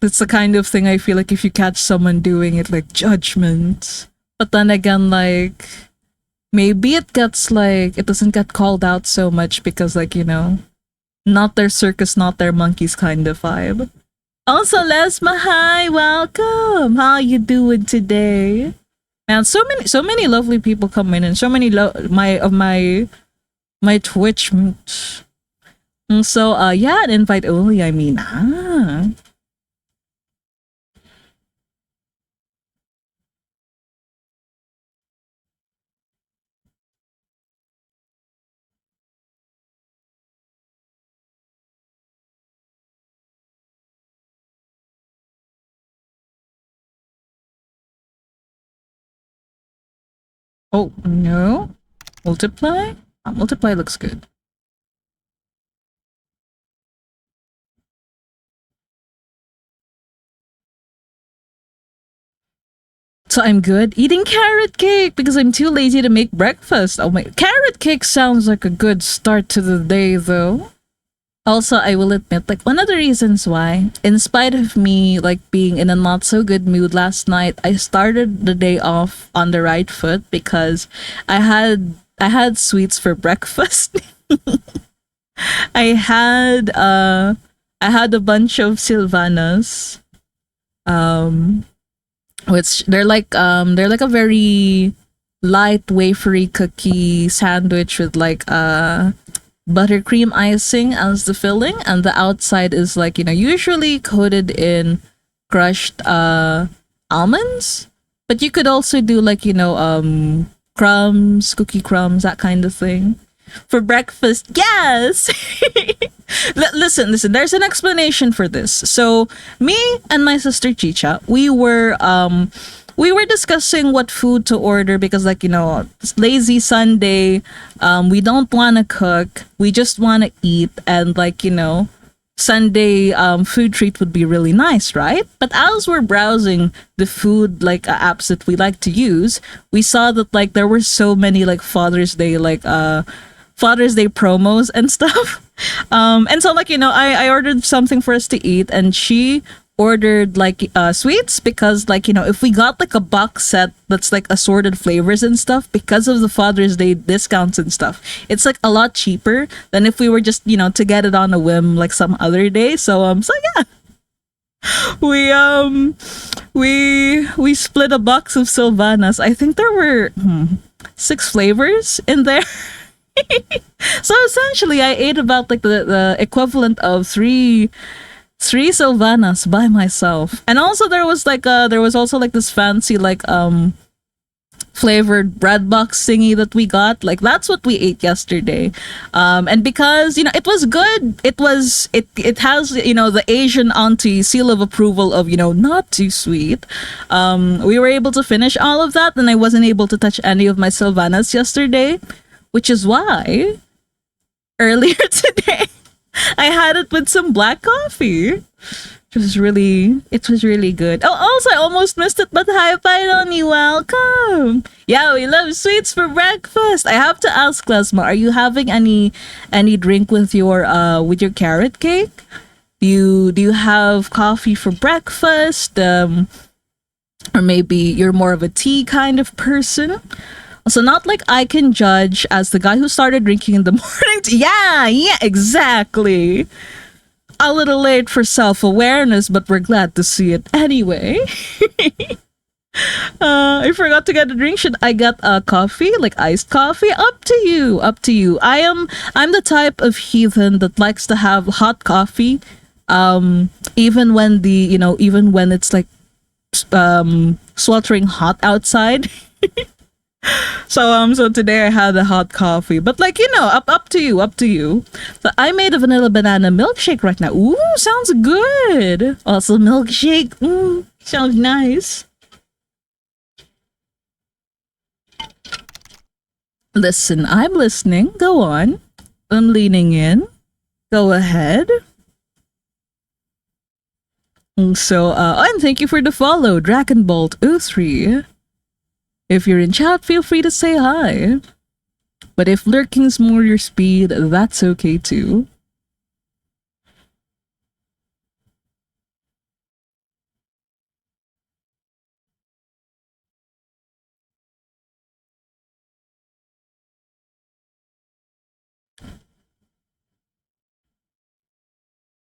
S1: It's the kind of thing I feel like if you catch someone doing it, like judgment. But then again, like maybe it gets like it doesn't get called out so much because like not their circus, not their monkeys kind of vibe. Also, Lesma, hi, welcome. How you doing today? Man, so many lovely people come in, and so many my Twitch. So yeah, an invite only. I mean, oh no, multiply. Multiply looks good. So I'm good eating carrot cake because I'm too lazy to make breakfast. Oh my, carrot cake sounds like a good start to the day though. Also, I will admit, like, one of the reasons why, in spite of me, like, being in a not so good mood last night, I started the day off on the right foot because I had sweets for breakfast. I had uh I had a bunch of Sylvanas, um, which they're like a very light wafery cookie sandwich with like buttercream icing as the filling, and the outside is like usually coated in crushed almonds, but you could also do like crumbs, cookie crumbs, that kind of thing for breakfast. Yes. Listen, there's an explanation for this. So me and my sister Chicha, we were discussing what food to order because like it's lazy Sunday, we don't want to cook, we just want to eat, and like Sunday food treat would be really nice, right? But as we're browsing the food like apps that we like to use, we saw that like there were so many like Father's Day promos and stuff. And so like I ordered something for us to eat, and she ordered like sweets because like if we got like a box set that's like assorted flavors and stuff, because of the Father's Day discounts and stuff, it's like a lot cheaper than if we were just to get it on a whim like some other day. So yeah, we split a box of Sylvanas. I think there were 6 flavors in there. So essentially I ate about like the equivalent of three Sylvanas by myself. And also there was also like this fancy like flavored bread box thingy that we got. Like that's what we ate yesterday. And because it was good, it has the Asian auntie seal of approval of not too sweet. We were able to finish all of that, and I wasn't able to touch any of my Sylvanas yesterday, which is why earlier today I had it with some black coffee. It was really good. Oh, also I almost missed it, but hi Pyroni, welcome. Yeah, we love sweets for breakfast. I have to ask Lesma, are you having any drink with your carrot cake? Do you have coffee for breakfast? Or maybe you're more of a tea kind of person? So not like I can judge as the guy who started drinking in the morning. Yeah, exactly. A little late for self-awareness, but we're glad to see it anyway. I forgot to get a drink. Should I get a coffee, like iced coffee? Up to you. Up to you. I'm the type of heathen that likes to have hot coffee, even when even when it's like sweltering hot outside. So today I had a hot coffee, but like up to you, up to you. But I made a vanilla banana milkshake right now. Ooh, sounds good. Also milkshake. Sounds nice. Listen, I'm listening. Go on. I'm leaning in. Go ahead. So, and thank you for the follow, Dragon Bolt 03. If you're in chat, feel free to say hi. But if lurking's more your speed, that's okay too.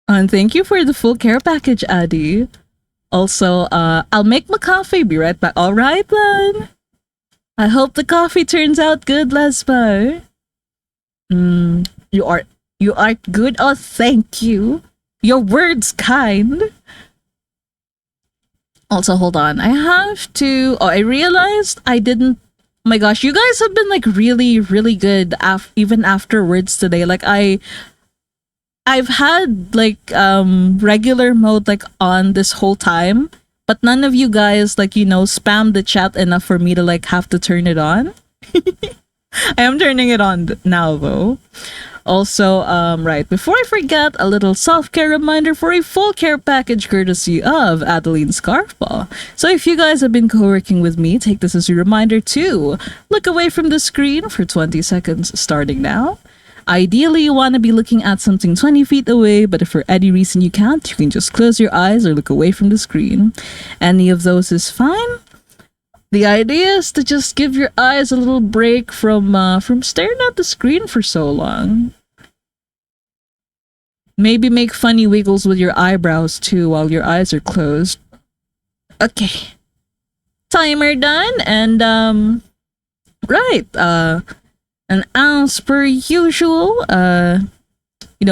S1: And thank you for the full care package, Addy. Also, I'll make my coffee. Be right back. All right, then. I hope the coffee turns out good, Lesbo. You are good. Oh, thank you. Your words kind. Also, hold on. I have to. Oh, I realized I didn't. Oh my gosh, you guys have been like really, really good. Even afterwards today, like I've had like regular mode like on this whole time, but none of you guys like spam the chat enough for me to like have to turn it on. I am turning it on now though. Also, right before I forget, a little self-care reminder for a full care package courtesy of Adeline Scarfball. So if you guys have been co-working with me, take this as a reminder to look away from the screen for 20 seconds starting now. Ideally, you want to be looking at something 20 feet away, but if for any reason you can't, you can just close your eyes or look away from the screen. Any of those is fine. The idea is to just give your eyes a little break from staring at the screen for so long. Maybe make funny wiggles with your eyebrows too while your eyes are closed. Okay. Timer done, and right, and as per usual,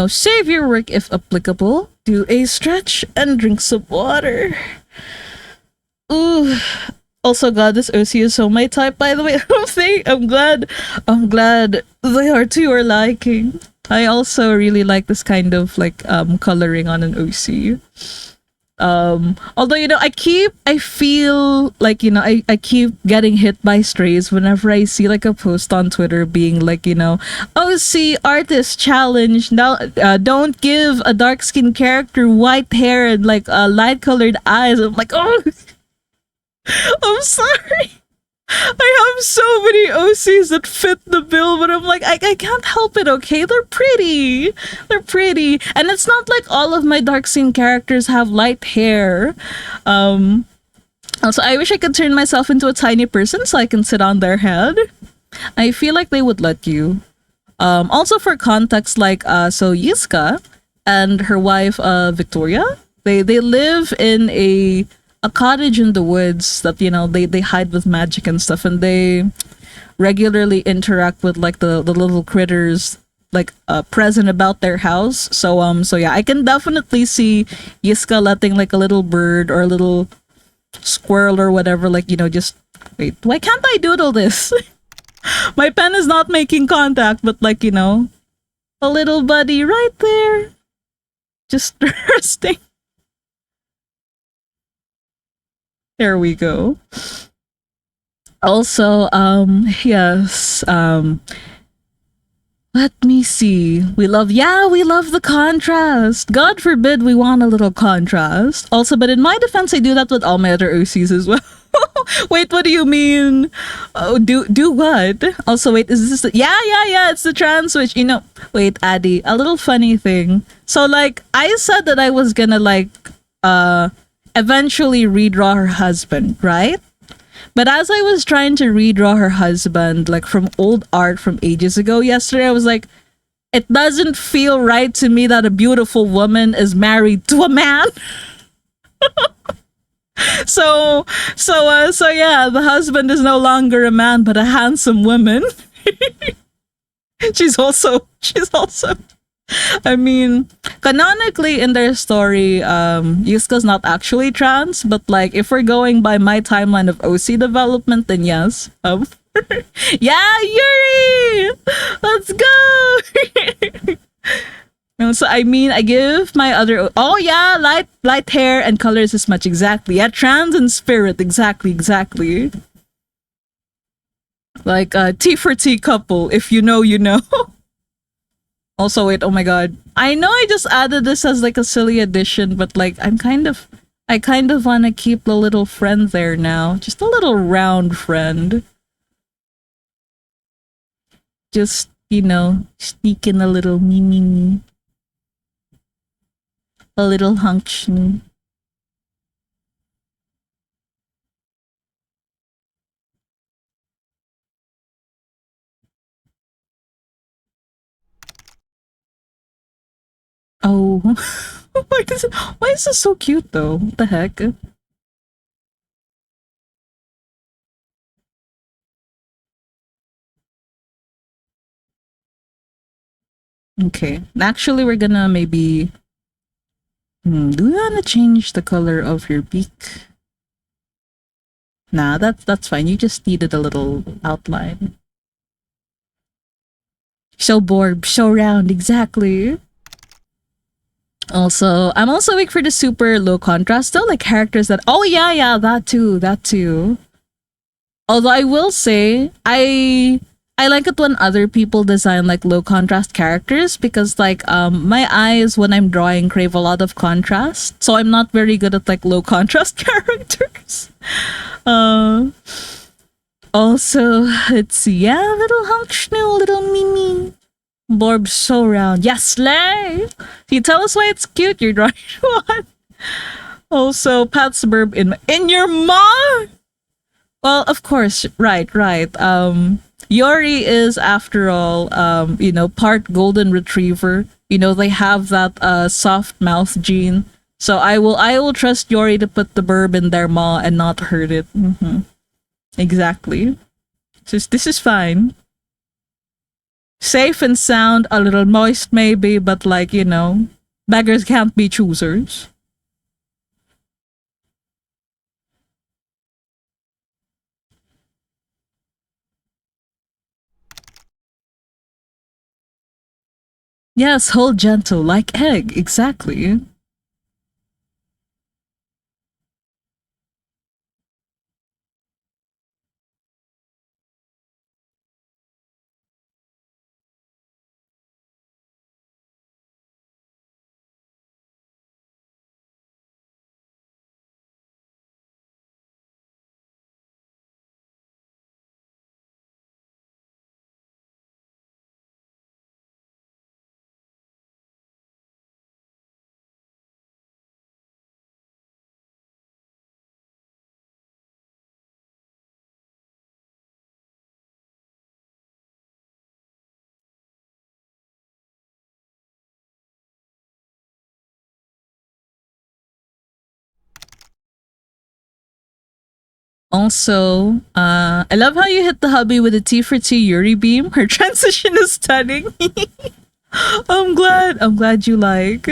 S1: save your work if applicable, do a stretch, and drink some water. Ooh. Also, God, this OC is so my type, by the way. I'm glad they are to your liking. I also really like this kind of like coloring on an OC. Although I feel like I keep getting hit by strays whenever I see like a post on Twitter being like OC artist challenge now, don't give a dark skinned character white hair and like light colored eyes. I'm like, oh, I'm sorry. I have so many OCs that fit the bill, but I'm like, I can't help it, okay? They're pretty. They're pretty. And it's not like all of my dark scene characters have light hair. Also, I wish I could turn myself into a tiny person so I can sit on their head. I feel like they would let you. Also for context, like, so Yiska and her wife, Victoria, they live in a cottage in the woods that they hide with magic and stuff, and they regularly interact with like the little critters like present about their house. So yeah, I can definitely see Yiska letting like a little bird or a little squirrel or whatever like just wait, why can't I doodle this? My pen is not making contact, but like a little buddy right there just resting. There we go. Also, yes, let me see. We love the contrast. God forbid we want a little contrast. Also, but in my defense, I do that with all my other OCs as well. Wait, what do you mean? Oh, do what? Also, wait, is this yeah, it's the trans switch. Wait, Addy, a little funny thing. So, like, I said that I was gonna, like, eventually redraw her husband, right? But as I was trying to redraw her husband, like from old art from ages ago yesterday, I was like, it doesn't feel right to me that a beautiful woman is married to a man. So, so yeah, the husband is no longer a man, but a handsome woman. She's also I mean, canonically in their story, Yuska's not actually trans, but like if we're going by my timeline of OC development, then yes. Yeah, Yuri! Let's go! So I mean, I give my other. Oh yeah, light hair and colors as much exactly. Yeah, trans and spirit exactly. Like T for T couple. If you know, you know. Also, wait, oh my god. I know I just added this as like a silly addition, but like I kind of want to keep the little friend there now. Just a little round friend. Just, sneak in a little me. A little hunch. Oh. Why is this so cute though? What the heck? Okay. Actually, we're gonna maybe. Do we wanna change the color of your beak? Nah, that's fine. You just needed a little outline. So bored, so round, exactly. Also, I'm also weak for the super low contrast though, like characters that. Oh yeah, that too. Although I will say, I like it when other people design like low contrast characters because like my eyes when I'm drawing crave a lot of contrast, so I'm not very good at like low contrast characters. Uh, Also, let's see. Yeah, little hunk schnoo, little Mimi. Borb so round. Yes, slay! If you tell us why it's cute, you're drawing one. Also, Pat's burb in your mom. Well, of course, right. Yori is, after all, part golden retriever. They have that soft mouth gene. So I will trust Yori to put the burb in their maw and not hurt it. Exactly. This is fine. Safe and sound, a little moist maybe, but like, beggars can't be choosers. Yes, hold gentle, like egg, exactly. Also, I love how you hit the hubby with a T for T Yuri beam. Her transition is stunning. I'm glad you like.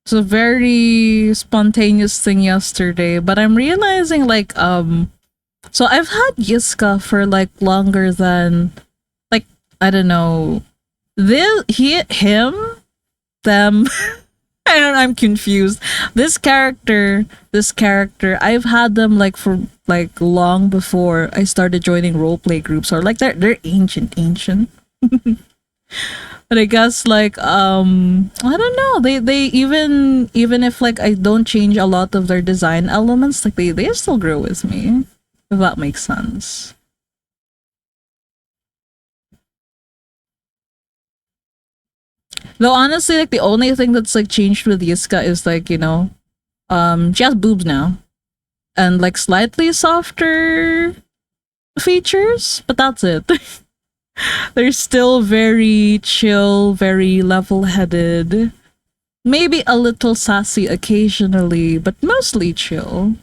S1: It's a very spontaneous thing yesterday, but I'm realizing like so I've had Yiska for like longer than like I don't know. Him, them. I don't know, I'm confused. This character, I've had them like for like long before I started joining roleplay groups or like they're ancient. But I guess like I don't know. They even if like I don't change a lot of their design elements, like they still grow with me. If that makes sense. Though honestly, like the only thing that's like changed with Yiska is like, she has boobs now. And like slightly softer features, but that's it. They're still very chill, very level headed. Maybe a little sassy occasionally, but mostly chill.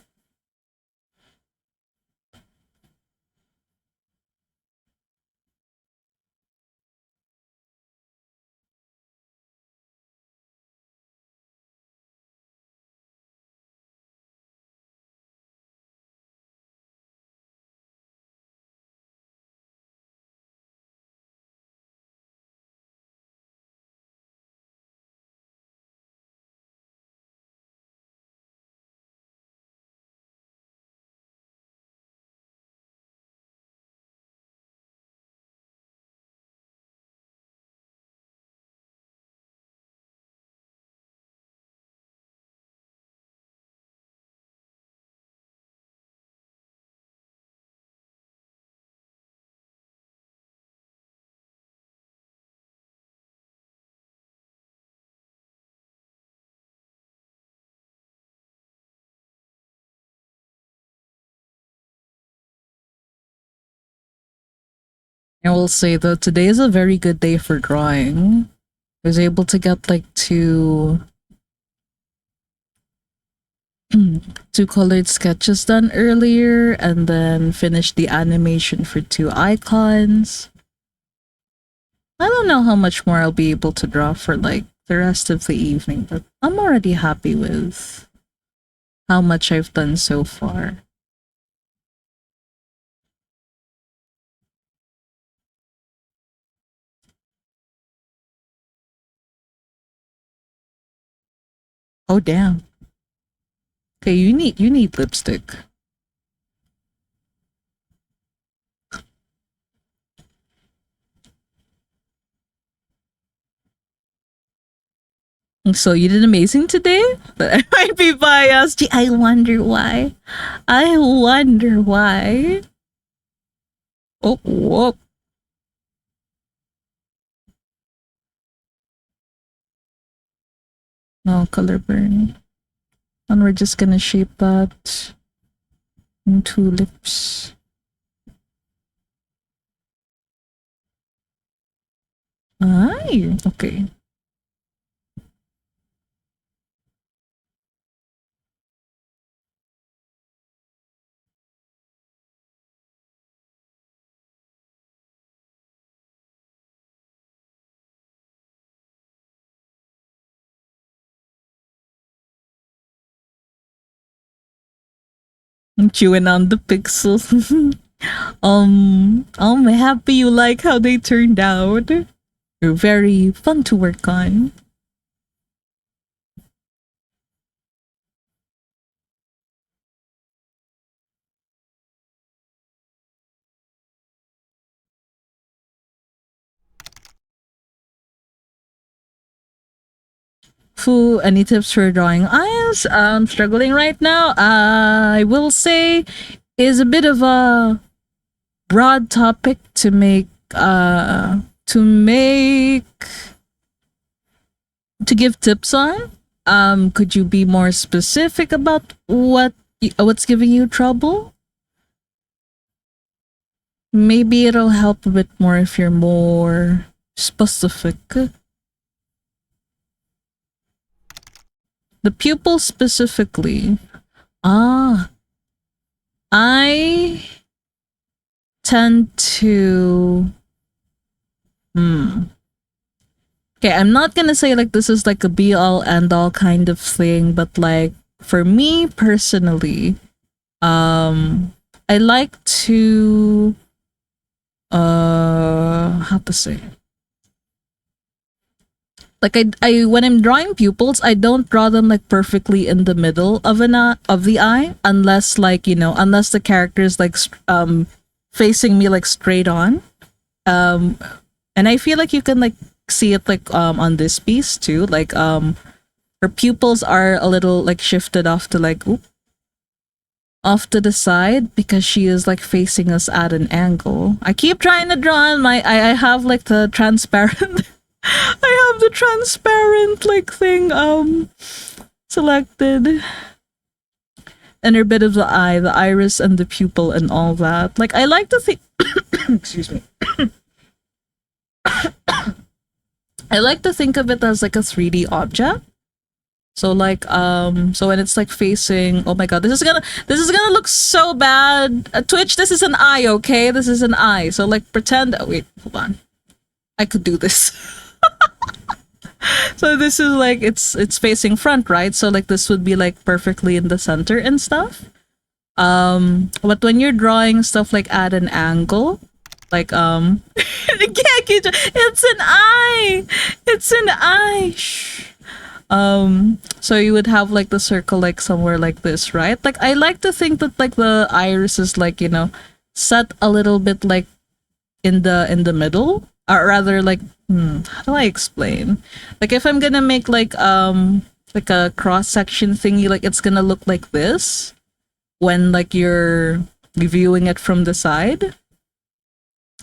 S1: I will say that today is a very good day for drawing. I was able to get like two colored sketches done earlier and then finish the animation for two icons. I don't know how much more I'll be able to draw for like the rest of the evening, but I'm already happy with how much I've done so far. Oh damn. Okay, you need lipstick. So you did amazing today? But I might be biased. Gee, I wonder why. I wonder why. Oh, whoop. No, color burn. And we're just gonna shape that into lips. Ay, okay. I'm chewing on the pixels. I'm happy you like how they turned out. They're very fun to work on. Fu, any tips for drawing eyes? I'm struggling right now. I will say is a bit of a broad topic to make to give tips on. Could you be more specific about what's giving you trouble? Maybe it'll help a bit more if you're more specific. The pupil specifically. Ah, I tend to. Okay, I'm not gonna say like this is like a be all end all kind of thing, but like for me personally, I like to how to say, like I when I'm drawing pupils, I don't draw them like perfectly in the middle of of the eye, unless like unless the character is like facing me like straight on. um and I feel like you can like see it like on this piece too, like her pupils are a little like shifted off to like off to the side because she is like facing us at an angle. I keep trying to draw on my I have like the transparent I have the transparent like thing selected. Inner bit of the eye, the iris and the pupil and all that. Like I like to think excuse me. I like to think of it as like a 3D object. So like so when it's like facing, oh my god, this is gonna look so bad. Twitch, this is an eye, okay? This is an eye. So like pretend, oh, wait, hold on. I could do this. So this is like it's facing front, right? So like this would be like perfectly in the center and stuff. But when you're drawing stuff like at an angle, like it's an eye. It's an eye. Shh. So you would have like the circle like somewhere like this, right? Like I like to think that like the iris is like, you know, set a little bit like in the middle, or rather like how do I explain? Like if I'm gonna make like a cross section thingy, like it's gonna look like this when like you're viewing it from the side.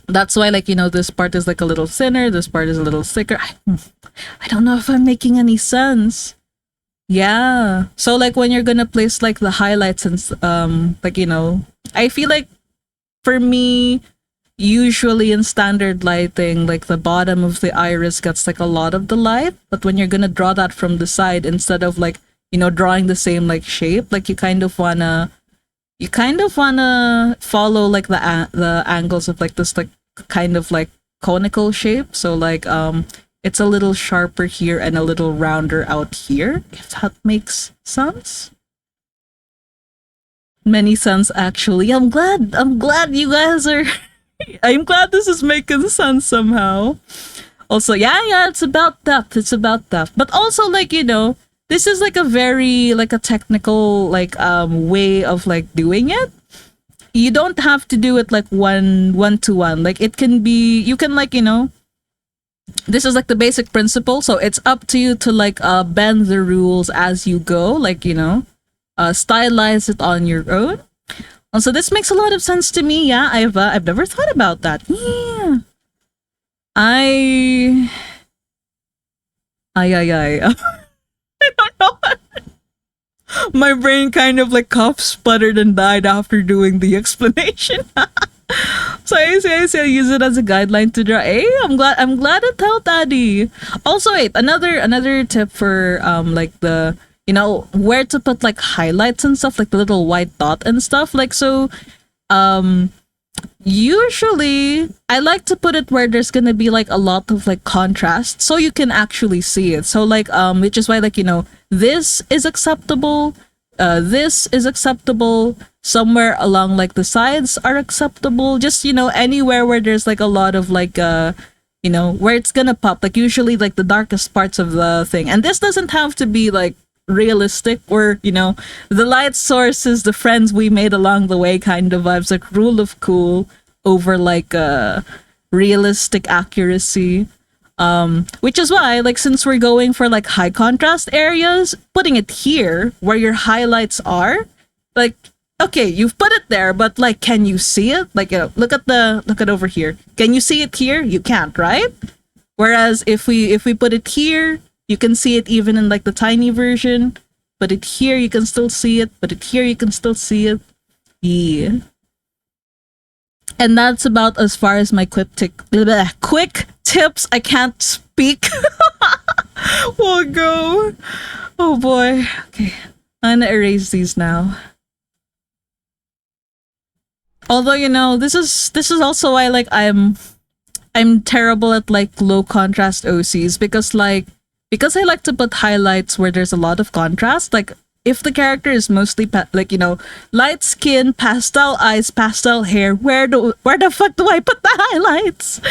S1: That's why like, you know, this part is like a little thinner, this part is a little thicker. I don't know if I'm making any sense. Yeah. So like when you're gonna place like the highlights and like, you know, I feel like for me, usually in standard lighting, like the bottom of the iris gets like a lot of the light, but when you're gonna draw that from the side, instead of like, you know, drawing the same like shape, like you kind of wanna follow like the angles of like this like kind of like conical shape. So like it's a little sharper here and a little rounder out here, if that makes sense. Many sense actually. I'm glad you guys are I'm glad this is making sense somehow. Also, yeah, it's about depth. It's about depth. But also like, you know, this is like a very like a technical like way of like doing it. You don't have to do it like one to one. Like it can be, you can like, you know, this is like the basic principle, so it's up to you to like bend the rules as you go, like, you know, stylize it on your own. Also, this makes a lot of sense to me. Yeah, I've never thought about that. Yeah. I I I don't know. My brain kind of like cough sputtered and died after doing the explanation. So I use it as a guideline to draw. Hey, I'm glad it helped, Addy. Also, wait, another tip for like the, you know, where to put like highlights and stuff, like the little white dot and stuff. Like so, um, usually I like to put it where there's gonna be like a lot of like contrast, so you can actually see it. So like which is why like, you know, this is acceptable, this is acceptable, somewhere along like the sides are acceptable, just, you know, anywhere where there's like a lot of like you know, where it's gonna pop, like usually like the darkest parts of the thing. And this doesn't have to be like realistic, or, you know, the light source is the friends we made along the way kind of vibes, like rule of cool over like realistic accuracy. Which is why, like, since we're going for like high contrast areas, putting it here where your highlights are, like, okay, you've put it there, but like, can you see it? Like, look at over here. Can you see it here? You can't, right? Whereas if we put it here, you can see it even in like the tiny version. But it here, you can still see it. But it here, you can still see it. Yeah. And that's about as far as my quick tips. I can't speak. Will go. Oh boy. Okay, I'm gonna erase these now. Although, you know, this is also why like I'm terrible at like low contrast OCs, because I like to put highlights where there's a lot of contrast. Like if the character is mostly like, you know, light skin, pastel eyes, pastel hair, where the fuck do I put the highlights?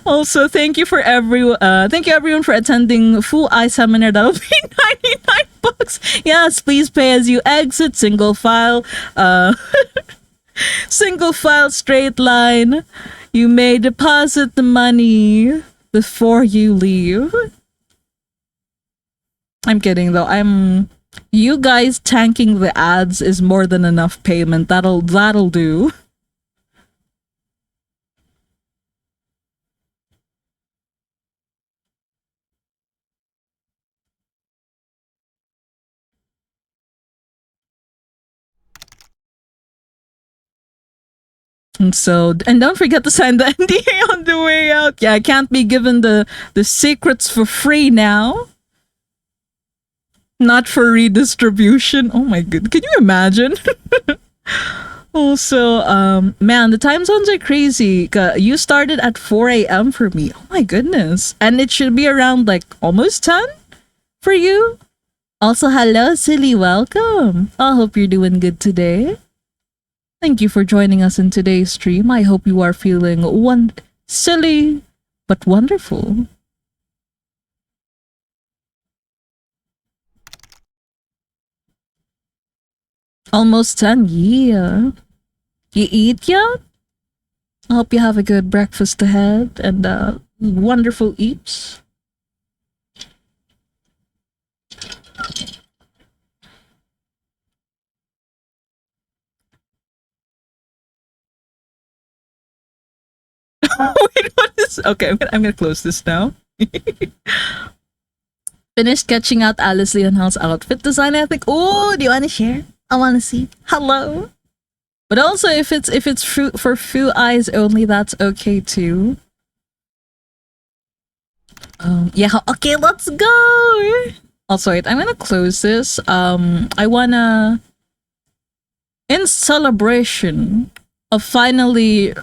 S1: Also, thank you everyone for attending full eye seminar. That'll be 99 bucks. Yes, please pay as you exit, single file, single file, straight line. You may deposit the money before you leave. I'm kidding though. You guys tanking the ads is more than enough payment. That'll do. And don't forget to sign the NDA on the way out. Yeah, I can't be given the secrets for free now. Not for redistribution. Oh my god. Can you imagine? Also, man, the time zones are crazy. You started at 4 a.m. for me. Oh my goodness. And it should be around like almost 10 for you. Also, hello, silly. Welcome. I hope you're doing good today. Thank you for joining us in today's stream. I hope you are feeling silly but wonderful. Almost 10, yeah. You eat yet? I hope you have a good breakfast ahead and wonderful eats. Wait, what is? Okay, I'm gonna close this now. Finished sketching out Alice Leonhell's outfit design. I think. Oh, do you want to share? I want to see. Hello. But also, if it's for few eyes only, that's okay too. Yeah. Okay, let's go. Also, wait. I'm gonna close this. I wanna, in celebration of finally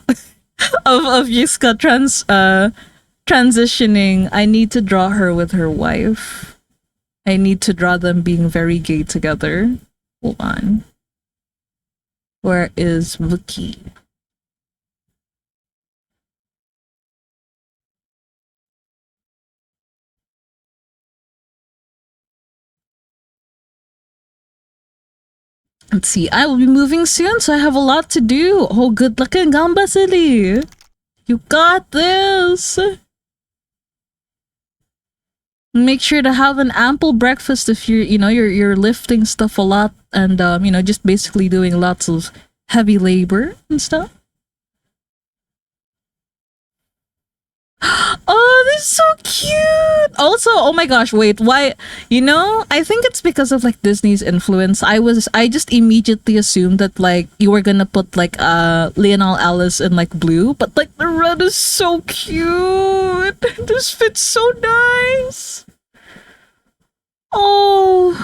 S1: of Yiska transitioning, I need to draw her with her wife. I need to draw them being very gay together. Hold on. Where is Vicky? Let's see. I will be moving soon, so I have a lot to do. Oh, good luck in Gamba City. You got this. Make sure to have an ample breakfast if you're lifting stuff a lot and just basically doing lots of heavy labor and stuff. Oh, this is so cute. Also, oh my gosh, wait, why? I think it's because of like Disney's influence. I just immediately assumed that like you were gonna put like Lionel Alice in like blue, but like the red is so cute. This fits so nice. Oh,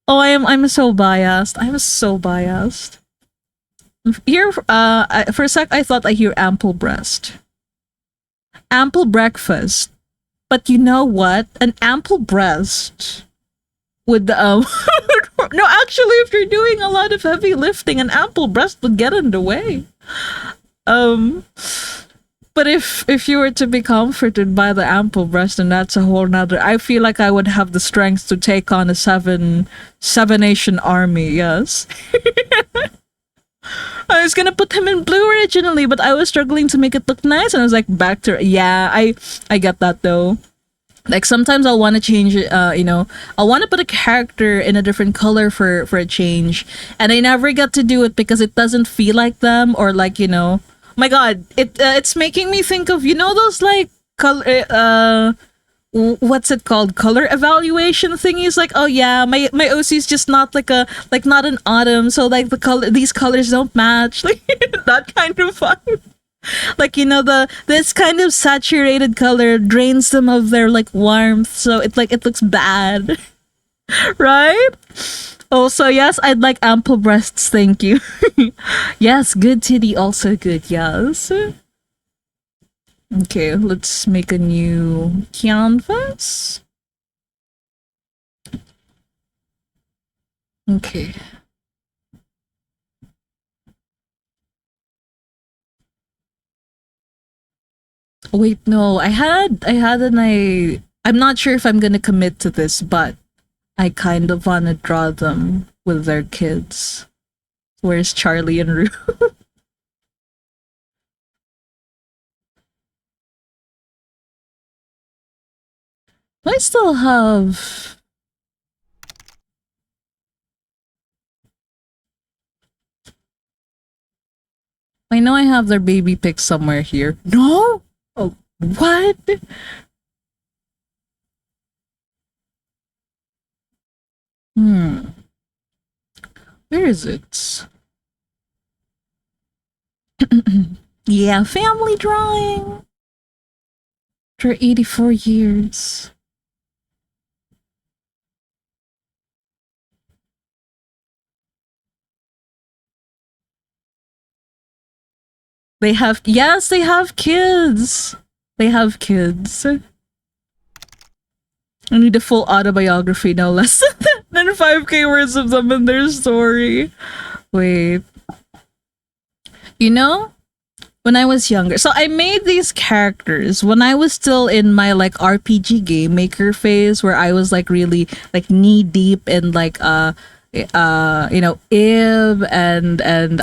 S1: I'm so biased. I'm so biased. Here, for a sec, I thought I hear ample breast. Ample breakfast. But you know what? An ample breast would no, actually, if you're doing a lot of heavy lifting, an ample breast would get in the way. But if you were to be comforted by the ample breast, then that's a whole nother. I feel like I would have the strength to take on a seven nation army. Yes. I was gonna put him in blue originally, but I was struggling to make it look nice, and I was like, back to yeah. I get that though. Like sometimes I'll want to change it. I'll want to put a character in a different color for a change, and I never get to do it because it doesn't feel like them, or like my God, it's making me think of those like color. What's it called, color evaluation thingies, like, oh yeah, my OC is just not not an autumn, so like these colors don't match, like that kind of vibe. Like this kind of saturated color drains them of their like warmth, so it looks bad. Right. Also, yes, I'd like ample breasts, thank you. Yes, good titty, also good, yes. Okay, let's make a new canvas. Okay. Wait, no. I'm not sure if I'm gonna commit to this, but I kind of wanna draw them with their kids. Where's Charlie and Rue? I still have. I know I have their baby pic somewhere here. No? Oh, what? Hmm. Where is it? Yeah, family drawing for 84 years. They have, yes, they have kids. They have kids. I need a full autobiography, no less than 5K words of them and their story. Wait. You know, when I was younger, so I made these characters when I was still in my like RPG game maker phase where I was like really like knee deep in like you know, ib and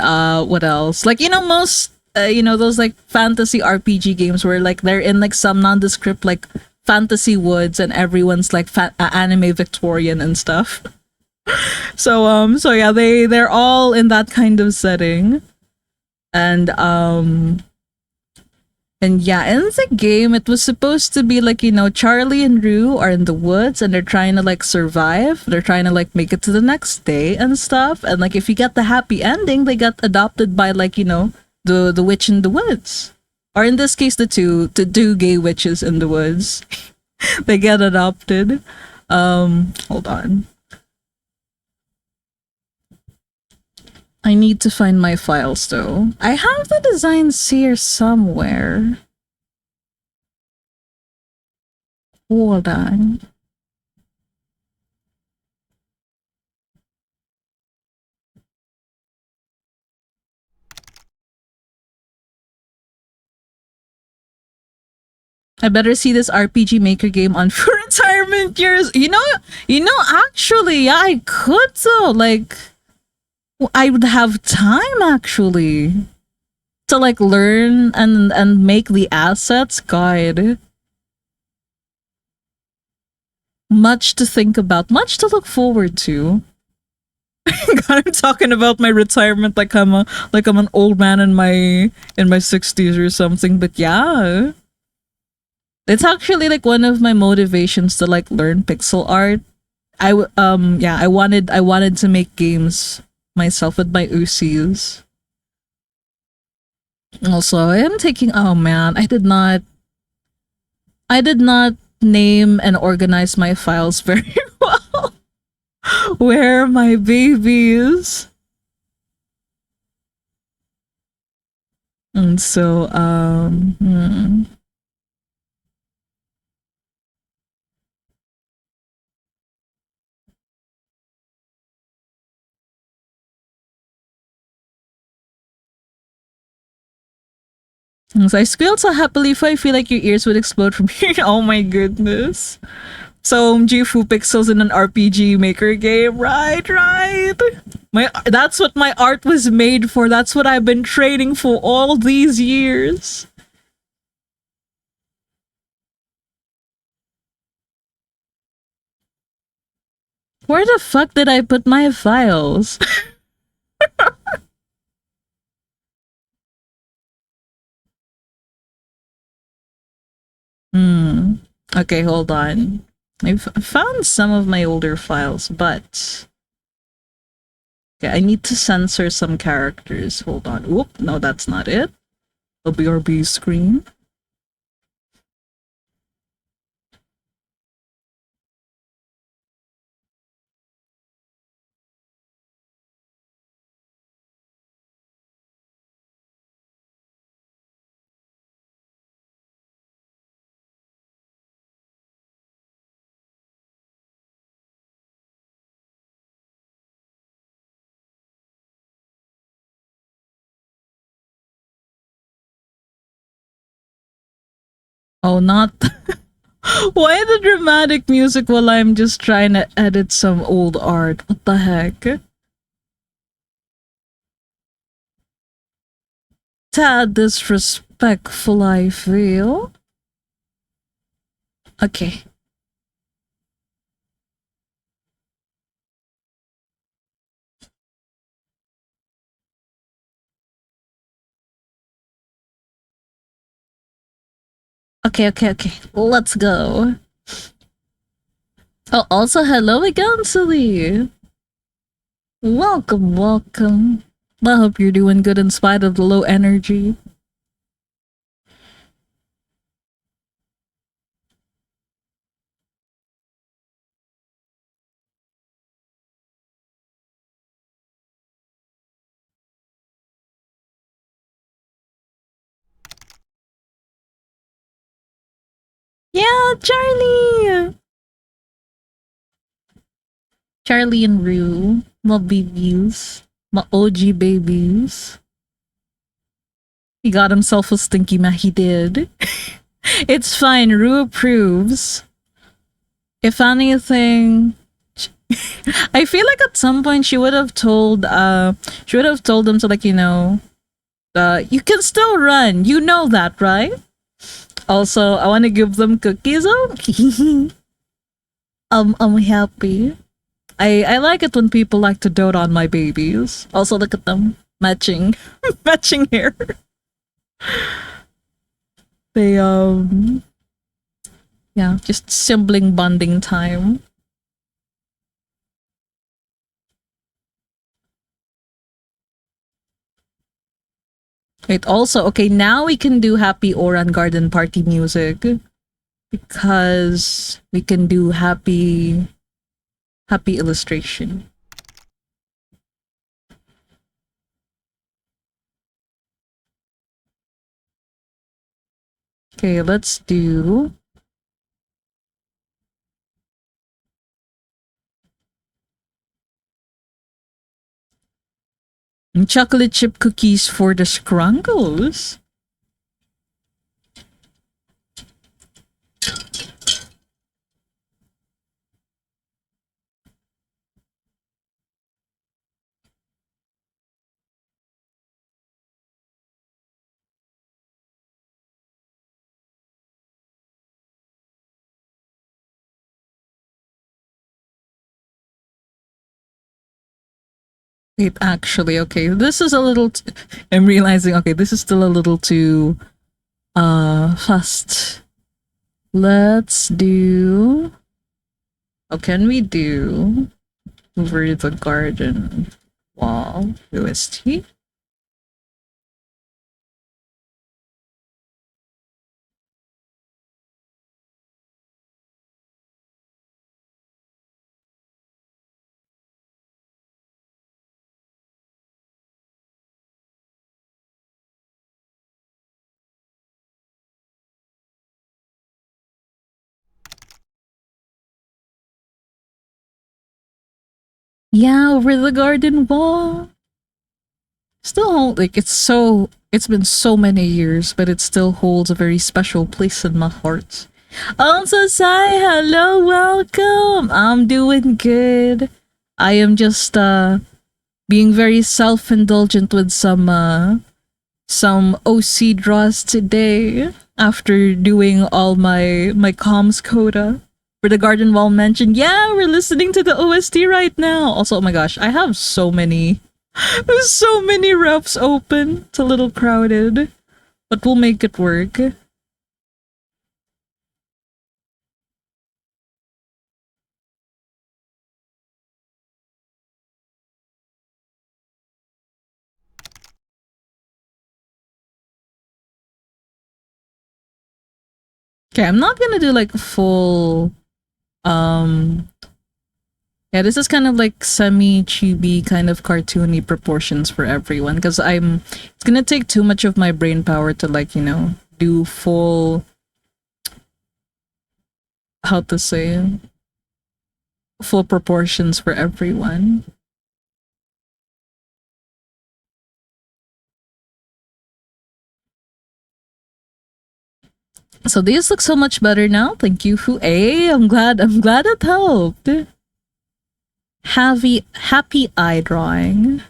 S1: what else, like, you know, most you know, those like fantasy RPG games where like they're in like some nondescript like fantasy woods and everyone's like anime Victorian and stuff. So yeah, they're all in that kind of setting. And yeah, in the game, it was supposed to be like, you know, Charlie and Rue are in the woods and they're trying to like survive. They're trying to like make it to the next day and stuff. And like, if you get the happy ending, they get adopted by like, you know, the witch in the woods. Or in this case, the two gay witches in the woods. They get adopted. Hold on. I need to find my files though. I have the designs here somewhere. Hold on. I better see this RPG Maker game on for retirement years. Actually, yeah, I could though. Like, I would have time actually to like learn and make the assets guide. Much to think about, much to look forward to. God, I'm talking about my retirement like I'm an old man in my 60s or something. But yeah, it's actually like one of my motivations to like learn pixel art. I wanted to make games myself with my UCs. Also, I am taking, oh man, I did not name and organize my files very well. Where are my babies? And so so I squealed so happily if I feel like your ears would explode from here. Oh my goodness. So Jifu pixels in an RPG maker game, right? That's what my art was made for. That's what I've been training for all these years. Where the fuck did I put my files? Hmm. Okay, hold on. I've found some of my older files, but okay, I need to censor some characters. Hold on. Oop, no, that's not it. A BRB screen. Oh, not. Why the dramatic music while I'm just trying to edit some old art? What the heck? Tad disrespectful, I feel. Okay. Okay. Let's go. Oh, also, hello again, Celie. Welcome. I hope you're doing good in spite of the low energy. Yeah, Charlie! Charlie and Rue, my babies, my OG babies. He got himself a stinky ma. He did. It's fine. Rue approves. If anything, I feel like at some point she would have told them to, like, you can still run. You know that, right? Also, I want to give them cookies. Oh, I'm happy. I like it when people like to dote on my babies. Also, look at them matching, matching hair. They yeah, just sibling bonding time. Wait, also, okay, now we can do happy Oran Garden Party music because we can do happy illustration. Okay, let's do chocolate chip cookies for the scrungles. Wait, actually, okay, this is a little. I'm realizing, okay, this is still a little too fast. Let's do. Oh, can we do over the garden wall UST? Yeah, over the garden wall. Still hold, like, it's been so many years, but it still holds a very special place in my heart. Also, Sai, hello, welcome. I'm doing good. I am just being very self-indulgent with some OC draws today after doing all my comms quota for the Garden Wall mentioned. Yeah, we're listening to the OST right now. Also, oh my gosh, I have so many there's so many reps open. It's a little crowded, but we'll make it work. Okay, I'm not gonna do like a full um yeah, this is kind of like semi chibi kind of cartoony proportions for everyone because it's gonna take too much of my brain power to, like, do full, how to say, full proportions for everyone. So these look so much better now. Thank you, Fu. Hey, I'm glad it helped. Happy eye drawing.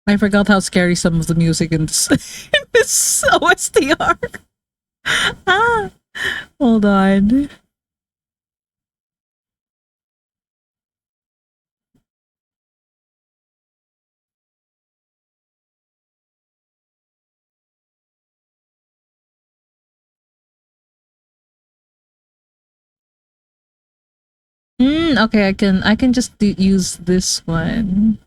S1: I forgot how scary some of the music in this, in this OSTR. Ah, hold on. Okay, I can just use this one.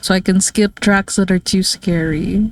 S1: So I can skip tracks that are too scary.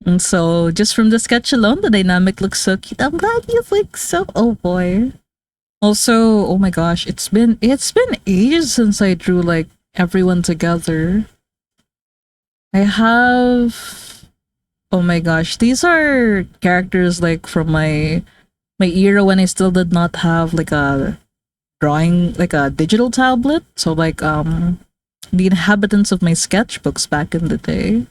S1: And so just from the sketch alone, the dynamic looks so cute. I'm glad you think so. Oh boy. Also, oh my gosh, it's been ages since I drew like everyone together. I have, oh my gosh, these are characters like from my era when I still did not have like a drawing, like a digital tablet. So like the inhabitants of my sketchbooks back in the day.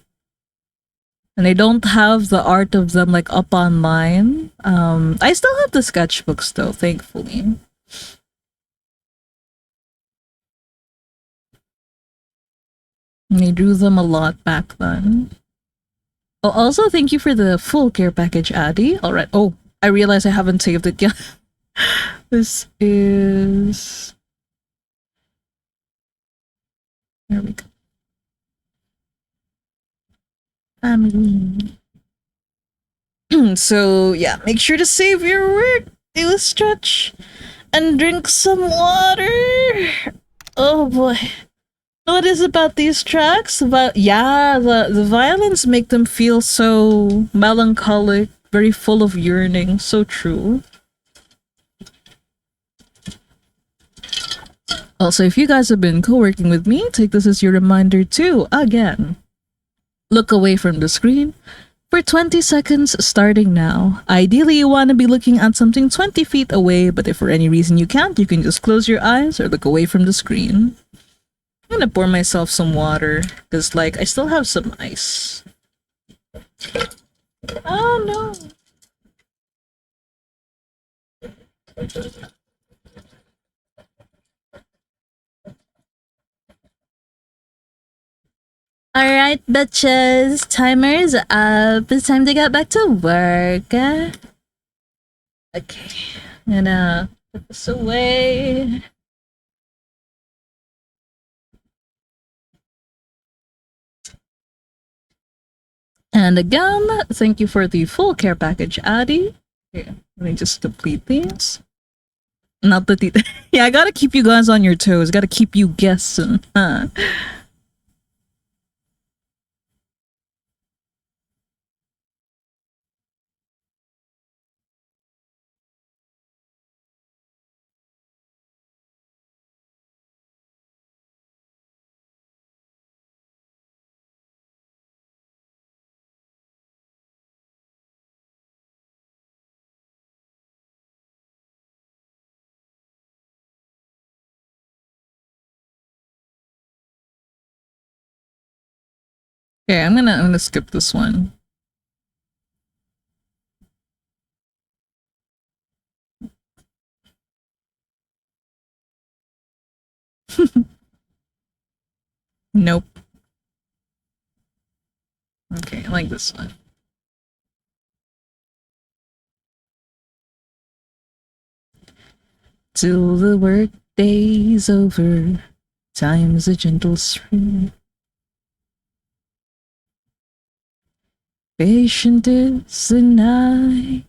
S1: And I don't have the art of them like up online. I still have the sketchbooks though, thankfully. And I drew them a lot back then. Oh, also thank you for the full care package, Addy. All right. Oh, I realize I haven't saved it yet. This is, there we go. Family. So yeah, make sure to save your work, do a stretch, and drink some water. Oh boy. What is about these tracks? About, yeah, the violins make them feel so melancholic, very full of yearning. So true. Also, if you guys have been co-working with me, take this as your reminder to, again, look away from the screen for 20 seconds starting now. Ideally, you want to be looking at something 20 feet away, but if for any reason you can't, you can just close your eyes or look away from the screen. I'm gonna pour myself some water, because, like, I still have some ice. Oh no. Alright, bitches. Timer's up. It's time to get back to work. Okay. I'm gonna put this away. And again, thank you for the full care package, Addy. Here, let me just complete these. Not the teeth. Yeah, I gotta keep you guys on your toes. Gotta keep you guessing. Huh? Okay, I'm gonna skip this one. Nope. Okay, I like this one. Till the work day's over, time's a gentle stream. Patient is the night.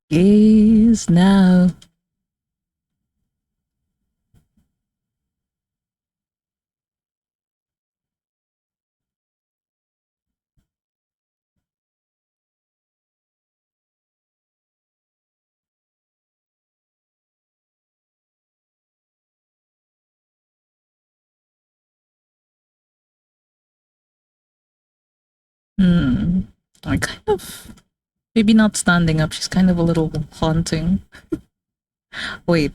S1: Gaze is now. Hmm. I kind of maybe not standing up. She's kind of a little haunting. Wait,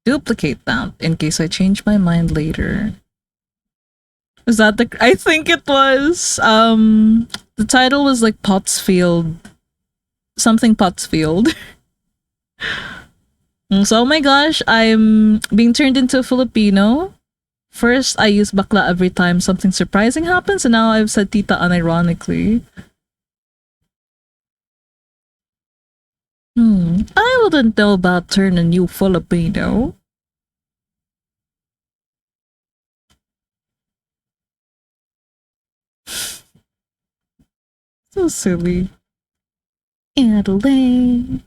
S1: duplicate that in case I change my mind later. Is that the I think it was the title was like Pottsfield something Pottsfield. So oh my gosh, I'm being turned into a Filipino. First I use bakla every time something surprising happens and now I've said tita unironically. I wouldn't know about turn a new Filipino. So silly. Italy.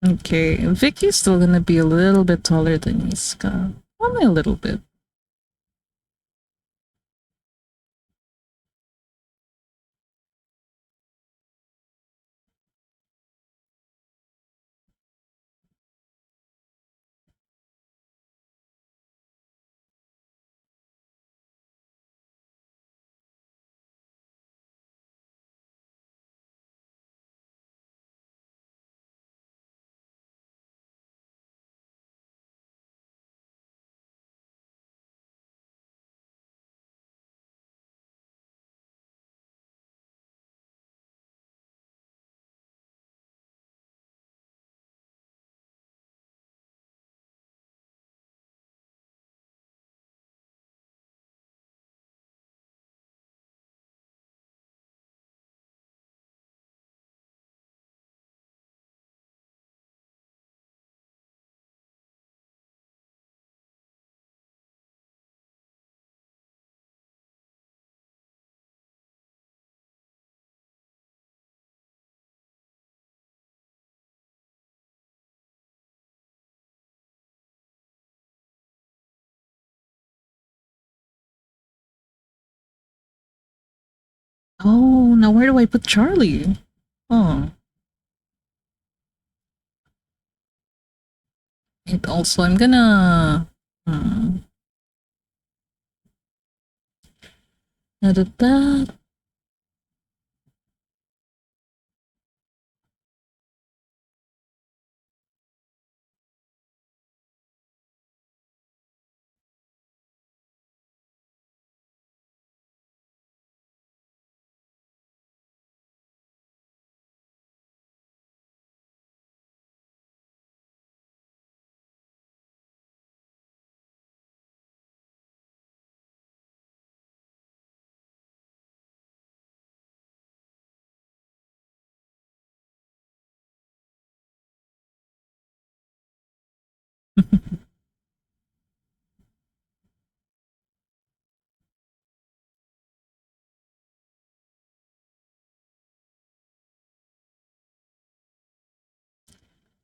S1: Okay, Vicky's still gonna be a little bit taller than Iska. Only a little bit. Oh, now where do I put Charlie? Oh, and also I'm gonna edit that.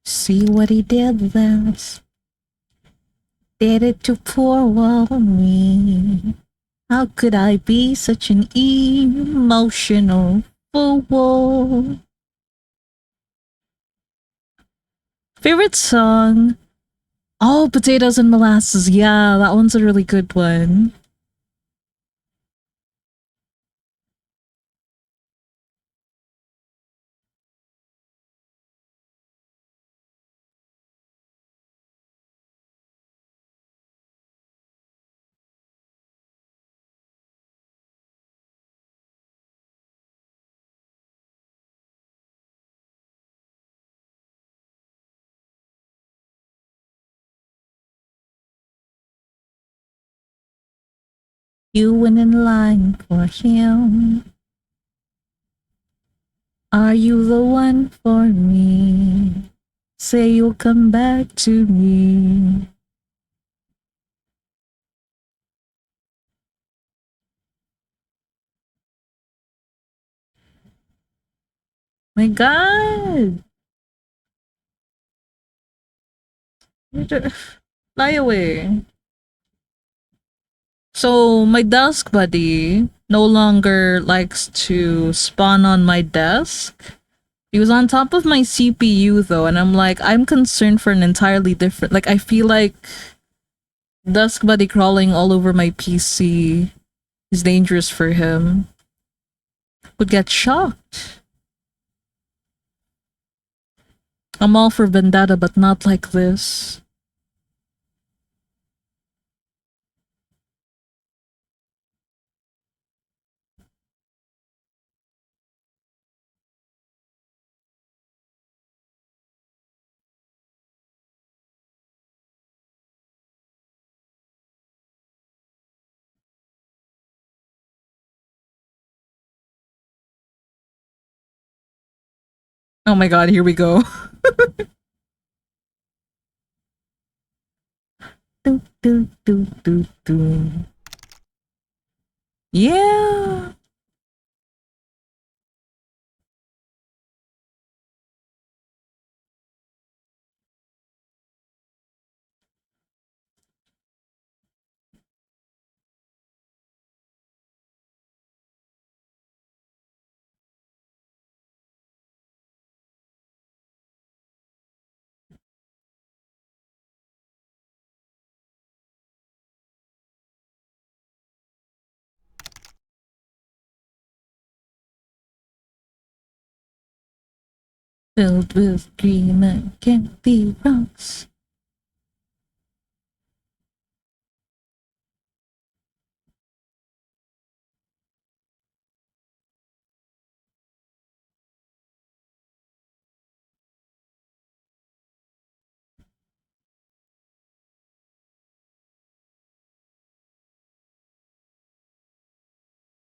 S1: See what he did there? Did it to poor old me. How could I be such an emotional fool? Favorite song? Oh, Potatoes and Molasses. Yeah, that one's a really good one. You went in line for him. Are you the one for me? Say you'll come back to me. My God! Fly away. So my desk buddy no longer likes to spawn on my desk. He was on top of my CPU though, and I'm like, I'm concerned for an entirely different. Like, I feel like desk buddy crawling all over my PC is dangerous for him. Would get shocked. I'm all for vendetta, but not like this. Oh my god, here we go. Do, do, do, do, do. Yeah. Filled with dream and can't be rocks.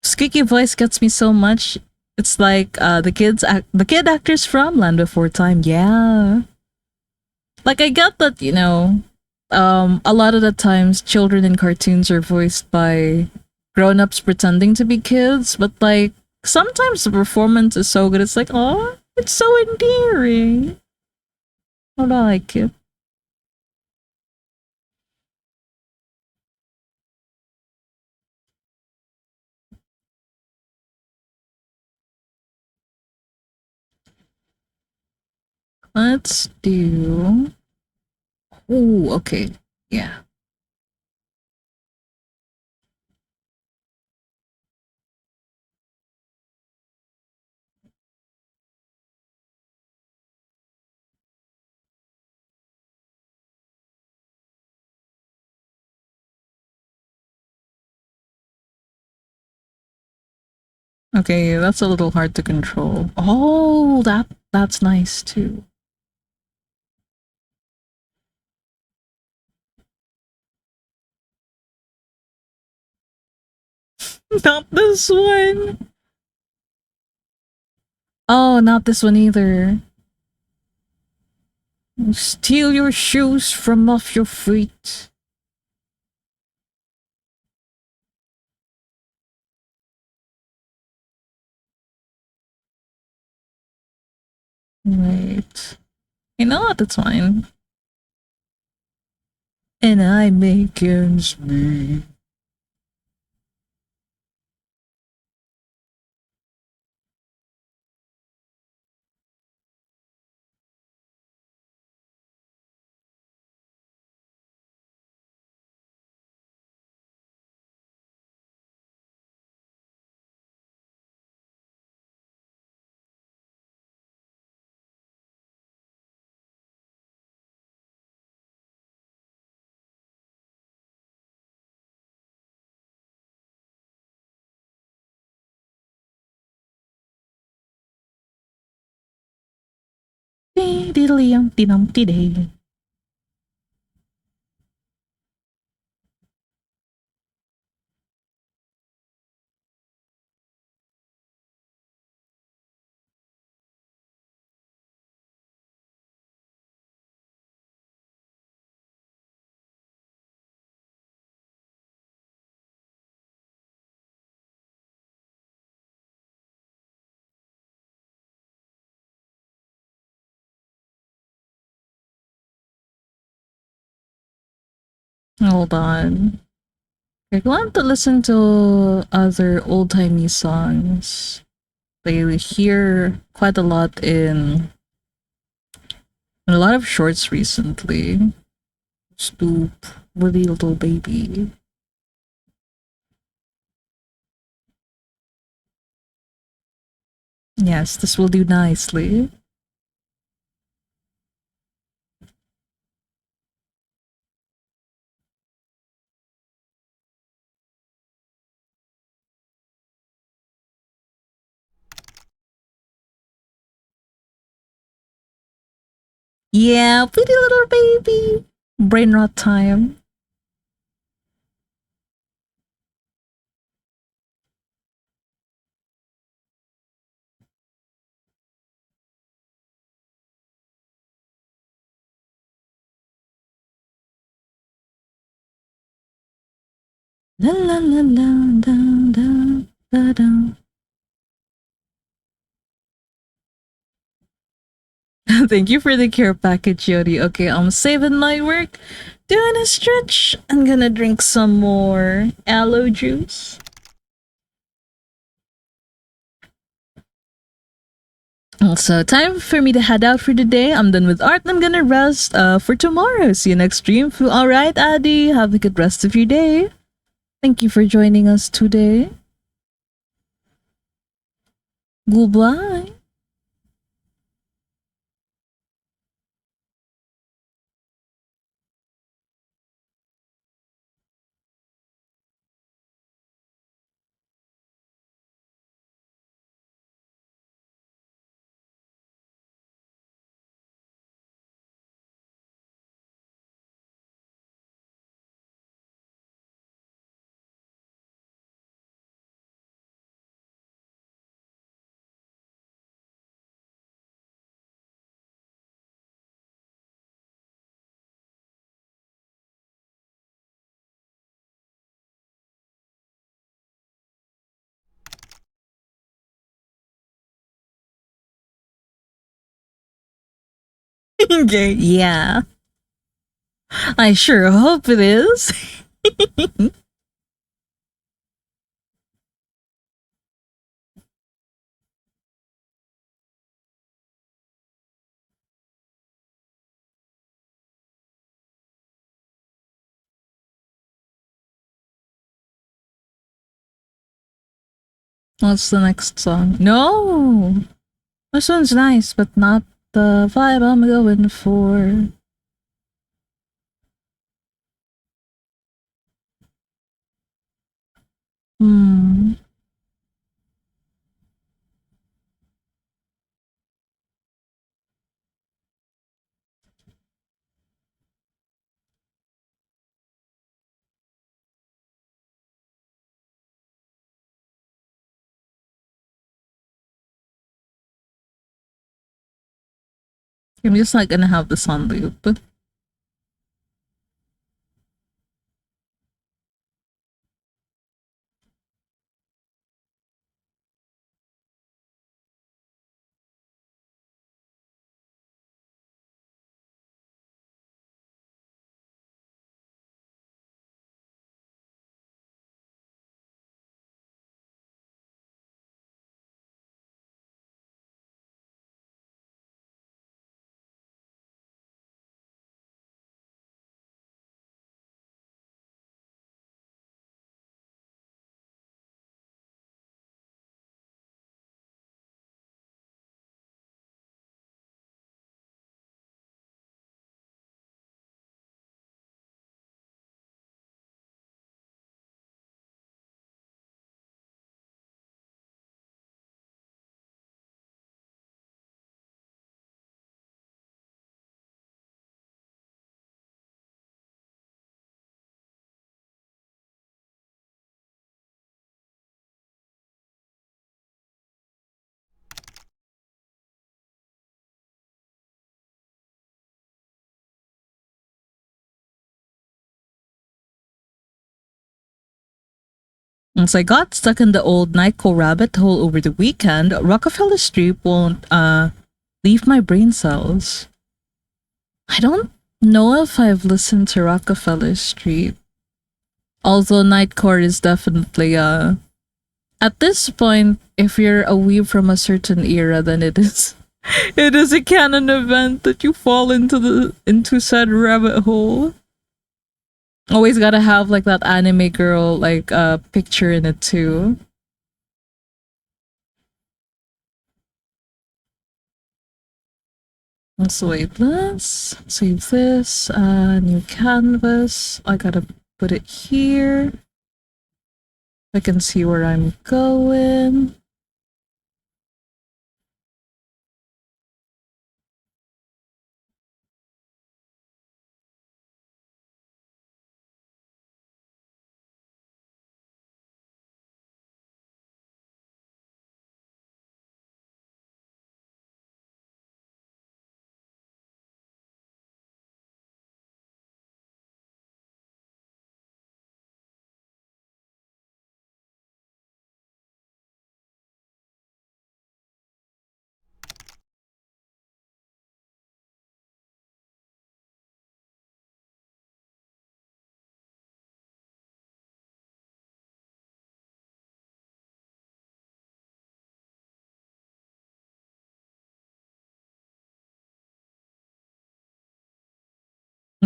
S1: Squeaky voice gets me so much. It's like the kid actors from Land Before Time. Yeah. Like I get that, a lot of the times children in cartoons are voiced by grown-ups pretending to be kids, but like sometimes the performance is so good it's like, oh, it's so endearing. I like it. Let's do. Ooh, okay. Yeah. Okay, that's a little hard to control. Oh, that's nice too. Not this one. Oh, not this one either. Steal your shoes from off your feet. Wait. You know what? That's fine. And I make ends meet. Diddly-um-dee-dum-dee-day. Hold on. I want to listen to other old timey songs. They hear quite a lot in a lot of shorts recently. Stoop, Woody Little Baby. Yes, this will do nicely. Yeah, pretty little baby. Brain rot time. La la la la da da da da. Thank you for the care package, Yodi. Okay, I'm saving my work, doing a stretch. I'm gonna drink some more aloe juice. Also, time for me to head out for the day. I'm done with art. I'm gonna rest for tomorrow. See you next stream. All right, Adi. Have a good rest of your day. Thank you for joining us today. Goodbye. Okay, yeah. I sure hope it is. What's the next song? No! This one's nice, but not the vibe I'm going for. Hmm. I'm just not gonna have this on loop. Once I got stuck in the old Nyko rabbit hole over the weekend, Rockefeller Street won't leave my brain cells. I don't know if I've listened to Rockefeller Street. Although Nightcore is definitely at this point, if you're a weeb from a certain era, then it is it is a canon event that you fall into said rabbit hole. Always gotta have like that anime girl like picture in it too. Let's wait this. Save this. New canvas. I gotta put it here. I can see where I'm going.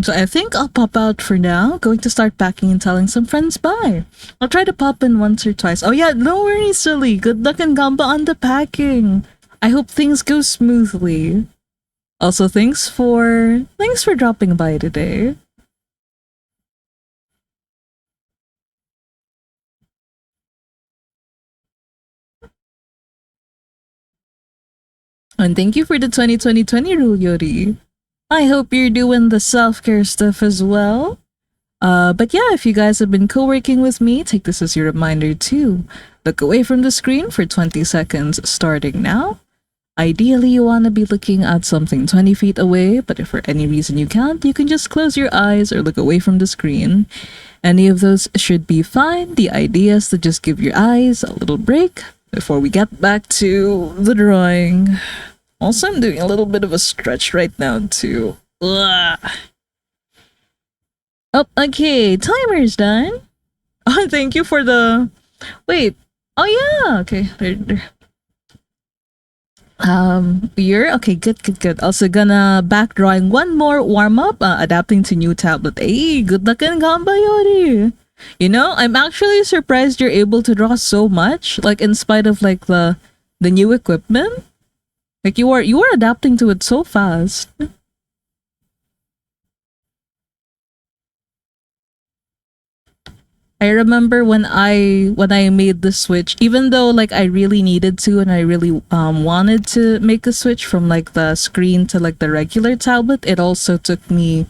S1: So I think I'll pop out for now. Going to start packing and telling some friends bye. I'll try to pop in once or twice. Oh yeah, no worries, silly. Good luck and gamba on the packing. I hope things go smoothly. Also, thanks for dropping by today. And thank you for the 2020 rule, Yuri. I hope you're doing the self-care stuff as well. But yeah, if you guys have been co-working with me, take this as your reminder too. Look away from the screen for 20 seconds starting now. Ideally, you want to be looking at something 20 feet away, but if for any reason you can't, you can just close your eyes or look away from the screen. Any of those should be fine. The idea is to just give your eyes a little break before we get back to the drawing. Also, I'm doing a little bit of a stretch right now, too. Ugh. Oh, okay. Timer's done. Oh, thank you for the. Wait. Oh, yeah. Okay. You're okay. Good, good, good. Also, gonna back drawing one more warm up, adapting to new tablet. Hey, good luck and gamba, Yori. You know, I'm actually surprised you're able to draw so much, like in spite of like the new equipment. Like you are adapting to it so fast. I remember when I made the switch, even though like I really needed to and I really wanted to make a switch from like the screen to like the regular tablet, it also took me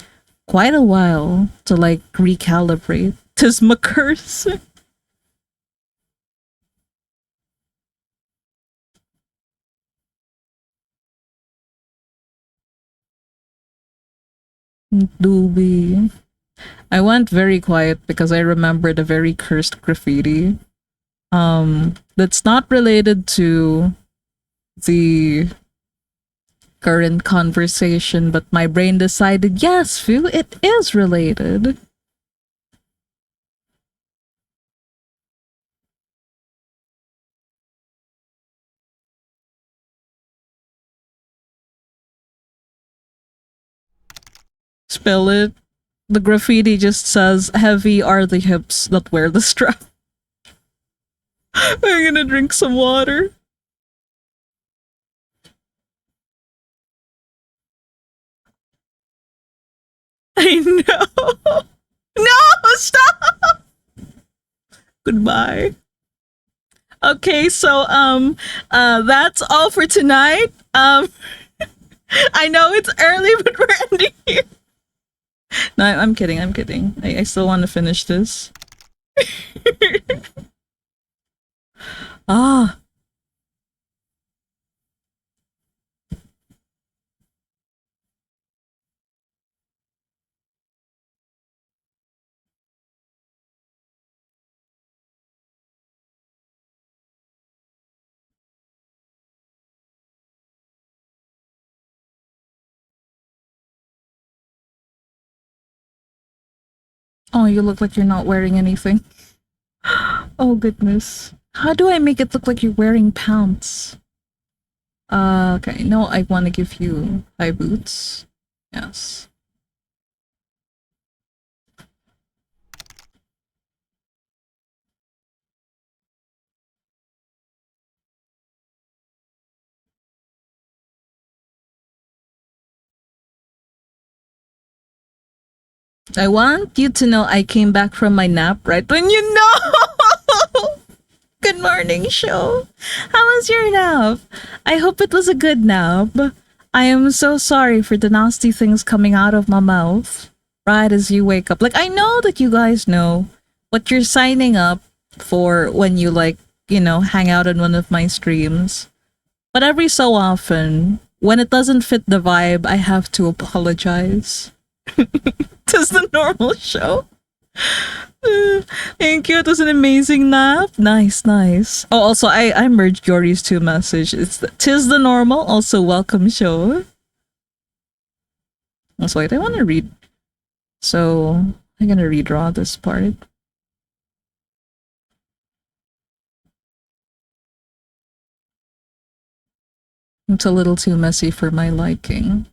S1: quite a while to like recalibrate. Tis my curse. Doobie. I went very quiet because I remembered a very cursed graffiti. That's not related to the current conversation, but my brain decided, yes, Fu, it is related. Spell it. The graffiti just says, heavy are the hips that wear the strap. I'm gonna drink some water. I know. No, stop. Goodbye. Okay, so that's all for tonight. I know it's early, but we're ending here. No, I'm kidding. I'm kidding. I still want to finish this. Ah, Oh, you look like you're not wearing anything. Oh, goodness. How do I make it look like you're wearing pants? Okay. No, I want to give you high boots. Yes. I want you to know I came back from my nap right when you know. Good morning, show. How was your nap? I hope it was a good nap. I am so sorry for the nasty things coming out of my mouth right as you wake up. Like, I know that you guys know what you're signing up for when you, like, hang out on one of my streams. But every so often, when it doesn't fit the vibe, I have to apologize. Tis the normal show. Thank you. It was an amazing nap. Nice, nice. Oh, also, I merged Yori's two message. Tis the normal. Also, welcome show. Also, wait, I want to read. So, I'm gonna redraw this part. It's a little too messy for my liking.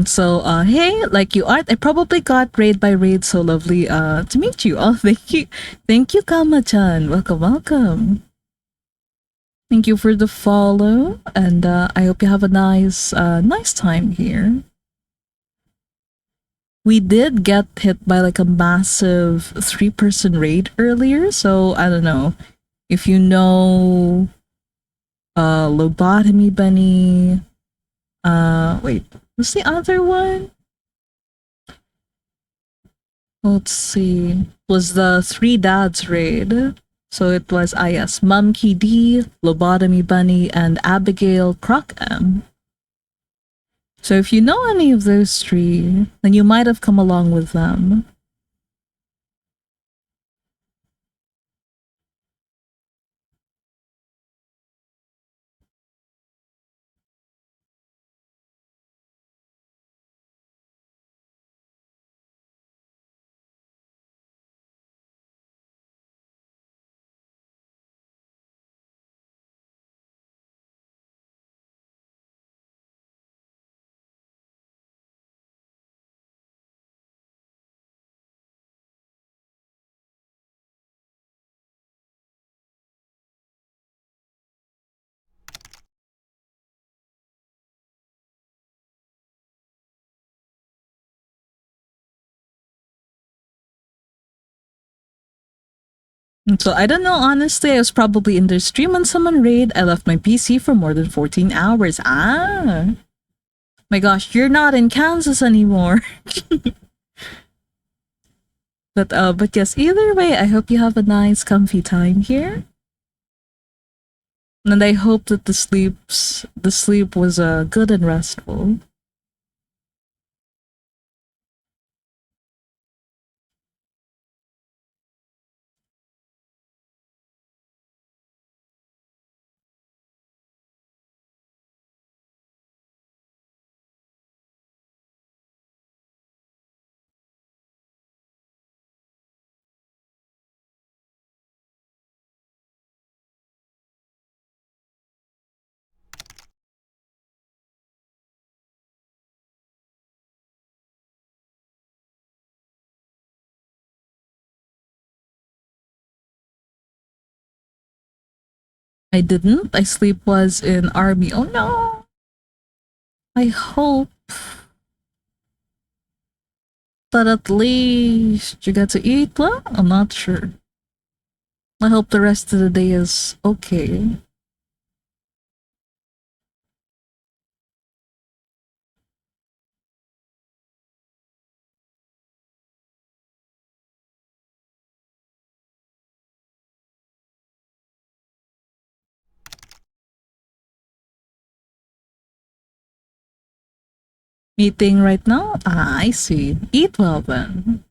S1: So, hey, like you art, I probably got raid by raid. So lovely to meet you. Oh, thank you, Kama-chan. Welcome, welcome. Thank you for the follow, and I hope you have a nice time here. We did get hit by like a massive 3-person raid earlier, so I don't know if you know, Lobotomy Bunny. Wait, what's the other one? Let's see. Was the Three Dads raid? So it was, yes, Mumkey D, Lobotomy Bunny, and Abigail Croc M. So if you know any of those three, then you might have come along with them. So I don't know, honestly, I was probably in their stream on someone raid. I left my PC for more than 14 hours. Ah. My gosh, you're not in Kansas anymore. But yes, either way, I hope you have a nice comfy time here. And I hope that the sleep was good and restful. I didn't. I sleep was in army. Oh no. I hope that at least you get to eat well. I'm not sure. I hope the rest of the day is okay. Meeting right now? Ah, I see. Eat well then.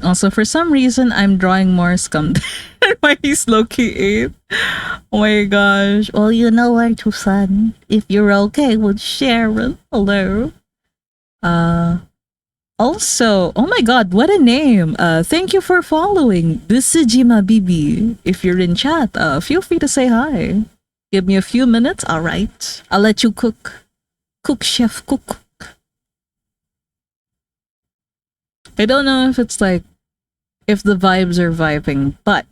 S1: Also, for some reason, I'm drawing more scum than why he's Loki 8. Oh my gosh. Well, you know where to send. If you're okay with Sharon. Hello. Uh, Also, oh my god, what a name. Thank you for following. This is Jima Bibi. If you're in chat, feel free to say hi. Give me a few minutes, alright? I'll let you cook. Cook, chef, cook. I don't know if it's if the vibes are vibing, but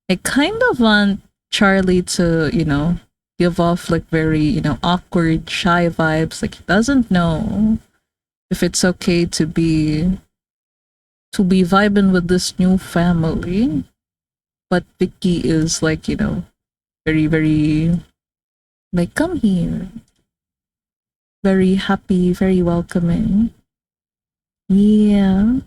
S1: I kind of want Charlie to, give off like very, awkward, shy vibes. Like he doesn't know if it's okay to be vibing with this new family. But Vicky is like, very, very like come here. Very happy, very welcoming. Yeah.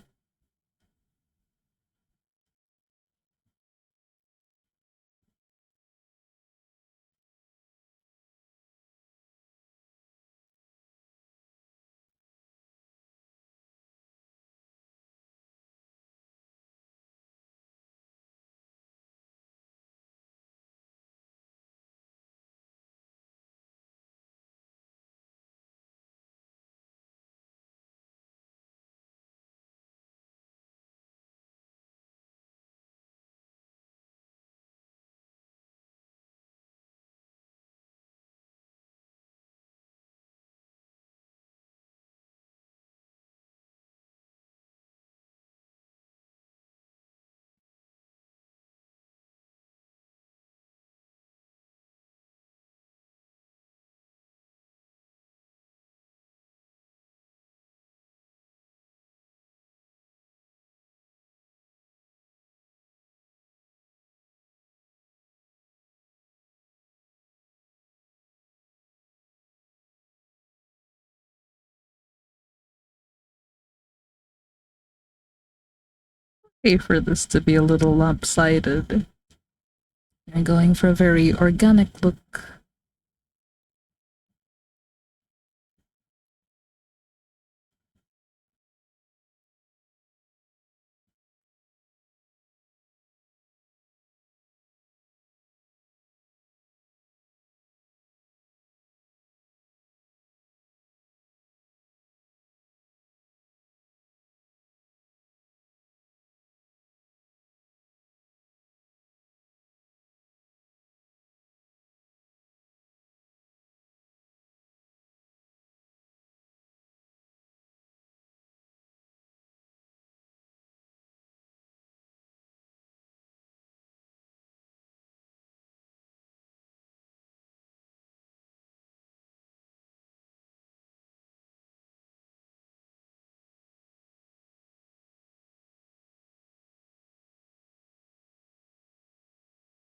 S1: Okay for this to be a little lopsided. I'm going for a very organic look.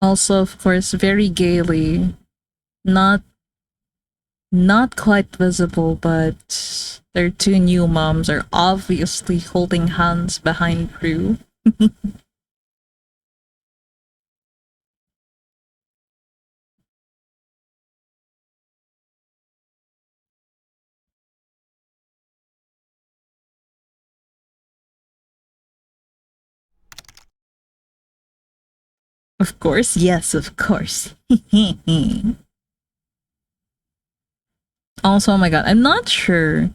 S1: Also, of course, very gaily. Not not quite visible, but their two new moms are obviously holding hands behind Rue. Of course, yes, of course. Also, oh my god, I'm not sure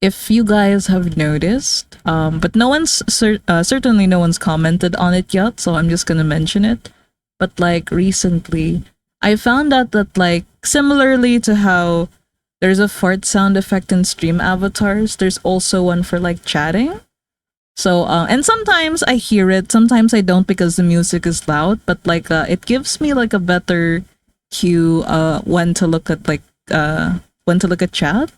S1: if you guys have noticed, but no one's certainly no one's commented on it yet, so I'm just gonna mention it. But like recently, I found out that like similarly to how there's a fart sound effect in stream avatars, there's also one for like chatting. So and sometimes I hear it, sometimes I don't because the music is loud, but like it gives me like a better cue when to look at when to look at chat.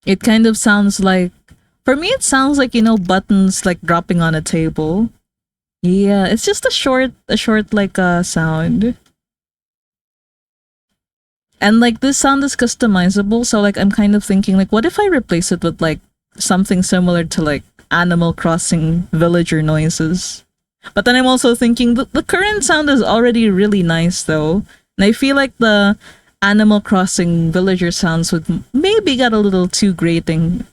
S1: It kind of sounds like, for me, it sounds like, buttons like dropping on a table. Yeah, it's just a short like sound. And like this sound is customizable, so like I'm kind of thinking like, what if I replace it with like something similar to like Animal Crossing villager noises? But then I'm also thinking the current sound is already really nice though. And I feel like the Animal Crossing villager sounds would maybe get a little too grating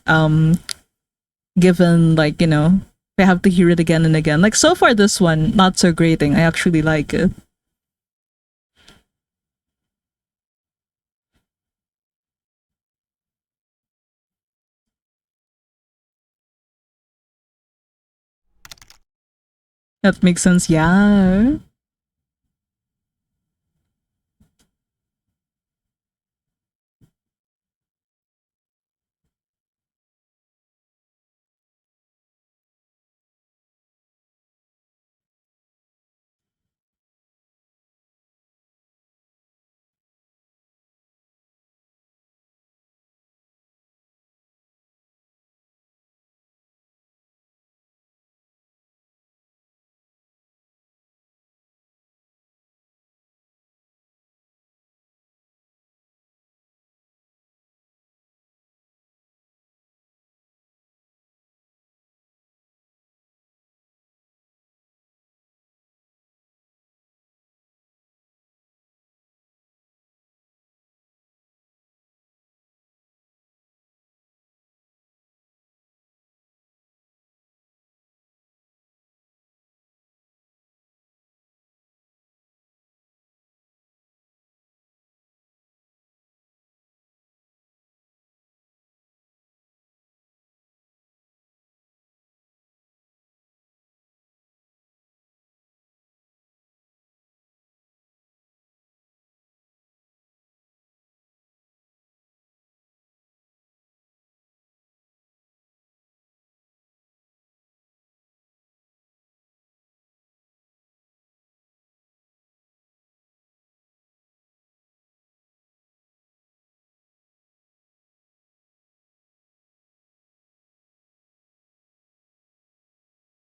S1: given like I have to hear it again and again. Like so far this one not so grating, I actually like it. That makes sense. Yeah.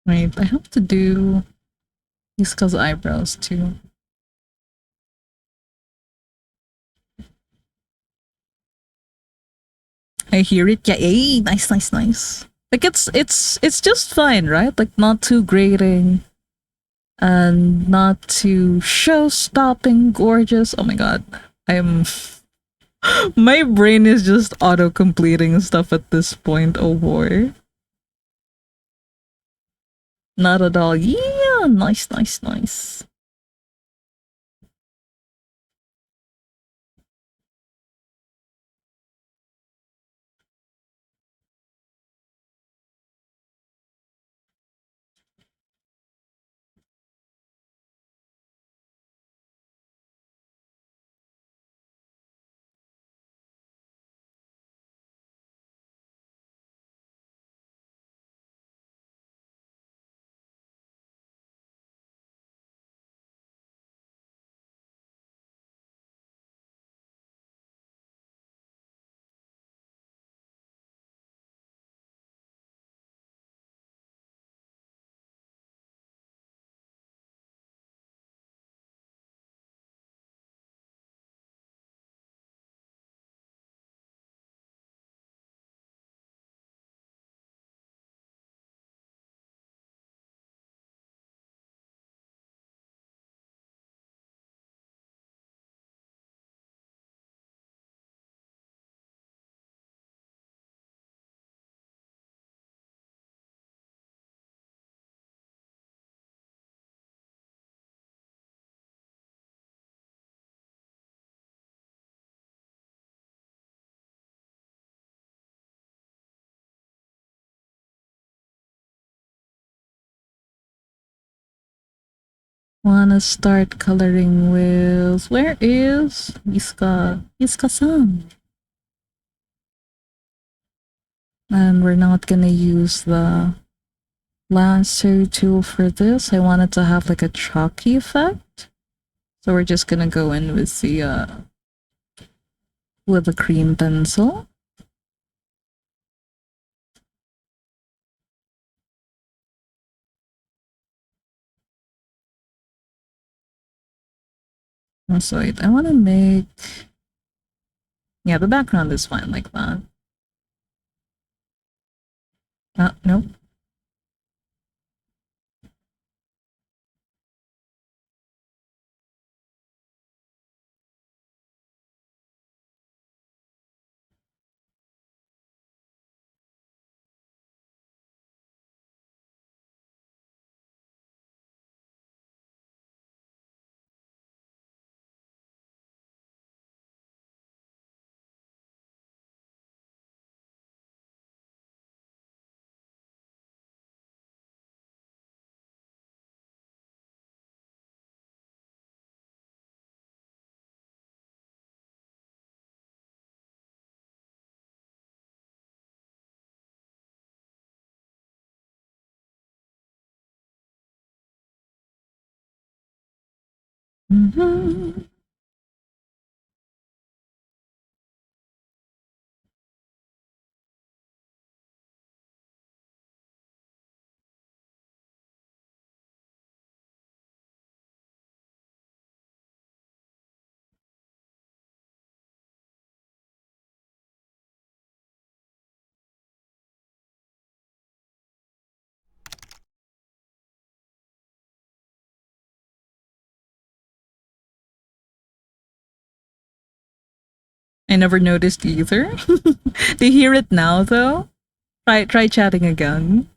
S1: Wait, I have to do Iska's eyebrows too. I hear it. Yeah, hey, nice, nice, nice. Like it's just fine, right? Like not too grating and not too show-stopping gorgeous. Oh my god, I'm my brain is just auto-completing stuff at this point. Oh boy, not at all. Yeah, nice, nice, nice. Wanna start coloring with where is Iska-san? And we're not gonna use the lasso tool for this. I wanted to have like a chalky effect. So we're just gonna go in with the cream pencil. Oh, so wait, I wanna make, yeah, the background is fine like that. Nope. Mm-hmm. I never noticed either. Do you hear it now though? Try chatting again.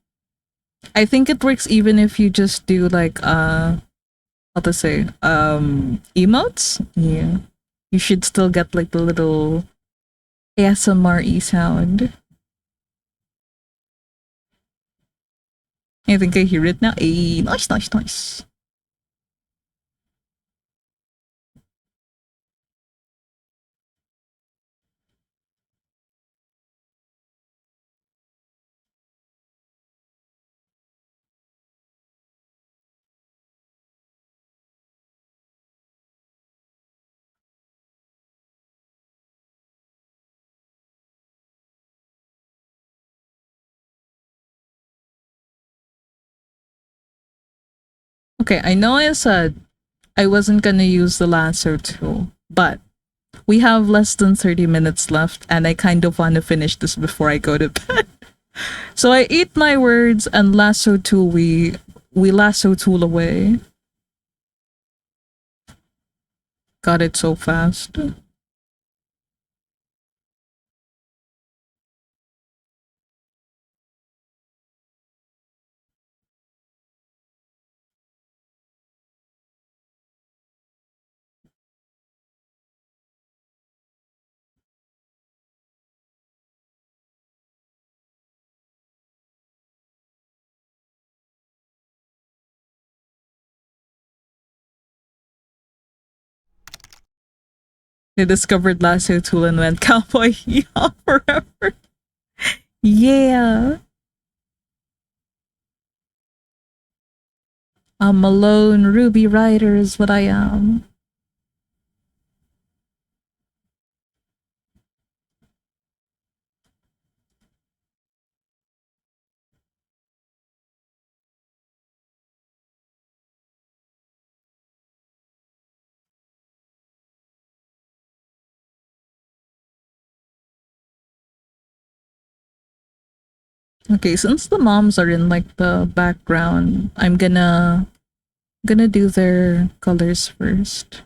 S1: I think it works even if you just do like how to say emotes. Yeah, you should still get like the little ASMR sound. I think I hear it now. Hey, nice, nice, nice. Okay, I know I said I wasn't gonna use the lasso tool, but we have less than 30 minutes left, and I kind of want to finish this before I go to bed. So I eat my words and lasso tool we lasso tool away. Got it so fast. I discovered lasso tool and went cowboy yeah forever. Yeah. I'm a lone Ruby Rider is what I am. Okay, since the moms are in like the background, I'm gonna do their colors first.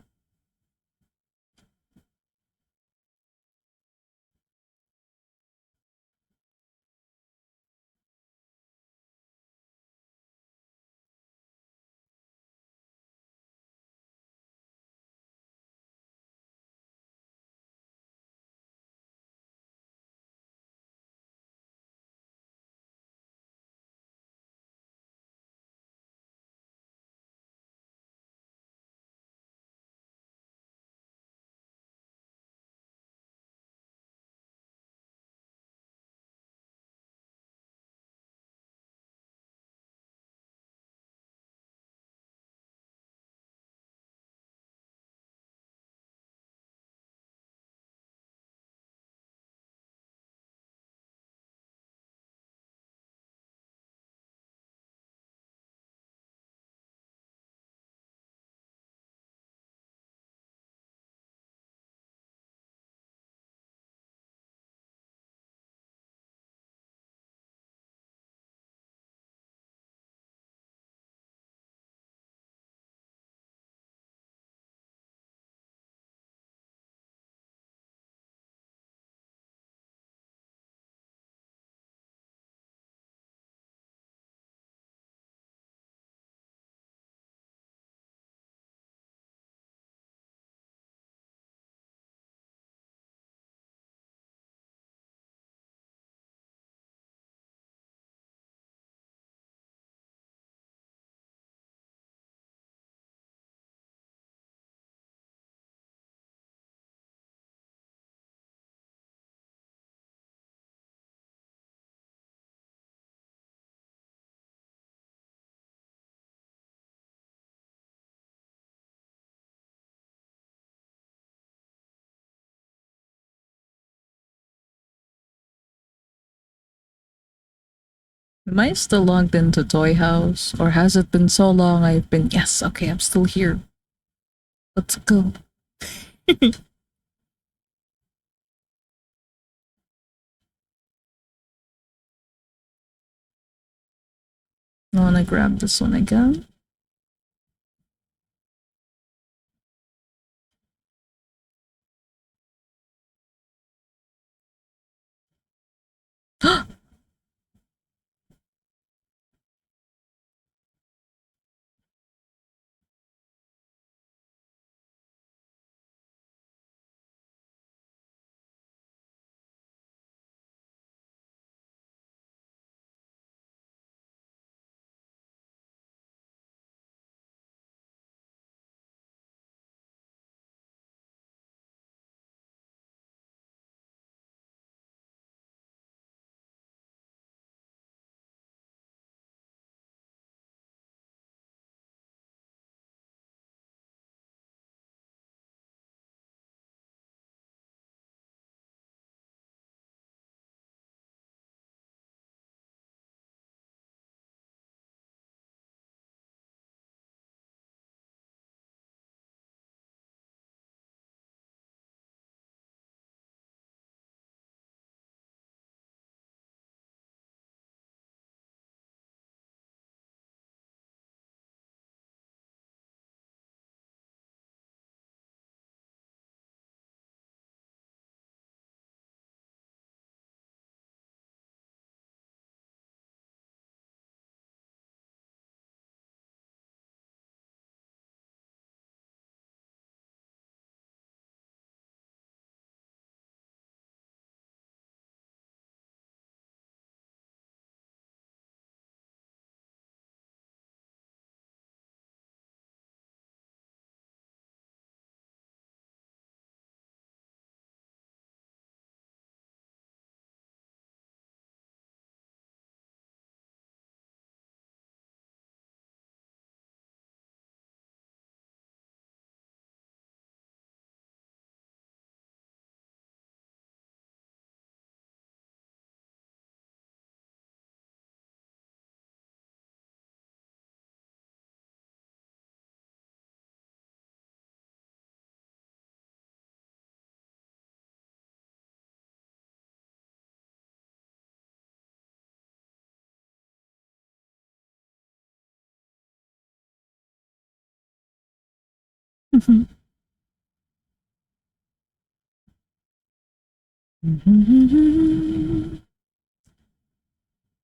S1: Am I still logged into Toy House? Or has it been so long I've been yes, okay, I'm still here. Let's go. I wanna grab this one again.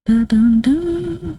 S1: Da-dun-dun.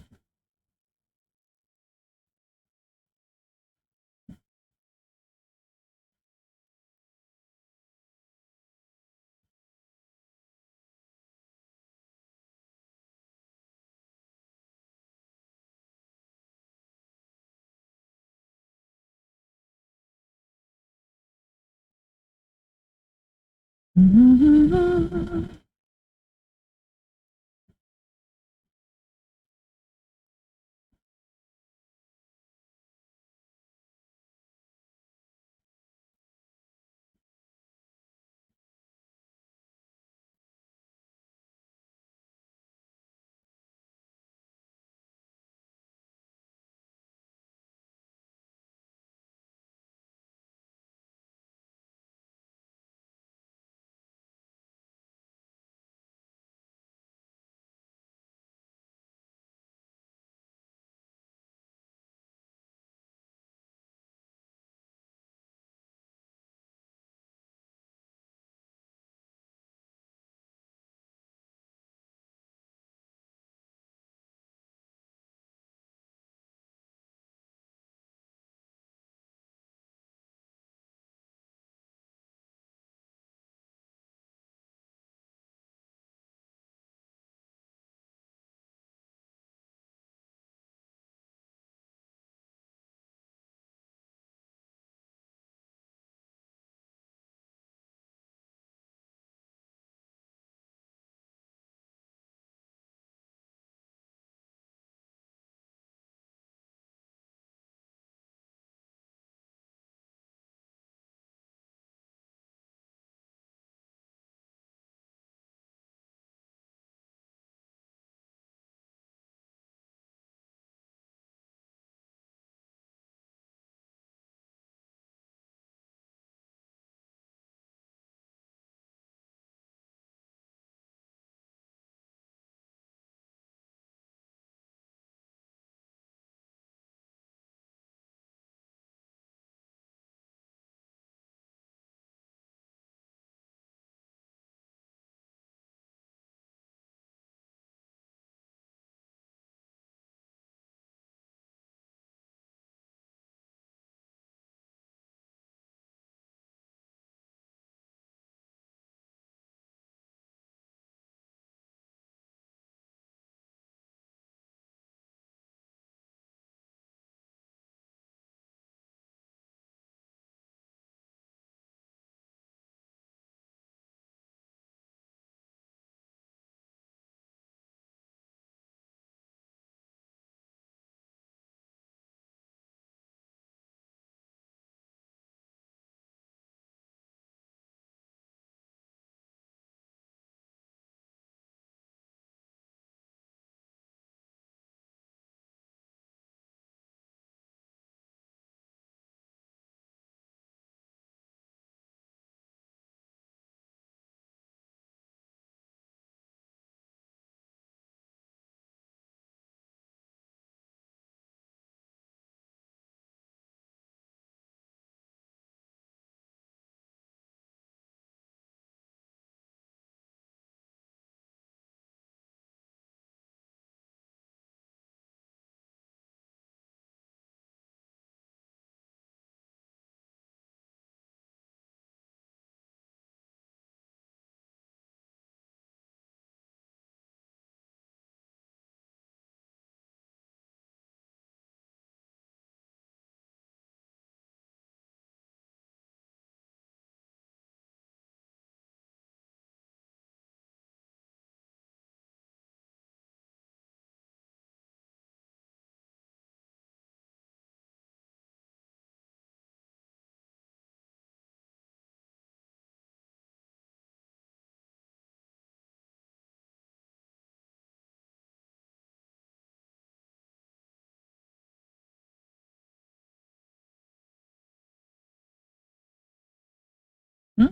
S1: Hmm?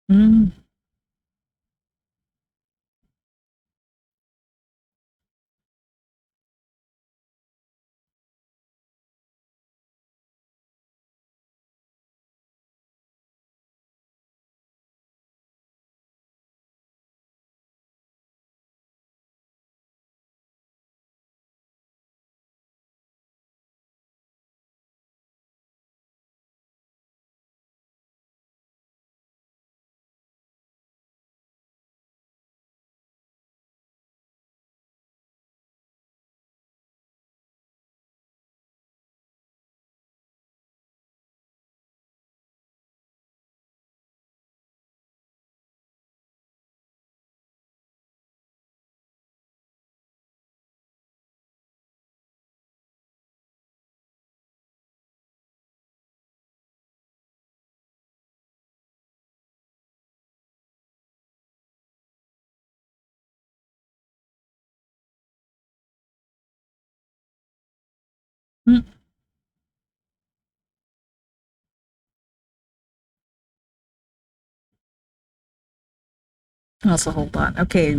S1: Mm. Also, hold on. Okay,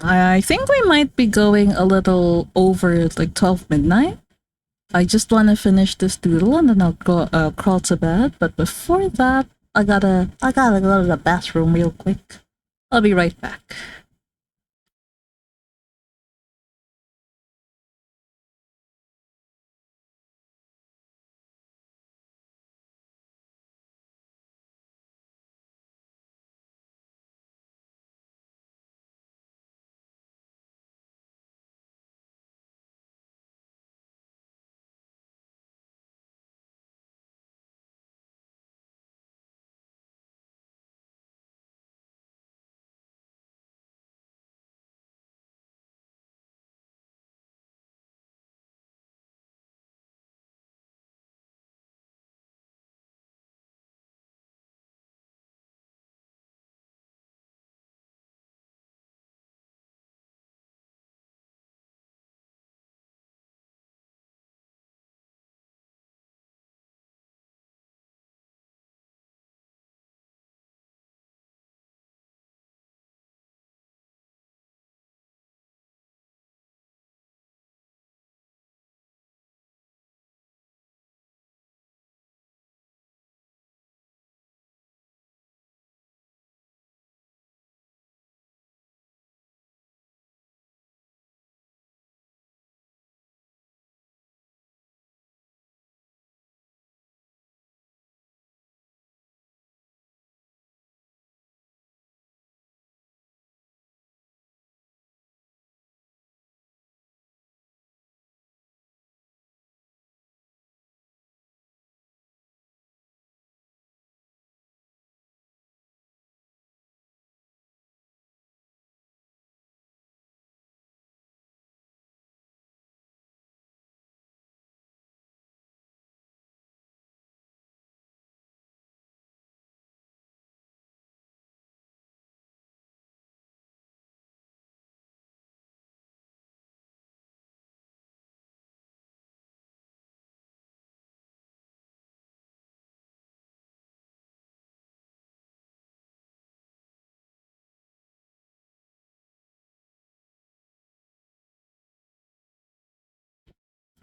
S1: I think we might be going a little over like 12 midnight. I just want to finish this doodle and then I'll go crawl to bed. But before that, I gotta go to the bathroom real quick. I'll be right back.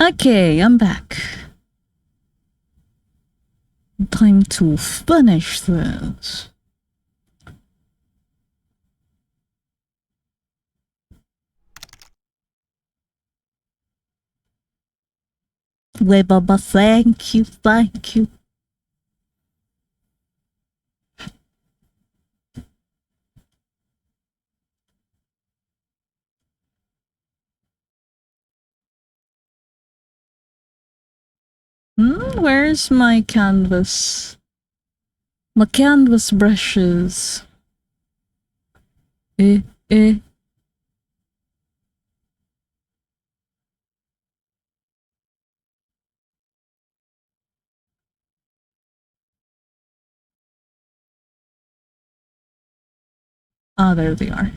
S1: Okay, I'm back. Time to finish this. Wait, Baba, thank you, thank you. Where's my canvas? My canvas brushes. Eh, eh. Ah, there they are.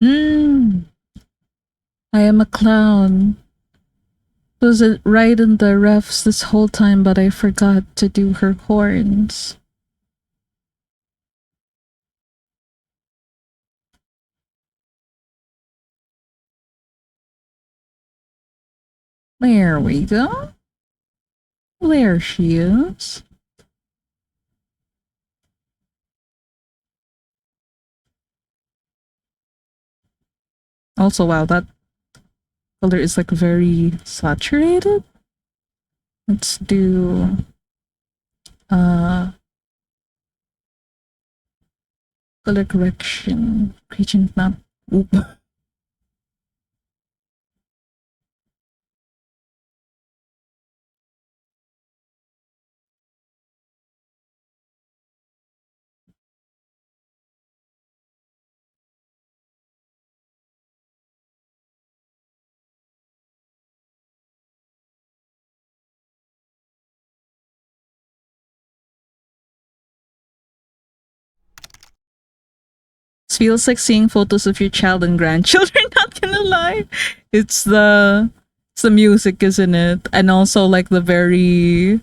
S1: Mm, I am a clown. Was it right in the refs this whole time, but I forgot to do her horns. There we go. There she is. Also, wow, that color is like very saturated. Let's do uh color correction. Gradient map. Oop. It feels like seeing photos of your child and grandchildren, not gonna lie. It's the it's the music, isn't it? And also like the very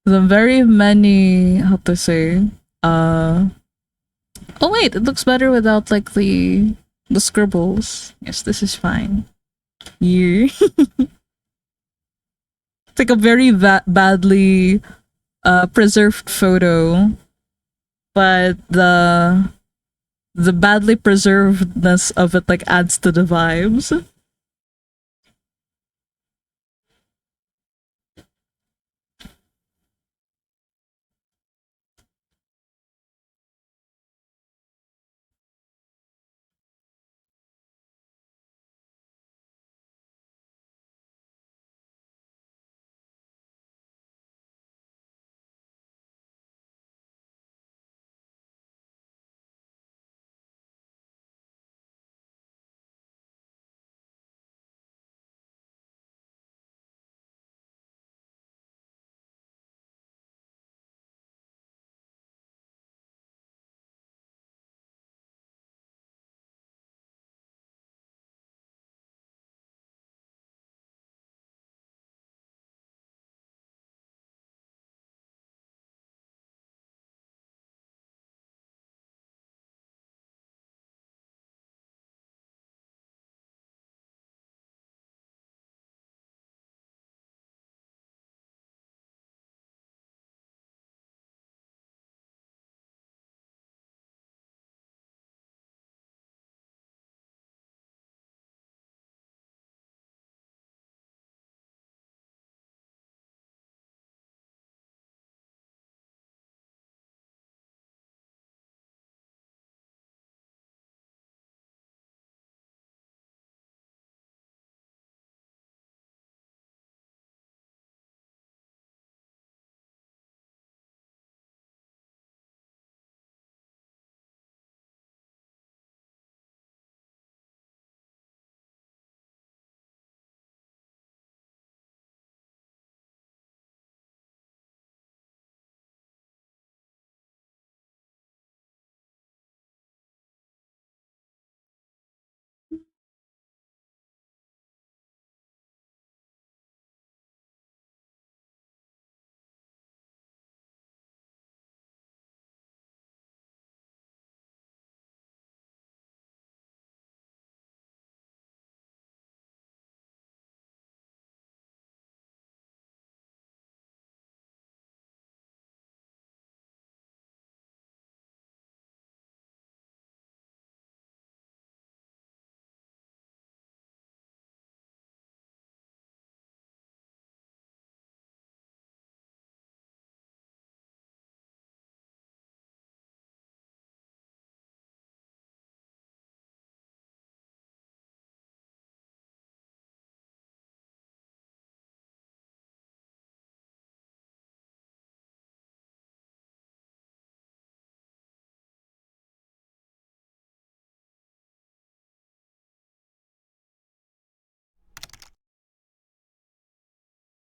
S1: many, how to say, uh oh wait, it looks better without like the scribbles. Yes, this is fine. Yeah. It's like a very badly preserved photo, but the badly preservedness of it like adds to the vibes.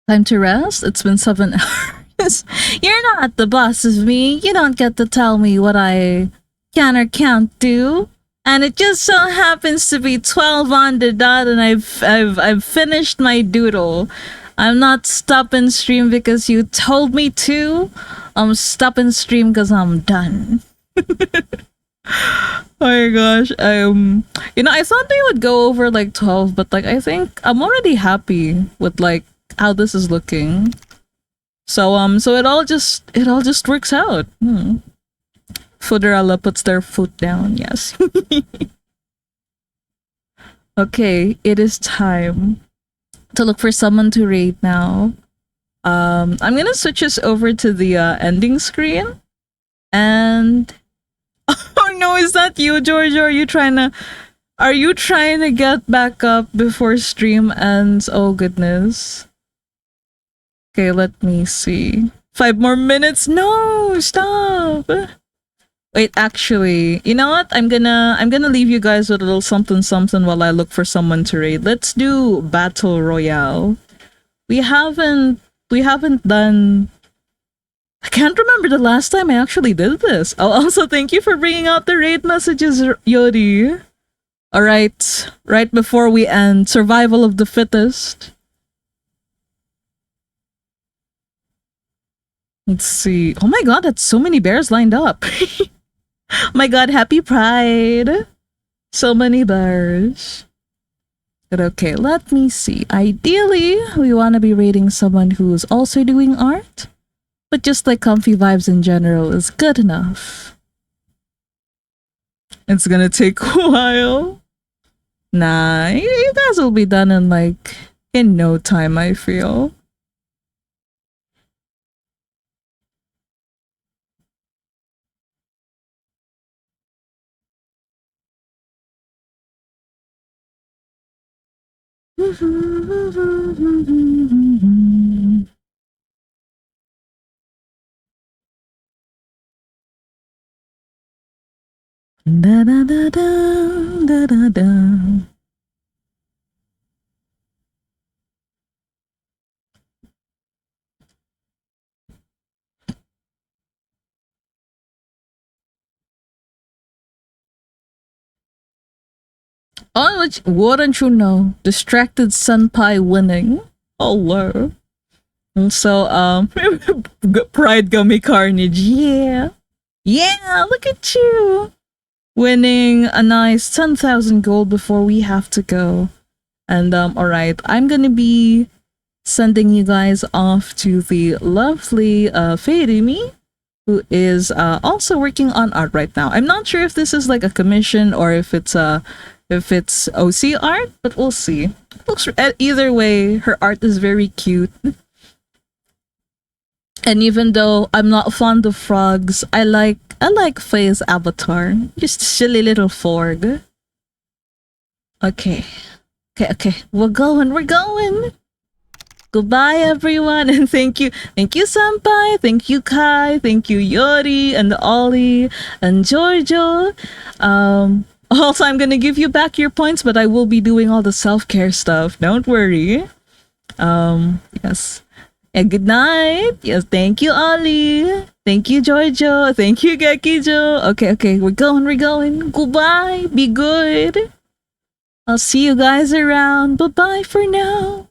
S1: Time to rest? It's been 7 hours. You're not the boss of me. You don't get to tell me what I can or can't do. And it just so happens to be 12 on the dot, and I've finished my doodle. I'm not stopping stream because you told me to. I'm stopping stream because I'm done. Oh my gosh. I thought they would go over like 12, but like I think I'm already happy with like how this is looking. So it all just works out. Fooderella puts their foot down, yes. Okay, it is time to look for someone to rate now. I'm gonna switch us over to the ending screen. And oh no, is that you, George? Are you trying to get back up before stream ends? Oh goodness. Okay, let me see. 5 more minutes. No, stop. Wait, actually, you know what? I'm gonna leave you guys with a little something something while I look for someone to raid. Let's do Battle Royale. We haven't done. I can't remember the last time I actually did this. Oh, also thank you for bringing out the raid messages, Yodi. All right before we end, survival of the fittest. Let's see. Oh my god, that's so many bears lined up. My god, happy pride. So many bears. But okay, let me see. Ideally, we want to be rating someone who's also doing art. But just like comfy vibes in general is good enough. It's gonna take a while. Nah, you guys will be done in no time, I feel. Da da da da da da da. Oh, wouldn't you know? Distracted Senpai winning. Hello. So, Pride Gummy Carnage. Yeah. Yeah, look at you. Winning a nice 10,000 gold before we have to go. And, alright, I'm gonna be sending you guys off to the lovely, Feirimi, who is, also working on art right now. I'm not sure if this is like a commission or if it's OC art, but we'll see. Looks either way, her art is very cute. And even though I'm not fond of frogs, I like Faye's avatar. Just a silly little forg. Okay. We're going. Goodbye, everyone, and thank you, Senpai, thank you, Kai, thank you, Yori, and Ollie, and Giorgio. Also, I'm gonna give you back your points, but I will be doing all the self-care stuff. Don't worry. Yes. And good night. Yes, thank you, Ollie. Thank you, Giorgio. Thank you, Gekijo. Okay, we're going. Goodbye. Be good. I'll see you guys around. Bye-bye for now.